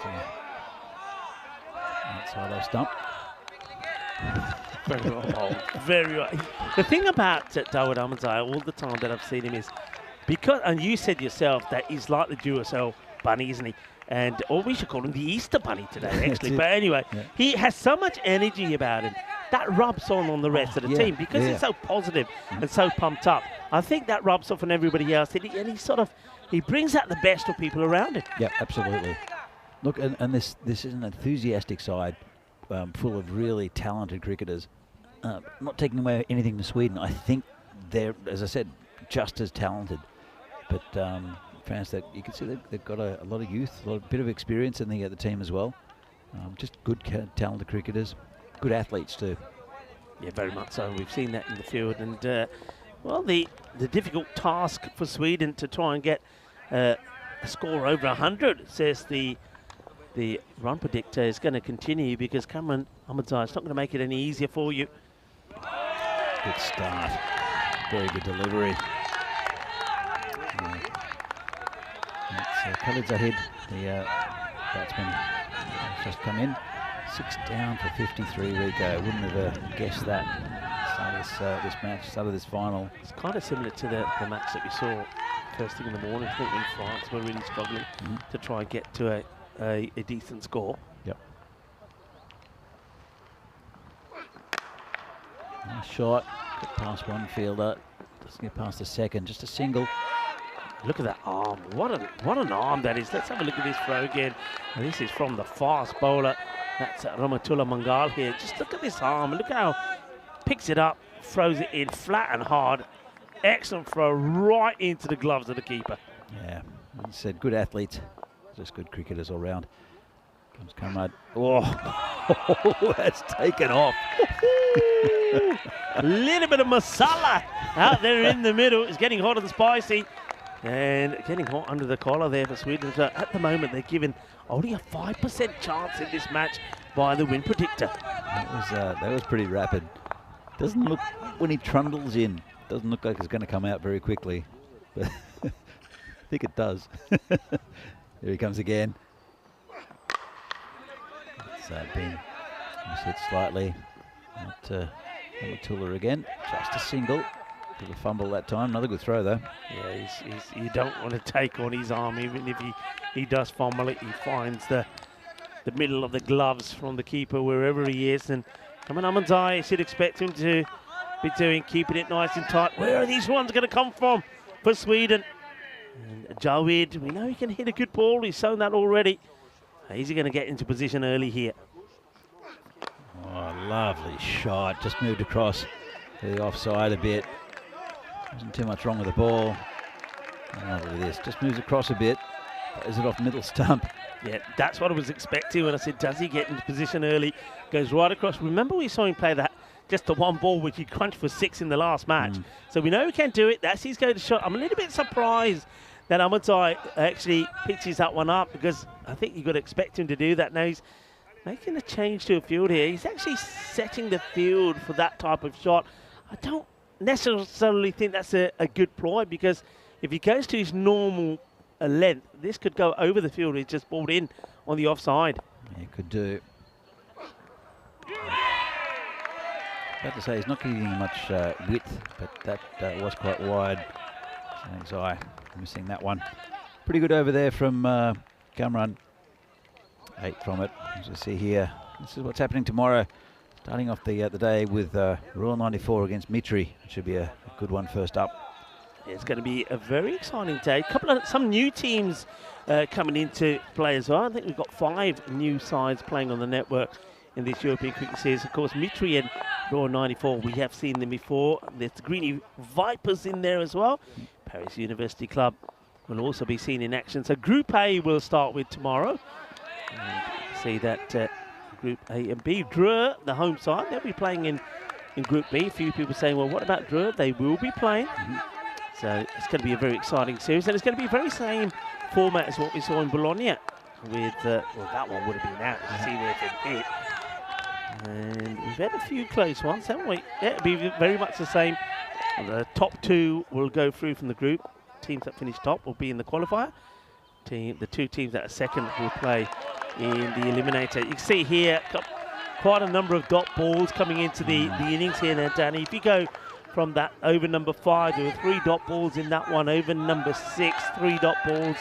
So, outside off stump. Very well bowled. Very well. The thing about Dawood Ahmadzai all the time that I've seen him is because, and you said yourself that he's like the Duracell bunny, isn't he? And or we should call him the Easter bunny today, actually. But anyway, he has so much energy about him that rubs on the rest of the team because he's so positive and so pumped up. I think that rubs off on everybody else, and he brings out the best of people around him. Yeah, absolutely. Look, and this is an enthusiastic side full of really talented cricketers. Not taking away anything from Sweden. I think they're, as I said, just as talented. But France, that you can see they've got a lot of youth, a bit of experience in the team as well. Just good, talented cricketers, good athletes too. Yeah, very much so. We've seen that in the field, and well, the difficult task for Sweden to try and get a score over 100, says the run predictor, is going to continue because Cameron Ahmadzai is not going to make it any easier for you. Good start. Very good delivery. Khalid Zahid, the batsman, has just come in. 6 down for 53, Rico. Wouldn't have guessed that. This match, start of this final. It's kind of similar to the match that we saw first thing in the morning. I think when France were really struggling to try and get to a decent score. Yep. Nice shot. Get past one fielder. Doesn't get past the second. Just a single. Look at that arm. What an arm that is. Let's have a look at this throw again. And this is from the fast bowler. That's Ramatullah Mangal here. Just look at this arm. Look how picks it up, throws it in flat and hard. Excellent throw right into the gloves of the keeper. Yeah, as I said, good athletes. Just good cricketers all round. Comes Kamrad. Oh, that's taken off. A little bit of masala out there in the middle. It's getting hot and spicy. And getting hot under the collar there for Sweden. So at the moment, they're given only a 5% chance in this match by the win predictor. That was pretty rapid. Doesn't look, when he trundles in, doesn't look like it's going to come out very quickly. But I think it does. There he comes again. It's been hit slightly. Not Ramatullah again. Just a single. Bit of a fumble that time. Another good throw though. Yeah, you don't want to take on his arm, even if he does fumble it. He finds the middle of the gloves from the keeper wherever he is. And Kaman Amanzai should expect him to be doing, keeping it nice and tight. Where are these ones going to come from for Sweden? And Jawid, we know he can hit a good ball. He's shown that already. Is he going to get into position early here? Oh, lovely shot. Just moved across to the offside a bit. Wasn't too much wrong with the ball. Look at this. Just moves across a bit. Is it off middle stump? Yeah, that's what I was expecting when I said, does he get into position early? Goes right across. Remember we saw him play that, just the one ball which he crunched for 6 in the last match. So we know he can do it. That's his go-to shot. I'm a little bit surprised that Amanzai actually pitches that one up, because I think you've got to expect him to do that. Now he's making a change to a field here. He's actually setting the field for that type of shot. I don't necessarily think that's a good ploy, because if he goes to his normal length, this could go over the field. He's just balled in on the offside. Yeah, could do. About to say he's not getting much width, but that was quite wide. Eye missing that one. Pretty good over there from Kamran. 8 from it. As you see here, this is what's happening tomorrow. Starting off the day with Royal 94 against Mitri. It should be a good one first up. It's going to be a very exciting day. Some new teams coming into play as well. I think we've got 5 new sides playing on the network in this European Cricket Series. Of course, Mitri and Royal 94, we have seen them before. There's the Greeny Vipers in there as well. Paris University Club will also be seen in action. So Group A will start with tomorrow. And see that Group A and B. Dreux, the home side, they'll be playing in Group B. A few people saying, well, what about Dreux? They will be playing. So it's going to be a very exciting series, and it's going to be the very same format as what we saw in Bologna. With well, that one would have been out. You see there if it hit. And we've had a few close ones, haven't we? Yeah, it'll be very much the same. The top 2 will go through from the group. Teams that finish top will be in the qualifier. The 2 teams that are second will play in the eliminator. You can see here got quite a number of dot balls coming into the innings here now, Danny. If you go from that over number 5, there were 3 dot balls in that one. Over number 6, 3 dot balls.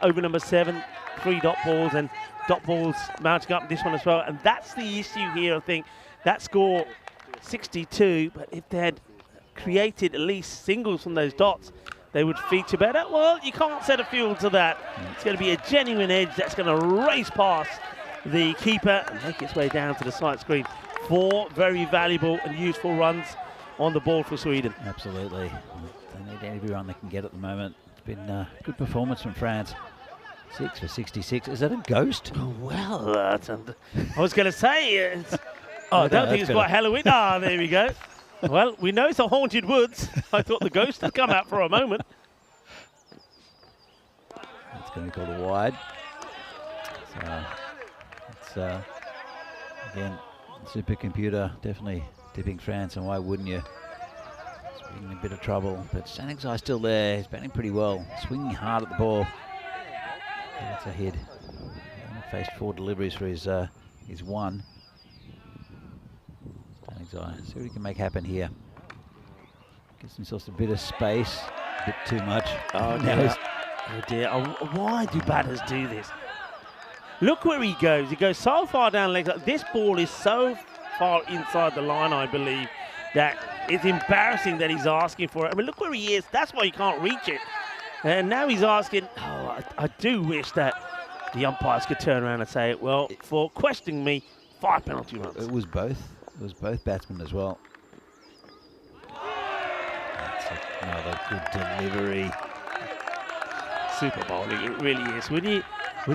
Over number 7, 3 dot balls, and dot balls mounting up this one as well. And that's the issue here, I think. That score 62, but if they had created at least singles from those dots, they would feature better. Well, you can't set a field to that. It's going to be a genuine edge that's going to race past the keeper and make its way down to the side screen. 4 very valuable and useful runs on the ball for Sweden. Absolutely. They need every run they can get at the moment. It's been a good performance from France. 6 for 66. Is that a ghost? Oh, well, I was going to say, I don't think it's quite Halloween. Ah, there we go. Well, we know it's a haunted woods. I thought the ghost had come out for a moment. It's going to be called a wide. So it's again, supercomputer definitely tipping France, and why wouldn't you? Swinging in a bit of trouble, but Statistical still there. He's batting pretty well, swinging hard at the ball. That's a hit. Faced 4 deliveries for his 1. See what he can make happen here. Gives himself a bit of space, a bit too much. Oh dear. Oh dear. Oh, why do batters do this? Look where he goes. He goes so far down legs. This ball is so far inside the line, I believe, that it's embarrassing that he's asking for it. I mean, look where he is. That's why he can't reach it. And now he's asking, oh, I do wish that the umpires could turn around and say, well, for questioning me, 5 penalty runs. It was both. It was both batsmen as well. That's another good delivery. Super bowling, it really is. When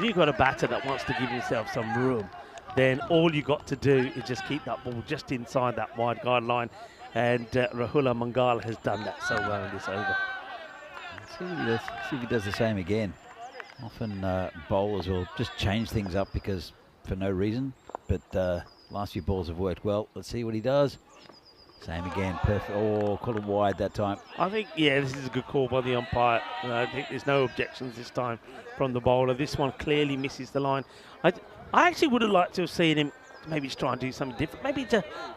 you've got a batter that wants to give himself some room, then all you got to do is just keep that ball just inside that wide guideline. And Rahul Mangala has done that so well in this over. See if he does the same again. Often bowlers will just change things up because for no reason, but last few balls have worked well. Let's see what he does. Same again, perfect. Oh, caught it wide that time. I think, yeah, this is a good call by the umpire. I think there's no objections this time from the bowler. This one clearly misses the line. I actually would have liked to have seen him maybe try and do something different. Maybe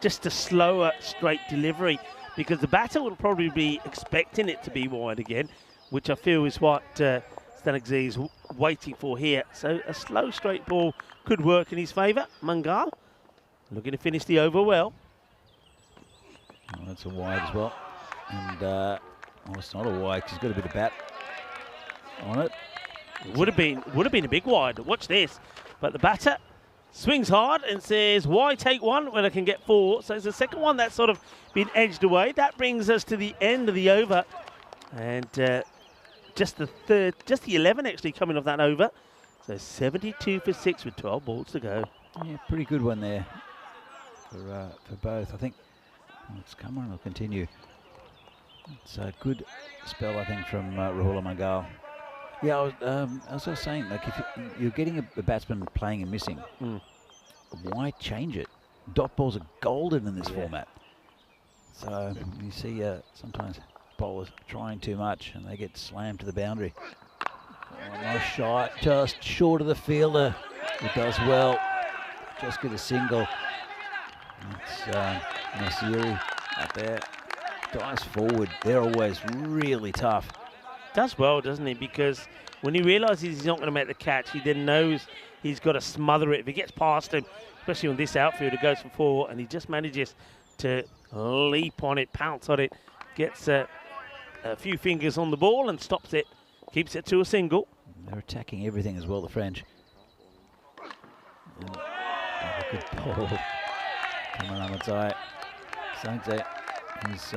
just a slower, straight delivery, because the batter will probably be expecting it to be wide again, which I feel is what Statistical is waiting for here. So a slow, straight ball could work in his favour. Mangal looking to finish the over well. Oh, that's a wide as well. And well, it's not a wide because he's got a bit of bat on it. Would have been a big wide. Watch this. But the batter swings hard and says, why take one when I can get 4? So it's the second one that's sort of been edged away. That brings us to the end of the over. And just the 11 actually coming off that over. So 72 for 6 with 12 balls to go. Yeah, pretty good one there for both. I think it's Cameron will continue. It's a good spell, I think, from Rahul Mangal. Yeah, I was just saying, like, if you're getting a batsman playing and missing, why change it? Dot balls are golden in this format. So you see sometimes bowlers trying too much and they get slammed to the boundary. Oh, nice shot, just short of the fielder. It does well. Just get a single. It's Nasiri up there. Dives forward. They're always really tough. Does well, doesn't he? Because when he realises he's not going to make the catch, he then knows he's got to smother it. If he gets past him, especially on this outfield, it goes for 4, and he just manages to leap on it, pounce on it, gets a few fingers on the ball and stops it, keeps it to a single. They're attacking everything as well, the French. And a good ball. Come on, Ahmadzai. Sangze. He's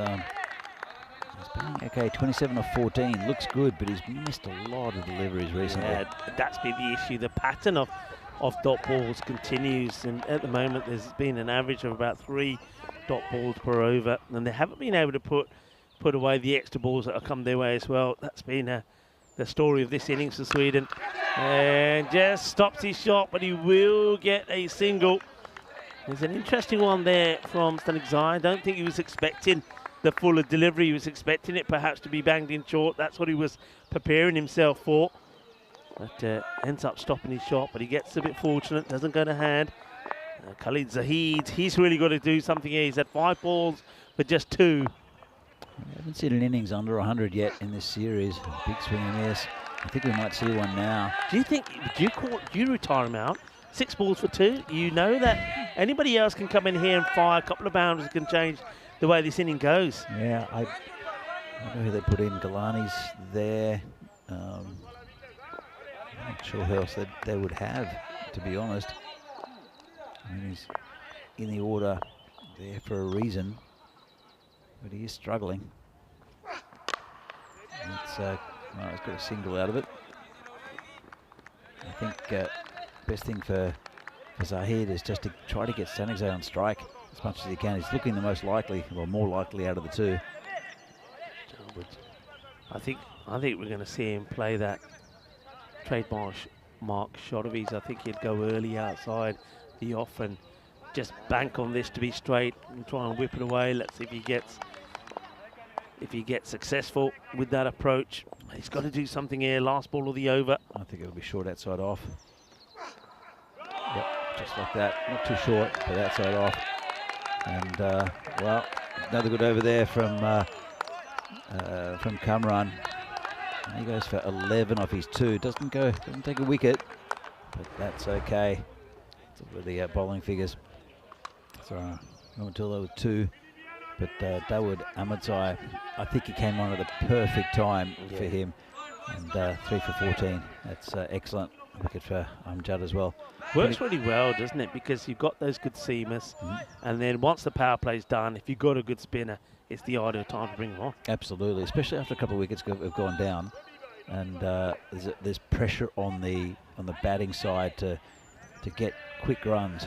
playing okay, 27 of 14. Looks good, but he's missed a lot of deliveries recently. Yeah, that's been the issue. The pattern of dot balls continues, and at the moment there's been an average of about 3 dot balls per over, and they haven't been able to put away the extra balls that have come their way as well. That's been the story of this innings for Sweden. And just stops his shot, but he will get a single. There's an interesting one there from Statistical. I don't think he was expecting the fuller delivery. He was expecting it perhaps to be banged in short. That's what he was preparing himself for. But ends up stopping his shot, but he gets a bit fortunate, doesn't go to hand. Khalid Zahid, he's really got to do something here. He's had 5 balls, but just 2. I haven't seen an innings under 100 yet in this series. Big swing and miss. I think we might see one now. Do you retire him out? 6 balls for 2. You know that anybody else can come in here and fire a couple of boundaries, can change the way this inning goes. Yeah, I don't know who they put in. Galani's there. I'm not sure who else they would have, to be honest. I mean, he's in the order there for a reason, but he is struggling. It's, well, he's got a single out of it. I think best thing for Zahid is just to try to get Statistical on strike as much as he can. He's looking the most likely, or more likely out of the 2. I think we're going to see him play that trademark shot of his. I think he'd go early outside the off and just bank on this to be straight and try and whip it away. Let's see if he gets successful with that approach. He's got to do something here. Last ball of the over. I think it'll be short outside off. Yep, just like that. Not too short, but outside off. And well, another good over there from Kamran. He goes for 11 off his 2. Doesn't take a wicket, but that's okay. It's with the bowling figures. So not until there were 2 But Dawood Ahmadzai, I think he came on at the perfect time for him. And 3 for 14. That's excellent wicket for Amjad as well. Works really well, doesn't it? Because you've got those good seamers, and then once the power play's done, if you've got a good spinner, it's the ideal time to bring them on. Absolutely, especially after a couple of wickets have gone down, and there's pressure on the batting side to get quick runs,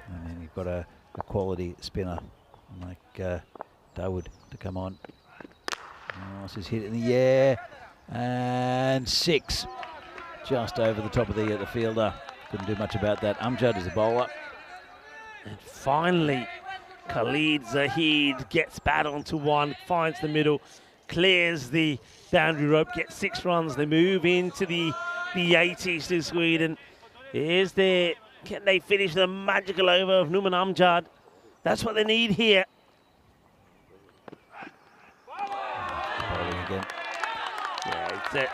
and then you've got a quality spinner like Dawood to come on. Nice, he's hit it in the air, and 6, just over the top of the fielder. Couldn't do much about that. Amjad is the bowler. And finally, Khalid Zahid gets bat onto 1, finds the middle, clears the boundary rope, gets 6 runs. They move into the 80s to Sweden. Can they finish the magical over of Numan Amjad? That's what they need here. Bowling again. Yeah,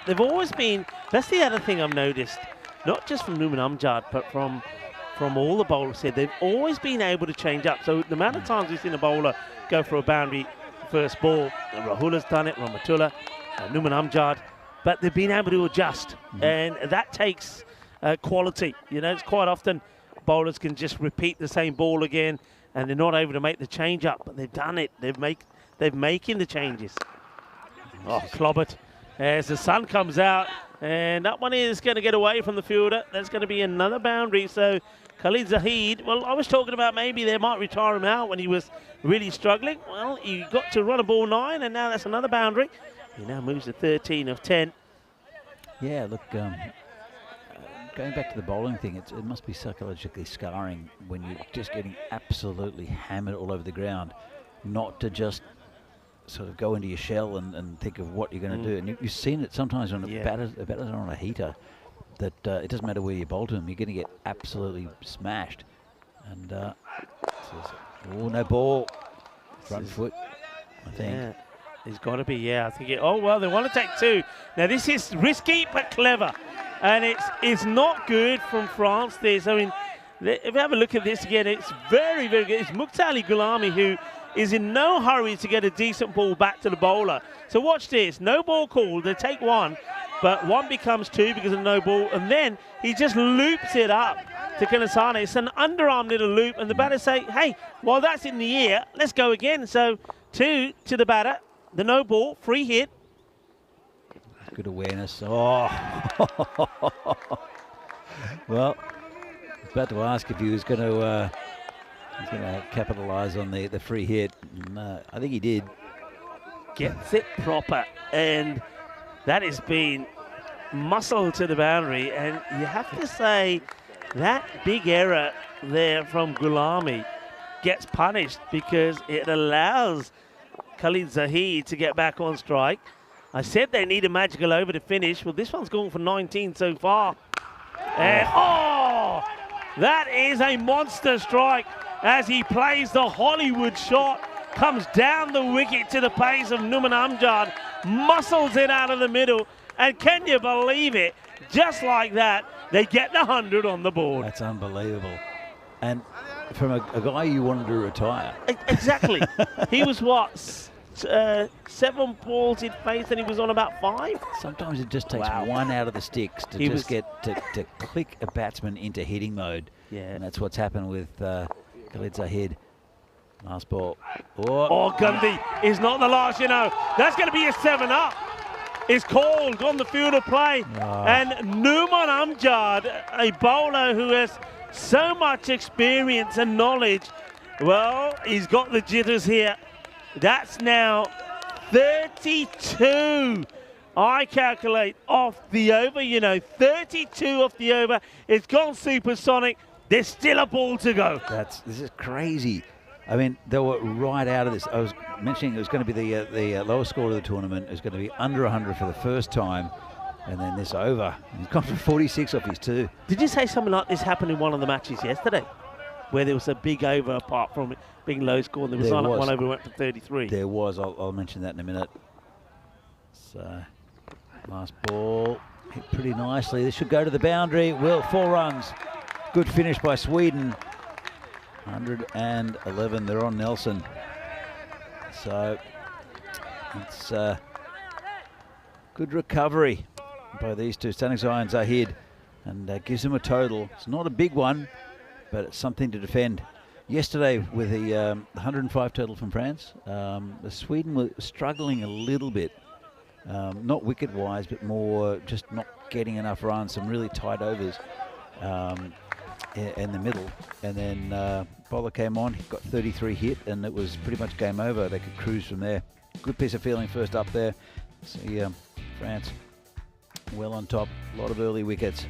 they've always been, that's the other thing I've noticed, not just from Numan Amjad, but from all the bowlers here. They've always been able to change up. So the amount of times we've seen a bowler go for a boundary first ball, and Rahula's done it, Rahmatullah, Numan Amjad, but they've been able to adjust, and that takes quality. You know, it's quite often bowlers can just repeat the same ball again, and they're not able to make the change up, but they've done it. They're making the changes. Oh, clobbered as the sun comes out, and that one is going to get away from the fielder. That's going to be another boundary. So Khalid Zahid, well, I was talking about maybe they might retire him out when he was really struggling. Well, he got to run a ball 9, and now that's another boundary. He now moves to 13 of 10. Yeah, look, going back to the bowling thing, it must be psychologically scarring when you're just getting absolutely hammered all over the ground, not to just sort of go into your shell and think of what you're going to do. And you've seen it sometimes when a batter's on a heater, that it doesn't matter where you bowl to them, you're going to get absolutely smashed. And oh, no ball, front foot, I think. Yeah, he's got to be, I think oh, well, they want to take 2. Now, this is risky but clever. And it's not good from France. This, I mean, if you have a look at this again, it's very, very good. It's Mukhtar Gulami who is in no hurry to get a decent ball back to the bowler. So watch this. No ball called. They take 1, but 1 becomes 2 because of no ball. And then he just loops it up to Kanasane. It's an underarm little loop. And the batter say, hey, while that's in the air, let's go again. So 2 to the batter. The no ball, free hit. Good awareness. Oh. Well, I was about to ask if he was going to capitalise on the free hit. I think he did. Gets it proper, and that has been muscle to the boundary. And you have to say that big error there from Gulami gets punished because it allows Khalid Zahid to get back on strike. I said they need a magical over to finish. Well, this one's gone for 19 so far. And that is a monster strike as he plays the Hollywood shot. Comes down the wicket to the pace of Numan Amjad. Muscles it out of the middle. And can you believe it? Just like that, they get the 100 on the board. That's unbelievable. And from a guy you wanted to retire. Exactly. He was what? 7 balls he'd faced, and he was on about 5. Sometimes it just takes 1 out of the sticks to get to click a batsman into hitting mode. Yeah, and that's what's happened with Khalid Zahid. Last ball. Oh, Gandhi is not the last. You know that's going to be a 7-up. Is called on the field of play, and Numan Amjad, a bowler who has so much experience and knowledge. Well, he's got the jitters here. That's now 32, I calculate, off the over. 32 off the over. It's gone supersonic. There's still a ball to go. This is crazy. I mean, they were right out of this. I was mentioning it was going to be the lowest score of the tournament. It was going to be under 100 for the first time. And then this over. He's gone for 46 off his 2. Did you say something like this happened in one of the matches yesterday? Where there was a big over apart from it being low score. There was one over went for 33. There was. I'll mention that in a minute. So, last ball. Hit pretty nicely. This should go to the boundary. Well, 4 runs. Good finish by Sweden. 111. They're on Nelson. So it's good recovery by these two, Statistical and Zahid, and gives them a total. It's not a big one, but it's something to defend. Yesterday, with the 105 total from France, the Sweden were struggling a little bit, not wicket-wise, but more just not getting enough runs, some really tight overs in the middle. And then bowler came on, he got 33 hit, and it was pretty much game over. They could cruise from there. Good piece of fielding first up there. See France well on top, a lot of early wickets.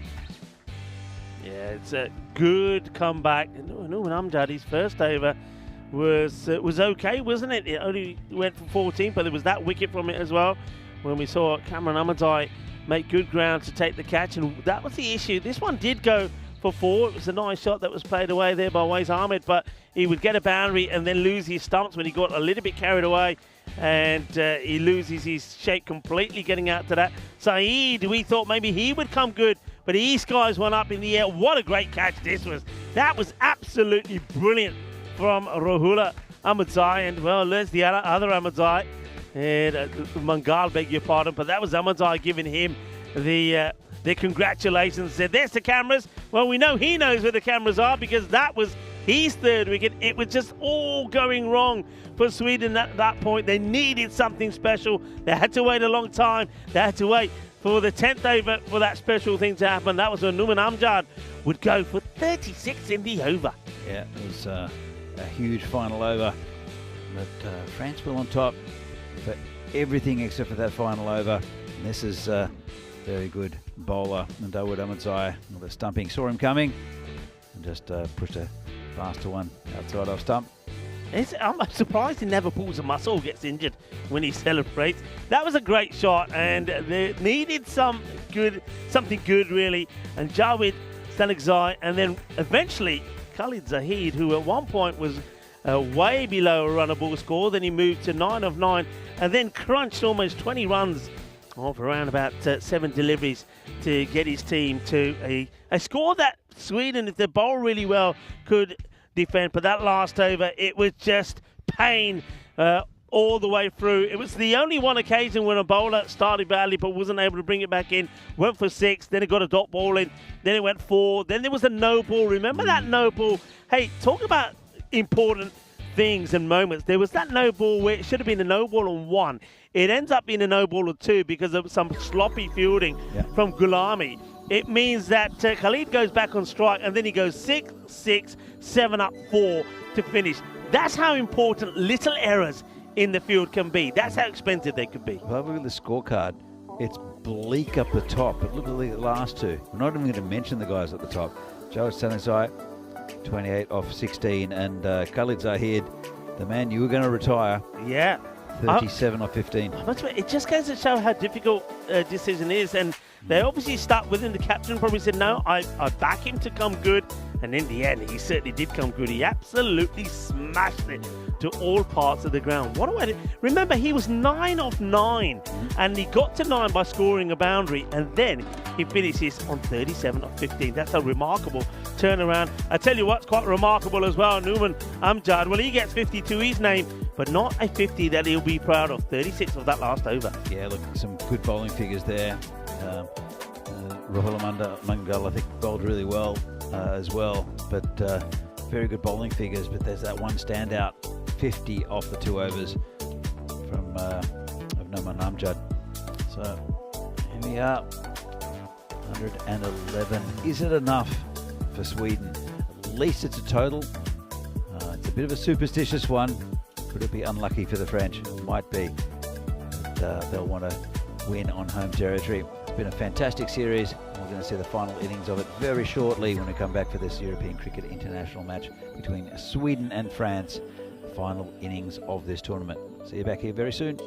Yeah, it's a good comeback. Nouman Amjad, his first over was okay, wasn't it? It only went for 14, but there was that wicket from it as well when we saw Cameron Ahmadzai make good ground to take the catch, and that was the issue. This one did go for 4. It was a nice shot that was played away there by Wais Ahmed, but he would get a boundary and then lose his stumps when he got a little bit carried away, and he loses his shape completely getting out to that. Saeed, we thought maybe he would come good, but he skies one up in the air. What a great catch this was. That was absolutely brilliant from Rahula Ahmadzai. And, well, there's the other Ahmadzai. Mangal, beg your pardon, but that was Ahmadzai giving him the congratulations. Said, there's the cameras. Well, we know he knows where the cameras are because that was his third wicket. It was just all going wrong for Sweden at that point. They needed something special. They had to wait a long time. They had to wait for the 10th over for that special thing to happen. That was when Nouman Amjad would go for 36 in the over. Yeah, it was a huge final over. But France were on top for everything except for that final over. And this is very good bowler, Dawood Ahmadzai, with a stumping. Saw him coming and just pushed a faster one outside off stump. I'm surprised he never pulls a muscle or gets injured when he celebrates. That was a great shot, and they needed something good, really. And Javed Staniczai, and then eventually Khalid Zahid, who at one point was way below a runnable score. Then he moved to 9 of 9, and then crunched almost 20 runs off around about 7 deliveries to get his team to a score that Sweden, if they bowl really well, could defend. But that last over, it was just pain all the way through. It was the only one occasion when a bowler started badly but wasn't able to bring it back in. Went for 6, then it got a dot ball in, then it went 4, then there was a no ball. Remember that no ball? Hey, talk about important things and moments. There was that no ball where it should have been a no ball on 1. It ends up being a no ball on 2 because of some sloppy fielding from Gulami. It means that Khalid goes back on strike, and then he goes 6, 6, 7 up, 4 to finish. That's how important little errors in the field can be. That's how expensive they could be. Well, look at the scorecard. It's bleak up the top, but look at the last two. We're not even going to mention the guys at the top. Joe Staniczai, 28 off 16, and Khalid Zahid, the man you were going to retire. Yeah. 37 off 15. It just goes to show how difficult a decision is, and they obviously stuck with him. The captain probably said, no, I back him to come good, and in the end, he certainly did come good. He absolutely smashed it to all parts of the ground. What a way to... Remember, he was 9 off 9, and he got to 9 by scoring a boundary, and then he finishes on 37 off 15. That's a remarkable turnaround. I tell you what's quite remarkable as well, Nouman Amjad. Well, he gets 52 his name, but not a 50 that he'll be proud of. 36 of that last over. Yeah, look, some good bowling figures there. Rahul Mangal, I think, bowled really well as well, but very good bowling figures. But there's that one standout, 50 off the 2 overs from of Nouman Amjad. So here we are, 111. Is it enough for Sweden? At least it's a total. It's a bit of a superstitious one. Could it be unlucky for the French? It might be. But they'll want to win on home territory. It's been a fantastic series. We're going to see the final innings of it very shortly when we come back for this European Cricket International match between Sweden and France. Final innings of this tournament. See you back here very soon.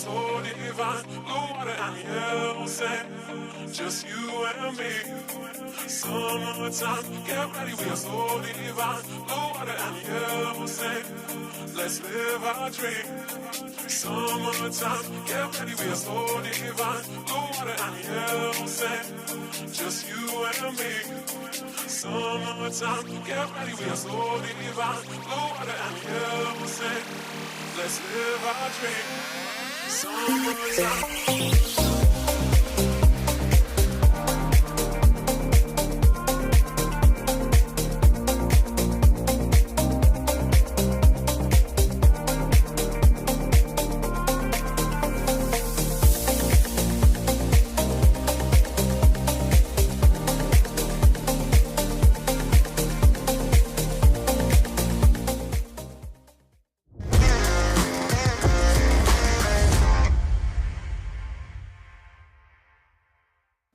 so divine. Blue water and yellow sand, just you and me. Summertime, get ready, we are so divine. Blue water and yellow sand, let's live our dream. Summertime, get ready, we are so divine. Blue water and yellow sand, just you and me. Summertime, get ready, we are so divine. Blue water and yellow sand, let's live our dream. Summertime.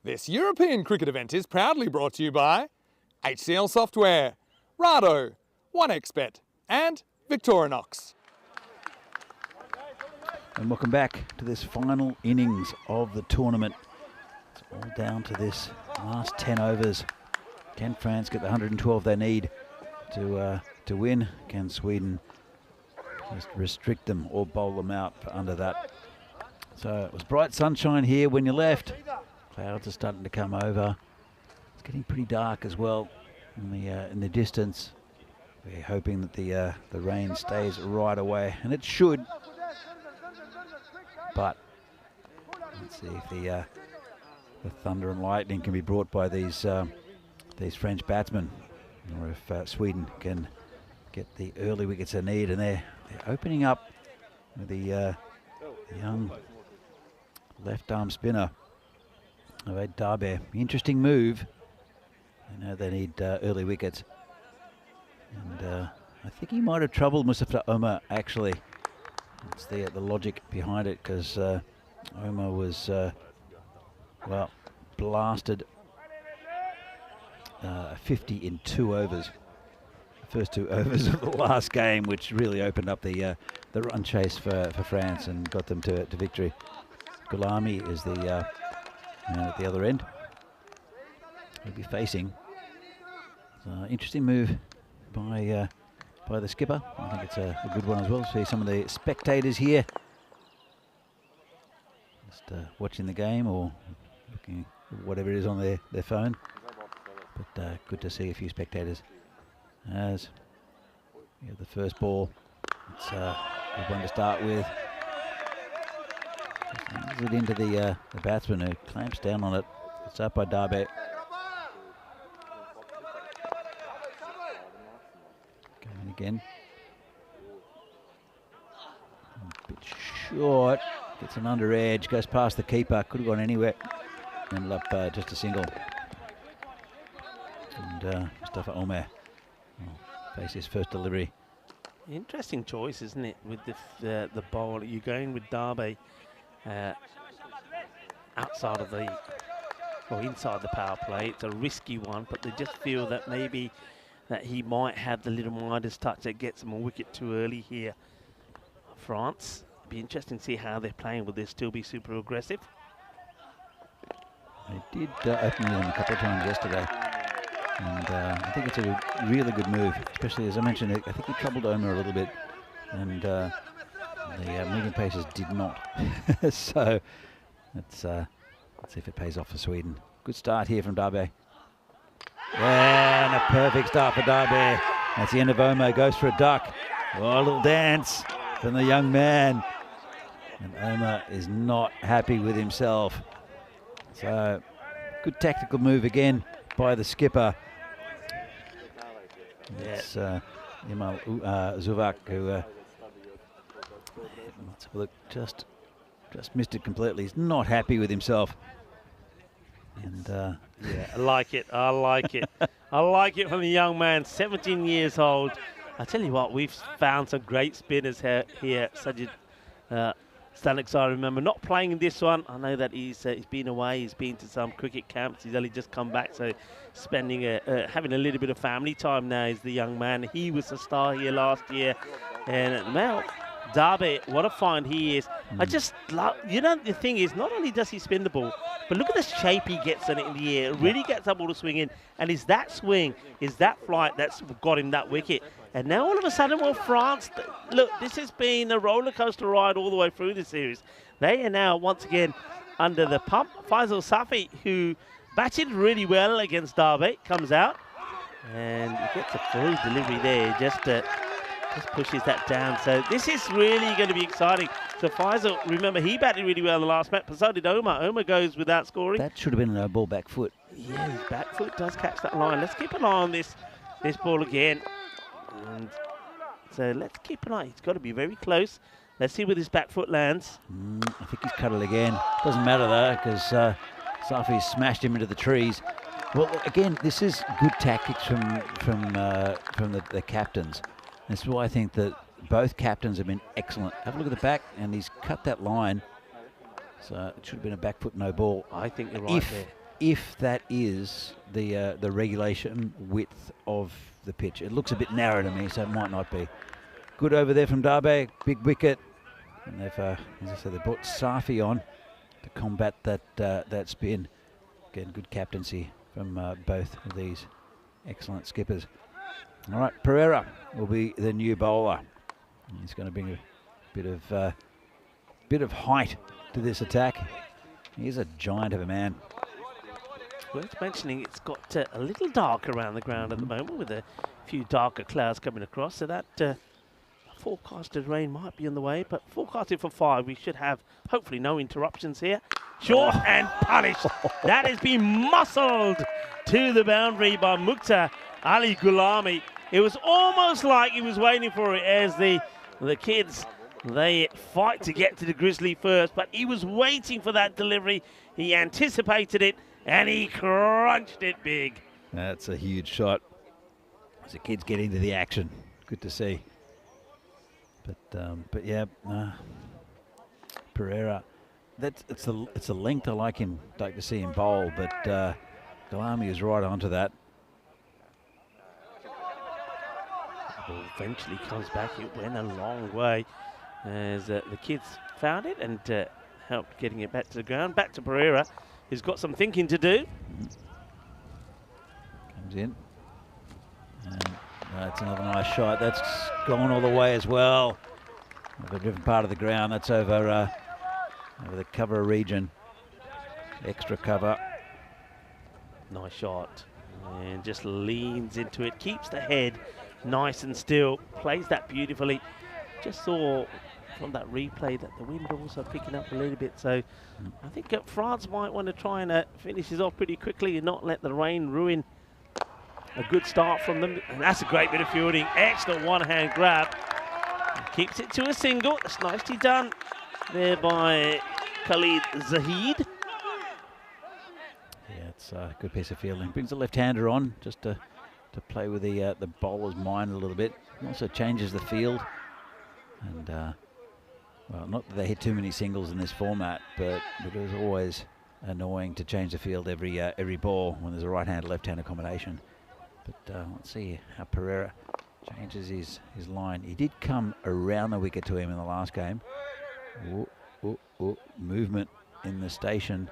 This European cricket event is proudly brought to you by HCL Software, Rado, 1xBet and Victorinox. And welcome back to this final innings of the tournament. It's all down to this last 10 overs. Can France get the 112 they need to win? Can Sweden just restrict them or bowl them out for under that? So it was bright sunshine here when you left. Clouds are starting to come over. It's getting pretty dark as well in the distance. We're hoping that the rain stays right away, and it should. But let's see if the thunder and lightning can be brought by these French batsmen, or if Sweden can get the early wickets they need. And they're opening up with the young left arm spinner. Darbe. Interesting move. I know they need early wickets. And I think he might have troubled Mustafa Omar, actually. It's the logic behind it, because Omar was, well, blasted 50 in 2 overs. The first 2 overs of the last game, which really opened up the run chase for France and got them to victory. Gulami is the man at the other end. He'll be facing. Interesting move by the skipper. I think it's a good one as well. See some of the spectators here, just watching the game or looking at whatever it is on their phone. But good to see a few spectators. As we have the first ball, it's a good one to start with. Just it into the batsman, who clamps down on it. It's up by Darbe. Going again. A bit short. Gets an under edge. Goes past the keeper. Could have gone anywhere. Ended up just a single. And Mustafa Omar will face his first delivery. Interesting choice, isn't it, with the bowl? You're going with Darbe outside of inside the power play. It's a risky one, but they just feel that maybe that he might have the little Midas touch that gets them a wicket too early here. France, be interesting to see how they're playing. Will they still be super aggressive? They did open them a couple of times yesterday, and I think it's a really good move, especially as I mentioned. I think he troubled Omar a little bit, and the medium pacers did not. So let's see if it pays off for Sweden. Good start here from Darbe. And a perfect start for Darbe. That's the end of Omar. Goes for a duck. Oh, a little dance from the young man. And Omar is not happy with himself. So good tactical move again by the skipper. It's Yamal Zuvak, who let's have a look, just missed it completely. He's not happy with himself. And yeah, I like it. I like it. I like it from the young man, 17 years old. I tell you what, we've found some great spinners here. Sajid Statistical, I remember not playing in this one. I know that he's been away. He's been to some cricket camps. He's only just come back, so spending having a little bit of family time now. Is the young man. He was a star here last year, and now Darby, what a find he is. I just love, you know, the thing is, not only does he spin the ball, but look at the shape he gets in it in the air. It really gets that ball to swing in. And is that swing, is that flight that's got him that wicket. And now all of a sudden, well, France, look, this has been a roller coaster ride all the way through this series. They are now once again under the pump. Faisal Safi, who batted really well against Darby, comes out and he gets a full delivery there, just pushes that down. So this is really going to be exciting. So Faisal, remember, he batted really well in the last match, but so did Omar. Omar goes without scoring. That should have been a ball back foot. Yeah, his back foot does catch that line. Let's keep an eye on this ball again. And so let's keep an eye. He's got to be very close. Let's see where his back foot lands. I think he's cut it again. Doesn't matter though, because Safi smashed him into the trees. Well, again, this is good tactics from the captains. This is why I think that both captains have been excellent. Have a look at the back, and he's cut that line. So it should have been a back foot, no ball. I think you're right there. If that is the regulation width of the pitch. It looks a bit narrow to me, so it might not be. Good over there from Darby, big wicket. And they've, as I said, they brought Safi on to combat that spin. Again, good captaincy from both of these excellent skippers. All right, Pereira will be the new bowler. He's going to bring a bit of height to this attack. He's a giant of a man. Worth mentioning, it's got a little dark around the ground at the moment, with a few darker clouds coming across, so that forecasted rain might be on the way, but forecasted for 5, we should have hopefully no interruptions here. Short and punished. That has been muscled to the boundary by Mukhtar Ali Gulami. It was almost like he was waiting for it, as the kids, they fight to get to the grizzly first, but he was waiting for that delivery. He anticipated it, and he crunched it big. That's a huge shot. As the kids get into the action, good to see. But yeah, Pereira. It's the length I like to see him bowl, but Galami is right onto that. The ball eventually comes back. It went a long way as the kids found it and helped getting it back to the ground. Back to Pereira, who's got some thinking to do. Comes in. And that's another nice shot. That's gone all the way as well. Over a different part of the ground. That's over the cover region. Extra cover. Nice shot. And just leans into it. Keeps the head nice and still. Plays that beautifully. Just saw from that replay that the wind also picking up a little bit. So I think France might want to try and finish this off pretty quickly and not let the rain ruin a good start from them. And that's a great bit of fielding. Excellent one-hand grab. Keeps it to a single. That's nicely done there by Khalid Zahid. Yeah, it's a good piece of fielding. Brings the left-hander on just to play with the bowler's mind a little bit. Also changes the field. And, well, not that they hit too many singles in this format, but it was always annoying to change the field every ball when there's a right-hander, left-hander combination. But let's see how Pereira changes his line. He did come around the wicket to him in the last game. Movement in the station.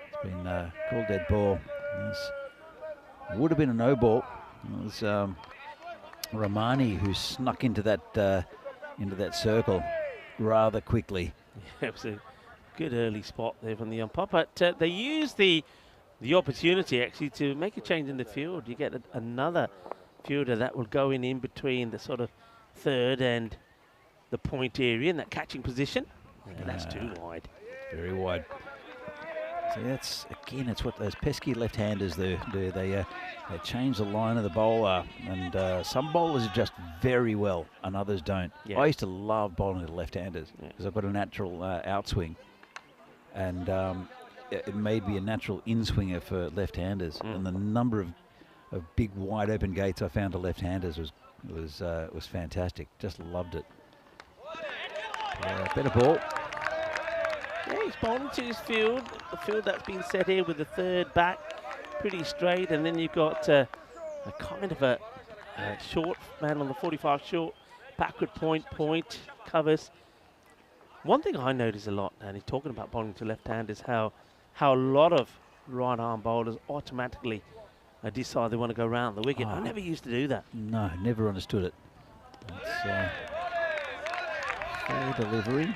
It's been called dead ball. This would have been a no ball. It was Rahmani who snuck into that circle rather quickly. Yeah, it was a good early spot there from the umpire, but they used the opportunity actually to make a change in the field. You get another fielder that will go in between the sort of third and the point area in that catching position. And that's too wide. Very wide. So that's, again, it's what those pesky left-handers do. They change the line of the bowler, and some bowlers adjust very well and others don't. Yeah. I used to love bowling to left-handers because I've got a natural outswing, and it made me a natural in-swinger for left-handers. And the number of big wide open gates I found to left-handers was fantastic. Just loved it. Better ball. Yeah, he's bowling to his field. The field that's been set here with the third back pretty straight, and then you've got a kind of a short man on the 45 short backward point covers. One thing I notice a lot, and talking about bowling to left-handers, how a lot of right-arm bowlers automatically decide they want to go round the wicket. I never used to do that. No, never understood it. It's fair delivery.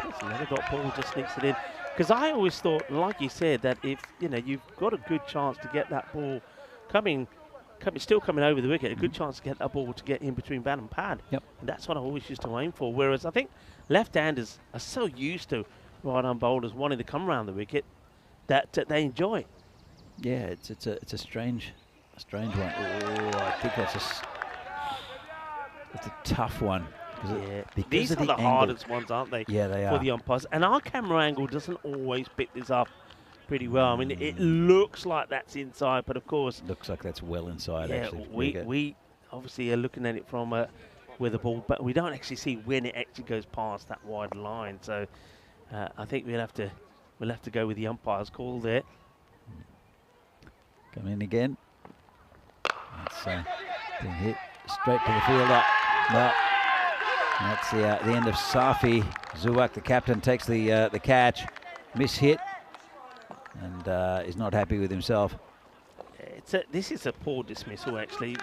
Yes, another dot ball just sneaks it in. Because I always thought, like you said, that if you've got a good chance to get that ball still coming over the wicket, a good chance to get that ball to get in between bat and pad. Yep. And that's what I always used to aim for. Whereas I think left-handers are so used to right-arm bowlers wanting to come around the wicket that they enjoy it. Yeah, it's a strange one. Oh, I think it's a tough one. Yeah, Because these of are the angle. hardest ones, aren't they? Yeah, they for are. the umpires. And our camera angle doesn't always pick this up pretty well. I mean, it looks like that's inside, but of course, Looks like that's well inside. yeah, Actually. we obviously are looking at it from with the ball, but we don't actually see when it actually goes past that wide line. So I think we'll have to go with the umpire's call there. Come in again. That's being hit straight to the fielder. No. That's the end of Safi. Zuwak, the captain, takes the catch. Miss hit. And is not happy with himself. This is a poor dismissal, actually.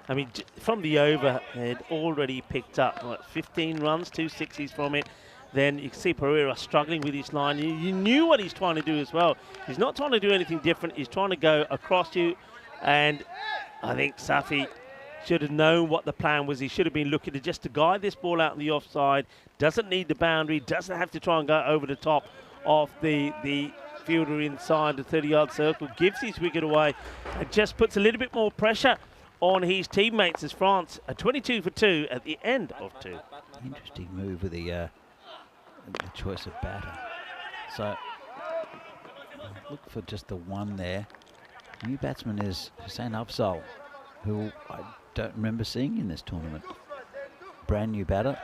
I mean, from the over, they'd already picked up 15 runs, 2 sixes from it. Then you can see Pereira struggling with his line. You knew what he's trying to do as well. He's not trying to do anything different. He's trying to go across you. And I think Safi should have known what the plan was. He should have been looking to guide this ball out on the offside. Doesn't need the boundary. Doesn't have to try and go over the top of the fielder inside the 30-yard circle. Gives his wicket away and just puts a little bit more pressure on his teammates as France are 22 for 2 at the end of 2. Interesting move with the choice of batter. So look for just the one there. New batsman is Hussein Afzal, who I don't remember seeing in this tournament. Brand new batter.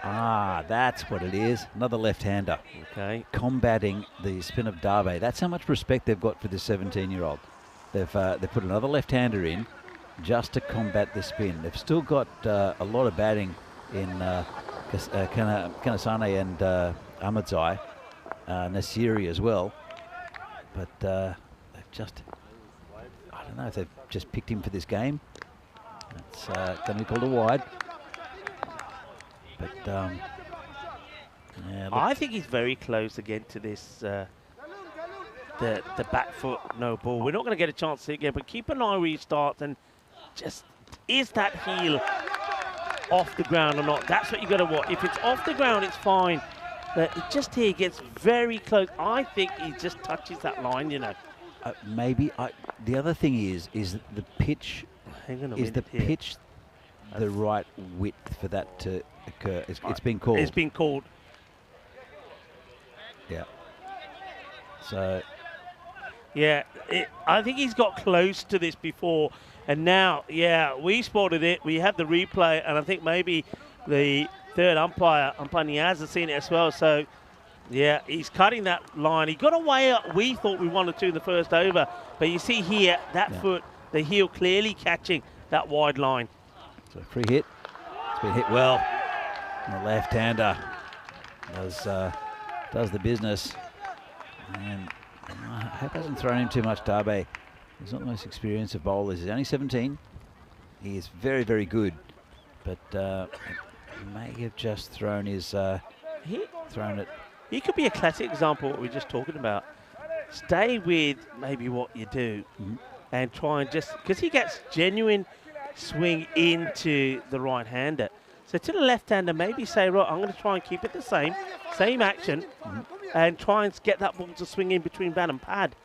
That's what it is. Another left-hander. Okay. Combating the spin of Dave. That's how much respect they've got for this 17-year-old. They've put another left-hander in just to combat the spin. They've still got a lot of batting in Kanasane and Ahmadzai, Nasiri as well. But they've just, I don't know if they've just picked him for this game. It's going to be called a wide. But yeah, I think he's very close again to this, the back foot no ball. We're not going to get a chance to see it again, but keep an eye where he starts and just, is that heel off the ground or not? That's what you got to watch. If it's off the ground, it's fine. But it just here gets very close. I think he just touches that line, you know. Maybe. The other thing is the pitch. Hang on a is the minute here. pitch the right width for that to occur? It's been called. It's been called. Yeah. So. Yeah, I think he's got close to this before, and now, yeah, we spotted it. We had the replay, and I think maybe the third umpire Niaz, has seen it as well. So, yeah, he's cutting that line. He got away. We thought we wanted to in the first over, but you see here that foot, the heel clearly catching that wide line. So free hit. It's been hit well. And the left-hander does the business. And I hope he hasn't thrown him too much, Darbe. He's not the most experienced of bowlers. He's only 17. He is very, very good. But may have just thrown his... thrown it. He could be a classic example of what we were just talking about. Stay with maybe what you do and try and just... Because he gets genuine swing into the right-hander. So to the left-hander, maybe say, right, I'm going to try and keep it the same action, and try and get that ball to swing in between bat and pad.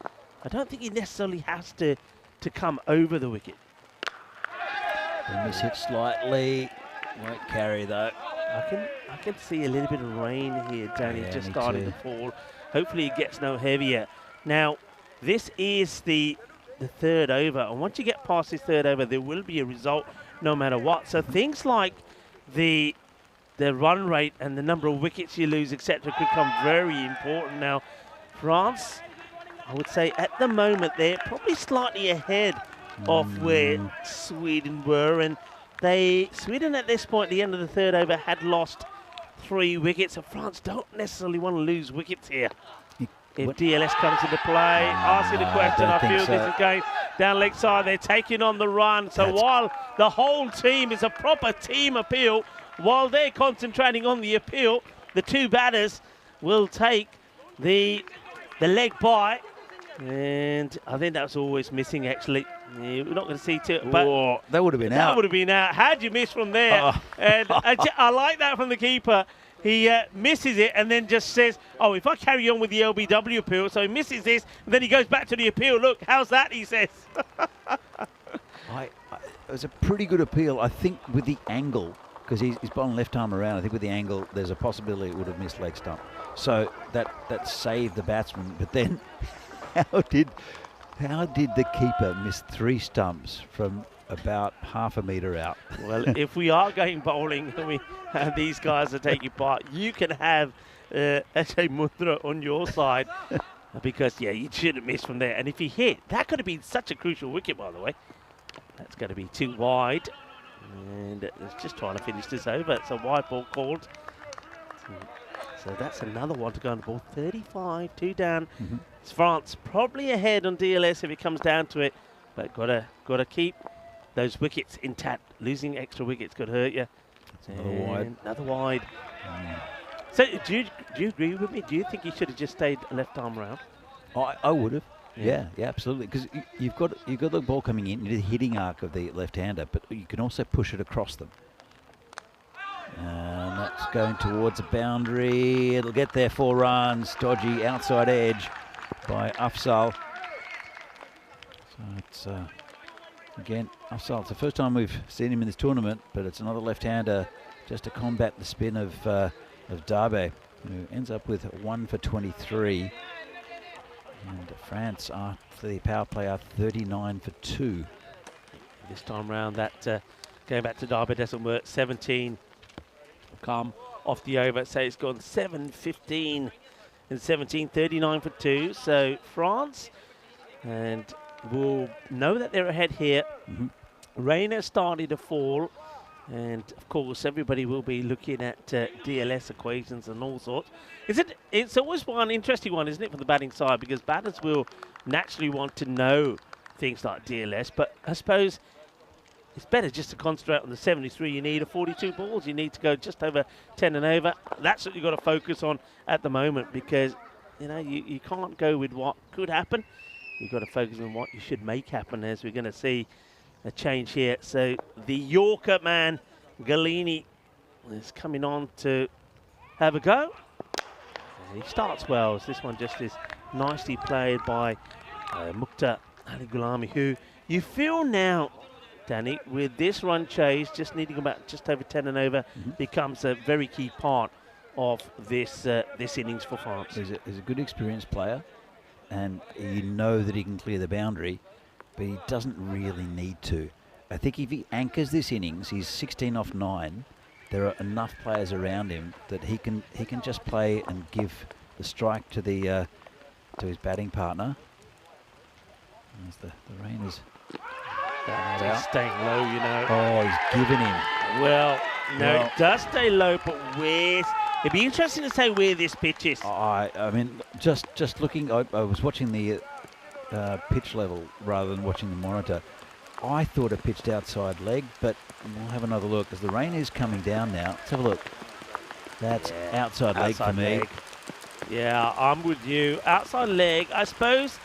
I don't think he necessarily has to come over the wicket. They miss hit slightly. Won't carry though. I can see a little bit of rain here, Danny, Yeah, just me starting too. to fall. Hopefully it gets no heavier. Now, this is the third over, and once you get past this third over, there will be a result no matter what. So things like the run rate and the number of wickets you lose, etc., could become very important. Now, France, I would say at the moment they're probably slightly ahead of where Sweden were, and Sweden at this point, at the end of the third over, had lost 3 wickets, and France don't necessarily want to lose wickets here. If DLS comes into play, asking the question, I feel this is going down leg side. They're taking on the run. So while the whole team is a proper team appeal, while they're concentrating on the appeal, the 2 batters will take the leg bye. And I think that's always missing, actually. We're not going to see too, but that would have been out. That would have been out. How'd you miss from there? And I like that from the keeper. He misses it and then just says, oh, if I carry on with the LBW appeal, so he misses this, and then he goes back to the appeal. Look, how's that, he says. It was a pretty good appeal, I think, with the angle, because he's bowling left arm around. I think with the angle, there's a possibility it would have missed leg stump. So that saved the batsman. But then how did the keeper miss 3 stumps from about half a metre out? Well, if we are going bowling and these guys are taking part, you can have S.A. Mundra on your side because, yeah, you shouldn't miss from there. And if he hit, that could have been such a crucial wicket, by the way. That's going to be too wide. And it's just trying to finish this over. It's a wide ball called. So that's another one to go on the ball. 35, 2 down. It's France probably ahead on DLS if it comes down to it. But got to keep those wickets intact. Losing extra wickets could hurt you. Another wide. So do you agree with me? Do you think he should have just stayed left arm round? I would have. Yeah, absolutely. Because you've got the ball coming in, the hitting arc of the left-hander, but you can also push it across them. And that's going towards a boundary. It'll get there, 4 runs. Dodgy outside edge by Afzal. So it's again, Afzal. It's the first time we've seen him in this tournament, but it's another left-hander just to combat the spin of Darbe, who ends up with 1 for 23. And France, after the power play, are 39 for 2. This time round, that going back to Darbe doesn't work. 17 come off the over, so it's gone 7-15 and 17, 39 for 2. So France, and we'll know that they're ahead here. Rain has started to fall, and of course everybody will be looking at DLS equations and all sorts. It's always one interesting one, isn't it, for the batting side, because batters will naturally want to know things like DLS, but I suppose it's better just to concentrate on the 73 you need, or 42 balls. You need to go just over 10 and over. That's what you've got to focus on at the moment, because you can't go with what could happen. You've got to focus on what you should make happen, as we're going to see a change here. So the Yorker man, Galini, is coming on to have a go. And he starts well. So this one just is nicely played by Mukhtar Ali Gulami, who you feel now, Danny, with this run chase, just needing about just over 10 and over, becomes a very key part of this this innings for France. He's a good experienced player, and you know that he can clear the boundary, but he doesn't really need to. I think if he anchors this innings, he's 16 off 9. There are enough players around him that he can just play and give the strike to the to his batting partner. As the rain is That's staying low, you know. Oh, he's given him. Well, no, it does stay low, but where's... It'd be interesting to say where this pitch is. I mean, just looking, I was watching the pitch level rather than watching the monitor. I thought it pitched outside leg, but we'll have another look as the rain is coming down now. Let's have a look. That's outside leg for me. Leg. Yeah, I'm with you. Outside leg, I suppose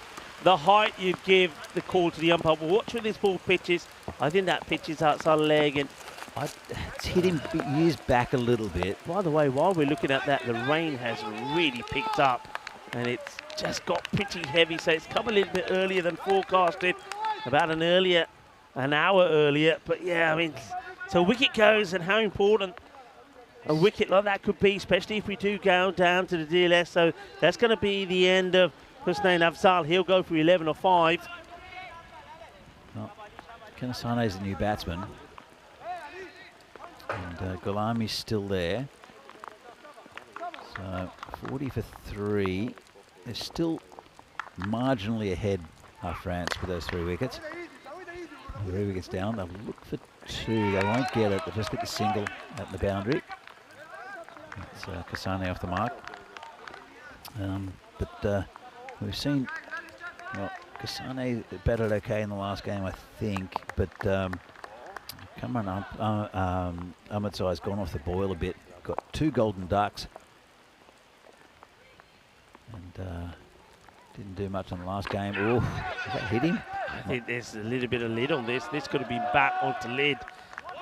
the height you give the call to the umpire. Well, watch where this ball pitches. I think that pitch is outside leg, and it's hit him years back a little bit. By the way, while we're looking at that, the rain has really picked up, and it's just got pretty heavy, so it's come a little bit earlier than forecasted, about an hour earlier. But yeah, I mean, so wicket goes, and how important a wicket like that could be, especially if we do go down to the DLS. So that's going to be the end of Hussein Afzal. He'll go for 11 or 5. Well, Kanasane's the new batsman. And Gulami's still there. So 40 for 3. They're still marginally ahead of France with those 3 wickets. 3 wickets down. They'll look for 2. They won't get it. They just get the single at the boundary. It's Kasane off the mark. But we've seen, well, Kasane batted okay in the last game, I think, but Cameron Ahmedzai's gone off the boil a bit. Got 2 golden ducks. And didn't do much on the last game. Oh, did that hit him? I think there's a little bit of lid on this. This could have been bat onto lid.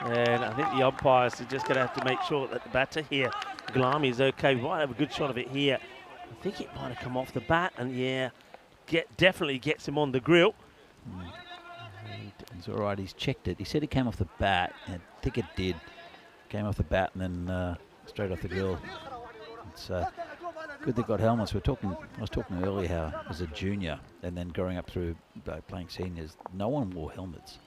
And I think the umpires are just going to have to make sure that the batter here, Glami, is okay. We might have a good shot of it here. I think it might have come off the bat, and yeah, definitely gets him on the grill. It's all right, he's checked it. He said it came off the bat, and I think it did. Came off the bat and then straight off the grill. It's good they've got helmets. I was talking earlier how as a junior and then growing up through playing seniors, no one wore helmets.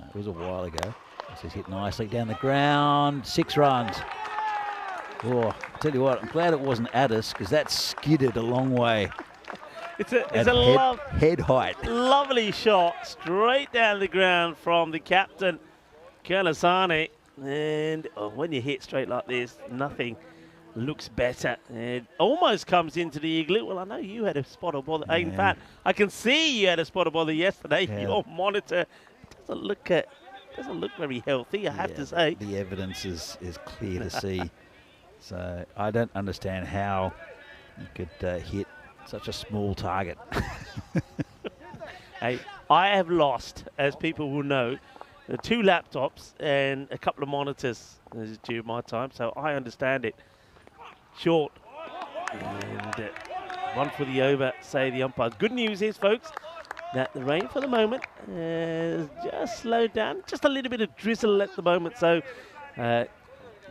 It was a while ago. This is hit nicely down the ground. 6 runs. Oh, I'll tell you what, I'm glad it wasn't at us because that skidded a long way. It's a head height. Lovely shot straight down the ground from the captain, Kalasani. And when you hit straight like this, nothing looks better. It almost comes into the igloo. Well, I know you had a spot of bother. Yeah. In fact, I can see you had a spot of bother yesterday. Yeah. Your monitor doesn't look very healthy, I have to say. The evidence is clear to see. So I don't understand how you could hit such a small target. Hey, I have lost, as people will know, 2 laptops and a couple of monitors during my time, so I understand it. Short. And 1 for the over, say the umpires. Good news is, folks, that the rain for the moment has just slowed down. Just a little bit of drizzle at the moment, so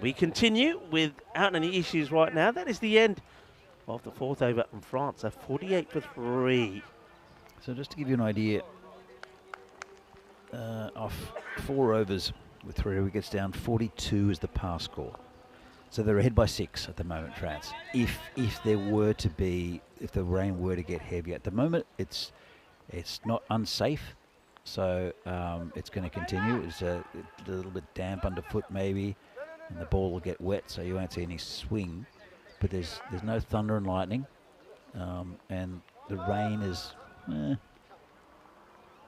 we continue without any issues right now. That is the end of the 4th over in France, so 48 for 3. So just to give you an idea, off 4 overs with 3 wickets down, 42 is the pass score. So they're ahead by 6 at the moment, France. If the rain were to get heavier, at the moment it's not unsafe, so it's going to continue. It's a little bit damp underfoot maybe, and the ball will get wet, so you won't see any swing. But there's no thunder and lightning, and the rain is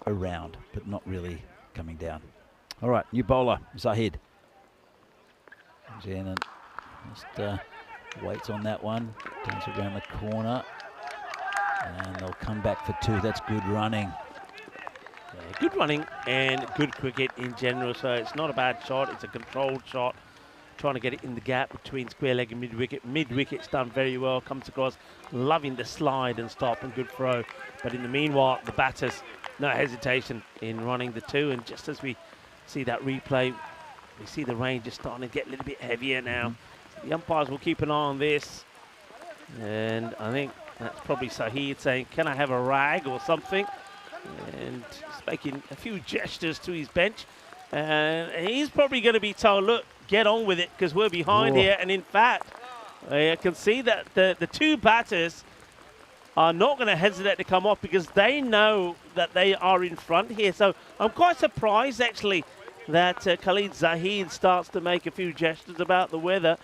around, but not really coming down. All right, new bowler, Zahid. Comes in and just waits on that one, turns around the corner, and they'll come back for 2. That's good running. Yeah, good running and good cricket in general, so it's not a bad shot, it's a controlled shot. Trying to get it in the gap between square leg and mid-wicket. Mid-wicket's done very well, comes across, loving the slide and stop and good throw. But in the meanwhile, the batters, no hesitation in running the 2. And just as we see that replay, we see the rain just starting to get a little bit heavier now. So the umpires will keep an eye on this. And I think that's probably Sahid saying, can I have a rag or something? And he's making a few gestures to his bench. And he's probably going to be told, look, get on with it because we're behind here. And in fact, I can see that the 2 batters are not going to hesitate to come off because they know that they are in front here. So I'm quite surprised, actually, that Khalid Zahid starts to make a few gestures about the weather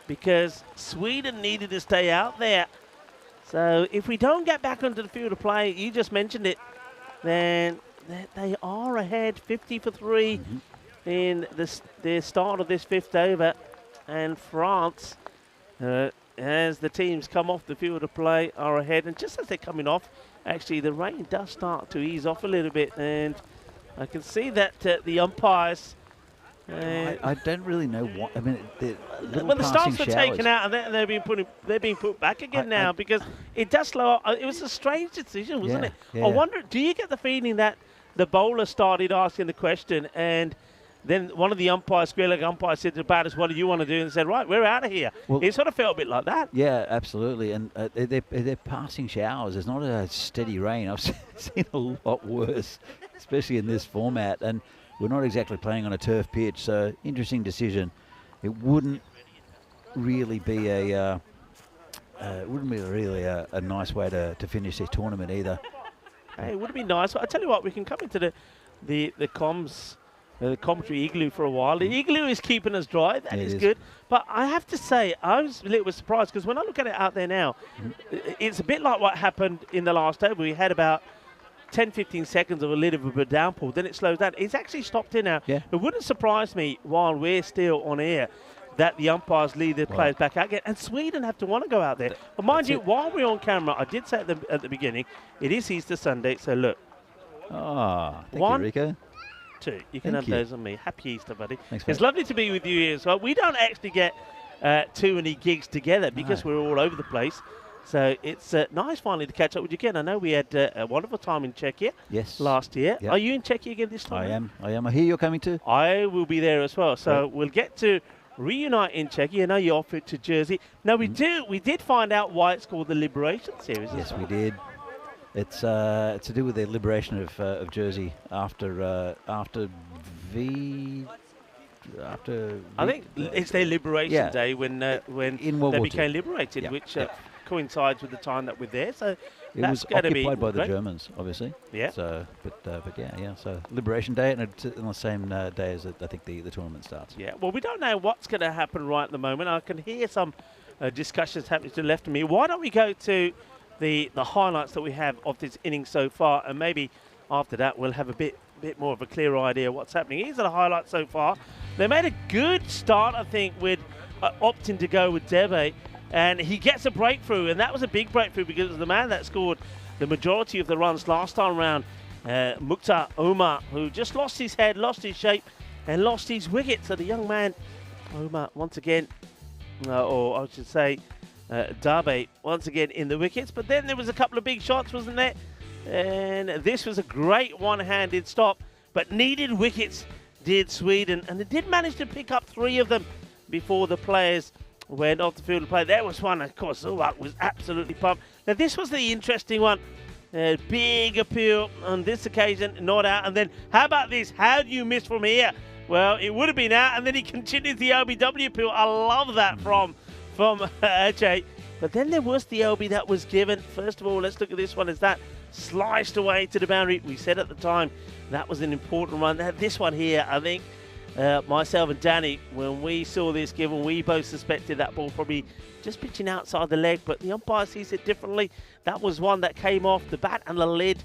because Sweden needed to stay out there. So if we don't get back onto the field of play, you just mentioned it, then they are ahead 50 for 3 in the start of this 5th over. And France, as the teams come off the field of play, are ahead. And just as they're coming off, actually the rain does start to ease off a little bit. And I can see that the umpires... I don't really know what. I mean, the starts were taken out and they're being put back again now because it does slow up. It was a strange decision, wasn't it? Yeah. I wonder, do you get the feeling that the bowler started asking the question and then one of the umpires, square leg umpires, said to the batters, what do you want to do? And said, right, we're out of here. Well, it sort of felt a bit like that. Yeah, absolutely. And they're passing showers. There's not a steady rain. I've seen a lot worse, especially in this format. And we're not exactly playing on a turf pitch, so interesting decision. It wouldn't really be a nice way to finish this tournament either. Hey, it would have been nice. I tell you what, we can come into the comms the commentary igloo for a while. The igloo is keeping us dry. That is is. good. But I have to say, I was a little bit surprised because when I look at it out there now, it's a bit like what happened in the last over. We had about 10-15 seconds of a little bit of a downpour. Then it slows down. It's actually stopped in now. Yeah. It wouldn't surprise me while we're still on air that the umpires lead their players back out again. And Sweden have to want to go out there. But mind you, while we're on camera, I did say at the beginning, it is Easter Sunday. So look. Oh, thank One, you, Rico. 2. You can have those on me. Happy Easter, buddy. Thanks, it's mate. lovely to be with you here as well. We don't actually get too many gigs together because we're all over the place. So it's nice finally to catch up with you again. I know we had a wonderful time in Czechia last year. Yep. Are you in Czechia again this time? I am. I hear you're coming too. I will be there as well. So we'll get to reunite in Czechia. I know you offered to Jersey. Now we did find out why it's called the Liberation Series. Yes, we did. It's to do with the liberation of Jersey after I think it's their Liberation Day when in World they War became II. liberated, Yeah, which yeah. coincides with the time that we're there. So It that's was going to be occupied by the great. Germans, obviously. Yeah. So, but yeah. So Liberation Day, and it's on the same day as I think the tournament starts. Yeah. Well, we don't know what's going to happen right at the moment. I can hear some discussions happening to the left of me. Why don't we go to the highlights that we have of this inning so far, and maybe after that we'll have a bit more of a clearer idea of what's happening. Here's the highlights so far. They made a good start, I think, with opting to go with Debe, and he gets a breakthrough, and that was a big breakthrough because it was the man that scored the majority of the runs last time around, Mukhtar Omar, who just lost his head, lost his shape, and lost his wicket. So the young man, Omar, once again, or I should say, Dabe, once again in the wickets. But then there was a couple of big shots, wasn't there? And this was a great one-handed stop, but needed wickets did Sweden, and they did manage to pick up 3 of them before the players went off the field to play. There was one, of course, Zubat was absolutely pumped. Now this was the interesting one. Big appeal on this occasion, not out. And then how about this? How do you miss from here? Well, it would have been out, and then he continued the LBW appeal. I love that from Ajay. But then there was the LB that was given. First of all, let's look at this one. Is that sliced away to the boundary? We said at the time that was an important run. Now, this one here, I think myself and Danny, when we saw this given, we both suspected that ball probably just pitching outside the leg, but the umpire sees it differently. That was one that came off the bat and the lid.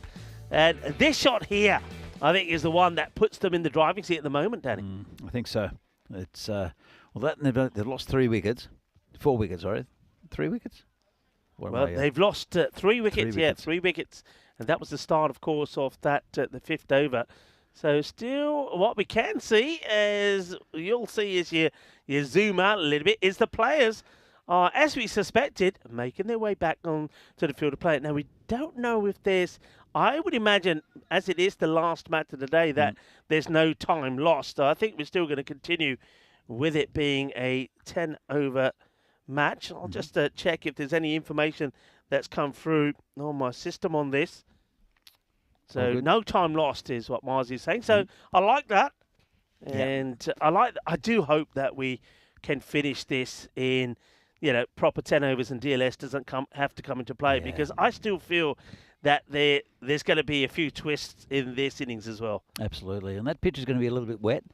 And this shot here, I think, is the one that puts them in the driving seat at the moment, Danny. I think so. It's they've lost 3 wickets. 4 wickets, sorry. 3 wickets? Well, they've lost 3 wickets. 3 Yeah, wickets. 3 wickets. And that was the start, of course, of that the 5th over. So still what we can see, as you'll see as you zoom out a little bit, is the players are, as we suspected, making their way back on to the field of play. Now, we don't know if there's, I would imagine, as it is the last match of the day, that there's no time lost. So I think we're still going to continue with it being a 10-over match. I'll just check if there's any information that's come through on my system on this. So no time lost is what Mars is saying. So I like that. And I do hope that we can finish this in, proper 10 overs and DLS doesn't have to come into play, because I still feel that there's going to be a few twists in this innings as well. Absolutely. And that pitch is going to be a little bit wet.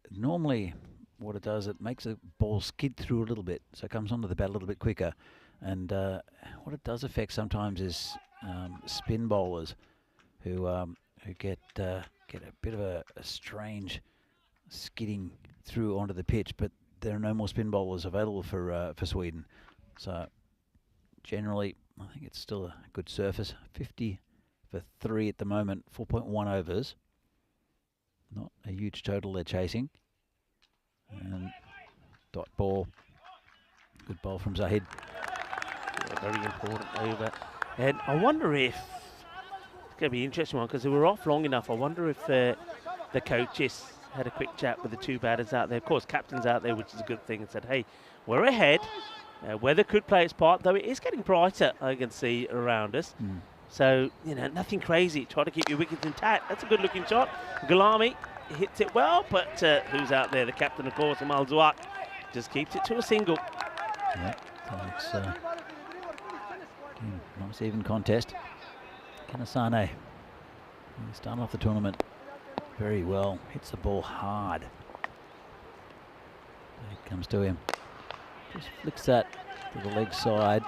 Normally what it does, it makes a ball skid through a little bit, so it comes onto the bat a little bit quicker. And what it does affect sometimes is spin bowlers who get a bit of a strange skidding through onto the pitch, but there are no more spin bowlers available for Sweden. So generally, I think it's still a good surface. 50 for 3 at the moment, 4.1 overs. Not a huge total they're chasing. And dot ball. Good ball from Zahid. Yeah, very important over. And I wonder if, it's going to be an interesting one, because they were off long enough. I wonder if the coaches had a quick chat with the 2 batters out there. Of course, captain's out there, which is a good thing, and said, hey, we're ahead. Weather could play its part, though it is getting brighter, I can see, around us. So, nothing crazy. Try to keep your wickets intact. That's a good-looking shot. Gulami hits it well, but who's out there? The captain, of course, Amal Zuak, just keeps it to a single. Yeah, it's nice even contest. Kanasane starting off the tournament very well. Hits the ball hard. It comes to him. Just flicks that to the leg side.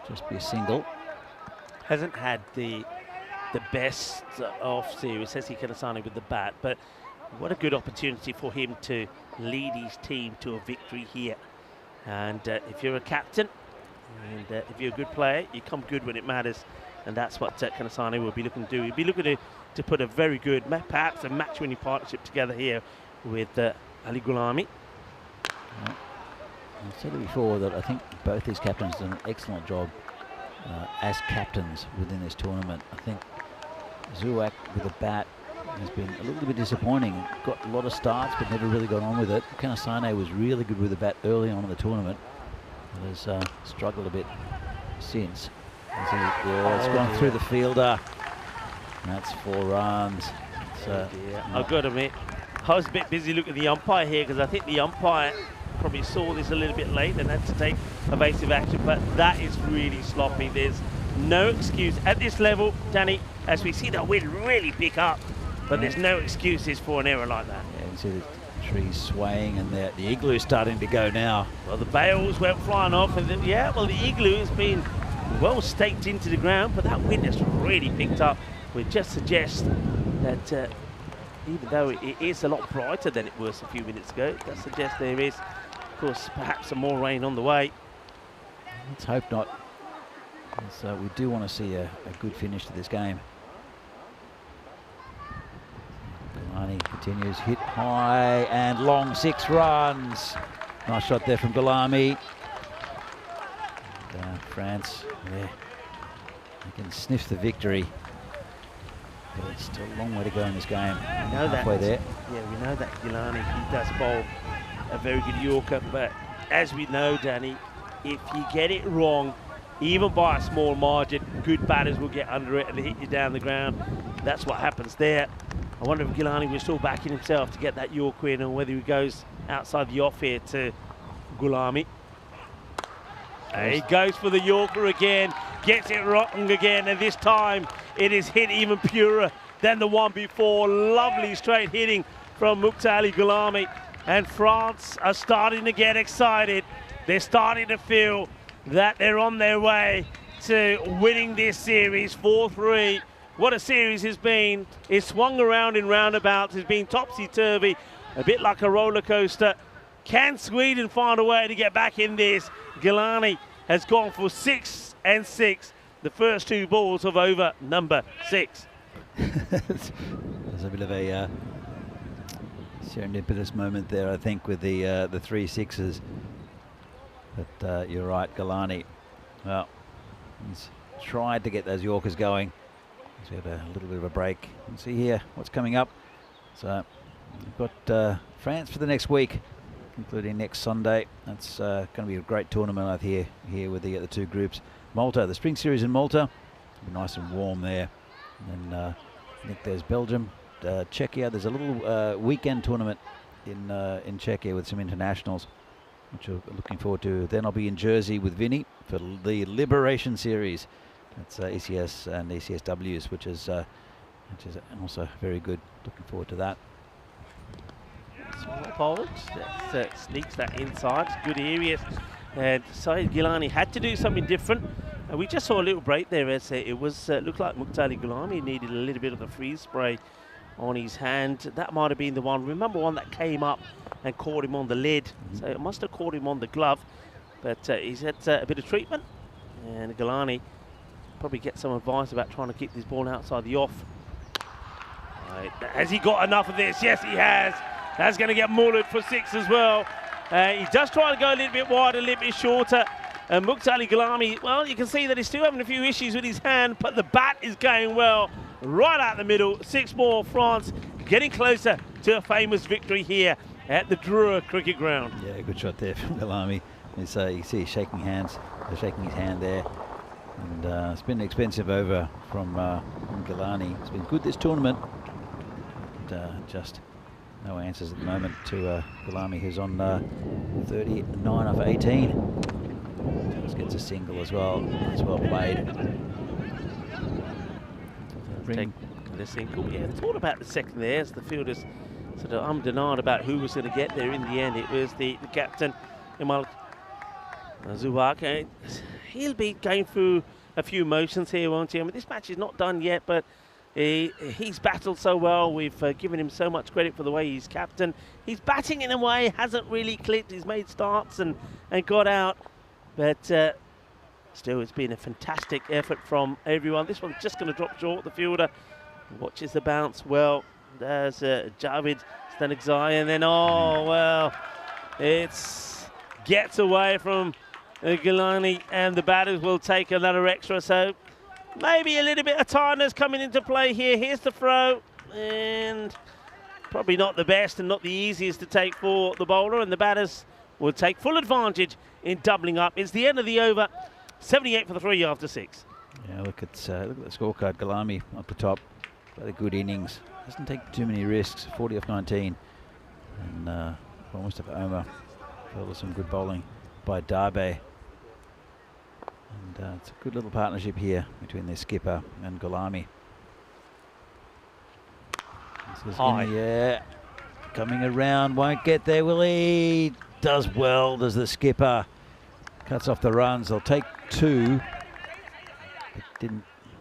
Just be a single. Hasn't had the best off series, Sesi Kanasani with the bat, but what a good opportunity for him to lead his team to a victory here. And if you're a captain and if you're a good player, you come good when it matters, and that's what Kanasani will be looking to do. He'll be looking to put a very good, perhaps a match-winning partnership together here with Ali Gulami. I said it before that I think both these captains done an excellent job as captains within this tournament. I think Zuak with the bat has been a little bit disappointing. Got a lot of starts but never really got on with it. Kanasane was really good with the bat early on in the tournament, but has struggled a bit since. It's gone through the fielder. And that's 4 runs. I've got to admit, I was a bit busy looking at the umpire here because I think the umpire probably saw this a little bit late and had to take evasive action, but that is really sloppy. There's no excuse at this level, Danny, as we see the wind really pick up, but there's no excuses for an error like that. Yeah, you can see the trees swaying and the igloo's starting to go now. Well, the bales went flying off, and the igloo has been well staked into the ground, but that wind has really picked up, which just suggests that even though it is a lot brighter than it was a few minutes ago, it does suggest there is, of course, perhaps some more rain on the way. Let's hope not. So we do want to see a good finish to this game. Galani continues, hit high and long, 6 runs. Nice shot there from Galami. And, France, yeah, they can sniff the victory. But it's still a long way to go in this game. We know halfway there. Yeah, we know that Gilani, he does bowl a very good Yorker, but as we know, Danny, if you get it wrong, even by a small margin, good batters will get under it and hit you down the ground. That's what happens there. I wonder if Gilani was still backing himself to get that Yorker in, or whether he goes outside the off here to Gulami. He goes for the Yorker again, gets it wrong again, and this time it is hit even purer than the one before. Lovely straight hitting from Mukhtar Gulami, and France are starting to get excited. They're starting to feel that they're on their way to winning this series 4-3. What a series has been. It's swung around in roundabouts. It's been topsy-turvy, a bit like a roller coaster. Can Sweden find a way to get back in this? Gilani has gone for 6 and 6. The first 2 balls of over number 6. There's a bit of a serendipitous moment there, I think, with the 3 sixes. But you're right, Gilani. Well, he's tried to get those Yorkers going. He's had a little bit of a break. You can see here what's coming up. So we've got France for the next week, including next Sunday. That's going to be a great tournament out here with the 2 groups. Malta, the spring series in Malta, it'll be nice and warm there. And then I think there's Belgium, Czechia. There's a little weekend tournament in Czechia with some internationals, which we're looking forward to. Then I'll be in Jersey with Vinny for the Liberation Series. That's ECS and ECSWs, which is also very good. Looking forward to that. Small bowls, that sneaks that inside. Good areas. And Saeed Gilani had to do something different. We just saw a little break there as it was looked like Mukhtar Gulami needed a little bit of the freeze spray on his hand. That might have been the one. Remember one that came up and caught him on the lid. So it must have caught him on the glove. But he's had a bit of treatment. And Gilani probably get some advice about trying to keep this ball outside the off. Right. Has he got enough of this? Yes, he has. That's going to get mullered for 6 as well. He does try to go a little bit wider, a little bit shorter. And Mukhtar Gulami, well, you can see that he's still having a few issues with his hand, but the bat is going well. Right out the middle, 6 more. France getting closer to a famous victory here at the Drua Cricket Ground. Yeah, good shot there from Gulami. You see he's shaking his hand there. And it's been an expensive over from Gilani. It's been good this tournament, but just no answers at the moment to Gulami, who's on 39 off 18. Just gets a single as well. That's well played. the single. Yeah, thought about the second there as the fielders sort of ummed and ahed about who was going to get there. In the end, it was the captain, Imal Zuwak. He'll be going through a few motions here, won't he? I mean, this match is not done yet, but he's battled so well. We've given him so much credit for the way he's captain. He's batting in a way, hasn't really clicked. He's made starts and got out. But still, it's been a fantastic effort from everyone. This one's just going to drop short. The fielder watches the bounce well. There's Javid Staniczai, and then, oh, well, it's gets away from Gilani, and the batters will take another extra. So maybe a little bit of tiredness coming into play here. Here's the throw, and probably not the best and not the easiest to take for the bowler, and the batters will take full advantage in doubling up. It's the end of the over, 78 for the 3 after 6. Yeah, look at the scorecard. Galami up the top, played a good innings. Doesn't take too many risks. 40 off 19, and almost a homer. Filled with some good bowling by Darbe. And it's a good little partnership here between their skipper and Galami. Yeah, coming around, won't get there, will he? Does well, does the skipper. Cuts off the runs. They'll take 2. But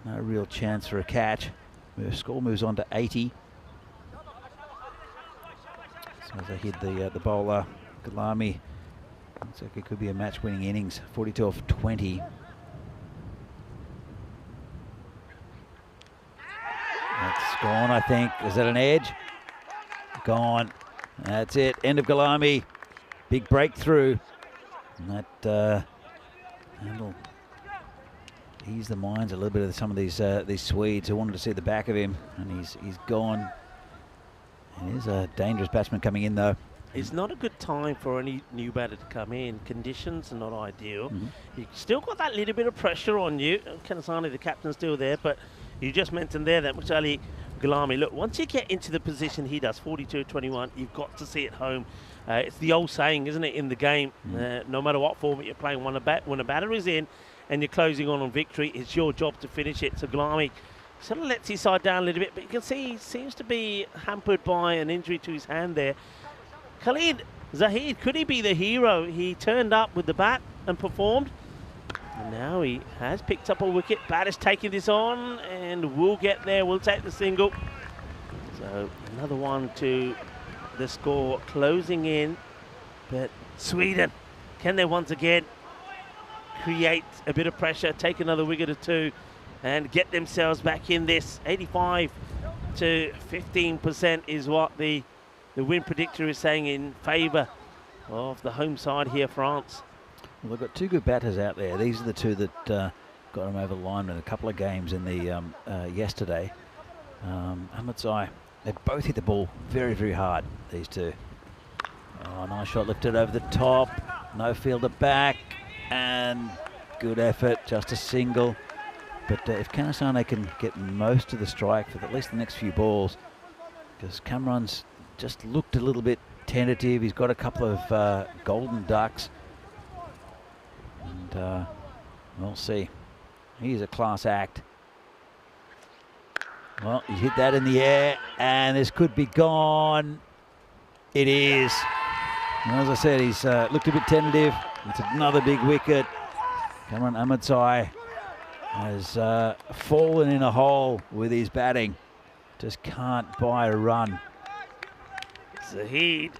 no real chance for a catch. The score moves on to 80. So as they hit the bowler, Galami. Looks like it could be a match-winning innings. 42 off 20. That's gone, I think. Is that an edge? Gone. That's it. End of Galami. Big breakthrough. And that'll ease the minds a little bit of some of these Swedes who wanted to see the back of him, and he's gone. It is a dangerous batsman coming in, though. It's not a good time for any new batter to come in. Conditions are not ideal. You've still got that little bit of pressure on you. Kanasani, the captain's still there, but you just mentioned there that Mushali Galami. Look, once you get into the position he does, 42-21, you've got to see it home. It's the old saying, isn't it, in the game? No matter what format you're playing, when a batter is in and you're closing on victory, it's your job to finish it. So Galami sort of lets his side down a little bit, but you can see he seems to be hampered by an injury to his hand there. Khalid Zahid, could he be the hero? He turned up with the bat and performed. And now he has picked up a wicket. Batter's taking this on and we'll get there. We'll take the single. So another one to the score closing in. But Sweden, can they once again create a bit of pressure, take another wicket or 2 and get themselves back in this? 85 to 15% is what the win predictor is saying in favour of the home side here, France. Well, they've got 2 good batters out there. These are the 2 that got them over the line in a couple of games in the yesterday. Ahmadzai, they both hit the ball very, very hard, these 2. Oh, nice shot lifted over the top. No fielder back, and good effort, just a single. But if Kanasane can get most of the strike for at least the next few balls, because Cameron's just looked a little bit tentative. He's got a couple of golden ducks. And we'll see. He's a class act. Well, he hit that in the air, and this could be gone. It is. And as I said, he's looked a bit tentative. It's another big wicket. Cameron Ahmadzai has fallen in a hole with his batting. Just can't buy a run. Zahid,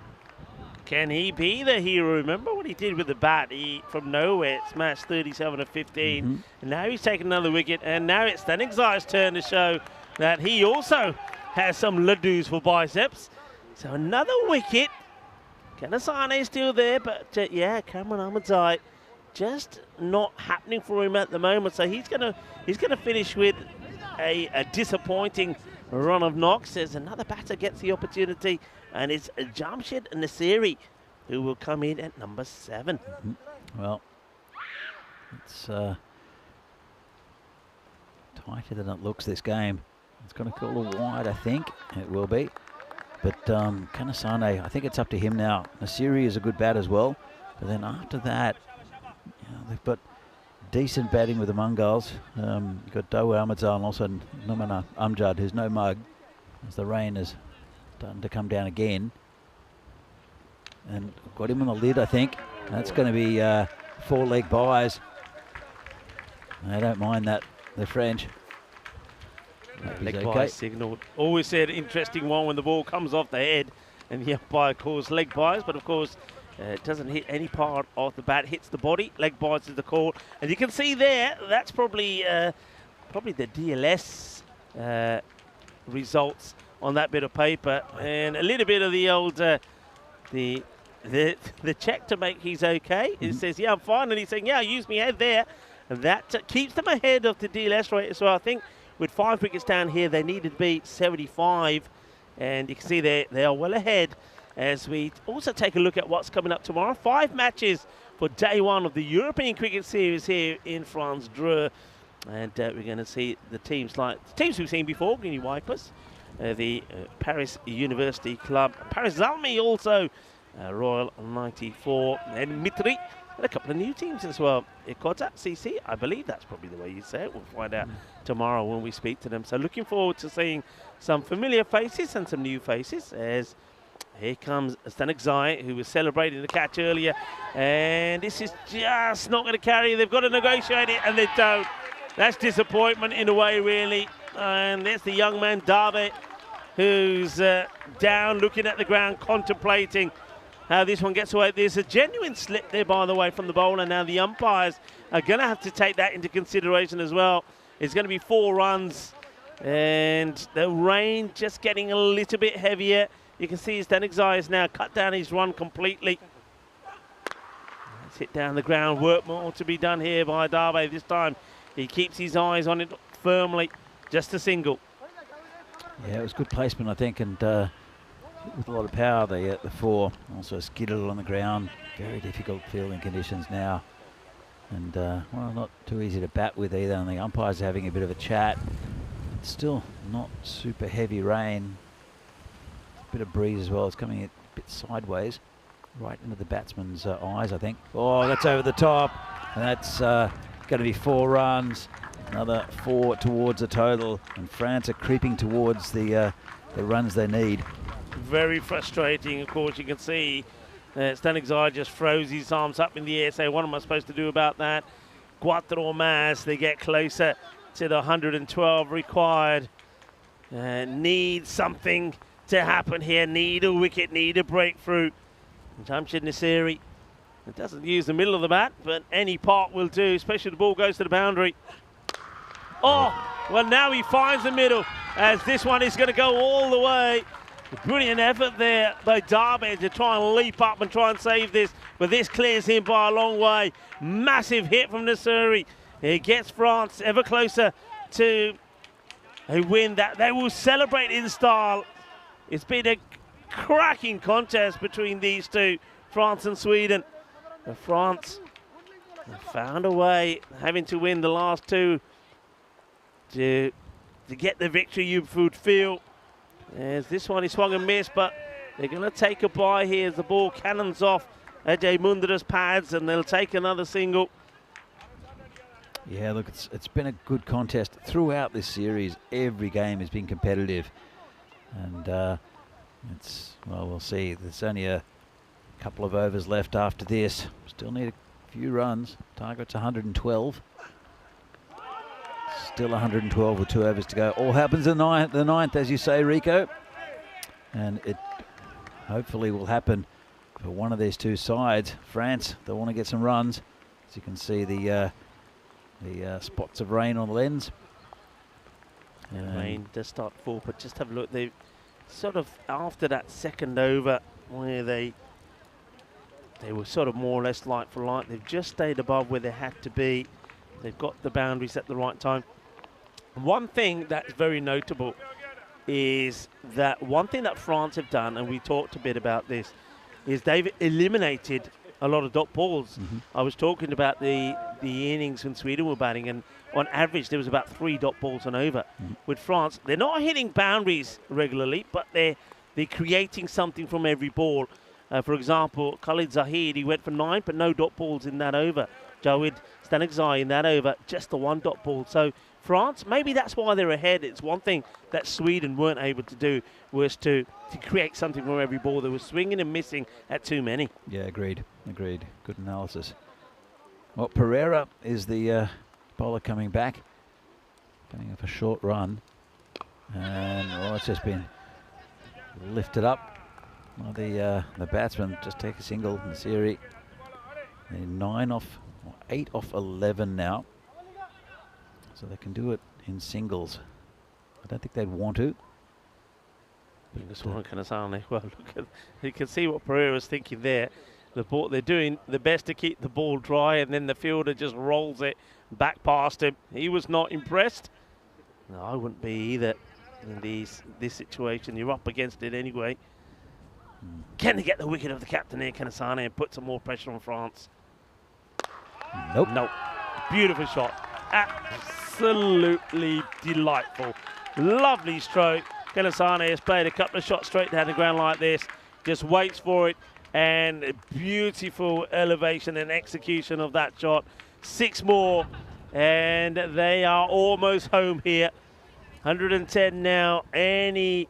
can he be the hero? Remember what he did with the bat? He, from nowhere, smashed 37 of 15. And now he's taken another wicket. And now it's Staniczai's turn to show that he also has some ladoos for biceps. So another wicket. Kanasane is still there, but yeah, Cameron Ahmadzai just not happening for him at the moment. So he's gonna finish with a disappointing run of knocks. There's another batter gets the opportunity, and it's Jamshed Nasiri who will come in at number 7. Well, it's tighter than it looks, this game. It's going to call a wide, I think. It will be. But Kanasane, I think it's up to him now. Nasiri is a good bat as well. But then after that, you know, they've got decent batting with the Mongols. You've got Dawa Ahmadzal and also Numana Amjad, who's no mug, as the rain is starting to come down again. And got him on the lid, I think. That's going to be 4 leg buys. I don't mind that, the French. Leg buy signal. Always said interesting one when the ball comes off the head and the umpire calls leg buys, but of course it doesn't hit any part of the bat, hits the body. Leg buys is the call, and you can see there that's probably the DLS results on that bit of paper, and a little bit of the old the check to make he's okay. It says yeah, I'm fine, and he's saying yeah, I used my head there, and that keeps them ahead of the DLS rate as well. I think with 5 wickets down here, they needed to be 75, and you can see they are well ahead. As we also take a look at what's coming up tomorrow. 5 matches for day 1 of the European Cricket Series here in France, Dreux. And we're going to see the teams like the teams we've seen before, Guinea Vipers, the Paris University Club, Paris Army also, Royal 94, and Mitri, and a couple of new teams as well. Ikota, CC, I believe that's probably the way you say it. We'll find out tomorrow when we speak to them. So looking forward to seeing some familiar faces and some new faces, as here comes Statistical, who was celebrating the catch earlier, and this is just not going to carry. They've got to negotiate it, and they don't. That's disappointment in a way, really. And there's the young man, Darbe, who's down, looking at the ground, contemplating how this one gets away. There's a genuine slip there, by the way, from the bowler. Now the umpires are going to have to take that into consideration as well. It's going to be 4 runs, and the rain just getting a little bit heavier. You can see Statistical has now cut down his run completely. Let's hit down the ground. Work more to be done here by Darbe this time. He keeps his eyes on it firmly. Just a single. Yeah, it was good placement, I think, and with a lot of power, the 4 also skidded on the ground. Very difficult fielding conditions now, and well, not too easy to bat with either. And the umpires are having a bit of a chat. It's still not super heavy rain. A bit of breeze as well. It's coming a bit sideways, right into the batsman's eyes, I think. Oh, that's over the top, and that's going to be 4 runs. Another 4 towards the total, and France are creeping towards the runs they need. Very frustrating, of course. You can see Statistical just throws his arms up in the air, saying, what am I supposed to do about that? Quattro mas, they get closer to the 112 required. Need something to happen here, need a wicket, need a breakthrough. Jamshid Nasiri, it doesn't use the middle of the bat, but any part will do, especially the ball goes to the boundary. Oh, well, now he finds the middle, as this one is going to go all the way. Brilliant effort there by Darbe to try and leap up and try and save this, but this clears him by a long way. Massive hit from Nasiri. It gets France ever closer to a win that they will celebrate in style. It's been a cracking contest between these two, France and Sweden. And France found a way, having to win the last 2 to get the victory, you would feel. As this one is swung and missed, but they're going to take a bye here as the ball cannons off Ajay Mundra's pads, and they'll take another single. Yeah, look, it's been a good contest throughout this series. Every game has been competitive, and well, we'll see. There's only a couple of overs left after this. Still need a few runs. Target's 112. Still 112 with 2 overs to go. All happens in the ninth, as you say, Rico. And it hopefully will happen for one of these 2 sides. France, they want to get some runs. As you can see, the spots of rain on the lens. Rain does start to fall, but just have a look. They sort of, after that second over, where they were sort of more or less like for like, they've just stayed above where they had to be. They've got the boundaries at the right time. One thing that's very notable is that one thing that France have done, and we talked a bit about this, is they've eliminated a lot of dot balls. I was talking about the innings when Sweden were batting, and on average there was about 3 dot balls and over. With France, they're not hitting boundaries regularly, but they're creating something from every ball. For example, Khalid Zahid, he went for 9, but no dot balls in that over. Jawid Stanigzai in that over, just the 1-dot ball. So France, maybe that's why they're ahead. It's one thing that Sweden weren't able to do, was to create something from every ball. They were swinging and missing at too many. Yeah, agreed. Good analysis. Well, Pereira is the bowler coming back, coming off a short run. And it's just been lifted up. Well, the batsman just take a single in the series. They're 8 off 11 now. So they can do it in singles. I don't think they'd want to. Well, look at, you can see what Pereira's thinking there. They're doing the best to keep the ball dry, and then the fielder just rolls it back past him. He was not impressed. No, I wouldn't be either in this situation. You're up against it anyway. Can they get the wicket of the captain here, Kanasane, and put some more pressure on France? Nope. Nope. Beautiful shot. Absolutely delightful. Lovely stroke. Kanasane has played a couple of shots straight down the ground like this. Just waits for it. And beautiful elevation and execution of that shot. 6 more. And they are almost home here. 110 now. Any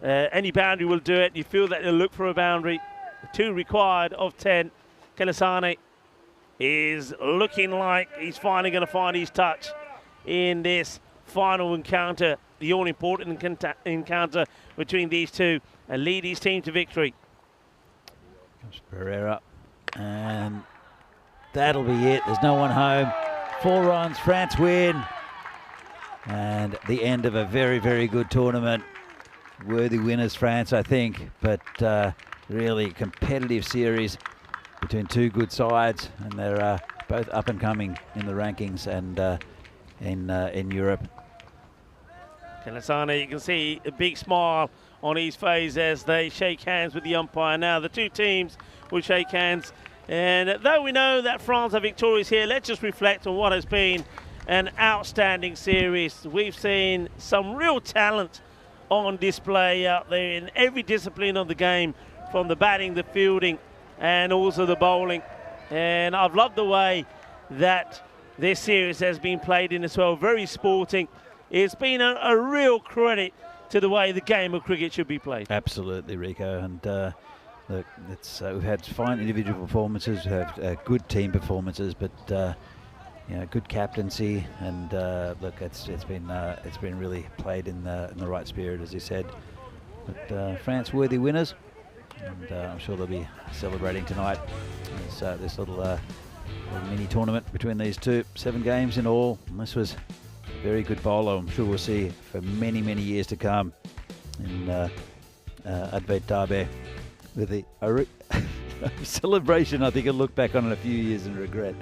boundary will do it. You feel that they'll look for a boundary. 2 required of 10. Kanasane is looking like he's finally going to find his touch in this final encounter, the all-important encounter between these two, and lead his team to victory. Comes Pereira, and that'll be it. There's no one home. 4 runs, France win, and the end of a very, very good tournament. Worthy winners, France, I think, but really competitive series between 2 good sides, and they're both up and coming in the rankings and in Europe. Kanasane, you can see a big smile on his face as they shake hands with the umpire. Now the 2 teams will shake hands, and though we know that France are victorious here, let's just reflect on what has been an outstanding series. We've seen some real talent on display out there in every discipline of the game, from the batting, the fielding, and also the bowling. And I've loved the way that this series has been played in as well. Very sporting. It's been a real credit to the way the game of cricket should be played. Absolutely, Rico. And look, we've had fine individual performances, we've had good team performances, but good captaincy. And look, it's been really played in the right spirit, as you said. But France worthy winners, and I'm sure they'll be celebrating tonight. This little mini tournament between these two, 7 games in all. And this was a very good bowler. I'm sure we'll see for many, many years to come in Advait Tabe with the celebration. I think he'll look back on in a few years and regret.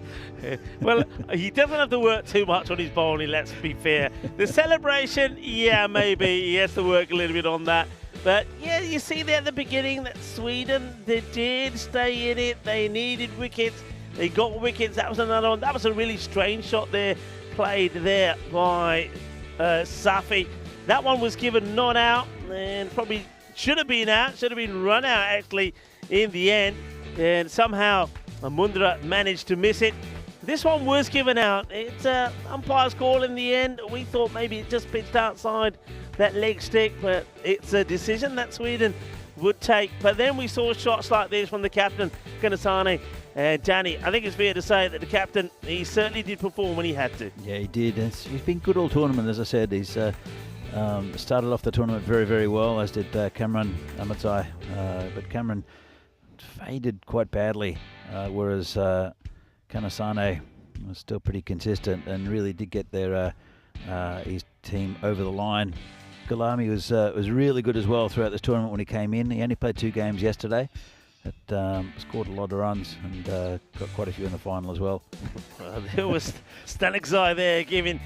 Well, he doesn't have to work too much on his bowling, let's be fair. The celebration, yeah, maybe he has to work a little bit on that. But yeah, you see there at the beginning that Sweden, they did stay in it. They needed wickets. They got wickets. That was another one. That was a really strange shot there, played there by Safi. That one was given not out, and probably should have been out. Should have been run out actually in the end. And somehow Mundra managed to miss it. This one was given out. It's umpire's call in the end. We thought maybe it just pitched outside that leg stick, but it's a decision that Sweden would take. But then we saw shots like this from the captain, Kanasane. And Danny, I think it's fair to say that the captain, he certainly did perform when he had to. Yeah, he did. He's been good all tournament, as I said. He's started off the tournament very, very well, as did Cameron Amatai. But Cameron faded quite badly, whereas Kanasane was still pretty consistent and really did get his team over the line. Gulami was really good as well throughout this tournament when he came in. He only played 2 games yesterday. Scored a lot of runs and got quite a few in the final as well. Well, there was Stanigzai there giving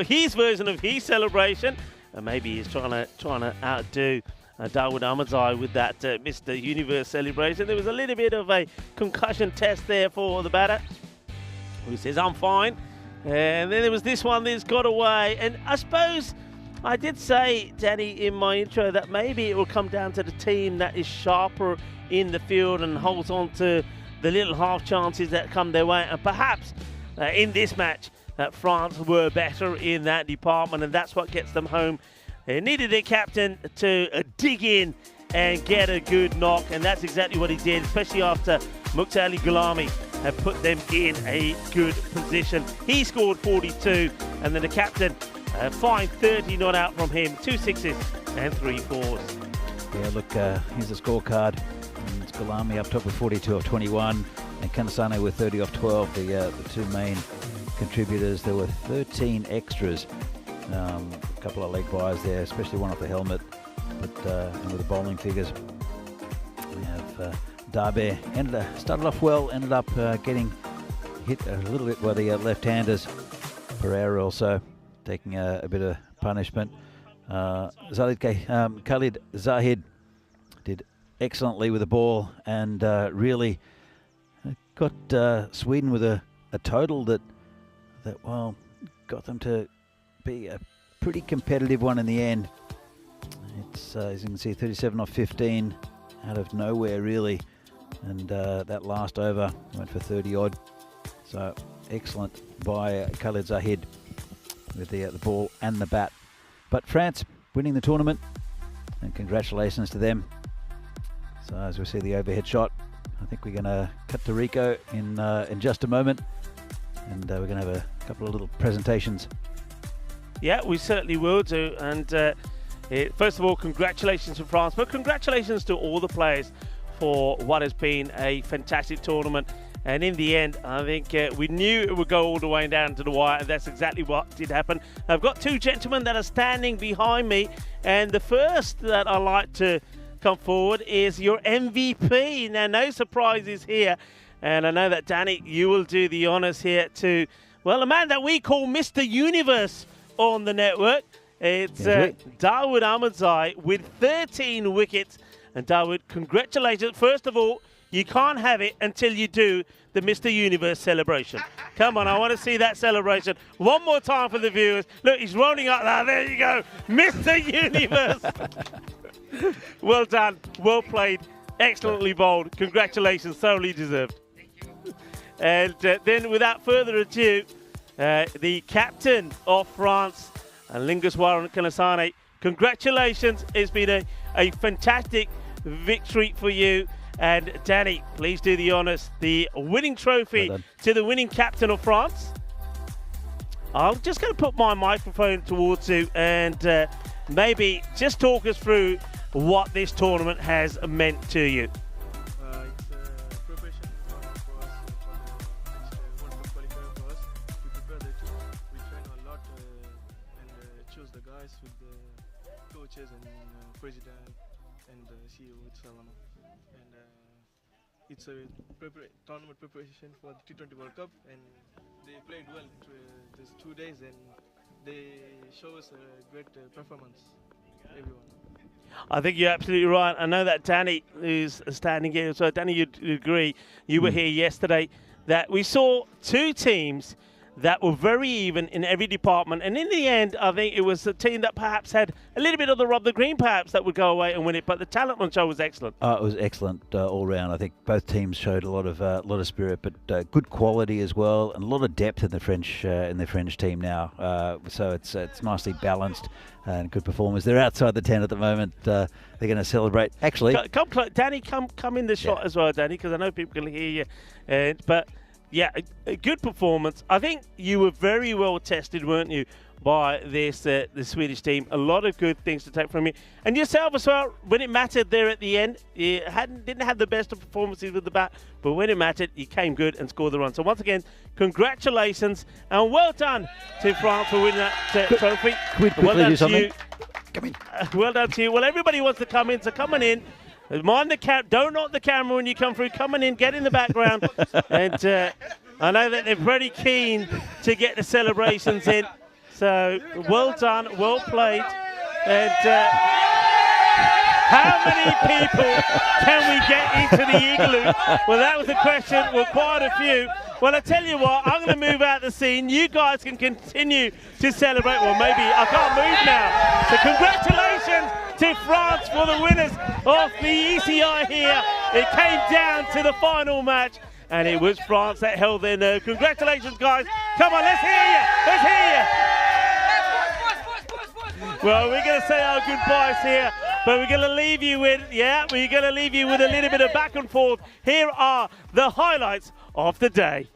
his version of his celebration, and maybe he's trying to outdo Dawood Ahmadzai with that Mr. Universe celebration. There was a little bit of a concussion test there for the batter, who says, I'm fine. And then there was this one that's got away. And I suppose I did say, Danny, in my intro, that maybe it will come down to the team that is sharper in the field and holds on to the little half chances that come their way, and perhaps in this match France were better in that department, and that's what gets them home. They needed their captain to dig in and get a good knock, and that's exactly what he did, especially after Mukhtar Gulami had put them in a good position. He scored 42, and then the captain, fine 30 not out from him, 2 sixes and 3 fours. Yeah, look, here's the scorecard. And it's Gulami up top with 42 off 21, and Kanasane with 30 off 12, the two main contributors. There were 13 extras, a couple of leg byes there, especially one off the helmet, but and with the bowling figures. We have Darbe started off well, ended up getting hit a little bit by the left-handers. Pereira also taking a bit of punishment. Khalid Zahid did excellently with the ball, and really got Sweden with a total that well got them to be a pretty competitive one in the end. It's as you can see, 37 off 15 out of nowhere really, and that last over went for 30 odd. So excellent by Khalid Zahid with the ball and the bat. But France winning the tournament, and congratulations to them. So as we see the overhead shot, I think we're going to cut to Rico in just a moment, and we're going to have a couple of little presentations. Yeah, we certainly will do. And first of all, congratulations to France, but congratulations to all the players for what has been a fantastic tournament. And in the end, I think we knew it would go all the way down to the wire, and that's exactly what did happen. I've got two gentlemen that are standing behind me, and the first that I'd like to come forward is your MVP. Now, no surprises here, and I know that, Danny, you will do the honours here to, well, a man that we call Mr. Universe on the network. It's Dawood Ahmadzai with 13 wickets. And Dawood, congratulations. First of all, you can't have it until you do the Mr. Universe celebration. Come on, I want to see that celebration. One more time for the viewers. Look, he's rolling up there. There you go. Mr. Universe. Well done. Well played. Excellently bowled. Congratulations. Thoroughly deserved. And then, without further ado, the captain of France, Lingeswaran Kanasane, congratulations. It's been a fantastic victory for you. And Danny, please do the honours. The winning trophy to the winning captain of France. I'm just going to put my microphone towards you and maybe just talk us through what this tournament has meant to you. It's preparation for us for the next World Cup qualifier for us. We prepare the team, we train a lot and choose the guys with the coaches and president and CEO with Salama. And it's a tournament preparation for the T20 World Cup, and they played well these 2 days, and they show us a great performance, everyone. I think you're absolutely right. I know that Danny is standing here. So Danny, you'd agree, you were here yesterday, that we saw two teams that were very even in every department. And in the end, I think it was a team that perhaps had a little bit of the rub the green perhaps that would go away and win it. But the talent on show was excellent. It was excellent all round. I think both teams showed a lot of spirit, but good quality as well, and a lot of depth in the French team now. So it's nicely balanced and good performers. They're outside the 10 at the moment. They're going to celebrate. Actually, come Danny, come in the shot as well, Danny, because I know people can hear you. But yeah, a good performance. I think you were very well tested, weren't you, by this the Swedish team. A lot of good things to take from you. And yourself as well, when it mattered there at the end, you didn't have the best of performances with the bat, but when it mattered, you came good and scored the run. So once again, congratulations and well done to France for winning that trophy. Can we quickly do something? Come in. Well done to you. Well, everybody wants to come in, so come on in. Mind the don't knock the camera when you come through. Come on in, get in the background. And I know that they're very keen to get the celebrations in. So well done, well played. And how many people can we get into the igloo? Well, that was the question. Well, quite a few. Well, I tell you what, I'm going to move out the scene. You guys can continue to celebrate. Well, maybe I can't move now. So congratulations to France for the winners of the ECI here. It came down to the final match. and it was France that held their nerve. Congratulations, guys. Come on, let's hear you. Let's hear you. Well, we're going to say our goodbyes here, but we're going to leave you with, we're going to leave you with a little bit of back and forth. Here are the highlights of the day.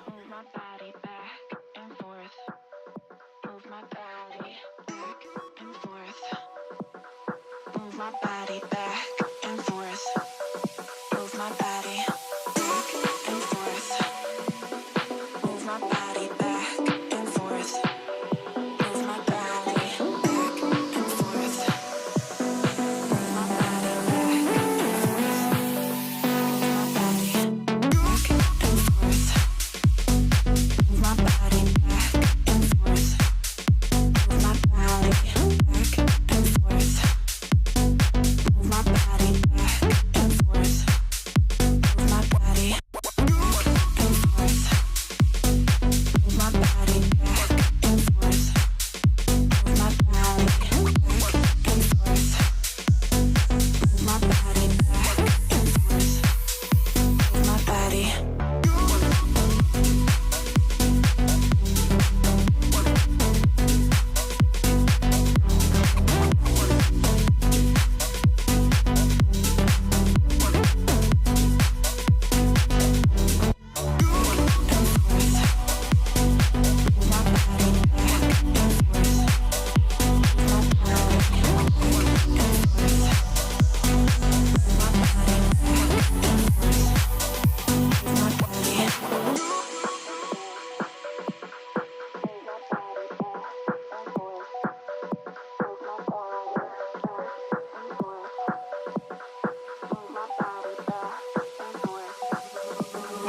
Move my body back and forth. Move my body back and forth. Move my body back and forth. Move my body back and forth. Move my body back and forth. Move my body back and forth. Move my body back and forth. Move my body back and forth. Move my body back and forth. Move my body back and forth. Move my body back and forth. Move my body back and forth. Move my body back and forth. Move my body back and forth. Move my body. Move my body and forth.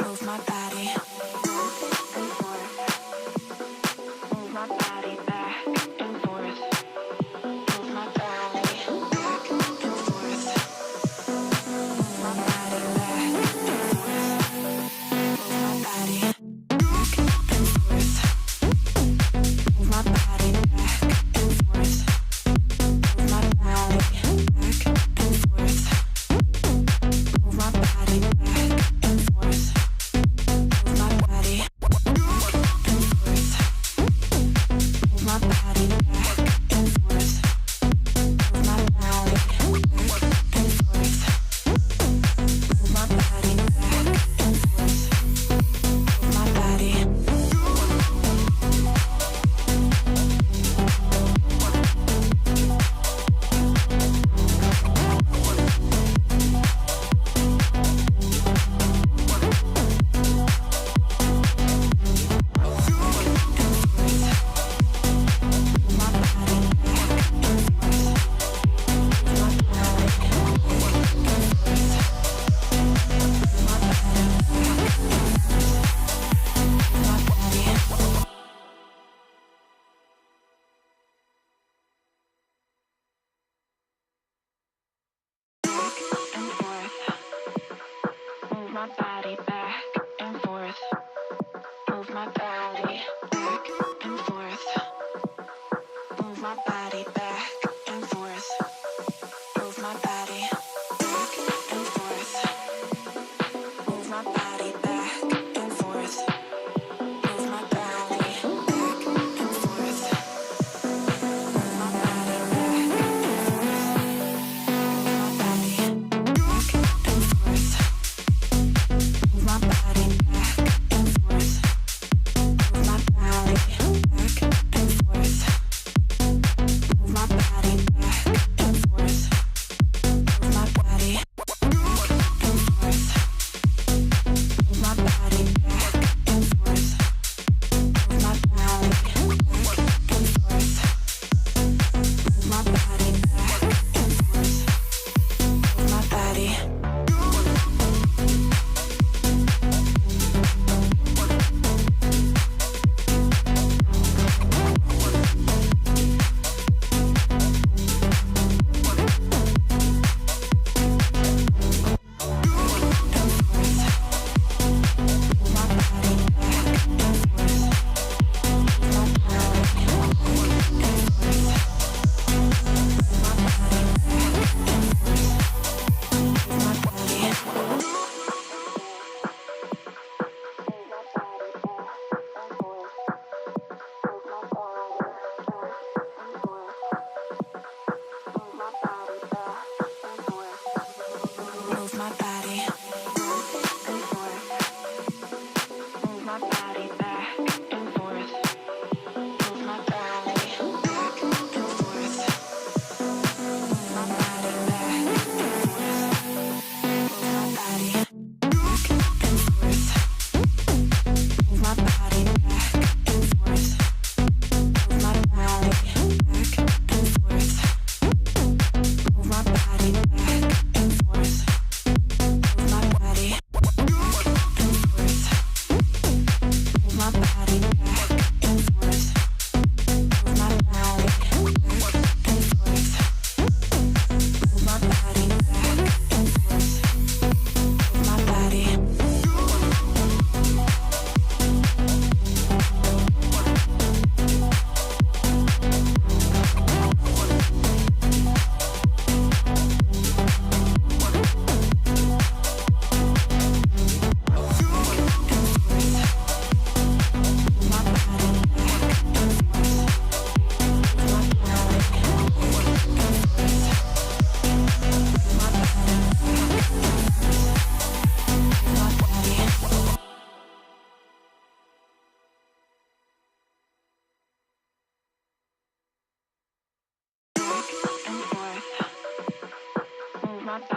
Move my body back and forth. Move my body back and forth. Move my body back and forth. Move my body back and forth. Move my body back and forth. Move my body back and forth. Move my body back and forth. Move my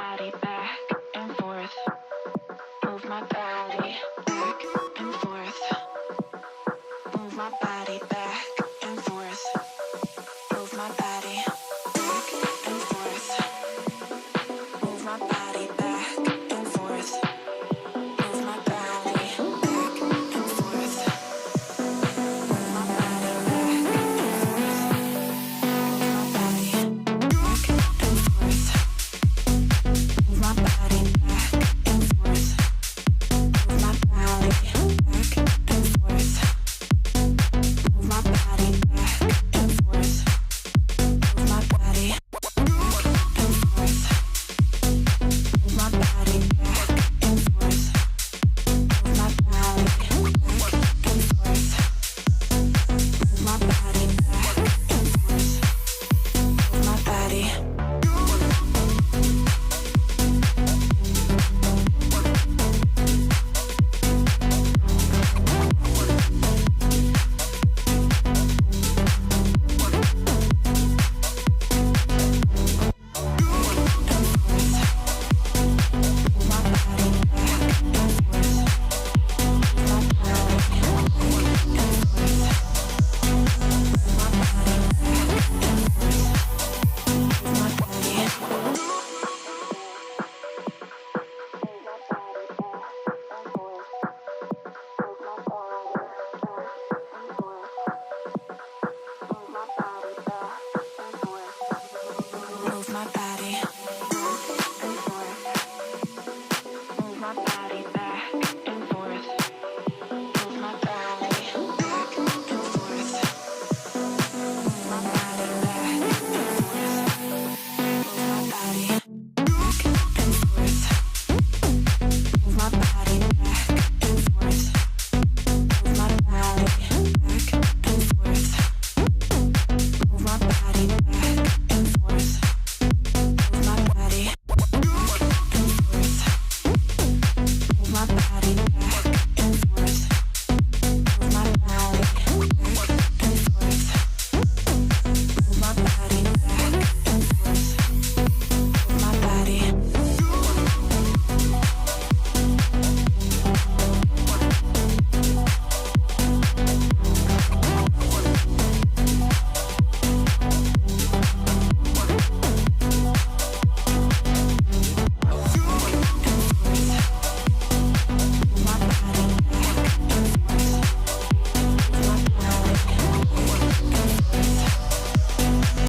body back and forth. Move my body.